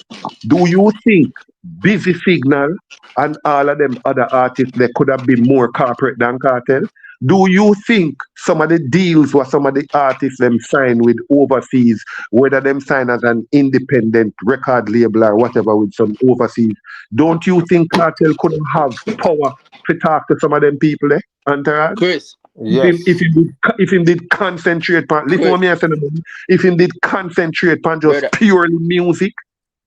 Do you think Busy Signal and all of them other artists, they could have been more corporate than Cartel? Do you think some of the deals were some of the artists them sign with overseas, whether them sign as an independent record label or whatever with some overseas, don't you think Cartel could have power to talk to some of them people there, Entourage? Chris. Yes. If him did concentrate on, listen what me I say, if him did concentrate on just purely music.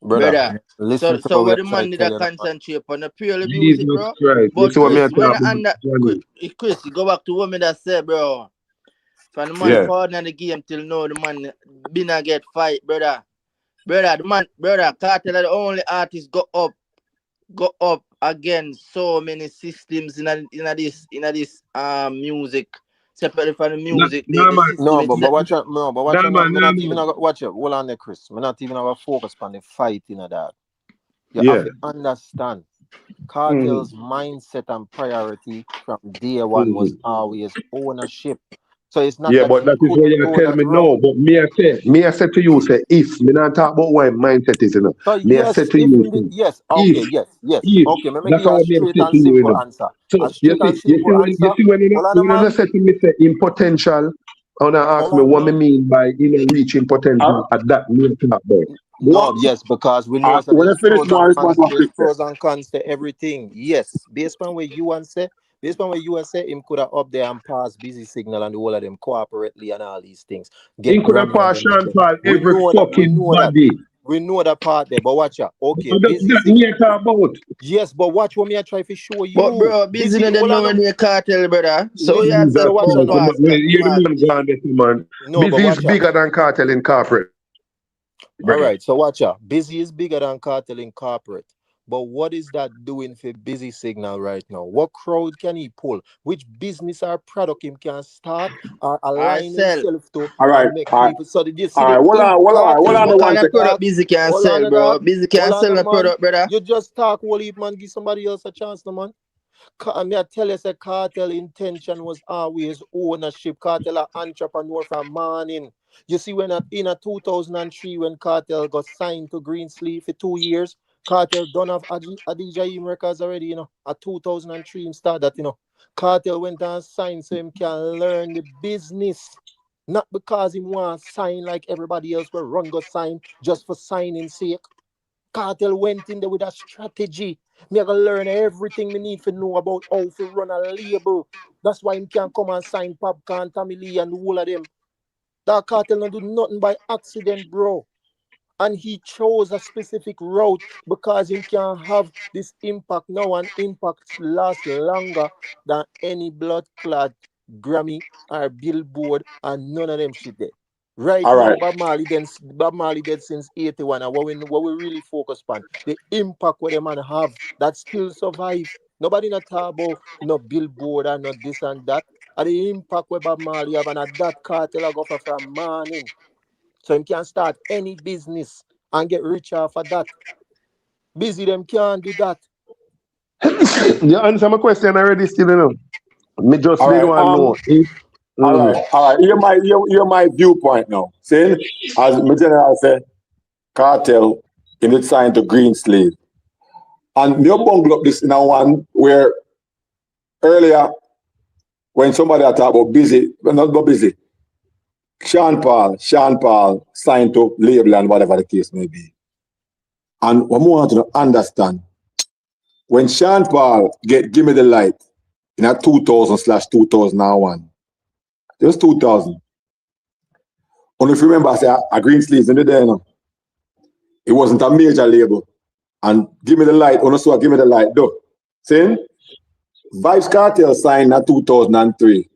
Brother. So what the man did a concentrate on the purely music, bro. Right. But Chris, you go back to what me that said, bro. From the man forward in the game till now, the man been a get fight, brother. Cartel are the only artist go up against so many systems in this music. Separate from the music. But watch out, watch out. Hold on there, Chris. We're not even gonna focus on the fight in that. You have to understand. Cartel's mindset and priority from day one was always ownership. So it's not but that is what you tell me now. But me I said to you, say, if me not talk about what mindset is, you know. So me I said to you, yes, okay, yes. Okay, me make you a straight and simple answer. So you see when you said to me, say, in potential, and I ask me what me mean by reaching potential at that mean talk about. No, yes, because we know there's pros and cons to everything. Yes, based on what you want say. Based on what you say, him could have up there and pass Busy Signal and all of them cooperatively and all these things. He could have passed Sean Paul every fucking body. We know that part there, but watch out. Okay, yes, but watch what me I try to show you. But bro, Busy them know when they Cartel, brother. So you have to watch out. No, Busy is bigger than Cartel in corporate. All right, so watch out. Busy is bigger than Cartel in corporate. But what is that doing for Busy Signal right now? What crowd can he pull? Which business or product him can start or align himself to? All right. So did you see hold on one second. Product Busy can sell, bro. Busy can sell the product, brother. You just talk whole heap, man. Give somebody else a chance, no, man. I tell you, say Cartel intention was always ownership. Cartel are entrepreneur from morning. You see, when in 2003, when Cartel got signed to Greensleeve for 2 years, Cartel don't have Adija records already, you know. At 2003, him started that, you know. Cartel went and signed so him can learn the business. Not because he wants to sign like everybody else will run go sign just for signing sake. Cartel went in there with a strategy. Me have to learn everything me need to know about how to run a label. That's why him can come and sign Popcorn, Tommy Lee and all of them. That Cartel don't do nothing by accident, bro. And he chose a specific route because he can have this impact now, and impact lasts longer than any blood clot Grammy or Billboard and none of them shit there. Right now, Bob Marley dead since 81, and what we really focus on, the impact what them man have that still survive. Nobody not talk about no Billboard and no this and that. And the impact what Bob Marley have, and at that Cartel I go for from morning. So him can start any business and get rich off of that. Busy them can't do that. You answer my question already, still, you know. Me just need one know. All right. Hear my viewpoint now. See, as my general said, Cartel in its sign to Greensleeve. And you bungle up this in a one where earlier when somebody talked about Busy, but not about Busy. Sean Paul signed to label and whatever the case may be. And what we want to understand, when Sean Paul Give Me the Light in a 2000/2001, it was 2000. Only if you remember, I said a Green Sleeves in the day, you know. It wasn't a major label. And Give Me the Light, also Give Me the Light, though. See? Vybz Kartel signed in 2003.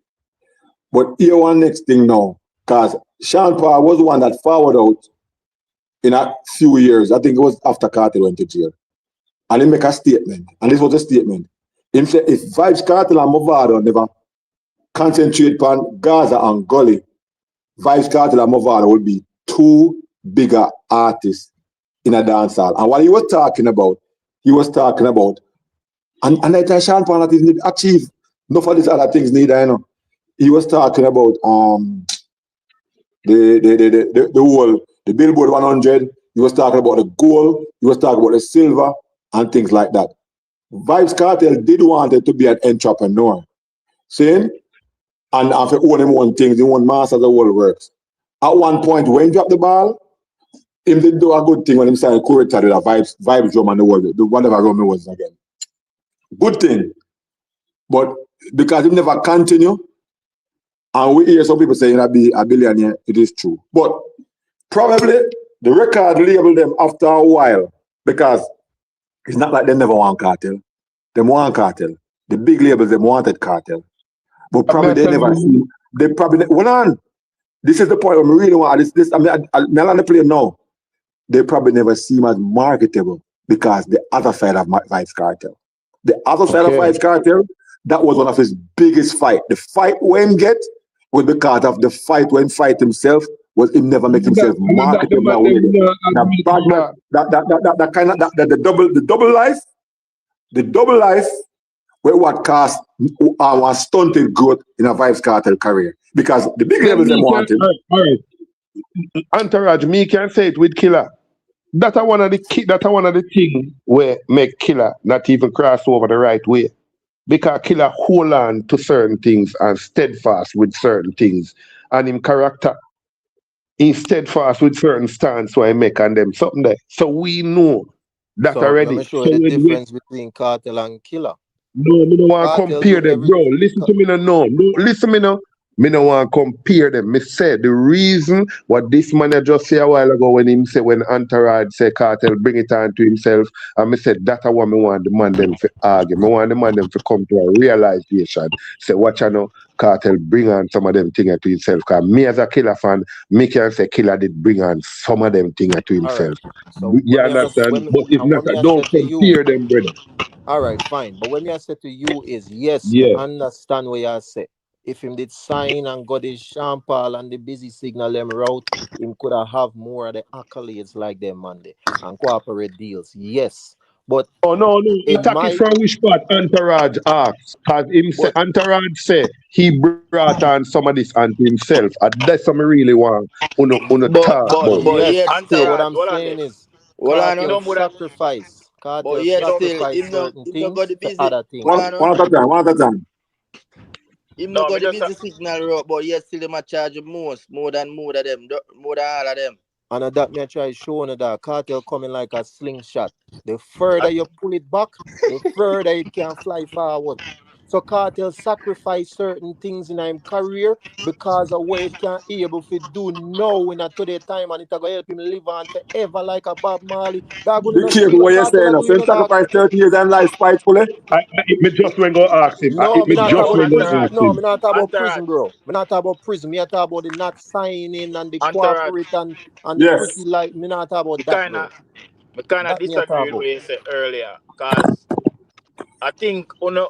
But here one next thing now, because Sean Paul was the one that forward out in a few years. I think it was after Kartel went to jail. And he make a statement. And this was a statement. He said, if Vybz Kartel and Movado never concentrate on Gaza and Gully, Vybz Kartel and Movado would be two bigger artists in a dancehall. And what he was talking about, and I tell Sean Paul that he didn't achieve enough of these other things neither, you know. He was talking about the whole, the Billboard 100. He was talking about the gold. He was talking about the silver and things like that. Vybz Kartel did want it to be an entrepreneur. See? And after own him one things, he want masters of the world works. At one point, when he dropped the ball, he did do a good thing when he signed Kurita with a Vybz drum and the world, whatever drum it was again. Good thing. But because he never continue, and we hear some people saying I'll be a billionaire, it is true. But probably the record labeled them after a while, because it's not like they never want Cartel. They want Cartel. The big labels, they wanted Cartel. But probably they never see. They probably, hold on. This is the point where we really want this. I mean, I'm not play now. They probably never see him as marketable because the other side of Vybz Kartel. The other side of Vybz Kartel, that was one of his biggest fight. The fight when get was because of the fight when fight himself was him never make himself marketable. That kind of the double life where what cost our stunted growth in a Vybz Kartel career. Because the big labels they wanted. All right. Entourage, me can say it with Killer. That's one of the things where make Killer not even cross over the right way. Because Killer hold on to certain things and steadfast with certain things. And him character, he's steadfast with certain stance where he make on them something there. So we know that so already. Let me show you the difference between Kartel and Killer. No, me don't want to compare them, bro. Listen to me now. No, listen to me now. Me don't want to compare them. Me said the reason what this man just say a while ago when Entourage say Kartel bring it on to himself, and me said that's what me want the man them to argue. Me want the man them to come to a realization. Say watch I know Kartel bring on some of them things to himself. Cause me as a Killer fan, me can say Killer did bring on some of them things to himself. Right. So you understand? But if not, don't compare them, brother. All right, fine. But when me I say to you is yes, me understand what you say. If him did sign and got his Sean Paul and the busy signal them route, him could have more of the accolades like them Monday and corporate deals. Yes. But no. Attack it from which part Entourage asks. Because him say Entourage say he brought on some of this onto himself. And that's what I really want to talk about. But yes, Entourage, what I'm saying is Kartel sacrifice. Kartel sacrifice certain things to other things. One at a time. Him no got the busy signal route, but yet still them a charge more than all of them. And that me I try showing that Kartel coming like a slingshot. The further you pull it back, the further it can fly forward. So Kartel sacrifice certain things in his career because of what it can able to do now in a today time, and it will help him live on forever like a Bob Marley. Be careful what you're saying. So sacrifice 30 years and life spitefully. Me just when go ask him. No, me not talk about prison, bro. Me not talk about prison. Me talk about the not signing and the corporate and the pretty life. Me not talk about that, bro. I kind of disagree with what you said earlier, because I think uno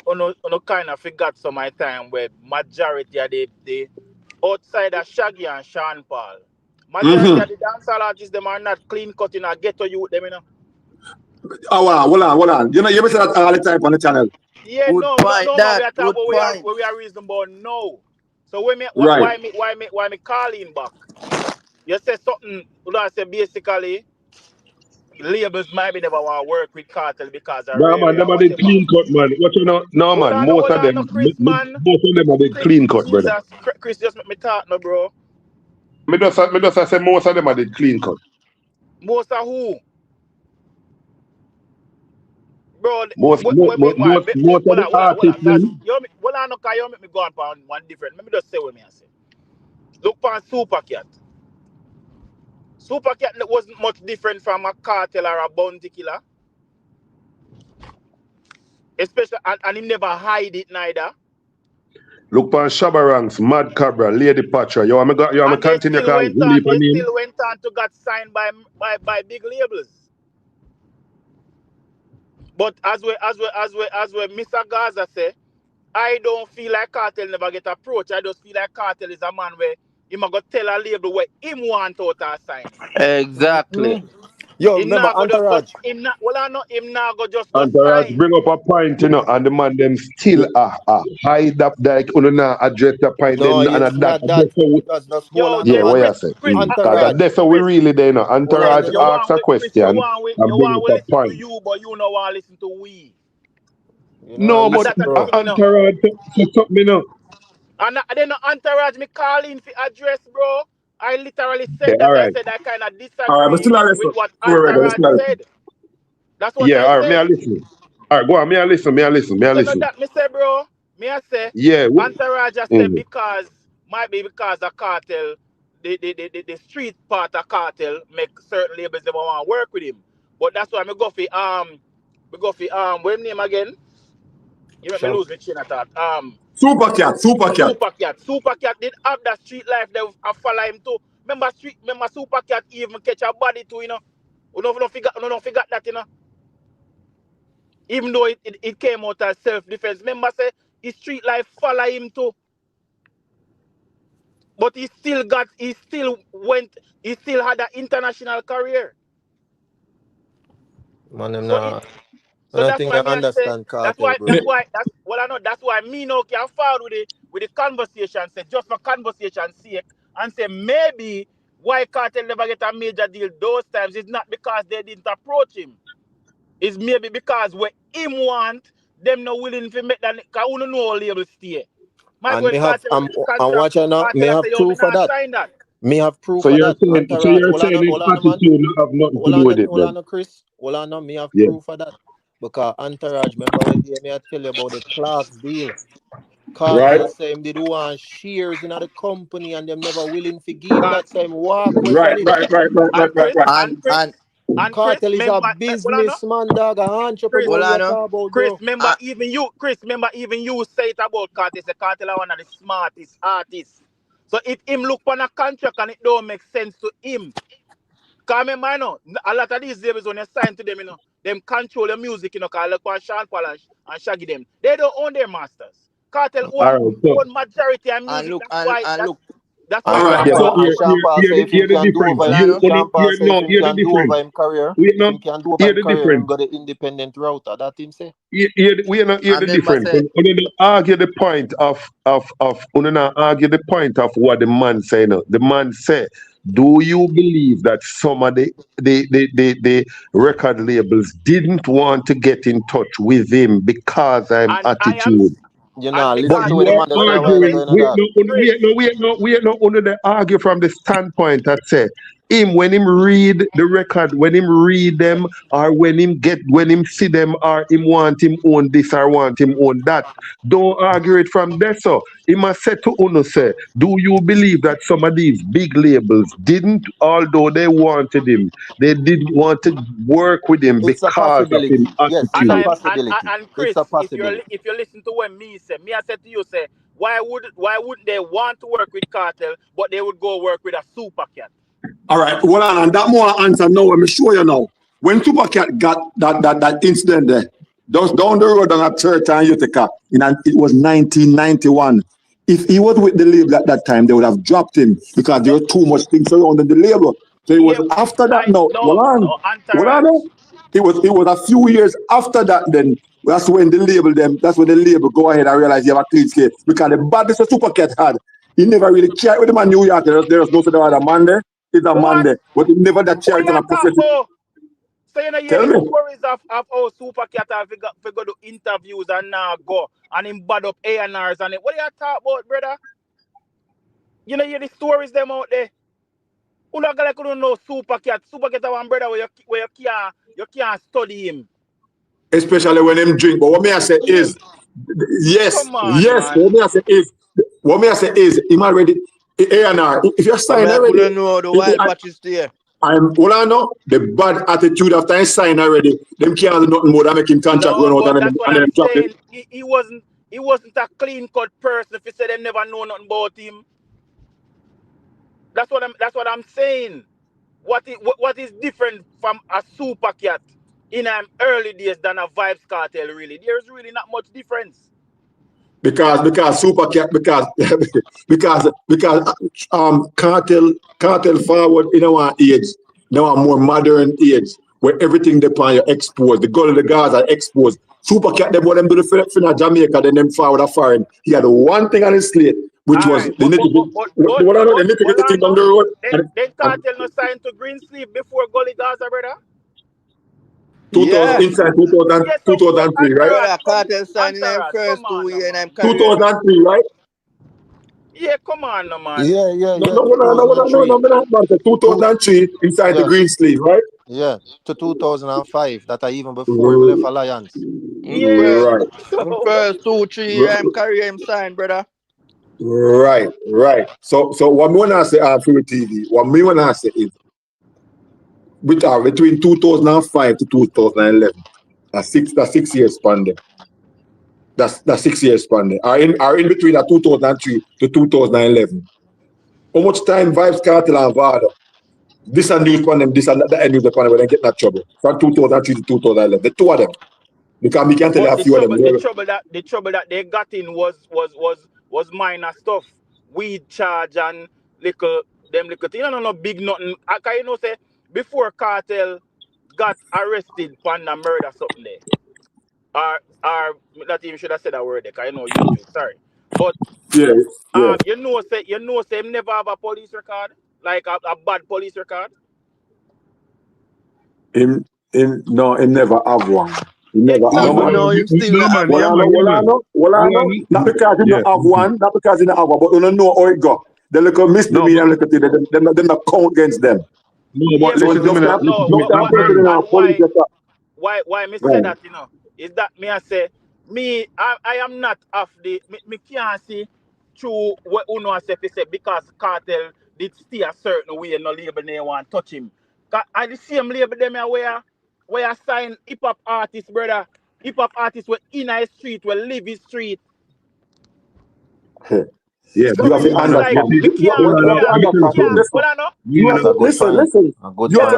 kind of forgot some of my time where majority of the outside of Shaggy and Sean Paul, majority of the dancehall artists them are not clean cutting or ghetto youth them, you know. Hold on. You know, you say that all the time on the channel. Yeah, we are talking about where we are reasonable no. So why me calling back? You say something, I say basically labels might be never want to work with Kartel because of man, them are the clean cut, man. What you know? No, man. Most of them are the clean cut, brother. Chris, just let me talk now, bro. Me just say most of them are the clean cut. Most of who? Bro, Most of the artists. Well, I know you make me go on one different. Let me just say what me I say. Look on Super Cat. Super Cat wasn't much different from a cartel or a bounty killer. Especially, and he never hide it neither. Look on Shabaranks, Mad Cabra, Lady Patra. You want me continue because They still went on to get signed by big labels. But as we Mr. Gaza say, I don't feel like Cartel never get approached. I just feel like Cartel is a man where he might go tell a label where him want out a signing. Exactly. Yo, remember Entourage? Him not go just go Entourage sign. bring up a point, and the man them still hide up like address the point. No, then, it's and not that. That's not Yo, yeah, what you say? Entourage. That's how we really there. Entourage asks a question and bring up a listen point. to you, but you know want to listen to we. No, but Entourage took me now. And then Entourage me calling for address, bro. I literally said that. Right. I said I kind of disagree All right, but still with what Entourage said. That's what I all right, said. me I listen. All right, go on, me I listen. So that me say, bro, me I say, yeah, Entourage I said might be because the cartel, the street part of cartel make certain labels never want to work with him. But that's why me go for what name again? You make me lose the chain of thought. Super Cat. Super Cat did have that street life they follow him too. Remember Super Cat even catch a body too, you know. We don't forget that, you know. Even though it came out as self-defense. Remember say his street life follow him too. But he still had an international career. Man, So I that's think why I me I say understand cartel, bro. that's why me now can forward with the conversation, say just for conversation's sake, and say maybe why Cartel never get a major deal those times is not because they didn't approach him. It's maybe because what him want, them not willing to make that, because we don't know how labels stay. And me have, I'm watching now, me have proof for that. Me have proof so for you're that. saying, Entourage. so you're saying his attitude have nothing to do with it then? Chris. Me have proof for that. Because Entourage, remember when me I tell you about the Clark's deal. Cartel say him did want shares in the company and them never willing to give him that same walk away from it. And Cartel is a businessman, dog, an entrepreneur you're talking about, bro. Remember even you say it about Cartel. Say Cartel are one of the smartest artists. So if him look on a contract and it don't make sense to him, because remember, you know, a lot of these labels when you sign to them, you know, them control the music, you know, because look on Sean Paul and Shaggy them. They don't own their masters. Cartel own majority of music. That's why Sean Paul say if he can do over him career, if he can do over him career, him got the independent route. That him say. We are not hear the difference. We don't argue the point of what the man say. No, the man say, do you believe that some of the record labels didn't want to get in touch with him because I'm attitude? Listen to what the man we are not under the argue from the standpoint that say when him read the record, when him read them, or when him see them, or him want him own this or want him own that. Don't argue it from there. So he must say to Uno say, do you believe that some of these big labels didn't, although they wanted him, they didn't want to work with him because of his attitude? Yes, it's a possibility. And Chris, if you listen to what me say, I said to you, say, why wouldn't they want to work with Cartel, but they would go work with a Super Cat? All right, hold on, and that more answer now. Let me show you now. When Super Cat got that incident there, just down the road on a church in Utica, it was 1991. If he was with the label at that time, they would have dropped him because there were too much things around in the label. So it was after that. It was a few years after that. Then that's when the label go ahead and realize you have a clean slate because the baddest the Super Cat had, he never really cared with him in New York. There was no other other man there. It's a man there, but he never that charity on a professional. So you know, you hear the stories of how Super Cat have to go to interviews and now go and him bad up A&Rs and it. What are you talking about, brother? You know, hear the stories them out there. Who not gonna couldn't know Super Cat? Super Cat one brother where you can't study him. Especially when him drink. But what me I say is, yes, Come on, yes. man. What me I say is, him already A&R. If you're signed I already, couldn't know the wild patches there. All I know, the bad attitude after he signed already, them can't do nothing more than make him contract run No, out but and that's what then I'm drop saying. it. He wasn't a clean cut person if he said they never know nothing about him. That's what I'm saying. What is different from a Super Cat in early days than a Vibes Cartel really? There's really not much difference. Because Super Cat because cartel forward in our age, now a more modern age where everything depend you exposed. The goal of the guys are exposed. Super Cat them what them do the fin Jamaica, then them forward a foreign. He had one thing on his slate, which was the nitty-gritty thing on the road. Then cartel no signed to Green Sleeve before Gully Gaza, brother. 2000 inside 2003, right? Brother, cartel signing them first 2 years and I'm carrying. 2003, right? Yeah, come on, no man. Yeah. No, 2003 inside the Green Sleeve, right? Yeah, to 2005. That even before he left Alliance. Yeah. Right. First 2-3 years I'm carrying him signed, brother. Right. So what me wanna say for TV, what me wanna say is between 2005 to 2011, that's 6 years span there. That's 6 years span there. Are in between that 2003 to 2011. How much time Vibes Cartel and Vada? This and news upon them, this and that news upon them when they get in that trouble. From 2003 to 2011. The two of them. Because we can't tell you a few of them. The trouble that they got in was minor stuff. Weed charge and little things. No big nothing. Can you know say before Cartel got arrested for the murder something there. Or not even should have said that word there, because you know YouTube, sorry. But yeah. you know say him never have a police record, like a bad police record. Him never have one. He never have one. No, him still not have one. Not because he don't have one, not because he don't have one, but you don't know how it go. They look at misdemeanor and look at it, them not count against them. No, but listen to me. Why me say that, is that me I say, I am not of the, me can't see through what Uno I say because Cartel did stay a certain way and no label they want touch him. I the same label them where I sign hip-hop artists, brother. Hip-hop artists were in a street, were live his street. Yeah, so you have to understand. Listen. You have to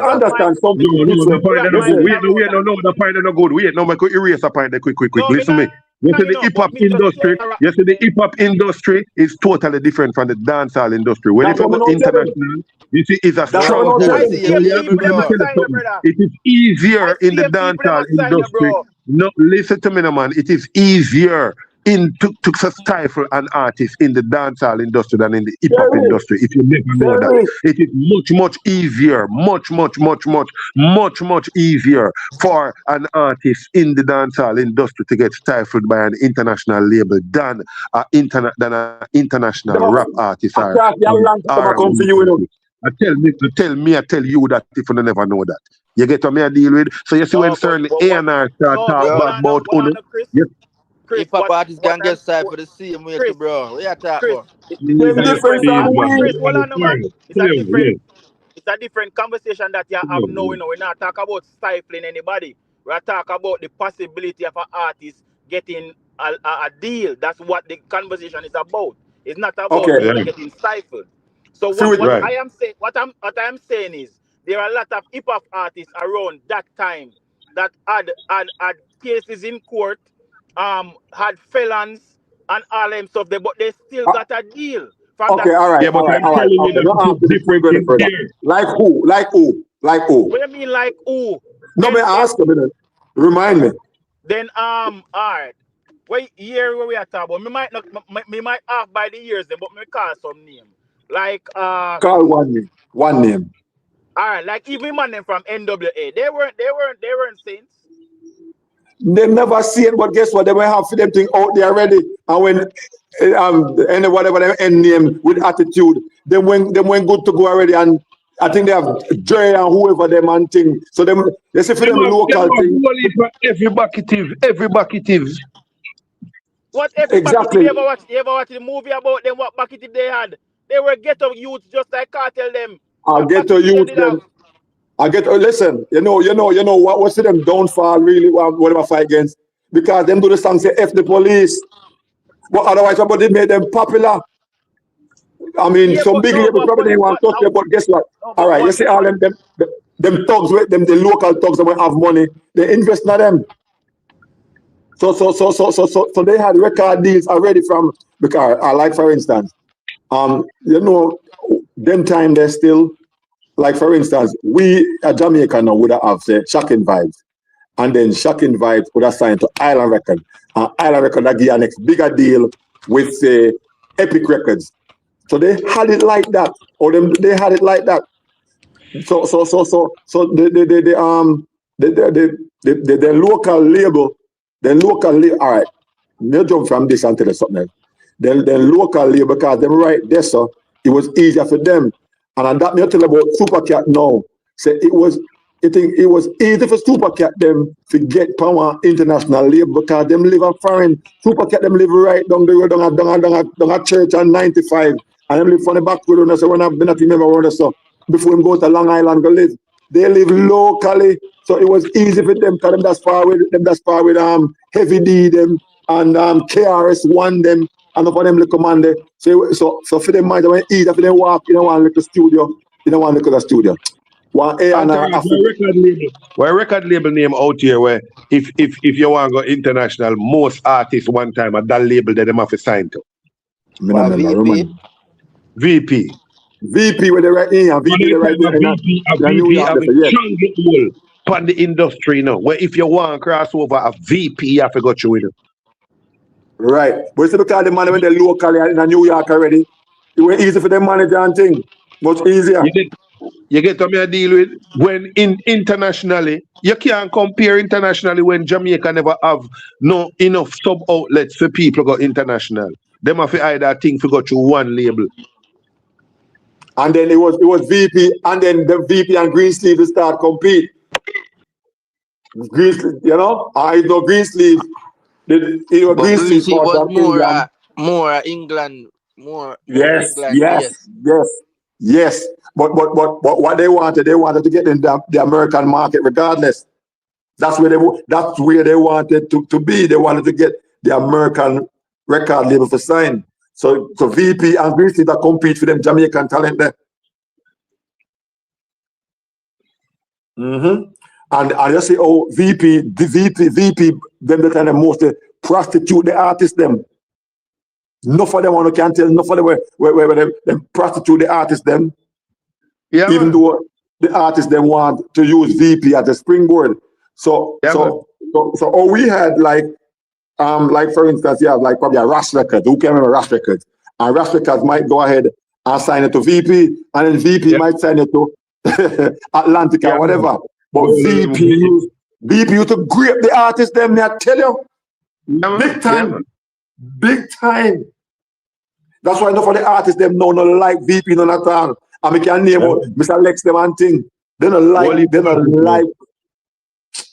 understand something. The point no good. Wait, no, I could erase a point quick. Listen to me. You see the hip-hop industry is totally different from the dancehall industry. When you go international, you see it's a strong hold. It is easier in the dancehall industry. No, listen to me, man. It is easier to stifle an artist in the dancehall industry than in the hip-hop industry. If you never know that, it is much easier, much easier for an artist in the dancehall industry to get stifled by an international label than an international rap artist. I tell you that if you never know that. You get what I deal with? So you see when certain A&R start talk about Uno. Hip-hop artists can get side for the same way, too, bro. What you talk about? It's a different conversation that you have now. We're not talking about stifling anybody. We're talking about the possibility of an artist getting a deal. That's what the conversation is about. It's not about getting stifled. So what I am saying is there are a lot of hip-hop artists around that time that had cases in court, had felons and all them stuff there, but they still got a deal. From all right. Yeah, but I'm telling you that different. Like who? What do you mean like who? No, me ask a minute. Remind me. Then all right. What year where we are talking about? Me might have by the years then, but me call some name. Like call one name. All right, like even man them from NWA. They weren't saints. They never see it, but guess what? They will have for them thing out there already. And when whatever them end name with attitude, they went good to go already, and I think they have Dre and whoever them and thing. So them, they say for them local thing. Every bucketive. What every Exactly. You ever watch the movie about them? What bucketive they had? They were ghetto youth, just like Cartel them. I get to use them. Listen, you know what was them downfall really whatever fight against? Because them do the song say F the police. But otherwise what they made them popular. I mean, Yeah, some big label probably didn't want to touch them, but guess what? All right, you see all them thugs with them, the local thugs that have money, they invest in them. So they had record deals already from, because like for instance, you know, them time they still, like for instance, we at Jamaica now would have say Shocking Vibes, and then Shocking Vibes would have signed to Island Record, and Island Record that give a next bigger deal with say Epic Records. So they had it like that, or they had it like that. So the local label, all right. They'll jump from this and tell you something else. The local label, because them right there, so it was easier for them. And that me tell about Supercat now. Say it was easy for Supercat them to get power international label because them live a foreign. Supercat them live right down the road down a church on 95. And them live from the back road, so when I've been at remember one so before them go to Long Island go live. They live locally, so it was easy for them because them that's far with Heavy D them and KRS-One them and for them little man there. So for them mind when easy for them walk, you know, one little studio, you know, one little studio. One A and a record label name out here where if you want to go international, most artists one time at that label that them have to sign to. VP with the right in and VP the right VP have a triangle on the industry now. Where if you want to cross over a VP, you have to go through it. Right. But it's because the money when they're locally in New York already, it was easy for them manager and thing. Much easier. You get to me a deal with when internationally, you can't compare internationally when Jamaica never have no enough sub outlets for people go international. Them have to either think to go through one label. And then it was VP, and then the VP and Greensleeve start compete. Greensleeve, you know, I know Greensleeve. Greensleeve was more England, more England. Yes. But what they wanted to get in the American market regardless. That's where they wanted to be. They wanted to get the American record label for sign. So VP and Greensleeve that compete for them Jamaican talent there. And you see, VP, them the time mostly prostitute the artists them. Enough of them want to can't tell, enough of them where them prostitute the artists them. Yeah, even though the artists them want to use VP as a springboard. So we had like for instance, you have like probably a Ras Records. Who can remember Ras Records? And Ras Records might go ahead and sign it to VP, and then VP might sign it to Atlantic or whatever. But VP used to grip the artists them, I tell you. Big time. Big time. That's why enough of the artists them know not like VP none at all. And we can name out Mr. Lex them and thing. They don't like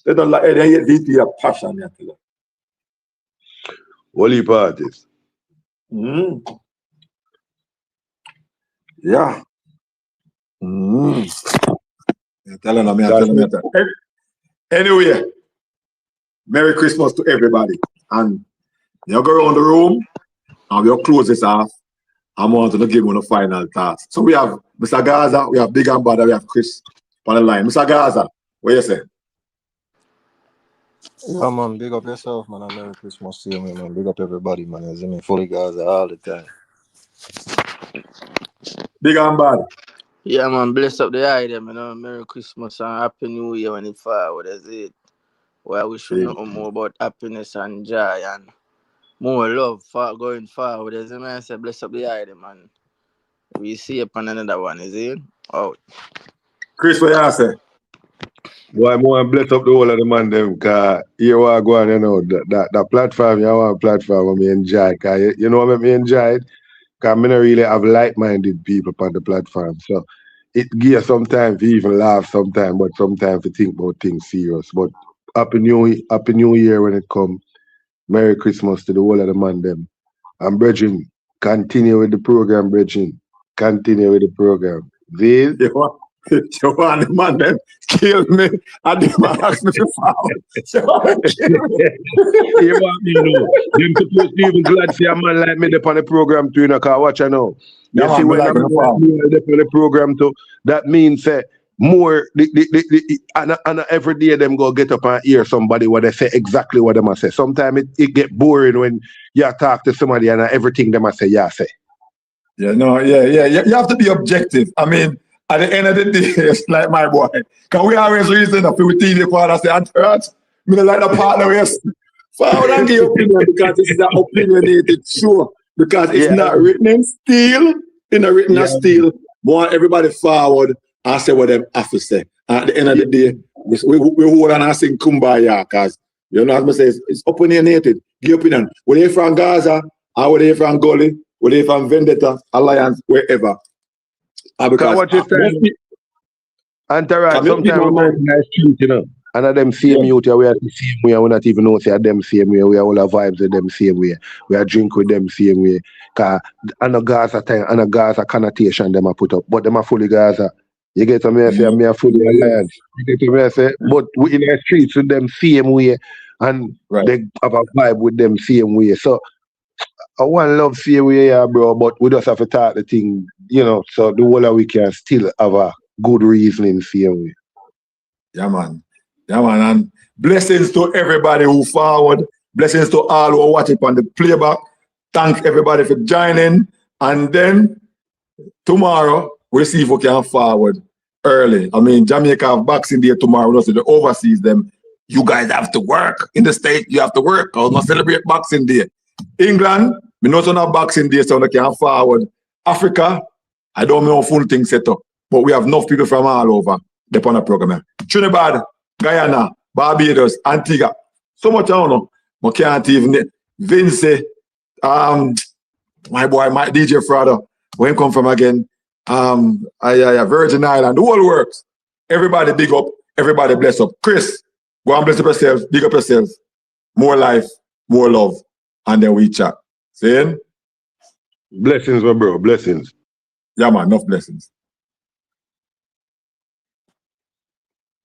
they hate VP a passion, I tell you. Only parties. Yeah. I'm telling them. Anyway, Merry Christmas to everybody. And you go around the room and we'll close this off. I'm going to give you a final task. So we have Mr. Gaza, we have Big and Bada, we have Chris on the line. Mr. Gaza, what you say? Yeah, man, big up yourself, man. Merry Christmas to you, man. Big up everybody, man. You see me, fully Gaza all the time. Big and Bad. Yeah, man, bless up the eye them, you know. Merry Christmas and Happy New Year when it forward, that's it. Well, I wish you know more about happiness and joy and more love for going forward. As a man say, bless up the eye them, man. We see upon another one, is it? Out. Chris, what you say? Boy, I want to bless up the whole of the man them, because you want to go on, you know, that platform, you want a platform where me enjoy, because you know what me enjoy it? Because I don't really have like-minded people on the platform. So it gives sometimes to even laugh sometimes, but sometimes to think about things serious. But Happy New Year when it comes. Merry Christmas to the whole of the man them. And brethren, continue with the program, brethren. Continue with the program. This You want the man them kill me and them ask me to forward. You want to kill me? you want me to know. Them supposed to even glad see a man like me up on the program too, you know, cause watch I know. You Yeah, see man, when like I'm up on the program too, that means more and every day them go get up and hear somebody what they say exactly what them say. Sometimes it get boring when you talk to somebody and everything them say, yeah, say. Yeah, no, yeah. You have to be objective. I mean, at the end of the day, it's like my boy. Can we always reason if we think the father say, Antorat, me don't like the partner with forward and give opinion because this is an opinionated show. Because it's not written in steel, written in steel. Want everybody forward and say what them have to say. At the end of the day, we hold on and sing Kumbaya because you know what I say, it's opinionated. Give opinion. Whether you're from Gaza or whether you're from Gully, whether you're from Vendetta, Alliance, wherever. Because what you say, Antorat, sometimes we go in the street, you know, and them same youth, we are the same way, we not even know say them same way, we are all our vibes with them same way, we are drink with them same way. Cause and a Gaza time, and a Gaza connotation them a put up, but them are fully Gaza. You get to me, I say, me are fully Alliance. You get to me, I say, but we in the streets with them same way, and they have a vibe with them same way. So I want love same way, yeah, bro, but we just have to talk the thing, you know, so the whole of we can still have a good reasoning same way. Yeah, man. And blessings to everybody who forward. Blessings to all who watch it on the playback. Thank everybody for joining. And then tomorrow, we'll see if we can forward early. I mean, Jamaica have Boxing Day tomorrow. We don't see the overseas them. You guys have to work. In the States, you have to work. I was going to celebrate Boxing Day. England, we know some Boxing Day, so we can forward. Africa, I don't know full thing set up. But we have enough people from all over the on the program. Trinidad, Guyana, Barbados, Antigua. So much I don't know. I can't even Vince, my boy, my DJ Frado, where he come from again? Virgin Island, the whole works. Everybody big up, everybody bless up. Chris, go and bless up yourselves, big up yourselves. More life, more love. And then we chat. Saying? Blessings, my bro, blessings. Yeah, man, enough blessings.